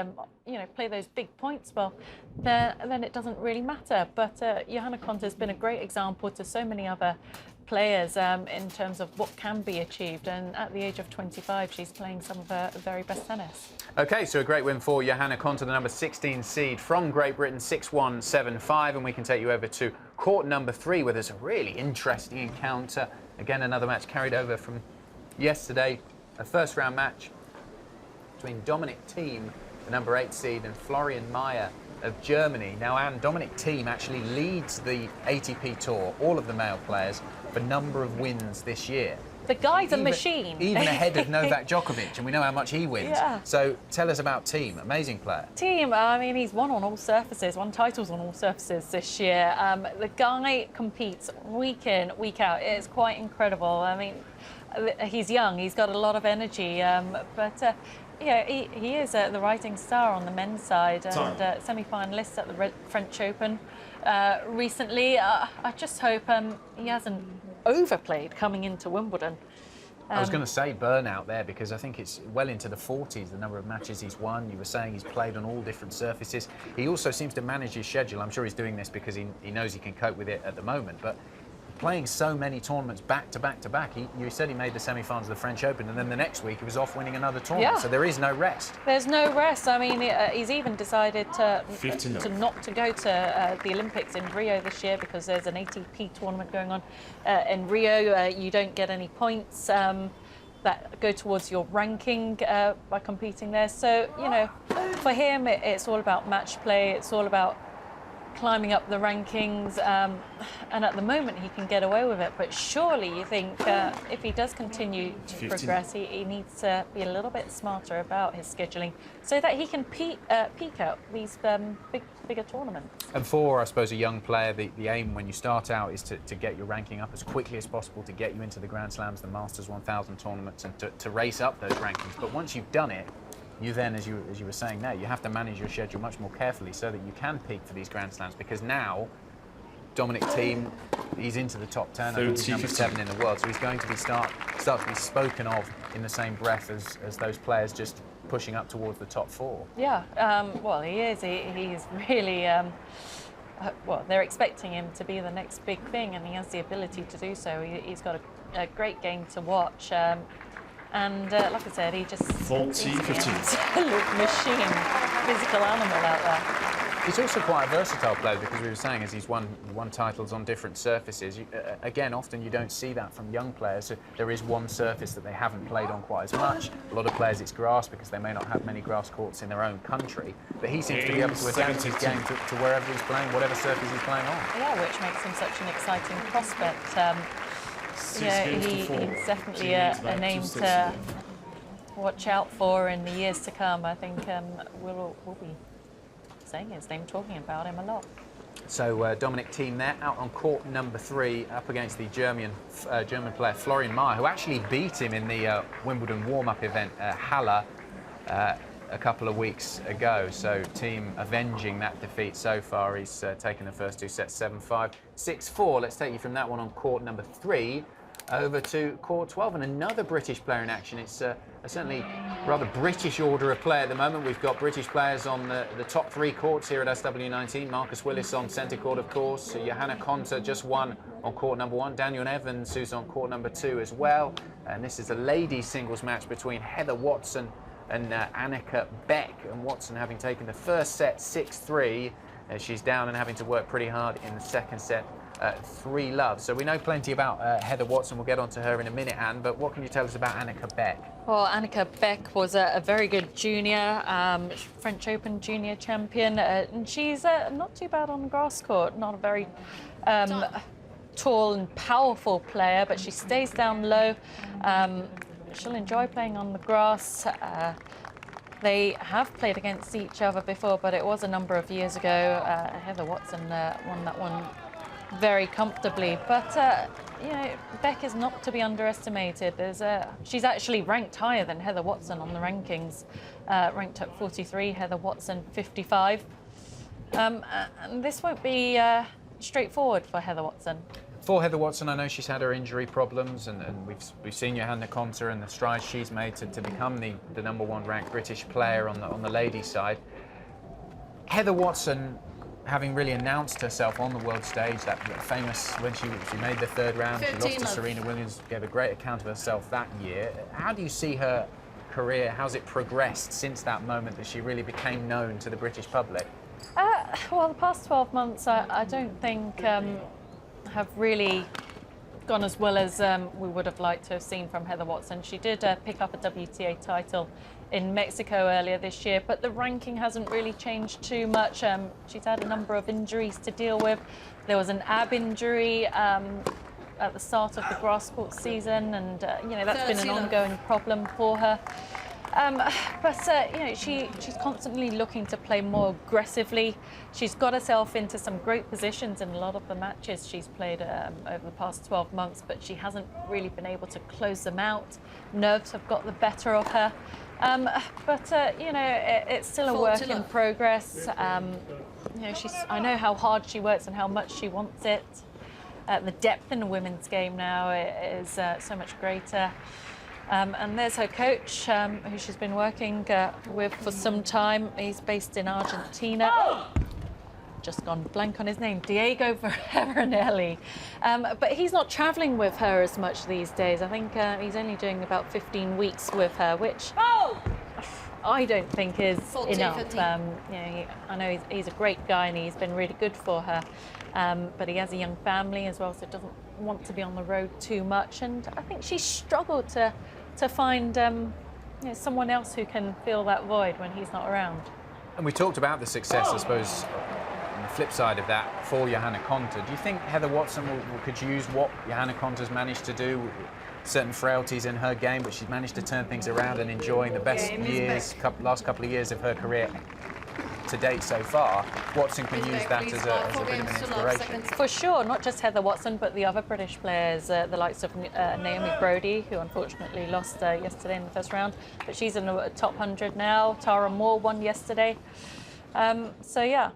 you know, play those big points well, then it doesn't really matter. But Johanna Konta has been a great example to so many other players in terms of what can be achieved, and at the age of 25 she's playing some of her very best tennis. Okay, so a great win for Johanna Konta, the number 16 seed from Great Britain, 6-1, 7-5, and we can take you over to court number 3, where there's a really interesting encounter. Again, another match carried over from yesterday, a first round match between Dominic Thiem, the number 8 seed, and Florian Mayer of Germany. Now, Anne, Dominic Thiem actually leads the ATP Tour, all of the male players, for number of wins this year. The guy's a machine. Even ahead of Novak Djokovic, and we know how much he wins. Yeah. So tell us about Thiem, amazing player. Thiem, I mean, he's won on all surfaces, won titles on all surfaces this year. The guy competes week in, week out. It's quite incredible. I mean, he's young, he's got a lot of energy, but yeah, he is the rising star on the men's side, and semi-finalist at the French Open recently. I just hope he hasn't overplayed coming into Wimbledon. I was going to say burnout there, because I think it's well into the 40s, the number of matches he's won. You were saying he's played on all different surfaces. He also seems to manage his schedule. I'm sure he's doing this because he knows he can cope with it at the moment, but playing so many tournaments back to back to back. You said he made the semi-finals of the French Open, and then the next week he was off winning another tournament. Yeah. So there is no rest. There's no rest. I mean, he's even decided to not to go to the Olympics in Rio this year because there's an ATP tournament going on in Rio. You don't get any points that go towards your ranking by competing there. So, you know, for him, it's all about match play. It's all about climbing up the rankings, and at the moment he can get away with it, but surely you think if he does continue to progress, he needs to be a little bit smarter about his scheduling so that he can peak out these bigger tournaments. And for, I suppose, a young player, the aim when you start out is to get your ranking up as quickly as possible, to get you into the Grand Slams, the Masters 1000 tournaments, and to race up those rankings. But once you've done it, you then, as you were saying now, you have to manage your schedule much more carefully so that you can peak for these Grand Slams, because now Dominic Thiem, he's into the top 10, I think he's number 7 in the world, so he's going to be start to be spoken of in the same breath as those players just pushing up towards the top 4. Yeah, well, he is. He's really, well, they're expecting him to be the next big thing, and he has the ability to do so. He's got a great game to watch. And like I said, he just he's an absolute machine, physical animal out there. He's also quite a versatile player, because we were saying as he's won titles on different surfaces. Again, often you don't see that from young players. So there is one surface that they haven't played on quite as much. A lot of players it's grass because they may not have many grass courts in their own country. But he seems to be able to adapt his game to wherever he's playing, whatever surface he's playing on. Yeah, which makes him such an exciting prospect. Yeah, he's definitely a name to watch out for in the years to come. I think we'll be saying his name, talking about him a lot. So Dominic Thiem there, out on court number 3, up against the German player Florian Mayer, who actually beat him in the Wimbledon warm-up event at Halle a couple of weeks ago. So Thiem avenging that defeat so far. He's taken the first 2 sets 7-5, 6-4. Let's take you from that one on court number 3 over to court 12, and another British player in action. It's a certainly rather British order of play at the moment. We've got British players on the top 3 courts here at SW19. Marcus Willis on centre court, of course. Johanna Konta just won on court number 1. Daniel Evans, who's on court number 2 as well. And this is a ladies' singles match between Heather Watson and Annika Beck. And Watson having taken the first set 6-3. She's down and having to work pretty hard in the second set. 3-love. So we know plenty about Heather Watson. We'll get on to her in a minute, Anne, but what can you tell us about Annika Beck? Well, Annika Beck was a very good junior, French Open junior champion, and she's not too bad on the grass court, not a very tall and powerful player, but she stays down low. She'll enjoy playing on the grass. They have played against each other before, but it was a number of years ago. Heather Watson won that one very comfortably, but you know, Beck is not to be underestimated. She's actually ranked higher than Heather Watson on the rankings, ranked at 43, Heather Watson 55. And this won't be straightforward for Heather Watson. For Heather Watson, I know she's had her injury problems, and we've seen Johanna Konta and the strides she's made to become the number 1 ranked British player on the ladies' side. Heather Watson, having really announced herself on the world stage, that famous when she made the 3rd round, she lost to Serena Williams, gave a great account of herself that year. How do you see her career? How's it progressed since that moment that she really became known to the British public? Well, the past 12 months, I don't think have really gone as well as we would have liked to have seen from Heather Watson. She did pick up a WTA title in Mexico earlier this year, but the ranking hasn't really changed too much. She's had a number of injuries to deal with. There was an ab injury at the start of the grass court season, and you know, that's been an ongoing problem for her. But you know, she's constantly looking to play more aggressively. She's got herself into some great positions in a lot of the matches she's played over the past 12 months, but she hasn't really been able to close them out. Nerves have got the better of her. But you know, it's still a work in progress. You know, I know how hard she works and how much she wants it. The depth in the women's game now is so much greater. And there's her coach, who she's been working with for some time. He's based in Argentina. just gone blank on his name, Diego Veronelli. But he's not travelling with her as much these days. I think he's only doing about 15 weeks with her, which I don't think is enough. I know he's a great guy and he's been really good for her, but he has a young family as well, so doesn't want to be on the road too much. And I think she's struggled to find someone else who can fill that void when he's not around. And we talked about the success, I suppose, on the flip side of that for Johanna Konta. Do you think Heather Watson could use what Johanna Konta's managed to do? Certain frailties in her game, but she's managed to turn things around and enjoying the best last couple of years of her career to date so far. Watson can use that as a bit of an inspiration. For sure, not just Heather Watson, but the other British players, the likes of Naomi Brodie, who unfortunately lost yesterday in the first round, but she's in the top 100 now. Tara Moore won yesterday. So yeah.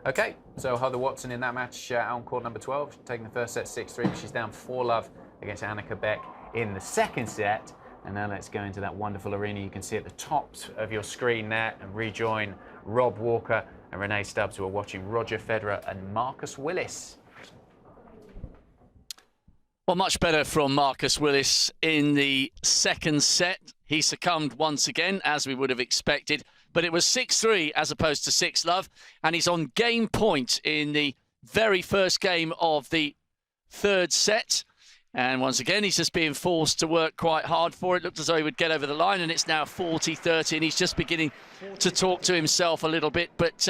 Okay, so Heather Watson in that match on court number 12, taking the first set 6-3, but she's down 4-love against Annika Beck in the second set. And now let's go into that wonderful arena you can see at the top of your screen there and rejoin Rob Walker and Renee Stubbs, who are watching Roger Federer and Marcus Willis. Well, much better from Marcus Willis in the second set. He succumbed once again, as we would have expected, but it was 6-3 as opposed to 6-love, and he's on game point in the very first game of the third set. And once again, he's just being forced to work quite hard for it. Looked as though he would get over the line, and it's now 40-30, and he's just beginning to talk to himself a little bit, but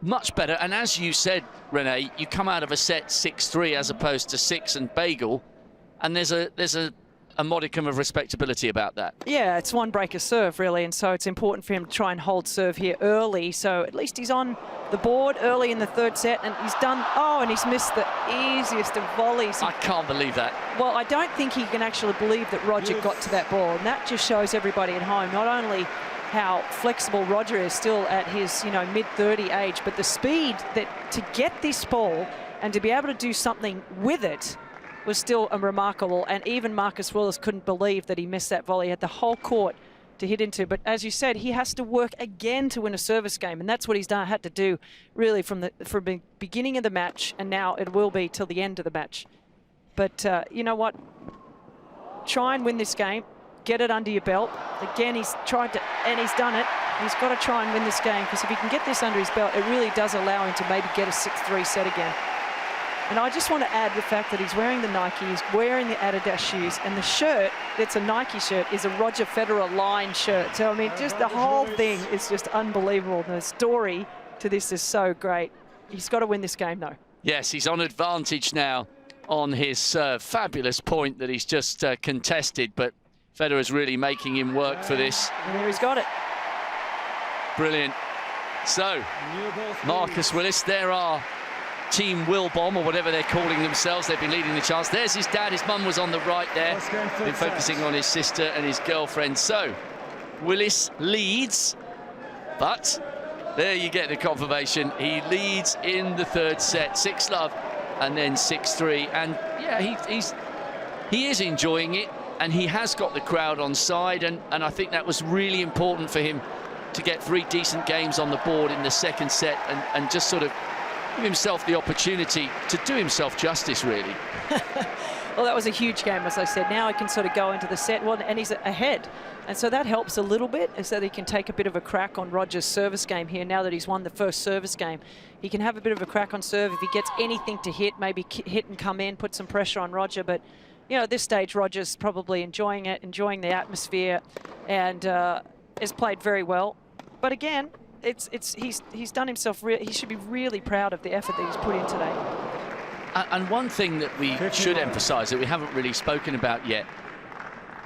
much better. And as you said, Renee, you come out of a set 6-3 as opposed to 6 and bagel, and there's a modicum of respectability about that. Yeah, it's one breaker serve, really, and so it's important for him to try and hold serve here early. So at least he's on the board early in the third set, and he's done, and he's missed the easiest of volleys. I can't believe that. Well, I don't think he can actually believe that Roger got to that ball, and that just shows everybody at home not only how flexible Roger is still at his, mid-30 age, but the speed that to get this ball and to be able to do something with it was still remarkable. And even Marcus Willis couldn't believe that he missed that volley. He had the whole court to hit into. But as you said, he has to work again to win a service game, and that's what he's had to do really from the beginning of the match, and now it will be till the end of the match. But you know what? Try and win this game. Get it under your belt. Again, he's tried to, and he's done it. He's got to try and win this game, because if he can get this under his belt, it really does allow him to maybe get a 6-3 set again. And I just want to add the fact that he's wearing the Nike, he's wearing the Adidas shoes, and the shirt, that's a Nike shirt, is a Roger Federer line shirt. So, I mean, just the whole thing is just unbelievable. The story to this is so great. He's got to win this game, though. Yes, he's on advantage now on his serve. Fabulous point that he's just contested, but Federer's really making him work for this. And there he's got it. Brilliant. So, Marcus Willis, there are Team Wilbom, or whatever they're calling themselves. They've been leading the chance. There's his dad. His mum was on the right there. Been focusing on his sister and his girlfriend. So, Willis leads, but there you get the confirmation. He leads in the third set, 6-love, and then 6-3. And yeah, he is enjoying it, and he has got the crowd on side, and I think that was really important for him to get 3 decent games on the board in the second set, and just sort of give himself the opportunity to do himself justice, really. Well, that was a huge game, as I said. Now he can sort of go into the set one, and he's ahead. And so that helps a little bit, so that he can take a bit of a crack on Roger's service game here. Now that he's won the first service game, he can have a bit of a crack on serve. If he gets anything to hit, maybe hit and come in, put some pressure on Roger. But, at this stage, Roger's probably enjoying it, enjoying the atmosphere, and has played very well. But again, he's done himself. He should be really proud of the effort that he's put in today. And one thing that we should emphasise that we haven't really spoken about yet,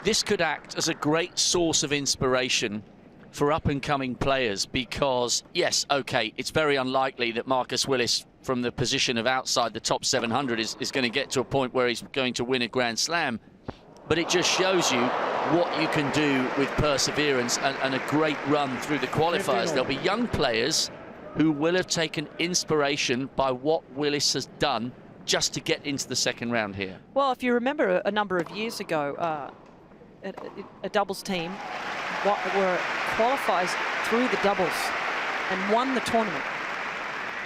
this could act as a great source of inspiration for up-and-coming players, because yes, okay, it's very unlikely that Marcus Willis, from the position of outside the top 700, is going to get to a point where he's going to win a Grand Slam. But it just shows you what you can do with perseverance and a great run through the qualifiers. There'll be young players who will have taken inspiration by what Willis has done just to get into the second round here. Well, if you remember a number of years ago, a doubles team qualifies through the doubles and won the tournament.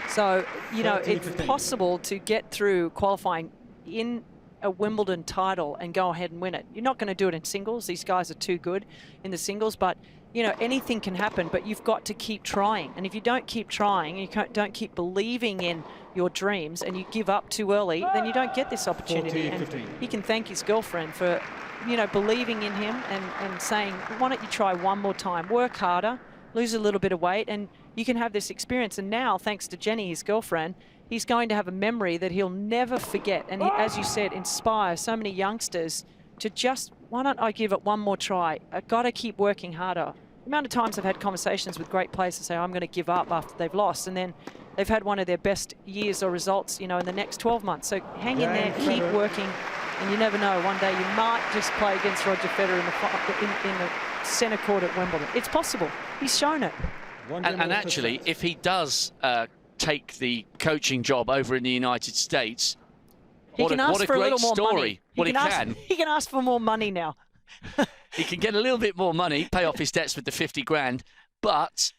So, you know, it's possible to get through qualifying in a Wimbledon title and go ahead and win it. You're not going to do it in singles. These guys are too good in the singles, but you know, anything can happen, but you've got to keep trying. And if you don't keep trying, you don't keep believing in your dreams, and you give up too early, then you don't get this opportunity. And he can thank his girlfriend for, you know, believing in him and saying, why don't you try one more time, work harder, lose a little bit of weight, and you can have this experience. And now, thanks to Jenny, his girlfriend, he's going to have a memory that he'll never forget. And he, as you said, inspire so many youngsters to just, why don't I give it one more try? I've got to keep working harder. The amount of times I've had conversations with great players to say, I'm going to give up after they've lost, and then they've had one of their best years or results, you know, in the next 12 months. So hang in there, keep working, and you never know. One day you might just play against Roger Federer in the centre court at Wimbledon. It's possible. He's shown it. And actually, if he does take the coaching job over in the United States, what a great story. He can ask for more money now. He can get a little bit more money, pay off his debts with the 50 grand, but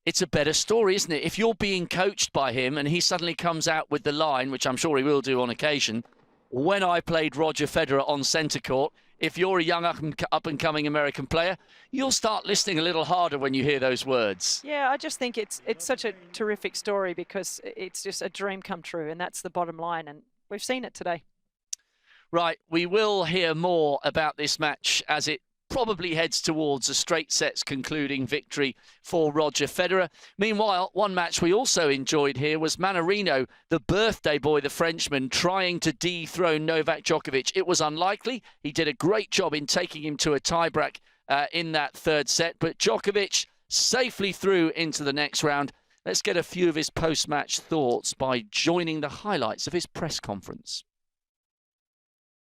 it's a better story, isn't it? If you're being coached by him and he suddenly comes out with the line, which I'm sure he will do on occasion, when I played Roger Federer on centre court, if you're a young up-and-coming American player, you'll start listening a little harder when you hear those words. Yeah, I just think it's such a terrific story because it's just a dream come true, and that's the bottom line, and we've seen it today. Right, we will hear more about this match as it probably heads towards a straight sets concluding victory for Roger Federer. Meanwhile, one match we also enjoyed here was Mannarino, the birthday boy, the Frenchman, trying to dethrone Novak Djokovic. It was unlikely. He did a great job in taking him to a tiebreak in that third set, but Djokovic safely through into the next round. Let's get a few of his post-match thoughts by joining the highlights of his press conference.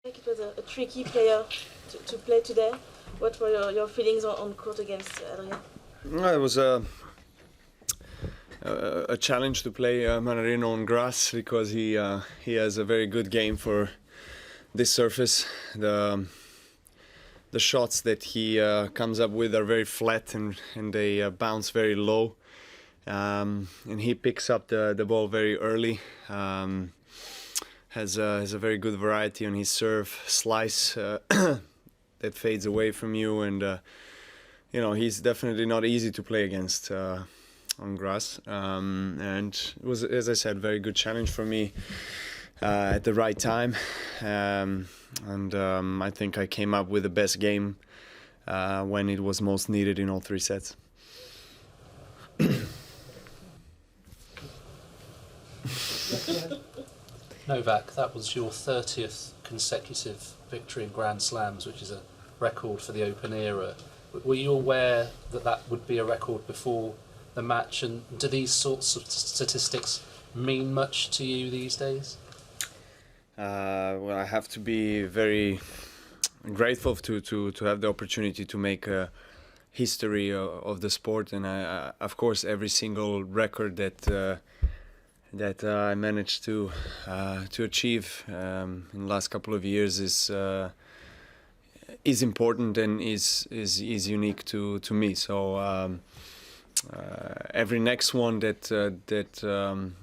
It was a tricky player to play today. What were your feelings on court against Adrian? It was a challenge to play Mannarino on grass because he has a very good game for this surface. The shots that he comes up with are very flat and they bounce very low. And he picks up the ball very early. Has a very good variety on his serve, slice that fades away from you, and you know, he's definitely not easy to play against on grass. And it was, as I said, a very good challenge for me at the right time. I think I came up with the best game when it was most needed in all three sets. Novak, that was your 30th consecutive victory in Grand Slams, which is a record for the Open era. Were you aware that that would be a record before the match, and do these sorts of statistics mean much to you these days? Well, I have to be very grateful to have the opportunity to make a history of the sport, and of course every single record that I managed to achieve in the last couple of years is important and is unique to me. So every next one that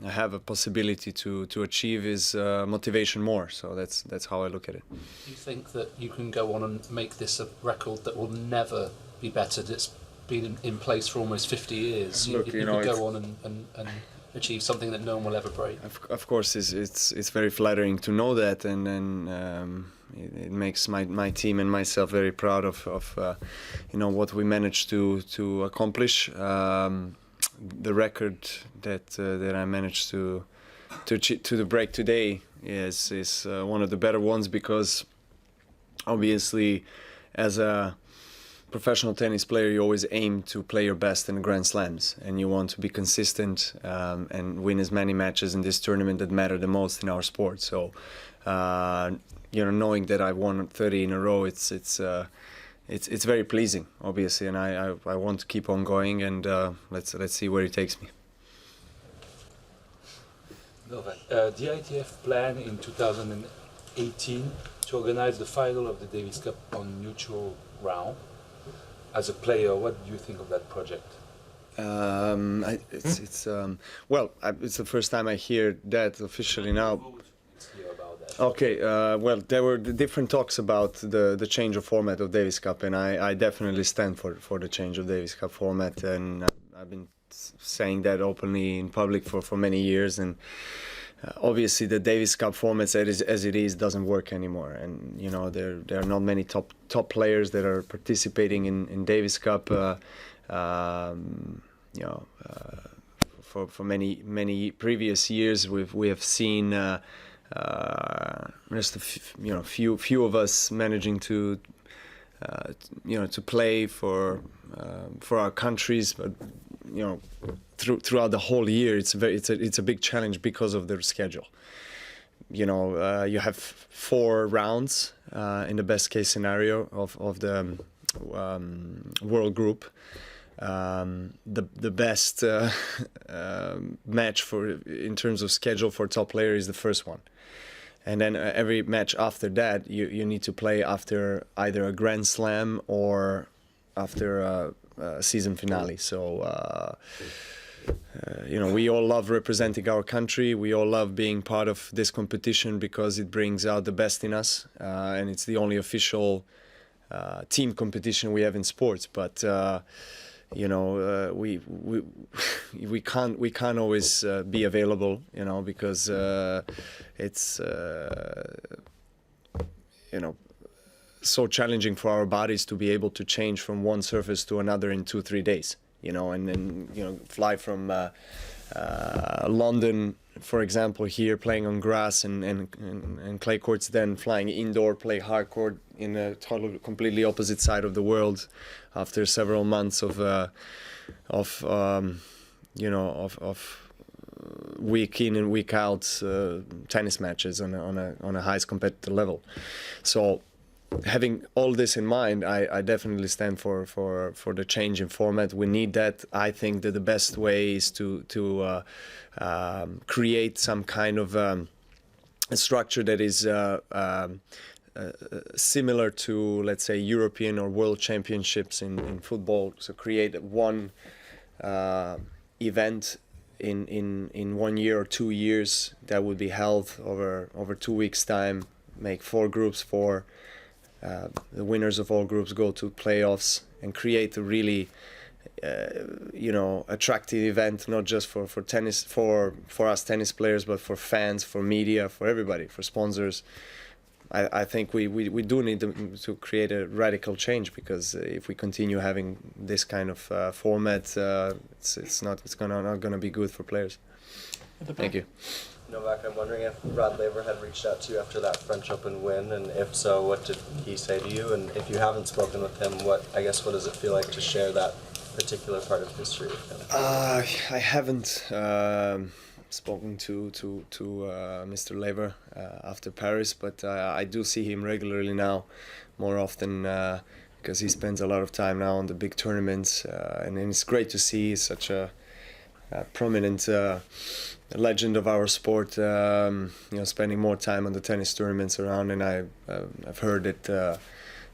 I have a possibility to achieve is motivation more. So that's how I look at it. Do you think that you can go on and make this a record that will never be bettered? It's been in place for almost 50 years. Look, you can go on and achieve something that no one will ever break. Of course, it's very flattering to know that, and it makes my team and myself very proud of you know, what we managed to accomplish. The record that I managed to break today is one of the better ones, because obviously as a professional tennis player, you always aim to play your best in Grand Slams, and you want to be consistent and win as many matches in this tournament that matter the most in our sport. So, you know, knowing that I've won 30 in a row, it's very pleasing, obviously, and I want to keep on going, and let's see where it takes me. Novak, the ITF plan in 2018 to organize the final of the Davis Cup on neutral ground. As a player, what do you think of that project? It's the first time I hear that officially now. Okay, well, there were different talks about the change of format of Davis Cup, and I definitely stand for the change of Davis Cup format, and I've been saying that openly in public for many years, and obviously the Davis Cup format as it is doesn't work anymore, and you know there are not many top players that are participating in Davis Cup. You know, for many previous years we have seen just few of us managing to to play for our countries, but you know throughout the whole year it's a big challenge because of their schedule. You know, you have 4 rounds in the best case scenario of the world group. The best match in terms of schedule for top player is the first one, and then every match after that you need to play after either a Grand Slam or after a season finale. So you know, we all love representing our country. We all love being part of this competition because it brings out the best in us, and it's the only official team competition we have in sports. But you know, we can't always be available, you know, because it's you know, so challenging for our bodies to be able to change from one surface to another in 2-3 days, you know, and then you know fly from London, for example, here playing on grass and clay courts, then flying indoor, play hard court in a completely opposite side of the world after several months of week in and week out tennis matches on a highest competitive level. So having all this in mind, I definitely stand for the change in format. We need that. I think that the best way is to create some kind of a structure that is similar to, let's say, European or World Championships in football. So create one event in 1 year or 2 years that would be held over 2 weeks' time. Make 4 groups, the winners of all groups go to playoffs, and create a really you know, attractive event, not just for tennis, for us tennis players, but for fans, for media, for everybody, for sponsors. I think we do need to create a radical change, because if we continue having this kind of format, it's not gonna be good for players. Thank you. Novak, I'm wondering if Rod Laver had reached out to you after that French Open win, and if so, what did he say to you? And if you haven't spoken with him, what does it feel like to share that particular part of history with him? I haven't spoken to Mr. Laver after Paris, but I do see him regularly now, more often, because he spends a lot of time now on the big tournaments, and it's great to see such a prominent legend of our sport, you know, spending more time on the tennis tournaments around. And I've heard that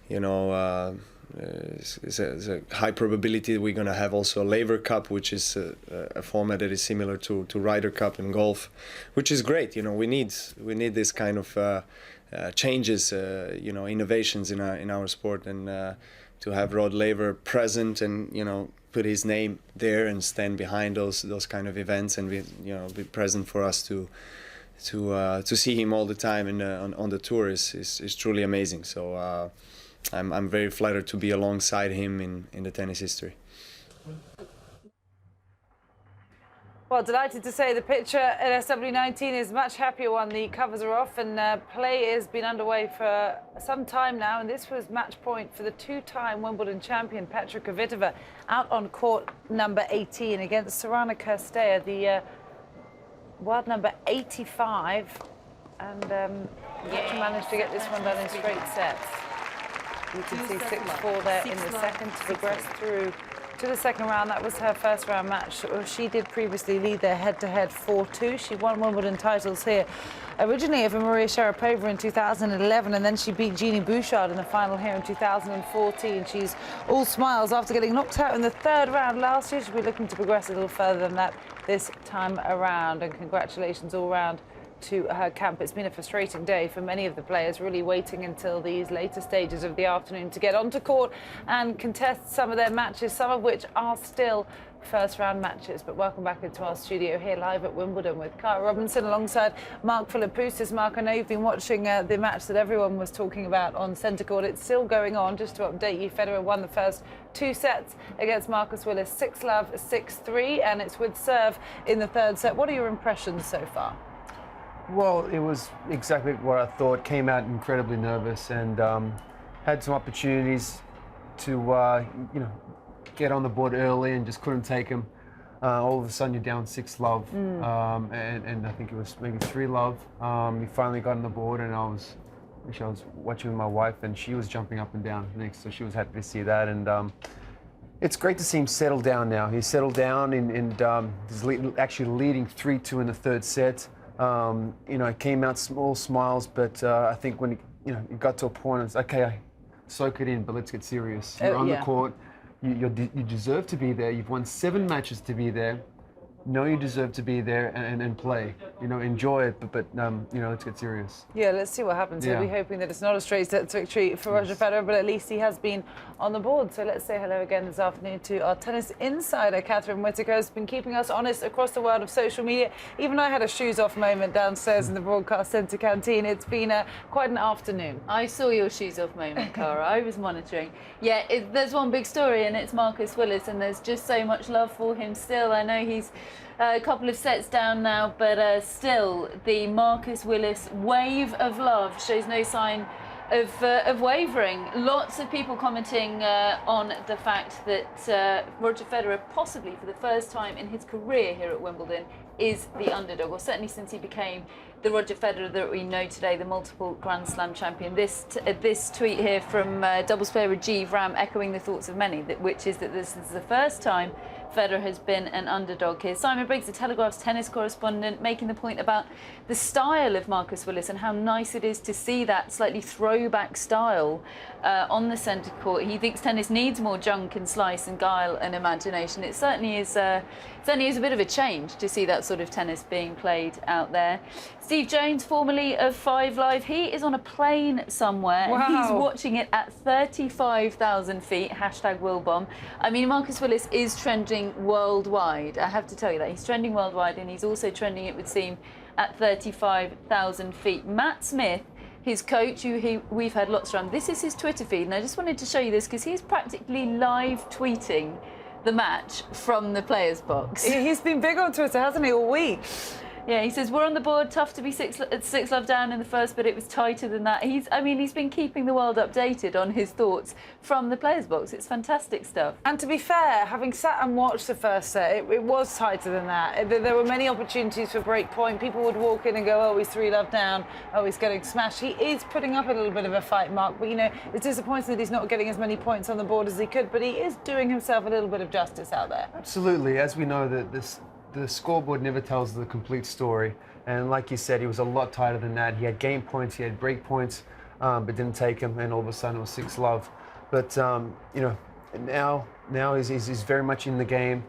you know, it's a high probability we're going to have also a Laver Cup, which is a format that is similar to Ryder Cup in golf, which is great. You know, we need this kind of changes, you know, innovations in our sport, and to have Rod Laver present and, you know, put his name there and stand behind those kind of events, and be present for us to see him all the time on the tour is truly amazing. So I'm very flattered to be alongside him in the tennis history. Well, delighted to say the picture at SW19 is a much happier one. The covers are off, and play has been underway for some time now, and this was match point for the 2-time Wimbledon champion Petra Kvitova out on court number 18 against Sorana Cirstea, the world number 85, and Petra managed to get this one done in straight sets. You can see 6-4 there in the second to progress through to the second round. That was her first round match. She did previously lead their head-to-head 4-2. She won Wimbledon titles here originally over Maria Sharapova in 2011, and then she beat Jeannie Bouchard in the final here in 2014. She's all smiles after getting knocked out in the third round last year. She'll be looking to progress a little further than that this time around, and congratulations all round to her camp. It's been a frustrating day for many of the players, really waiting until these later stages of the afternoon to get onto court and contest some of their matches, some of which are still first round matches. But welcome back into our studio here live at Wimbledon with Cara Robinson alongside Mark Philippoussis. Mark, I know you've been watching the match that everyone was talking about on centre court. It's still going on. Just to update you, Federer won the first 2 sets against Marcus Willis, 6-love, 6-3, and it's with serve in the third set. What are your impressions so far? Well, it was exactly what I thought. Came out incredibly nervous and had some opportunities to, get on the board early and just couldn't take them. All of a sudden, you're down 6-love, and I think it was maybe 3-love. We finally got on the board, and I was watching with my wife, and she was jumping up and down next, so she was happy to see that. And it's great to see him settle down now. He's settled down, and he's actually leading 3-2 in the third set. It came out small smiles, but I think when it got to a point, it's okay, soak it in, but let's get serious. You're on the court. You deserve to be there. You've won 7 matches to be there. Know you deserve to be there and play. Enjoy it, but let's get serious. Yeah, let's see what happens. We'll be hoping that it's not a straight set victory for Roger Federer, but at least he has been on the board. So let's say hello again this afternoon to our tennis insider, Catherine Whitaker, who's been keeping us honest across the world of social media. Even I had a shoes-off moment downstairs in the broadcast centre canteen. It's been quite an afternoon. I saw your shoes-off moment, Cara. I was monitoring. Yeah, there's one big story, and it's Marcus Willis, and there's just so much love for him still. I know he's a couple of sets down now, but still, the Marcus Willis wave of love shows no sign of wavering. Lots of people commenting on the fact that Roger Federer, possibly for the first time in his career here at Wimbledon, is the underdog, or certainly since he became the Roger Federer that we know today, the multiple Grand Slam champion. This tweet here from doubles player Rajiv Ram, echoing the thoughts of many, which is that this is the first time Federer has been an underdog here. Simon Briggs, the Telegraph's tennis correspondent, making the point about the style of Marcus Willis and how nice it is to see that slightly throwback style on the centre court. He thinks tennis needs more junk and slice and guile and imagination. It certainly is a bit of a change to see that sort of tennis being played out there. Steve Jones, formerly of 5 Live, he is on a plane somewhere. Wow. And he's watching it at 35,000 feet, #Wilbomb. I mean, Marcus Willis is trending worldwide. I have to tell you that. He's trending worldwide, and he's also trending, it would seem, at 35,000 feet. Matt Smith, his coach, who we've had lots from, this is his Twitter feed, and I just wanted to show you this because he's practically live tweeting the match from the players' box. He's been big on Twitter, hasn't he, all week? Yeah, he says, we're on the board, tough to be 6-love down in the first, but it was tighter than that. He's been keeping the world updated on his thoughts from the players' box. It's fantastic stuff. And to be fair, having sat and watched the first set, it was tighter than that. There were many opportunities for break point. People would walk in and go, oh, he's 3-love down, oh, he's getting smashed. He is putting up a little bit of a fight, Mark, but, it's disappointing that he's not getting as many points on the board as he could, but he is doing himself a little bit of justice out there. Absolutely. As we know, the scoreboard never tells the complete story. And like you said, he was a lot tighter than that. He had game points, he had break points, but didn't take them, and all of a sudden it was 6-love. But, now he's very much in the game.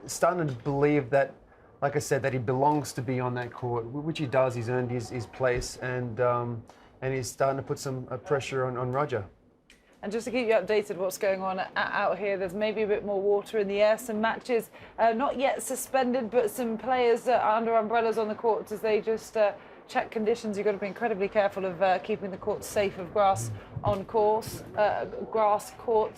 Starting to believe that, like I said, that he belongs to be on that court, which he does. He's earned his place, and he's starting to put some pressure on Roger. And just to keep you updated what's going on out here, there's maybe a bit more water in the air, some matches not yet suspended, but some players are under umbrellas on the courts as they just check conditions. You've got to be incredibly careful of keeping the courts safe of grass courts.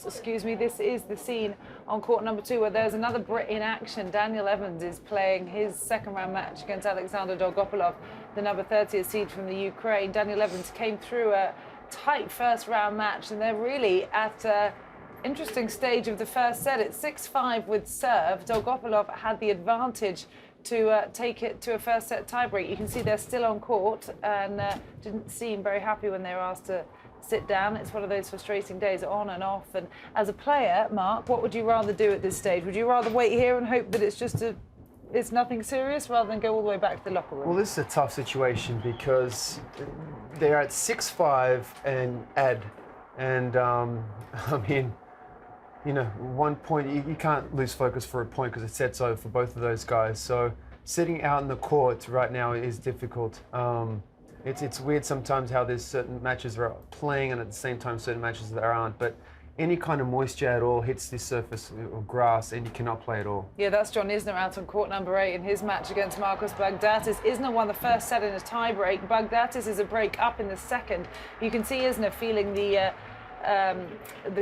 This is the scene on court number 2 where there's another Brit in action. Daniel Evans is playing his second round match against Alexander Dolgopolov, the number 30th seed from the Ukraine. Daniel Evans came through a tight first round match, and they're really at an interesting stage of the first set. It's 6-5 with serve. Dolgopolov had the advantage to take it to a first set tiebreak. You can see they're still on court and didn't seem very happy when they were asked to sit down. It's one of those frustrating days, on and off. And as a player, Mark, what would you rather do at this stage? Would you rather wait here and hope that it's nothing serious, rather than go all the way back to the locker room? Well, this is a tough situation because they're at 6-5 and Ed, and I mean, you know, 1 point, you can't lose focus for a point because it sets over for both of those guys. So sitting out in the court right now is difficult. It's weird sometimes how there's certain matches that are playing and at the same time certain matches that aren't. But any kind of moisture at all hits this surface or grass and you cannot play at all. Yeah, that's John Isner out on court number 8 in his match against Marcos Baghdatis. Isner won the first set in a tie-break. Baghdatis is a break up in the second. You can see Isner feeling the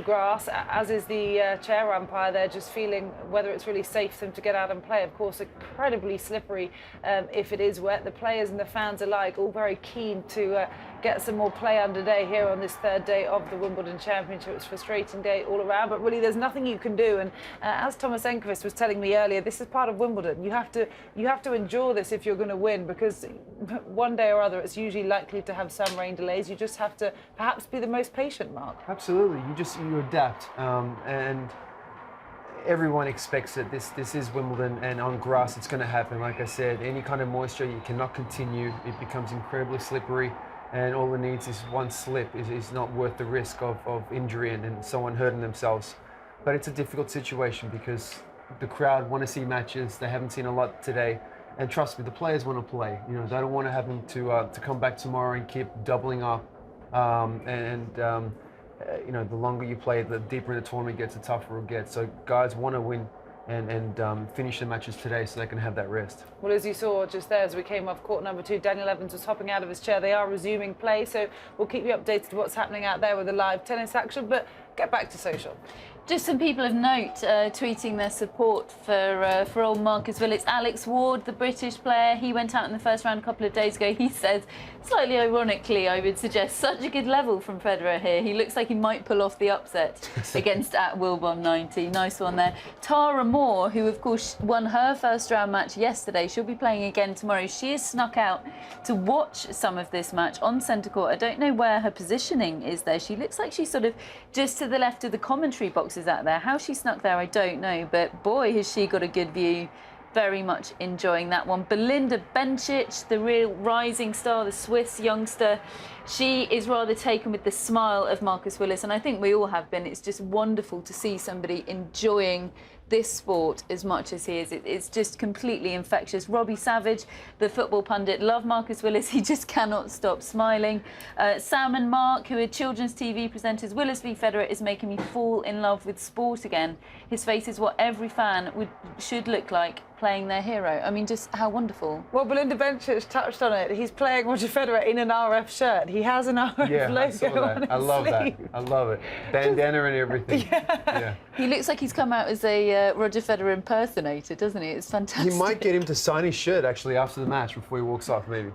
grass, as is the chair umpire there, just feeling whether it's really safe for them to get out and play. Of course, incredibly slippery if it is wet. The players and the fans alike all very keen to get some more play underway here on this third day of the Wimbledon Championship. It's a frustrating day all around, but really there's nothing you can do. And as Thomas Enquist was telling me earlier, this is part of Wimbledon. You have to endure this if you're going to win, because one day or other it's usually likely to have some rain delays. You just have to perhaps be the most patient, Mark. Absolutely, you adapt, and everyone expects it. This is Wimbledon, and on grass it's going to happen. Like I said, any kind of moisture you cannot continue. It becomes incredibly slippery, and all it needs is one slip is not worth the risk of injury and someone hurting themselves. But it's a difficult situation because the crowd want to see matches. They haven't seen a lot today, and trust me, the players want to play. You know, they don't want to have them to come back tomorrow and keep doubling up, you know, the longer you play, the deeper in the tournament gets, the tougher it gets. So guys want to win and finish the matches today so they can have that rest. Well, as you saw just there, as we came off court number 2, Daniel Evans was hopping out of his chair. They are resuming play, so we'll keep you updated to what's happening out there with the live tennis action, but get back to social. Just some people of note tweeting their support for old Marcus Willis. Alex Ward, the British player, he went out in the first round a couple of days ago. He says, slightly ironically, I would suggest, such a good level from Federer here. He looks like he might pull off the upset against @Wilbon90. Nice one there. Tara Moore, who of course won her first round match yesterday, she'll be playing again tomorrow. She has snuck out to watch some of this match on centre court. I don't know where her positioning is there. She looks like she's sort of just to the left of the commentary boxes out there. How she snuck there, I don't know, but boy, has she got a good view. Very much enjoying that one. Belinda Bencic, the real rising star, the Swiss youngster, she is rather taken with the smile of Marcus Willis, and I think we all have been. It's just wonderful to see somebody enjoying this sport as much as he is. It's just completely infectious. Robbie Savage, the football pundit, love Marcus Willis. He just cannot stop smiling. Sam and Mark, who are children's TV presenters, Willis v Federer is making me fall in love with sport again. His face is what every fan should look like playing their hero. I mean, just how wonderful. Well, Belinda Bencic touched on it. He's playing Roger Federer in an RF shirt. He has an RF logo on his I love sleeve. that. I love it. Bandana and everything. Yeah. He looks like he's come out as a Roger Federer impersonator, doesn't he? It's fantastic. You might get him to sign his shirt actually after the match before he walks off, maybe.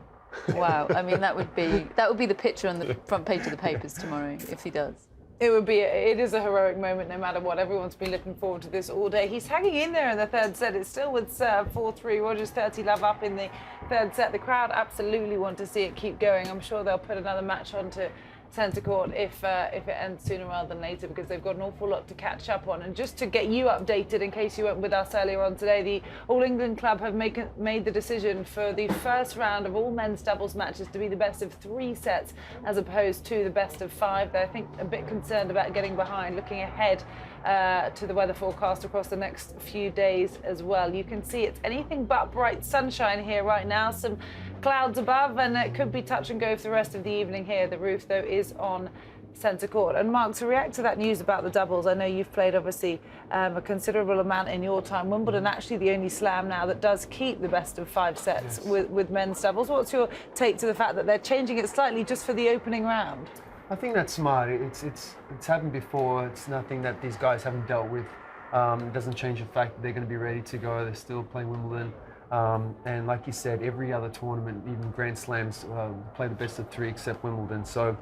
Wow. I mean, that would be the picture on the front page of the papers tomorrow if he does. It is a heroic moment no matter what. Everyone's been looking forward to this all day. He's hanging in there in the third set. It's still with 4-3. Roger's 30-love up in the third set. The crowd absolutely want to see it keep going. I'm sure they'll put another match onto centre court if it ends sooner rather than later, because they've got an awful lot to catch up on. And just to get you updated, in case you weren't with us earlier on today, the All England Club have made the decision for the first round of all men's doubles matches to be the best of 3 sets as opposed to the best of 5. They're, I think, a bit concerned about getting behind, looking ahead to the weather forecast across the next few days as well. You can see it's anything but bright sunshine here right now. Some clouds above, and it could be touch and go for the rest of the evening here. The roof, though, is on centre court. And Mark, to react to that news about the doubles, I know you've played obviously a considerable amount in your time. Wimbledon actually the only slam now that does keep the best of 5 sets with men's doubles. What's your take to the fact that they're changing it slightly just for the opening round? I think that's smart. It's happened before. It's nothing that these guys haven't dealt with. It doesn't change the fact that they're going to be ready to go. They're still playing Wimbledon. And like you said, every other tournament, even Grand Slams, play the best of 3 except Wimbledon. So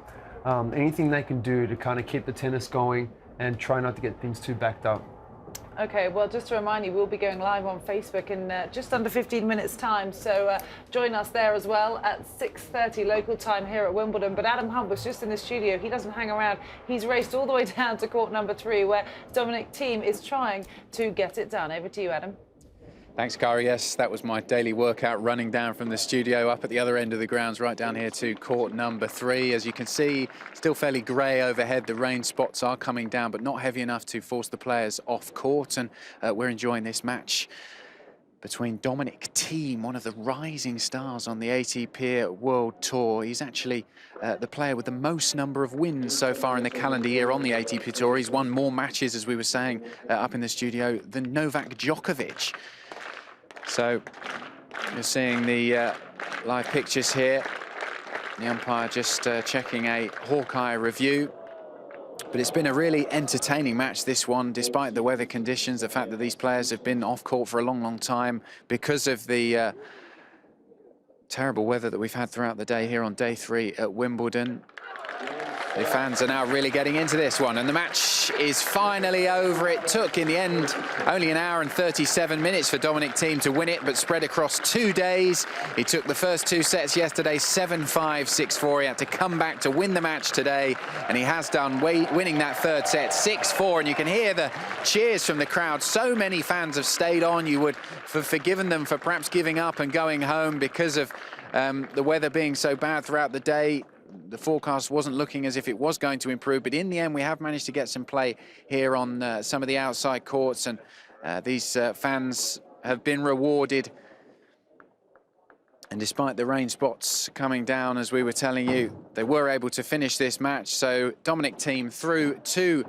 anything they can do to kind of keep the tennis going and try not to get things too backed up. Okay, well, just to remind you, we'll be going live on Facebook in just under 15 minutes' time. So join us there as well at 6:30 local time here at Wimbledon. But Adam Hunt was just in the studio. He doesn't hang around. He's raced all the way down to court number 3, where Dominic Thiem is trying to get it done. Over to you, Adam. Thanks, Kara. Yes, that was my daily workout, running down from the studio up at the other end of the grounds, right down here to court number 3. As you can see, still fairly grey overhead. The rain spots are coming down, but not heavy enough to force the players off court. And we're enjoying this match between Dominic Thiem, one of the rising stars on the ATP World Tour. He's actually the player with the most number of wins so far in the calendar year on the ATP Tour. He's won more matches, as we were saying up in the studio, than Novak Djokovic. So you're seeing the live pictures here. The umpire just checking a Hawkeye review. But it's been a really entertaining match, this one, despite the weather conditions, the fact that these players have been off court for a long, long time because of the terrible weather that we've had throughout the day here on day 3 at Wimbledon. The fans are now really getting into this one, and the match is finally over. It took, in the end, only an hour and 37 minutes for Dominic Thiem to win it, but spread across 2 days. He took the first 2 sets yesterday, 7-5, 6-4. He had to come back to win the match today, and he has done, winning that 3rd set, 6-4. And you can hear the cheers from the crowd. So many fans have stayed on. You would have forgiven them for perhaps giving up and going home because of the weather being so bad throughout the day. The forecast wasn't looking as if it was going to improve, but in the end we have managed to get some play here on some of the outside courts, and these fans have been rewarded. And despite the rain spots coming down, as we were telling you, they were able to finish this match. So Dominic Thiem through to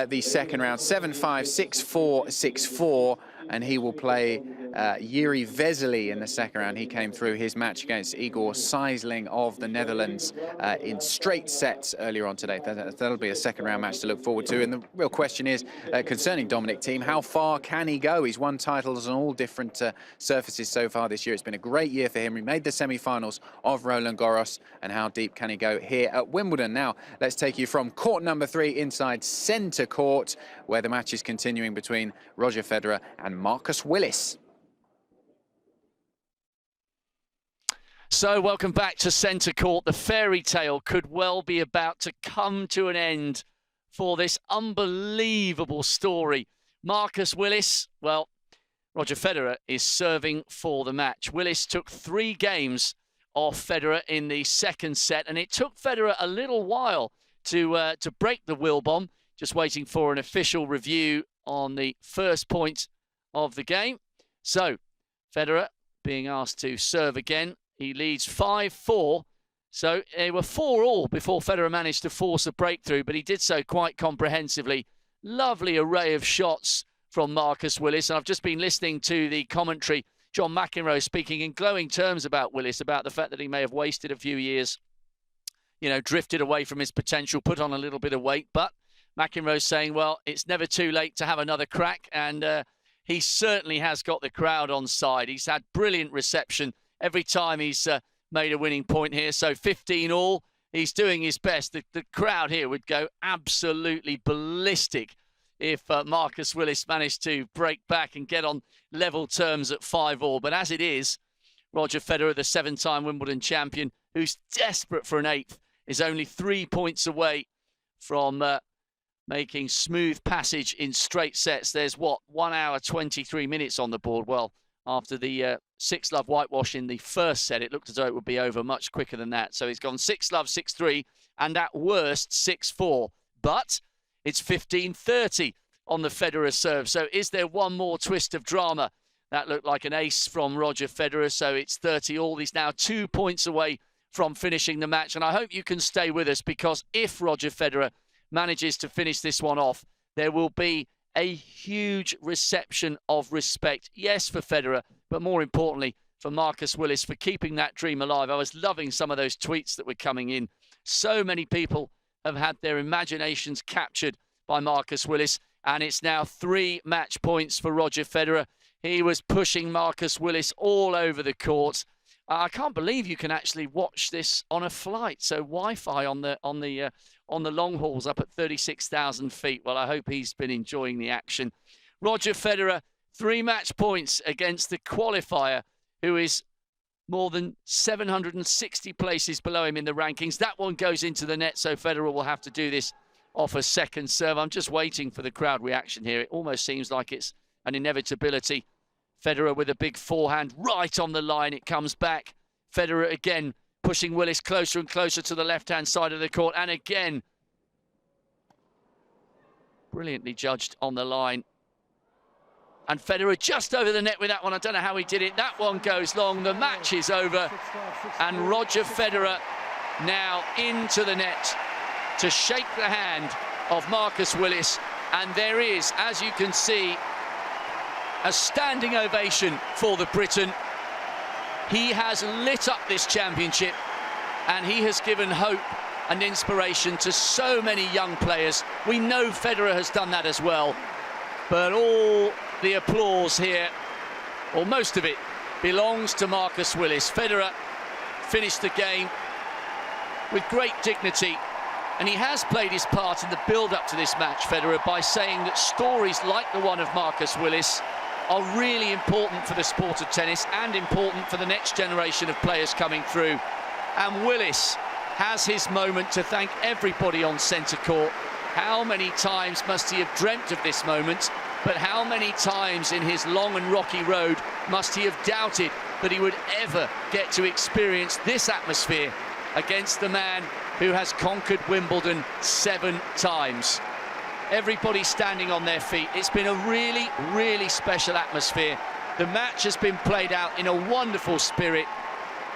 the second round, 7-5, 6-4, 6-4, and he will play Jiří Veselý in the second round. He came through his match against Igor Sijsling of the Netherlands in straight sets earlier on today. That'll be a second round match to look forward to. And the real question is, concerning Dominic Thiem, how far can he go? He's won titles on all different surfaces so far this year. It's been a great year for him. He made the semi-finals of Roland Garros, and how deep can he go here at Wimbledon? Now, let's take you from court number 3 inside centre court, where the match is continuing between Roger Federer and Marcus Willis. So welcome back to centre court. The fairy tale could well be about to come to an end for this unbelievable story. Marcus Willis, well, Roger Federer is serving for the match. Willis took 3 games off Federer in the second set, and it took Federer a little while to break the wheel bomb. Just waiting for an official review on the first point of the game. So Federer being asked to serve again. He leads 5-4. So they were 4-all before Federer managed to force a breakthrough, but he did so quite comprehensively. Lovely array of shots from Marcus Willis. And I've just been listening to the commentary, John McEnroe speaking in glowing terms about Willis, about the fact that he may have wasted a few years, you know, drifted away from his potential, put on a little bit of weight. But McEnroe's saying, well, it's never too late to have another crack. And he certainly has got the crowd on side. He's had brilliant reception every time he's made a winning point here. So 15-all, he's doing his best. The crowd here would go absolutely ballistic if Marcus Willis managed to break back and get on level terms at 5-all. But as it is, Roger Federer, the 7-time Wimbledon champion, who's desperate for an 8th, is only 3 points away from making smooth passage in straight sets. There's, what, 1 hour, 23 minutes on the board. Well, after the 6-love whitewash in the first set, it looked as though it would be over much quicker than that. So he's gone 6-love, 6-3, and at worst, 6-4. But it's 15-30 on the Federer serve. So is there one more twist of drama? That looked like an ace from Roger Federer. So it's 30-all. He's now 2 points away from finishing the match. And I hope you can stay with us, because if Roger Federer manages to finish this one off, there will be a huge reception of respect. Yes, for Federer, but more importantly, for Marcus Willis, for keeping that dream alive. I was loving some of those tweets that were coming in. So many people have had their imaginations captured by Marcus Willis, and it's now 3 match points for Roger Federer. He was pushing Marcus Willis all over the court. I can't believe you can actually watch this on a flight. So Wi-Fi on the long hauls up at 36,000 feet. Well, I hope he's been enjoying the action. Roger Federer, 3 match points against the qualifier, who is more than 760 places below him in the rankings. That one goes into the net, so Federer will have to do this off a second serve. I'm just waiting for the crowd reaction here. It almost seems like it's an inevitability. Federer with a big forehand right on the line. It comes back. Federer again pushing Willis closer and closer to the left-hand side of the court. And again, brilliantly judged on the line. And Federer just over the net with that one. I don't know how he did it. That one goes long. The match is over. And Roger Federer now into the net to shake the hand of Marcus Willis. And there is, as you can see, a standing ovation for the Briton. He has lit up this championship and he has given hope and inspiration to so many young players. We know Federer has done that as well, but all the applause here, or most of it, belongs to Marcus Willis. Federer finished the game with great dignity, and he has played his part in the build-up to this match, Federer, by saying that stories like the one of Marcus Willis are really important for the sport of tennis and important for the next generation of players coming through. And Willis has his moment to thank everybody on centre court. How many times must he have dreamt of this moment, but how many times in his long and rocky road must he have doubted that he would ever get to experience this atmosphere against the man who has conquered Wimbledon 7 times. Everybody standing on their feet. It's been a really, really special atmosphere. The match has been played out in a wonderful spirit.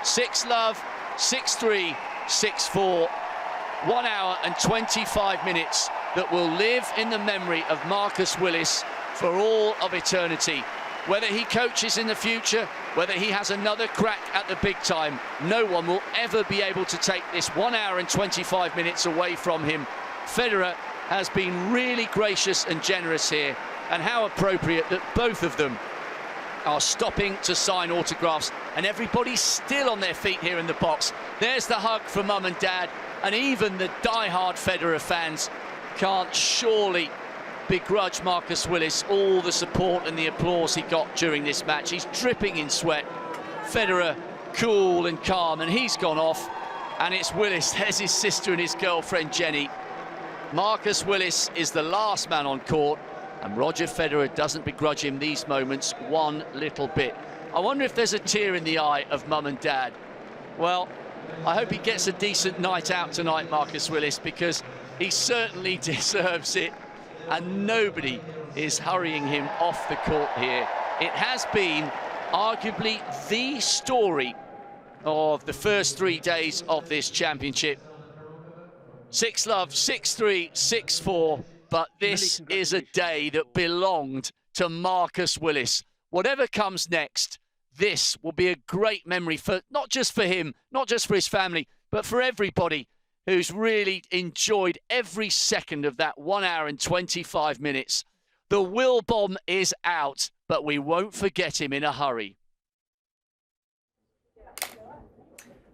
6-love, 6-3, 6-4. 1 hour and 25 minutes that will live in the memory of Marcus Willis for all of eternity. Whether he coaches in the future, whether he has another crack at the big time, no one will ever be able to take this 1 hour and 25 minutes away from him. Federer has been really gracious and generous here, and how appropriate that both of them are stopping to sign autographs, and everybody's still on their feet here in the box. There's the hug from mum and dad, and even the die-hard Federer fans can't surely begrudge Marcus Willis all the support and the applause he got during this match. He's dripping in sweat. Federer cool and calm, and he's gone off, and it's Willis. There's his sister and his girlfriend Jenny. Marcus Willis is the last man on court, and Roger Federer doesn't begrudge him these moments one little bit. I wonder if there's a tear in the eye of mum and dad. Well, I hope he gets a decent night out tonight, Marcus Willis, because he certainly deserves it, and nobody is hurrying him off the court here. It has been arguably the story of the first 3 days of this championship. 6-love, 6-3, 6-4, but this is a day that belonged to Marcus Willis. Whatever comes next, this will be a great memory for not just for him, not just for his family, but for everybody who's really enjoyed every second of that 1 hour and 25 minutes. The Will bomb is out, but we won't forget him in a hurry.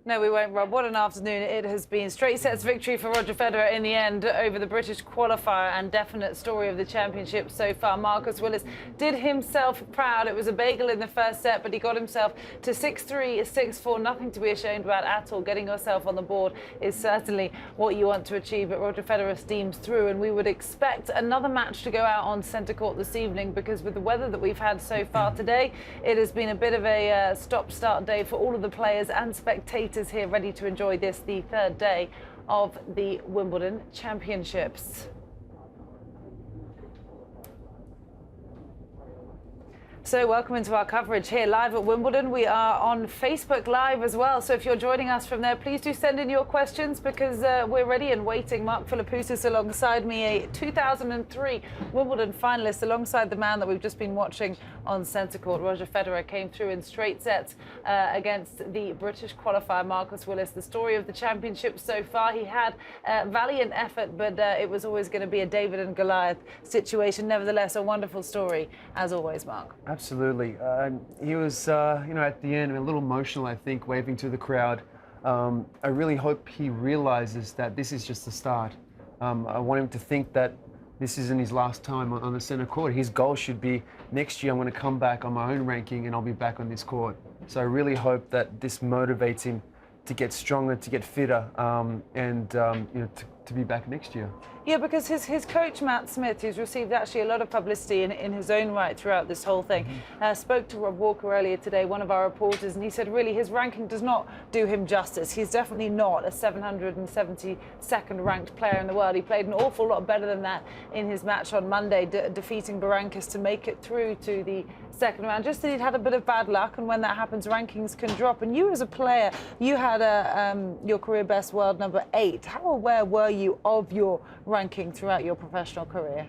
No, we won't, Rob. What an afternoon it has been. Straight sets victory for Roger Federer in the end over the British qualifier, and definite story of the championship so far. Marcus Willis did himself proud. It was a bagel in the first set, but he got himself to 6-3, 6-4. Nothing to be ashamed about at all. Getting yourself on the board is certainly what you want to achieve, but Roger Federer steams through, and we would expect another match to go out on centre court this evening, because with the weather that we've had so far today, it has been a bit of a stop-start day for all of the players and spectators here ready to enjoy this, the 3rd day of the Wimbledon Championships. So welcome into our coverage here live at Wimbledon. We are on Facebook Live as well. So if you're joining us from there, please do send in your questions, because we're ready and waiting. Mark Philippoussis alongside me, a 2003 Wimbledon finalist, alongside the man that we've just been watching on centre court. Roger Federer came through in straight sets against the British qualifier, Marcus Willis. The story of the championship so far, he had a valiant effort, but it was always going to be a David and Goliath situation. Nevertheless, a wonderful story, as always, Mark. Absolutely. He was, at the end, a little emotional, I think, waving to the crowd. I really hope he realizes that this is just the start. I want him to think that this isn't his last time on the centre court. His goal should be next year I'm going to come back on my own ranking and I'll be back on this court. So I really hope that this motivates him to get stronger, to get fitter, and you know, to be back next year. Yeah, because his coach, Matt Smith, who's received actually a lot of publicity in his own right throughout this whole thing, spoke to Rob Walker earlier today, one of our reporters, and he said really his ranking does not do him justice. He's definitely not a 772nd ranked player in the world. He played an awful lot better than that in his match on Monday, defeating Berankis to make it through to the second round. Just that he'd had a bit of bad luck, and when that happens, rankings can drop. And you as a player, you had your career best world number 8. How aware were you of your ranking throughout your professional career?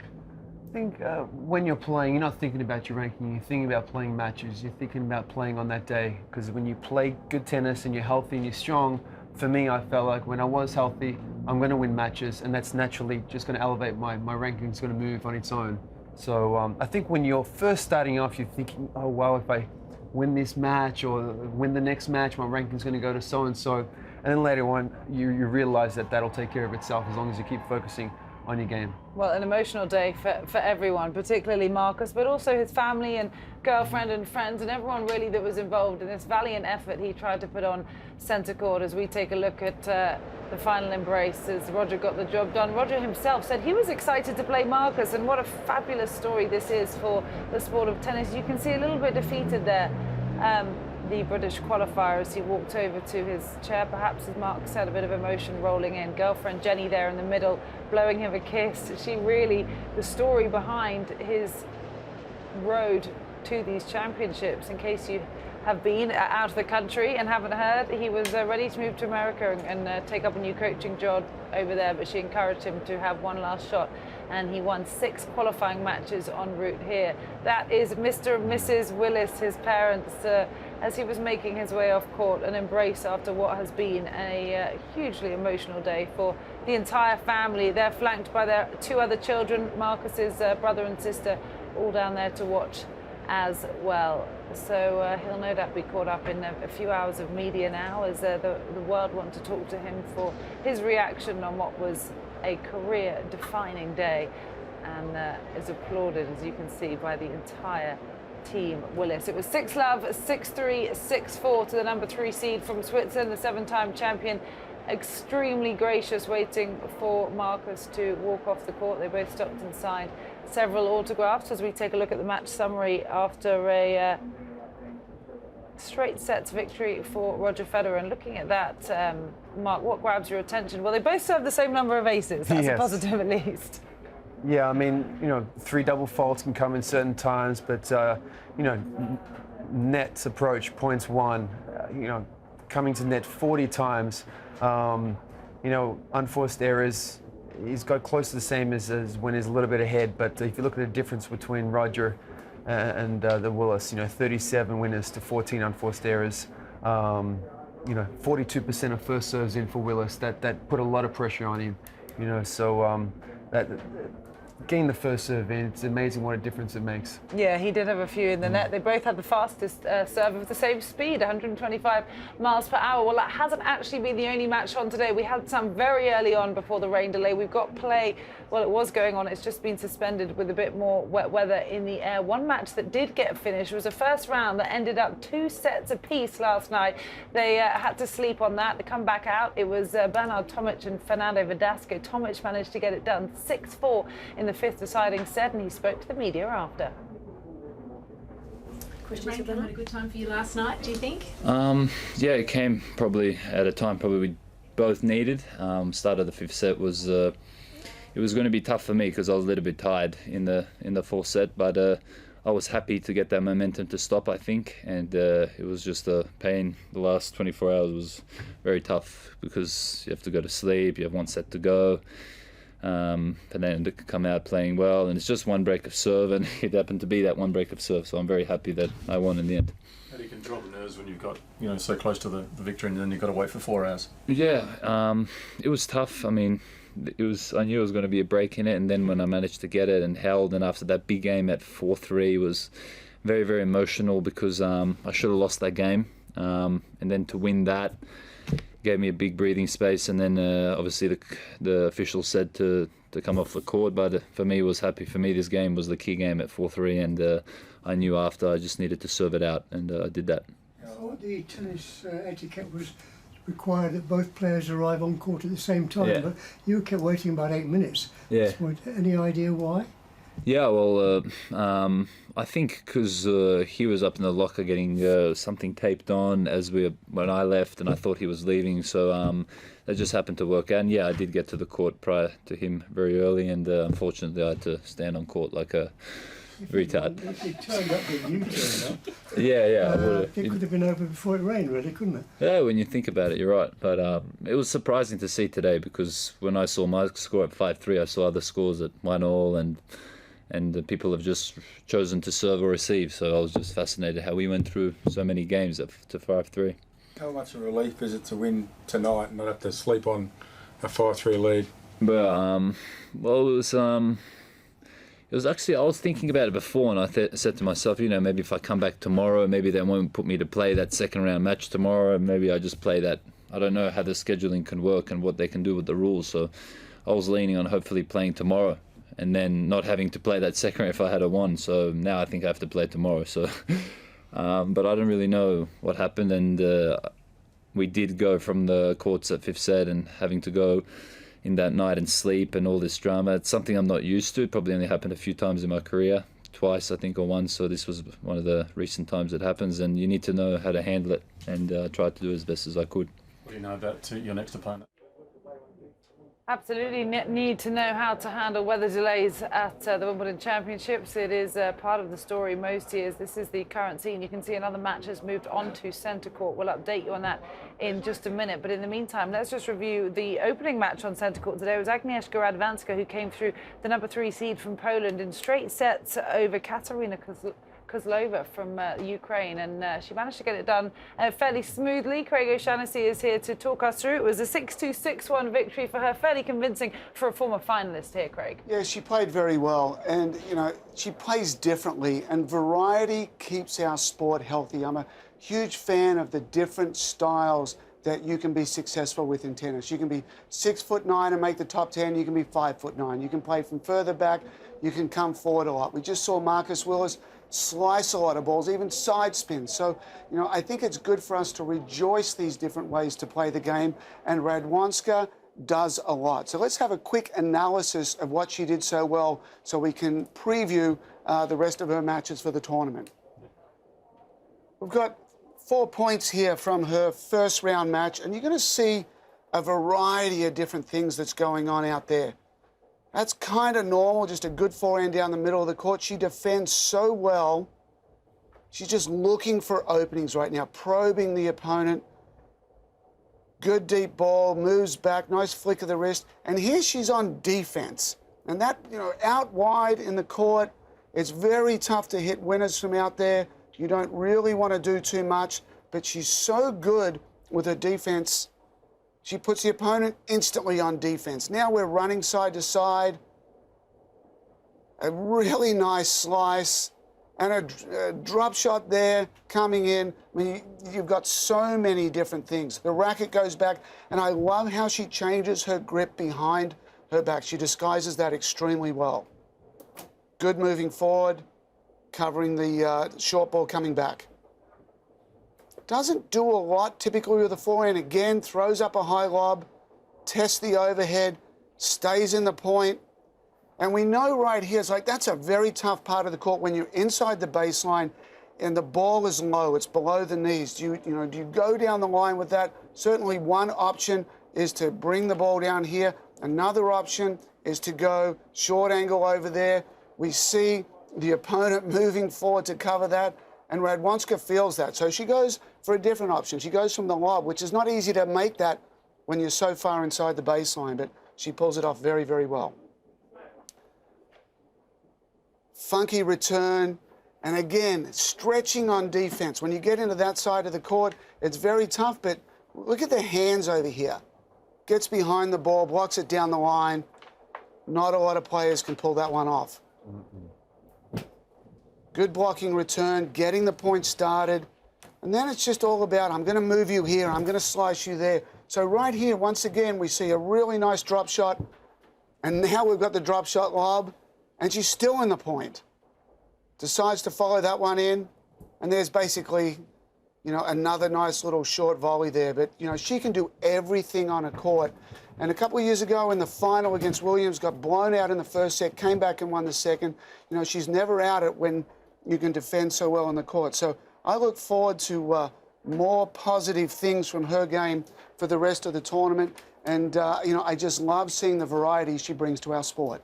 I think when you're playing, you're not thinking about your ranking, you're thinking about playing matches, you're thinking about playing on that day. Because when you play good tennis and you're healthy and you're strong, for me, I felt like when I was healthy, I'm going to win matches, and that's naturally just going to elevate my ranking's going to move on its own. So I think when you're first starting off, you're thinking, oh wow, if I win this match or win the next match, my ranking's going to go to so-and-so. And then later on, you realize that that'll take care of itself as long as you keep focusing on your game. Well, an emotional day for everyone, particularly Marcus, but also his family and girlfriend and friends and everyone really that was involved in this valiant effort he tried to put on centre court. As we take a look at the final embrace as Roger got the job done. Roger himself said he was excited to play Marcus, and what a fabulous story this is for the sport of tennis. You can see a little bit defeated there. The British qualifier as he walked over to his chair, perhaps as Mark said, a bit of emotion rolling in. Girlfriend Jenny there in the middle, blowing him a kiss. She really, the story behind his road to these championships, in case you have been out of the country and haven't heard, he was ready to move to America and take up a new coaching job over there, but she encouraged him to have one last shot, and he won 6 qualifying matches en route here. That is Mr. and Mrs. Willis, his parents, as he was making his way off court, an embrace after what has been a hugely emotional day for the entire family. They're flanked by their 2 other children, Marcus's brother and sister, all down there to watch as well. So he'll no doubt be caught up in a few hours of media now, as the world want to talk to him for his reaction on what was a career-defining day, and is applauded, as you can see, by the entire Team Willis. It was 6-love, 6-3, 6-4 to the number 3 seed from Switzerland, the 7-time champion. Extremely gracious, waiting for Marcus to walk off the court. They both stopped and signed several autographs as we take a look at the match summary after a straight sets victory for Roger Federer. And looking at that, Mark, what grabs your attention? Well, they both serve the same number of aces. That's a positive at least. Yeah, I mean, you know, 3 double faults can come in certain times, but, you know, net's approach, points won, you know, coming to net 40 times, you know, unforced errors, he's got close to the same as when he's a little bit ahead, but if you look at the difference between Roger and the Willis, you know, 37 winners to 14 unforced errors, you know, 42% of first serves in for Willis, that put a lot of pressure on him, you know, so getting the first serve in, it's amazing what a difference it makes. Yeah, he did have a few in the net. They both had the fastest serve of the same speed, 125 miles per hour. Well, that hasn't actually been the only match on today. We had some very early on before the rain delay. We've got play, well, it was going on. It's just been suspended with a bit more wet weather in the air. One match that did get finished was a first round that ended up 2 sets apiece last night. They had to sleep on that to come back out. It was Bernard Tomic and Fernando Verdasco. Tomic managed to get it done 6-4 in the 5th deciding set, and he spoke to the media after. Questions had a good time for you last night, do you think? Yeah, it came probably at a time we both needed. Start of the 5th set was it was going to be tough for me because I was a little bit tired in the 4th set, but I was happy to get that momentum to stop, I think, and it was just a pain. The last 24 hours was very tough because you have to go to sleep, you have 1 set to go. And then to come out playing well, and it's just 1 break of serve, and it happened to be that 1 break of serve, so I'm very happy that I won in the end. How do you control the nerves when you've got, you know, so close to the victory and then you've got to wait for 4 hours? Yeah, it was tough. I mean, I knew it was going to be a break in it, and then when I managed to get it and held, and after that big game at 4-3 was very, very emotional because I should have lost that game, and then to win that gave me a big breathing space, and then obviously the official said to come off the court, but for me, it was happy. For me, this game was the key game at 4-3, and I knew after I just needed to serve it out, and I did that. I thought the tennis etiquette was required that both players arrive on court at the same time, but you kept waiting about 8 minutes. Yeah. Any idea why? Yeah, well, I think because he was up in the locker getting something taped on when I left, and I thought he was leaving, so that just happened to work out. And yeah, I did get to the court prior to him very early, and unfortunately I had to stand on court like a retard. If it turned up that you turned up, it could have been over before it rained, really, couldn't it? Yeah, when you think about it, you're right. But it was surprising to see today, because when I saw my score at 5-3, I saw other scores at 1-1, and the people have just chosen to serve or receive. So I was just fascinated how we went through so many games to 5-3. How much a relief is it to win tonight and not have to sleep on a 5-3 lead? Well, it was actually, I was thinking about it before, and I said to myself, maybe if I come back tomorrow, maybe they won't put me to play that second round match tomorrow, and maybe I just play that. I don't know how the scheduling can work and what they can do with the rules, so I was leaning on hopefully playing tomorrow and then not having to play that second round if I had won. So now I think I have to play tomorrow. So, but I don't really know what happened, and we did go from the courts at fifth set and having to go in that night and sleep and all this drama. It's something I'm not used to. It probably only happened a few times in my career, twice I think, or once. So this was one of the recent times it happens, and you need to know how to handle it, and try to do as best as I could. What do you know about your next opponent? Absolutely need to know how to handle weather delays at the Wimbledon Championships. It is part of the story most years. This is the current scene. You can see another match has moved on to centre court. We'll update you on that in just a minute. But in the meantime, let's just review the opening match on centre court today. It was Agnieszka Radvanska who came through, the number 3 seed from Poland, in straight sets over Katarina Kozlova from Ukraine, and she managed to get it done fairly smoothly. Craig O'Shaughnessy is here to talk us through. It was a 6-2, 6-1 victory for her, fairly convincing for a former finalist here, Craig. Yeah, she played very well, and she plays differently, and variety keeps our sport healthy. I'm a huge fan of the different styles that you can be successful with in tennis. You can be 6'9" and make the top 10. You can be 5'9". You can play from further back. You can come forward a lot. We just saw Marcus Willis slice a lot of balls, even side spins. So, I think it's good for us to rejoice these different ways to play the game, and Radwanska does a lot. So let's have a quick analysis of what she did so well so we can preview the rest of her matches for the tournament. We've got 4 points here from her first round match, and you're going to see a variety of different things that's going on out there. That's kind of normal, just a good forehand down the middle of the court. She defends so well. She's just looking for openings right now, probing the opponent. Good deep ball, moves back, nice flick of the wrist. And here she's on defense. And that, out wide in the court, it's very tough to hit winners from out there. You don't really want to do too much, but she's so good with her defense. She puts the opponent instantly on defense. Now we're running side to side. A really nice slice and a drop shot there coming in. I mean, you've got so many different things. The racket goes back, and I love how she changes her grip behind her back. She disguises that extremely well. Good moving forward, covering the short ball coming back. Doesn't do a lot typically with the forehand. Again, throws up a high lob, tests the overhead, stays in the point. And we know right here, it's like that's a very tough part of the court when you're inside the baseline and the ball is low, it's below the knees. Do you go down the line with that? Certainly one option is to bring the ball down here. Another option is to go short angle over there. We see the opponent moving forward to cover that, and Radwanska feels that. So she goes for a different option. She goes from the lob, which is not easy to make that when you're so far inside the baseline, but she pulls it off very, very well. Funky return, and again, stretching on defense. When you get into that side of the court, it's very tough, but look at the hands over here. Gets behind the ball, blocks it down the line. Not a lot of players can pull that one off. Good blocking return, getting the point started. And then it's just all about, I'm going to move you here, I'm going to slice you there. So right here, once again, we see a really nice drop shot. And now we've got the drop shot lob, and she's still in the point. Decides to follow that one in, and there's basically, you know, another nice little short volley there. But, you know, she can do everything on a court. And a couple of years ago in the final against Williams, got blown out in the first set, came back and won the second. You know, she's never out it when you can defend so well on the court. So I look forward to more positive things from her game for the rest of the tournament. And, you know, I just love seeing the variety she brings to our sport.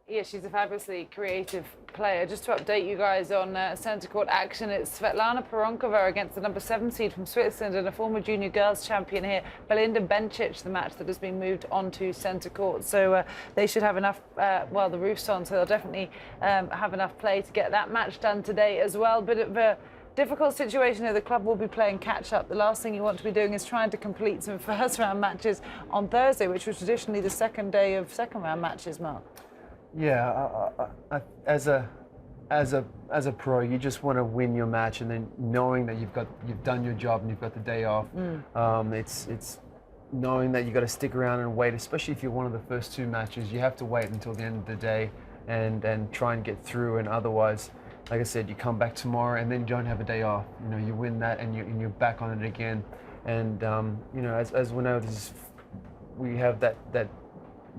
Yeah, she's a fabulously creative player. Just to update you guys on centre court action, it's Svetlana Pironkova against the number 7 seed from Switzerland and a former junior girls champion here, Belinda Bencic, the match that has been moved onto centre court. So they should have enough, well, the roof's on, so they'll definitely have enough play to get that match done today as well. Bit of a difficult situation here. The club will be playing catch-up. The last thing you want to be doing is trying to complete some first-round matches on Thursday, which was traditionally the second day of second-round matches, Mark. Yeah, as a pro, you just want to win your match, and then knowing that you've done your job and you've got the day off. It's knowing that you've got to stick around and wait, especially if you're one of the first 2 matches. You have to wait until the end of the day and try and get through, and otherwise, like I said, you come back tomorrow and then you don't have a day off. You know, you win that and you're back on it again. And you know, as we know, we have that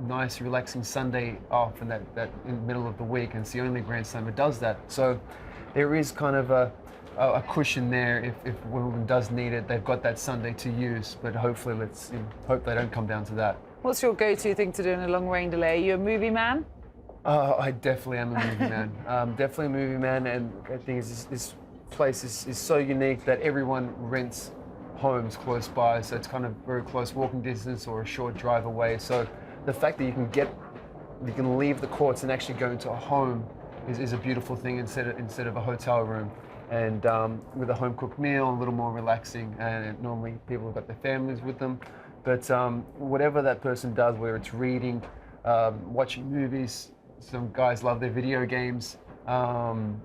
nice, relaxing Sunday off, and that in the middle of the week, and it's the only Grand Slam that does that. So there is kind of a cushion there. If Wimbledon does need it, they've got that Sunday to use. But hopefully, let's hope they don't come down to that. What's your go-to thing to do in a long rain delay? Are you a movie man? I definitely am a movie man. Definitely a movie man, and the thing is, this place is so unique that everyone rents homes close by, so it's kind of very close walking distance or a short drive away. So the fact that you can leave the courts and actually go into a home is a beautiful thing instead of a hotel room. And with a home cooked meal, a little more relaxing. And normally people have got their families with them, but whatever that person does, whether it's reading, watching movies. Some guys love their video games, and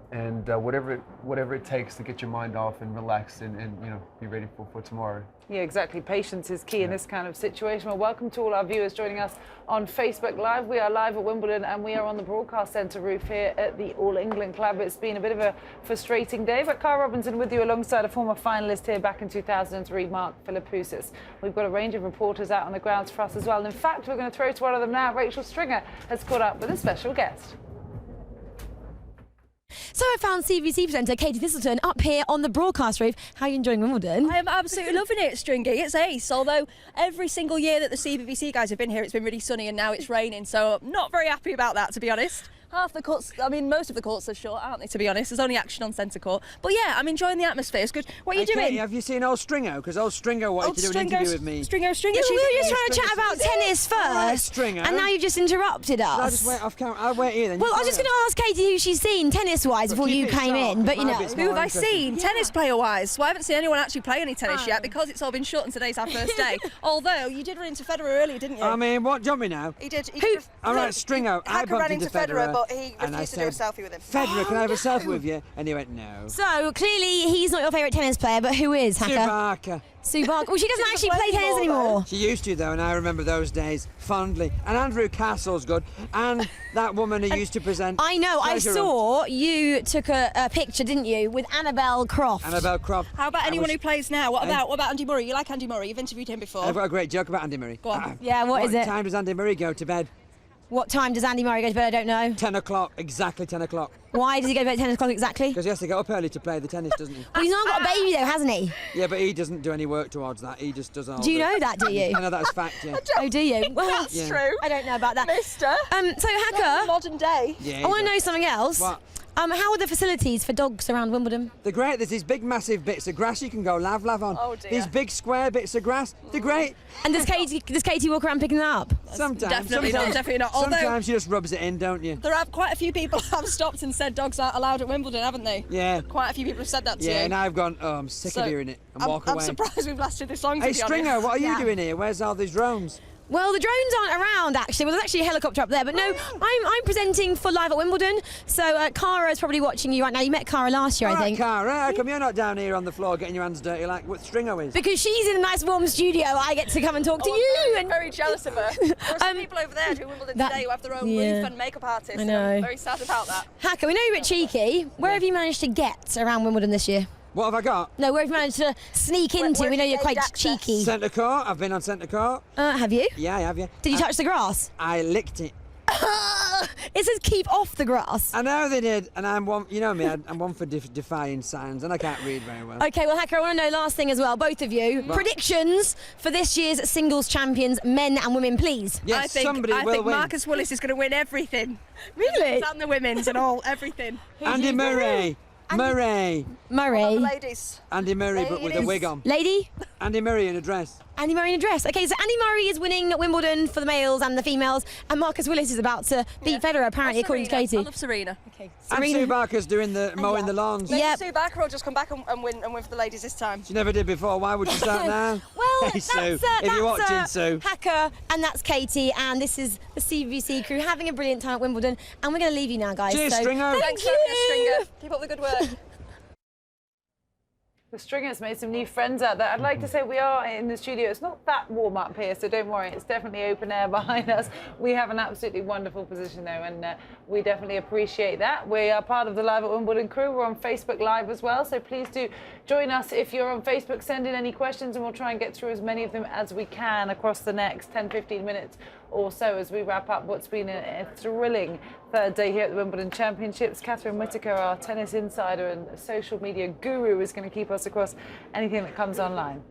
whatever it takes to get your mind off and relax and you know, be ready for tomorrow. Yeah, exactly. Patience is key in this kind of situation. Well, welcome to all our viewers joining us on Facebook Live. We are live at Wimbledon, and we are on the broadcast centre roof here at the All England Club. It's been a bit of a frustrating day, but Carl Robinson with you alongside a former finalist here back in 2003, Mark Philippoussis. We've got a range of reporters out on the grounds for us as well. And in fact, we're going to throw to one of them now. Rachel Stringer has caught up with a special guest. So I found CBC presenter Katie Thistleton up here on the broadcast roof. How are you enjoying Wimbledon? I am absolutely loving it, Stringy. It's ace, although every single year that the CBBC guys have been here, it's been really sunny, and now it's raining, so I'm not very happy about that, to be honest. Half the courts, I mean, most of the courts are short, aren't they, to be honest? There's only action on centre court. But yeah, I'm enjoying the atmosphere. It's good. What are you doing? Katie, have you seen old Stringo? Because old Stringo wanted to do an interview with me. Stringo. Yeah, we were just trying to chat about tennis first, Stringo. and now you've just interrupted us. I'll just wait off camera. I'll wait here then. Well, I was just going to ask Katie who she's seen tennis-wise before you came in, but you know. Who have I seen? Tennis player-wise? Well, I haven't seen anyone actually play any tennis yet because it's all been short and today's our first day. Although, you did run into Federer earlier, didn't you? I mean, what, do you want me now? He did. All right, Stringo, I bumped into Federer, but he refused to do a selfie with him. Federer, can I have a selfie with you? And he went, no. So, clearly he's not your favourite tennis player, but who is, Hacker? Sue Barker. Well, she doesn't actually play tennis anymore. She used to, though, and I remember those days fondly. And Andrew Castle's good. And that woman who used to present... I know, I saw you took a picture, didn't you, with Annabelle Croft. Annabelle Croft. How about anyone who plays now? What about Andy Murray? You like Andy Murray? You've interviewed him before. I've got a great joke about Andy Murray. Go on. Yeah, what is it? What time does Andy Murray go to bed? What time does Andy Murray go to bed? I don't know. 10 o'clock, exactly 10 o'clock. Why does he go to bed at 10 o'clock exactly? Because he has to get up early to play the tennis, doesn't he? Well, he's not got a baby though, hasn't he? Yeah, but he doesn't do any work towards that. He just does all Do you know that, do you? I know that's fact, yeah. Oh, do you? Well, that's true. I don't know about that. Mister. So, Hacker. Modern day. Yeah, I want to know something else. What? How are the facilities for dogs around Wimbledon? They're great. There's these big, massive bits of grass you can go lav on. Oh, dear. These big, square bits of grass. They're great. And does Katie walk around picking them up? Sometimes. Definitely not. Although, sometimes she just rubs it in, don't you? there are quite a few people have stopped and said dogs aren't allowed at Wimbledon, haven't they? Yeah. Quite a few people have said that to you. Yeah, and I've gone, oh, I'm sick of hearing it, and walk away. I'm surprised we've lasted this long, Hey, to be Stringer, honest. what are you doing here? Where's all these drones? Well, the drones aren't around, actually. Well, there's actually a helicopter up there, but no, I'm presenting for Live at Wimbledon, so Cara's probably watching you right now. You met Cara last year, I think. Cara, how come you're not down here on the floor getting your hands dirty like what Stringer is? Because she's in a nice warm studio, I get to come and talk to you. I'm very jealous of her. There are some people over there doing Wimbledon today who have their own roof and makeup artists. I know. I'm very sad about that. Hacker, we know you're a bit cheeky. Where have you managed to get around Wimbledon this year? What have I got? No, where have you managed to sneak into? We know you're quite cheeky. Centre court. I've been on centre court. Have you? Yeah, I have, yeah. Did you touch the grass? I licked it. It says keep off the grass. I know they did, and I'm one, you know me, I'm one for defying signs, and I can't read very well. Okay, well, Hacker, I want to know last thing as well, both of you. What? Predictions for this year's singles champions, men and women, please. Yes, I think Marcus Willis is going to win everything. Really? And the women's and all, everything. Andy Murray. Murray. Murray. Ladies. Andy Murray, but with a wig on. Lady? Andy Murray in a dress. Andy Murray in a dress. Okay, so Andy Murray is winning Wimbledon for the males and the females, and Marcus Willis is about to beat Federer, apparently, according to Katie. I love Serena. Okay. And Sue Barker's doing the mowing the lawns. Maybe Sue Barker will just come back and win for the ladies this time. She never did before. Why would she start now? Well, hey, that's, Sue, if you're watching, Sue. Hacker, and that's Katie, and this is the CBBC crew having a brilliant time at Wimbledon, and we're going to leave you now, guys. Cheers, so, Stringer. Thank you. Stringer. Keep up the good work. The Stringers made some new friends out there. I'd like to say we are in the studio. It's not that warm up here, so don't worry. It's definitely open air behind us. We have an absolutely wonderful position, though, and we definitely appreciate that. We are part of the Live at Wimbledon crew. We're on Facebook Live as well, so please do join us if you're on Facebook. Send in any questions, and we'll try and get through as many of them as we can across the next 10-15 minutes or so as we wrap up what's been a thrilling third day here at the Wimbledon Championships. Catherine Whitaker, our tennis insider and social media guru, is going to keep us across anything that comes online.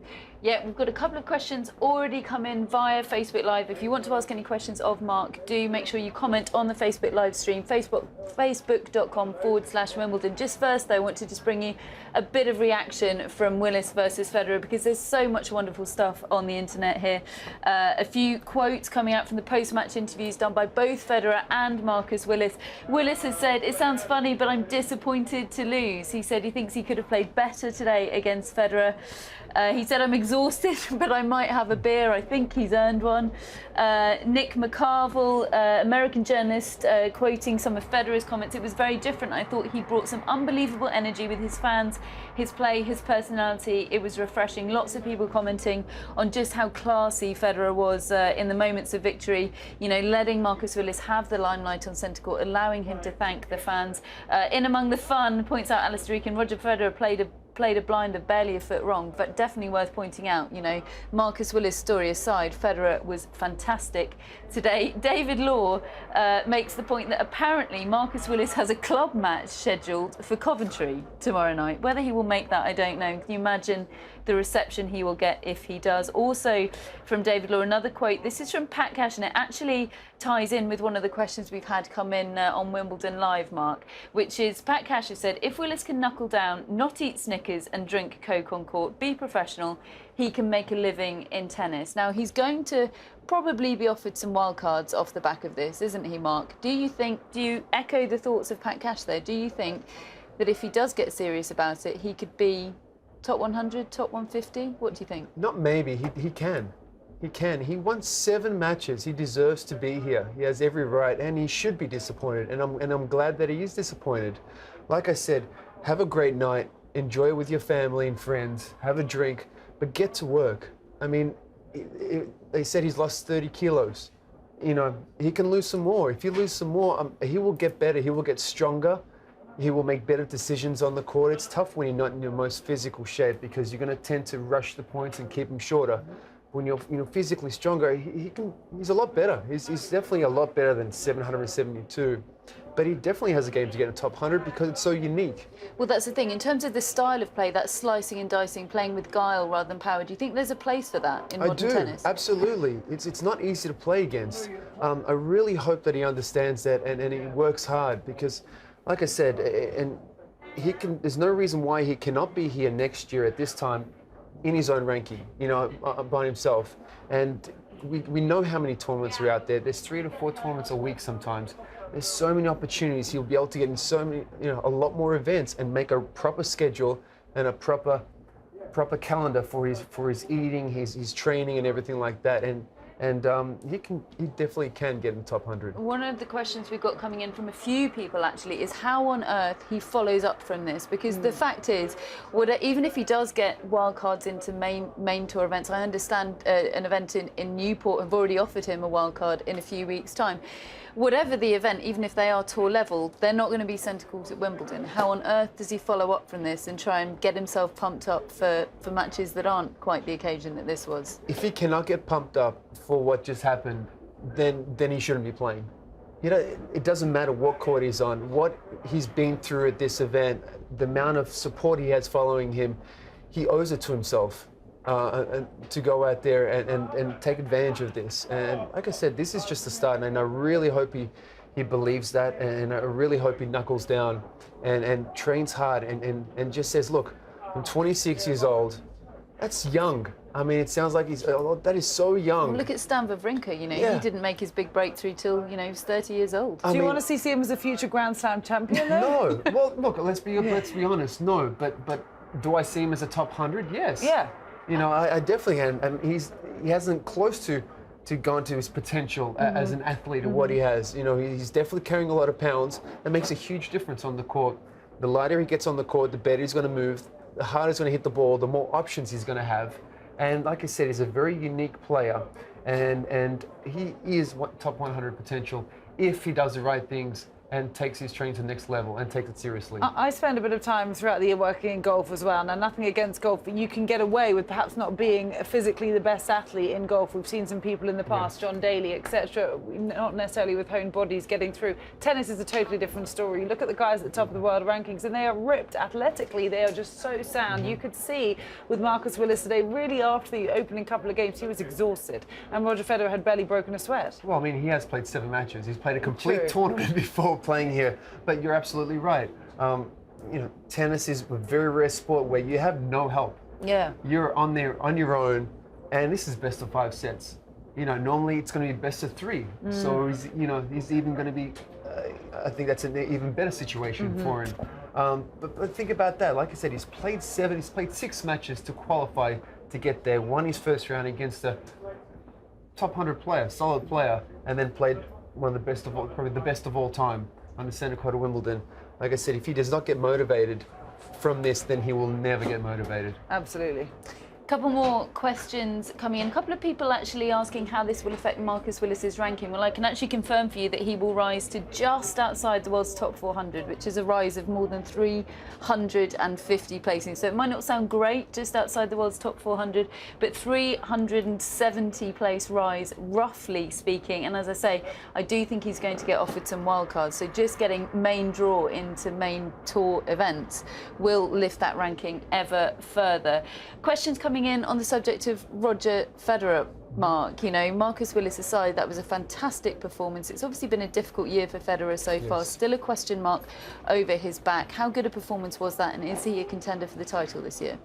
Yeah, we've got a couple of questions already come in via Facebook Live. If you want to ask any questions of Mark, do make sure you comment on the Facebook live stream, facebook.com/Wimbledon. Just first, though, I want to just bring you a bit of reaction from Willis versus Federer, because there's so much wonderful stuff on the internet here. A few quotes coming out from the post-match interviews done by both Federer and Marcus Willis. Willis has said, "It sounds funny, but I'm disappointed to lose." He said he thinks he could have played better today against Federer. He said, "I'm exhausted, but I might have a beer." I think he's earned one. Nick McCarville, American journalist, quoting some of Federer's comments, "It was very different. I thought he brought some unbelievable energy with his fans, his play, his personality. It was refreshing." Lots of people commenting on just how classy Federer was in the moments of victory, you know, letting Marcus Willis have the limelight on centre court, allowing him to thank the fans. In among the fun, points out Alistair Eakin, Roger Federer played a blinder barely a foot wrong, but definitely worth pointing out. You know, Marcus Willis' story aside, Federer was fantastic today. David Law makes the point that apparently Marcus Willis has a club match scheduled for Coventry tomorrow night. Whether he will make that, I don't know. Can you imagine the reception he will get if he does? Also from David Law, another quote. This is from Pat Cash, and it actually ties in with one of the questions we've had come in on Wimbledon Live, Mark, which is Pat Cash has said, "If Willis can knuckle down, not eat Snickers and drink Coke on court, be professional, he can make a living in tennis." Now, he's going to probably be offered some wild cards off the back of this, isn't he, Mark? Do you echo the thoughts of Pat Cash, though? Do you think that if he does get serious about it, he could be top 100, top 150? What do you think? Not maybe, he can. He can. He won 7 matches. He deserves to be here. He has every right, and he should be disappointed. And I'm glad that he is disappointed. Like I said, have a great night. Enjoy it with your family and friends. Have a drink, but get to work. I mean, they said he's lost 30 kilos. You know, he can lose some more. If he loses some more, he will get better. He will get stronger. He will make better decisions on the court. It's tough when you're not in your most physical shape, because you're going to tend to rush the points and keep them shorter. When you're physically stronger, he's a lot better. He's definitely a lot better than 772. But he definitely has a game to get in the top 100 because it's so unique. Well, that's the thing. In terms of the style of play, that slicing and dicing, playing with guile rather than power, do you think there's a place for that in modern tennis? Absolutely. It's not easy to play against. I really hope that he understands that and he works hard, because, like I said, and there's no reason why he cannot be here next year at this time in his own ranking, you know, by himself. And we know how many tournaments are out there. There's 3 to 4 tournaments a week sometimes. There's so many opportunities. He'll be able to get in so many, a lot more events and make a proper schedule and a proper calendar for his eating, his training and everything like that. And And he definitely can get in the top 100. One of the questions we've got coming in from a few people actually is how on earth he follows up from this, because the fact is, even if he does get wildcards into main tour events, I understand an event in Newport have already offered him a wildcard in a few weeks' time. Whatever the event, even if they are tour level, they're not going to be centre court at Wimbledon. How on earth does he follow up from this and try and get himself pumped up for matches that aren't quite the occasion that this was? If he cannot get pumped up for what just happened, then he shouldn't be playing. You know, it doesn't matter what court he's on, what he's been through at this event, the amount of support he has following him, he owes it to himself. To go out there and take advantage of this. And like I said, this is just the start, and I really hope he believes that, and I really hope he knuckles down and trains hard and just says, look, I'm 26 years old. That's young. I mean, it sounds like that is so young. Well, look at Stan Wawrinka, you know, he didn't make his big breakthrough till, you know, he was 30 years old. Do you want to see him as a future Grand Slam champion, though? No. Well, look, let's be honest, no. But do I see him as a top 100? Yes. Yeah. You know, I definitely can. And he hasn't close to gone to his potential as an athlete or what he has. You know, he's definitely carrying a lot of pounds. That makes a huge difference on the court. The lighter he gets on the court, the better he's going to move, the harder he's going to hit the ball, the more options he's going to have. And like I said, he's a very unique player. And he is top 100 potential if he does the right things and takes his training to the next level and takes it seriously. I spend a bit of time throughout the year working in golf as well. Now, nothing against golf, but you can get away with perhaps not being physically the best athlete in golf. We've seen some people in the past, John Daly, etc., not necessarily with honed bodies getting through. Tennis is a totally different story. You look at the guys at the top of the world rankings and they are ripped athletically. They are just so sound. You could see with Marcus Willis today, really after the opening couple of games, he was exhausted. And Roger Federer had barely broken a sweat. Well, I mean, he has played 7 matches. He's played a complete tournament before playing here, but you're absolutely right. You know, tennis is a very rare sport where you have no help. Yeah. You're on there on your own, and this is best of 5 sets. You know, normally it's going to be best of 3. So he's even going to be. I think that's an even better situation for him. But think about that. Like I said, he's played 6 matches to qualify to get there. Won his first round against a top 100 player, solid player, and then played one of the best of all, probably the best of all time on the centre court of Wimbledon. Like I said, if he does not get motivated from this, then he will never get motivated. Absolutely. A couple more questions coming in. A couple of people actually asking how this will affect Marcus Willis's ranking. Well, I can actually confirm for you that he will rise to just outside the world's top 400, which is a rise of more than 350 placings. So it might not sound great just outside the world's top 400, but 370 place rise, roughly speaking. And as I say, I do think he's going to get offered some wildcards. So just getting main draw into main tour events will lift that ranking ever further. Questions coming in on the subject of Roger Federer, Mark. You know, Marcus Willis aside, that was a fantastic performance. It's obviously been a difficult year for Federer so far. Still a question mark over his back. How good a performance was that, and is he a contender for the title this year?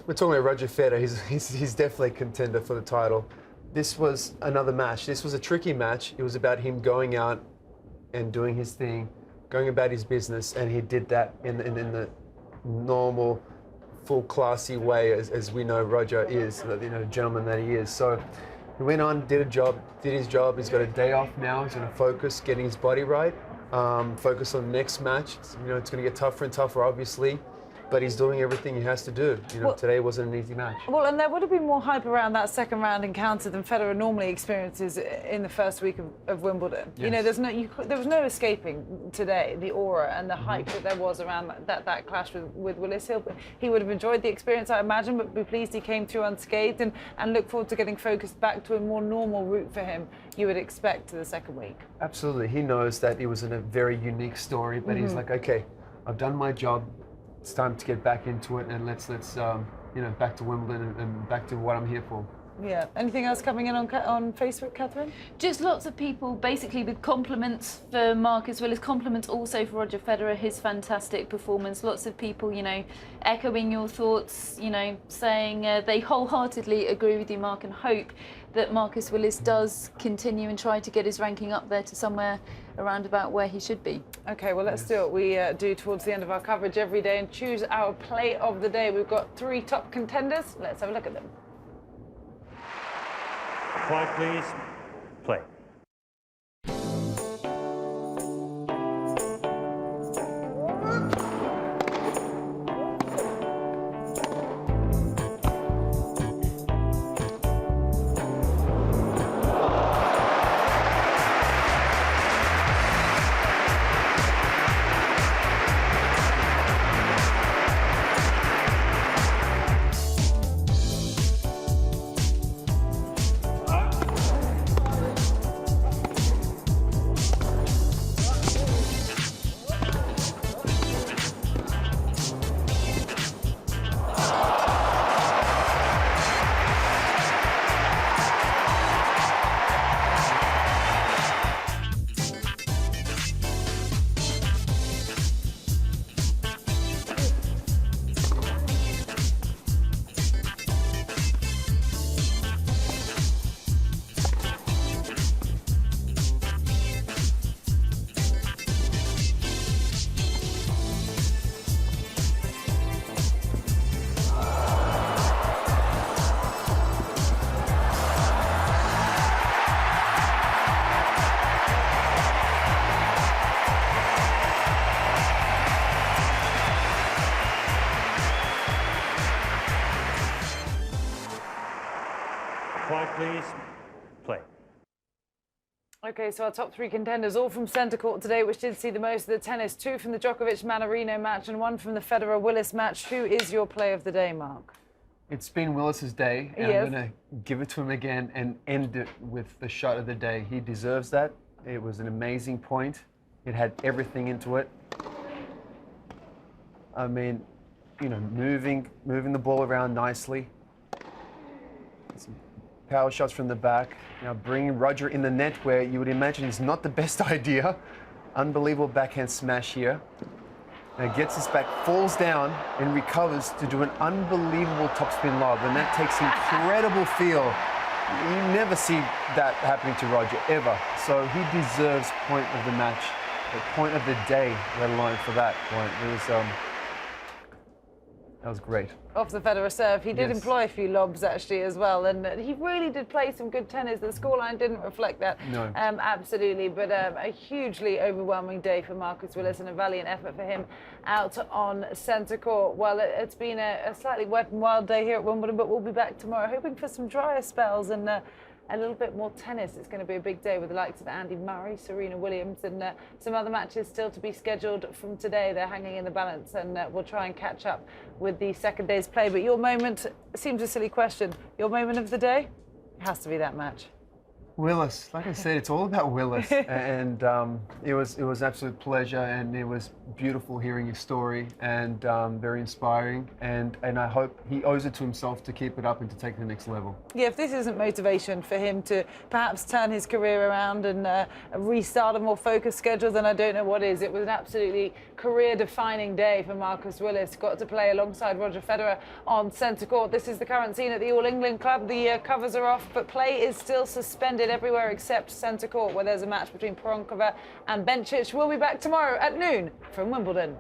We're talking about Roger Federer. He's definitely a contender for the title. This was another match. This was a tricky match. It was about him going out and doing his thing, going about his business, and he did that in the normal, full classy way as we know Roger is, you know, gentleman that he is. So he went on, did his job. He's got a day off now. He's going to focus getting his body right, focus on the next match. You know, it's going to get tougher and tougher, obviously, but he's doing everything he has to do. You know, today wasn't an easy match. Well, and there would have been more hype around that second round encounter than Federer normally experiences in the first week of Wimbledon. Yes. You know, there was no escaping today the aura and the hype that there was around that clash with Willis. He would have enjoyed the experience, I imagine, but be pleased he came through unscathed and look forward to getting focused back to a more normal route for him, you would expect, to the second week. Absolutely. He knows that it was in a very unique story, but he's like, okay, I've done my job. It's time to get back into it, and let's you know, back to Wimbledon and back to what I'm here for. Yeah. Anything else coming in on Facebook, Catherine? Just lots of people basically with compliments for Marcus Willis, compliments also for Roger Federer, his fantastic performance. Lots of people, you know, echoing your thoughts, you know, saying they wholeheartedly agree with you, Mark, and hope that Marcus Willis does continue and try to get his ranking up there to somewhere around about where he should be. Okay, well, let's do what we do towards the end of our coverage every day and choose our play of the day. We've got 3 top contenders. Let's have a look at them. Quiet, please. Play. Quiet, please. Play. Okay, so our top three contenders, all from centre court today, which did see the most of the tennis. 2 from the Djokovic-Mannarino match and 1 from the Federer-Willis match. Who is your play of the day, Mark? It's been Willis's day, and Yes. I'm going to give it to him again and end it with the shot of the day. He deserves that. It was an amazing point. It had everything into it. I mean, you know, moving the ball around nicely. Some power shots from the back. Now bringing Roger in the net where you would imagine is not the best idea. Unbelievable backhand smash here. Now gets his back, falls down and recovers to do an unbelievable topspin lob, and that takes incredible feel. You never see that happening to Roger, ever. So he deserves point of the match, the point of the day, let alone for that point. It was, that was great. Off the Federer serve, he did Yes. employ a few lobs actually as well, and he really did play some good tennis. The scoreline didn't reflect that, No. Absolutely, but a hugely overwhelming day for Marcus Willis and a valiant effort for him out on centre court. Well, it's been a slightly wet and wild day here at Wimbledon, but we'll be back tomorrow, hoping for some drier spells and a little bit more tennis. It's going to be a big day with the likes of Andy Murray, Serena Williams, and some other matches still to be scheduled from today. They're hanging in the balance, and we'll try and catch up with the second day's play. But your moment, seems a silly question, your moment of the day? It has to be that match. Willis, like I said, it's all about Willis, and it was absolute pleasure, and it was beautiful hearing his story, and very inspiring, and I hope he owes it to himself to keep it up and to take it to the next level. Yeah, if this isn't motivation for him to perhaps turn his career around and restart a more focused schedule, then I don't know what is. It was an absolutely career-defining day for Marcus Willis. Got to play alongside Roger Federer on centre court. This is the current scene at the All England Club. The covers are off, but play is still suspended everywhere except centre court, where there's a match between Poronkova and Bencic. We'll be back tomorrow at noon from Wimbledon.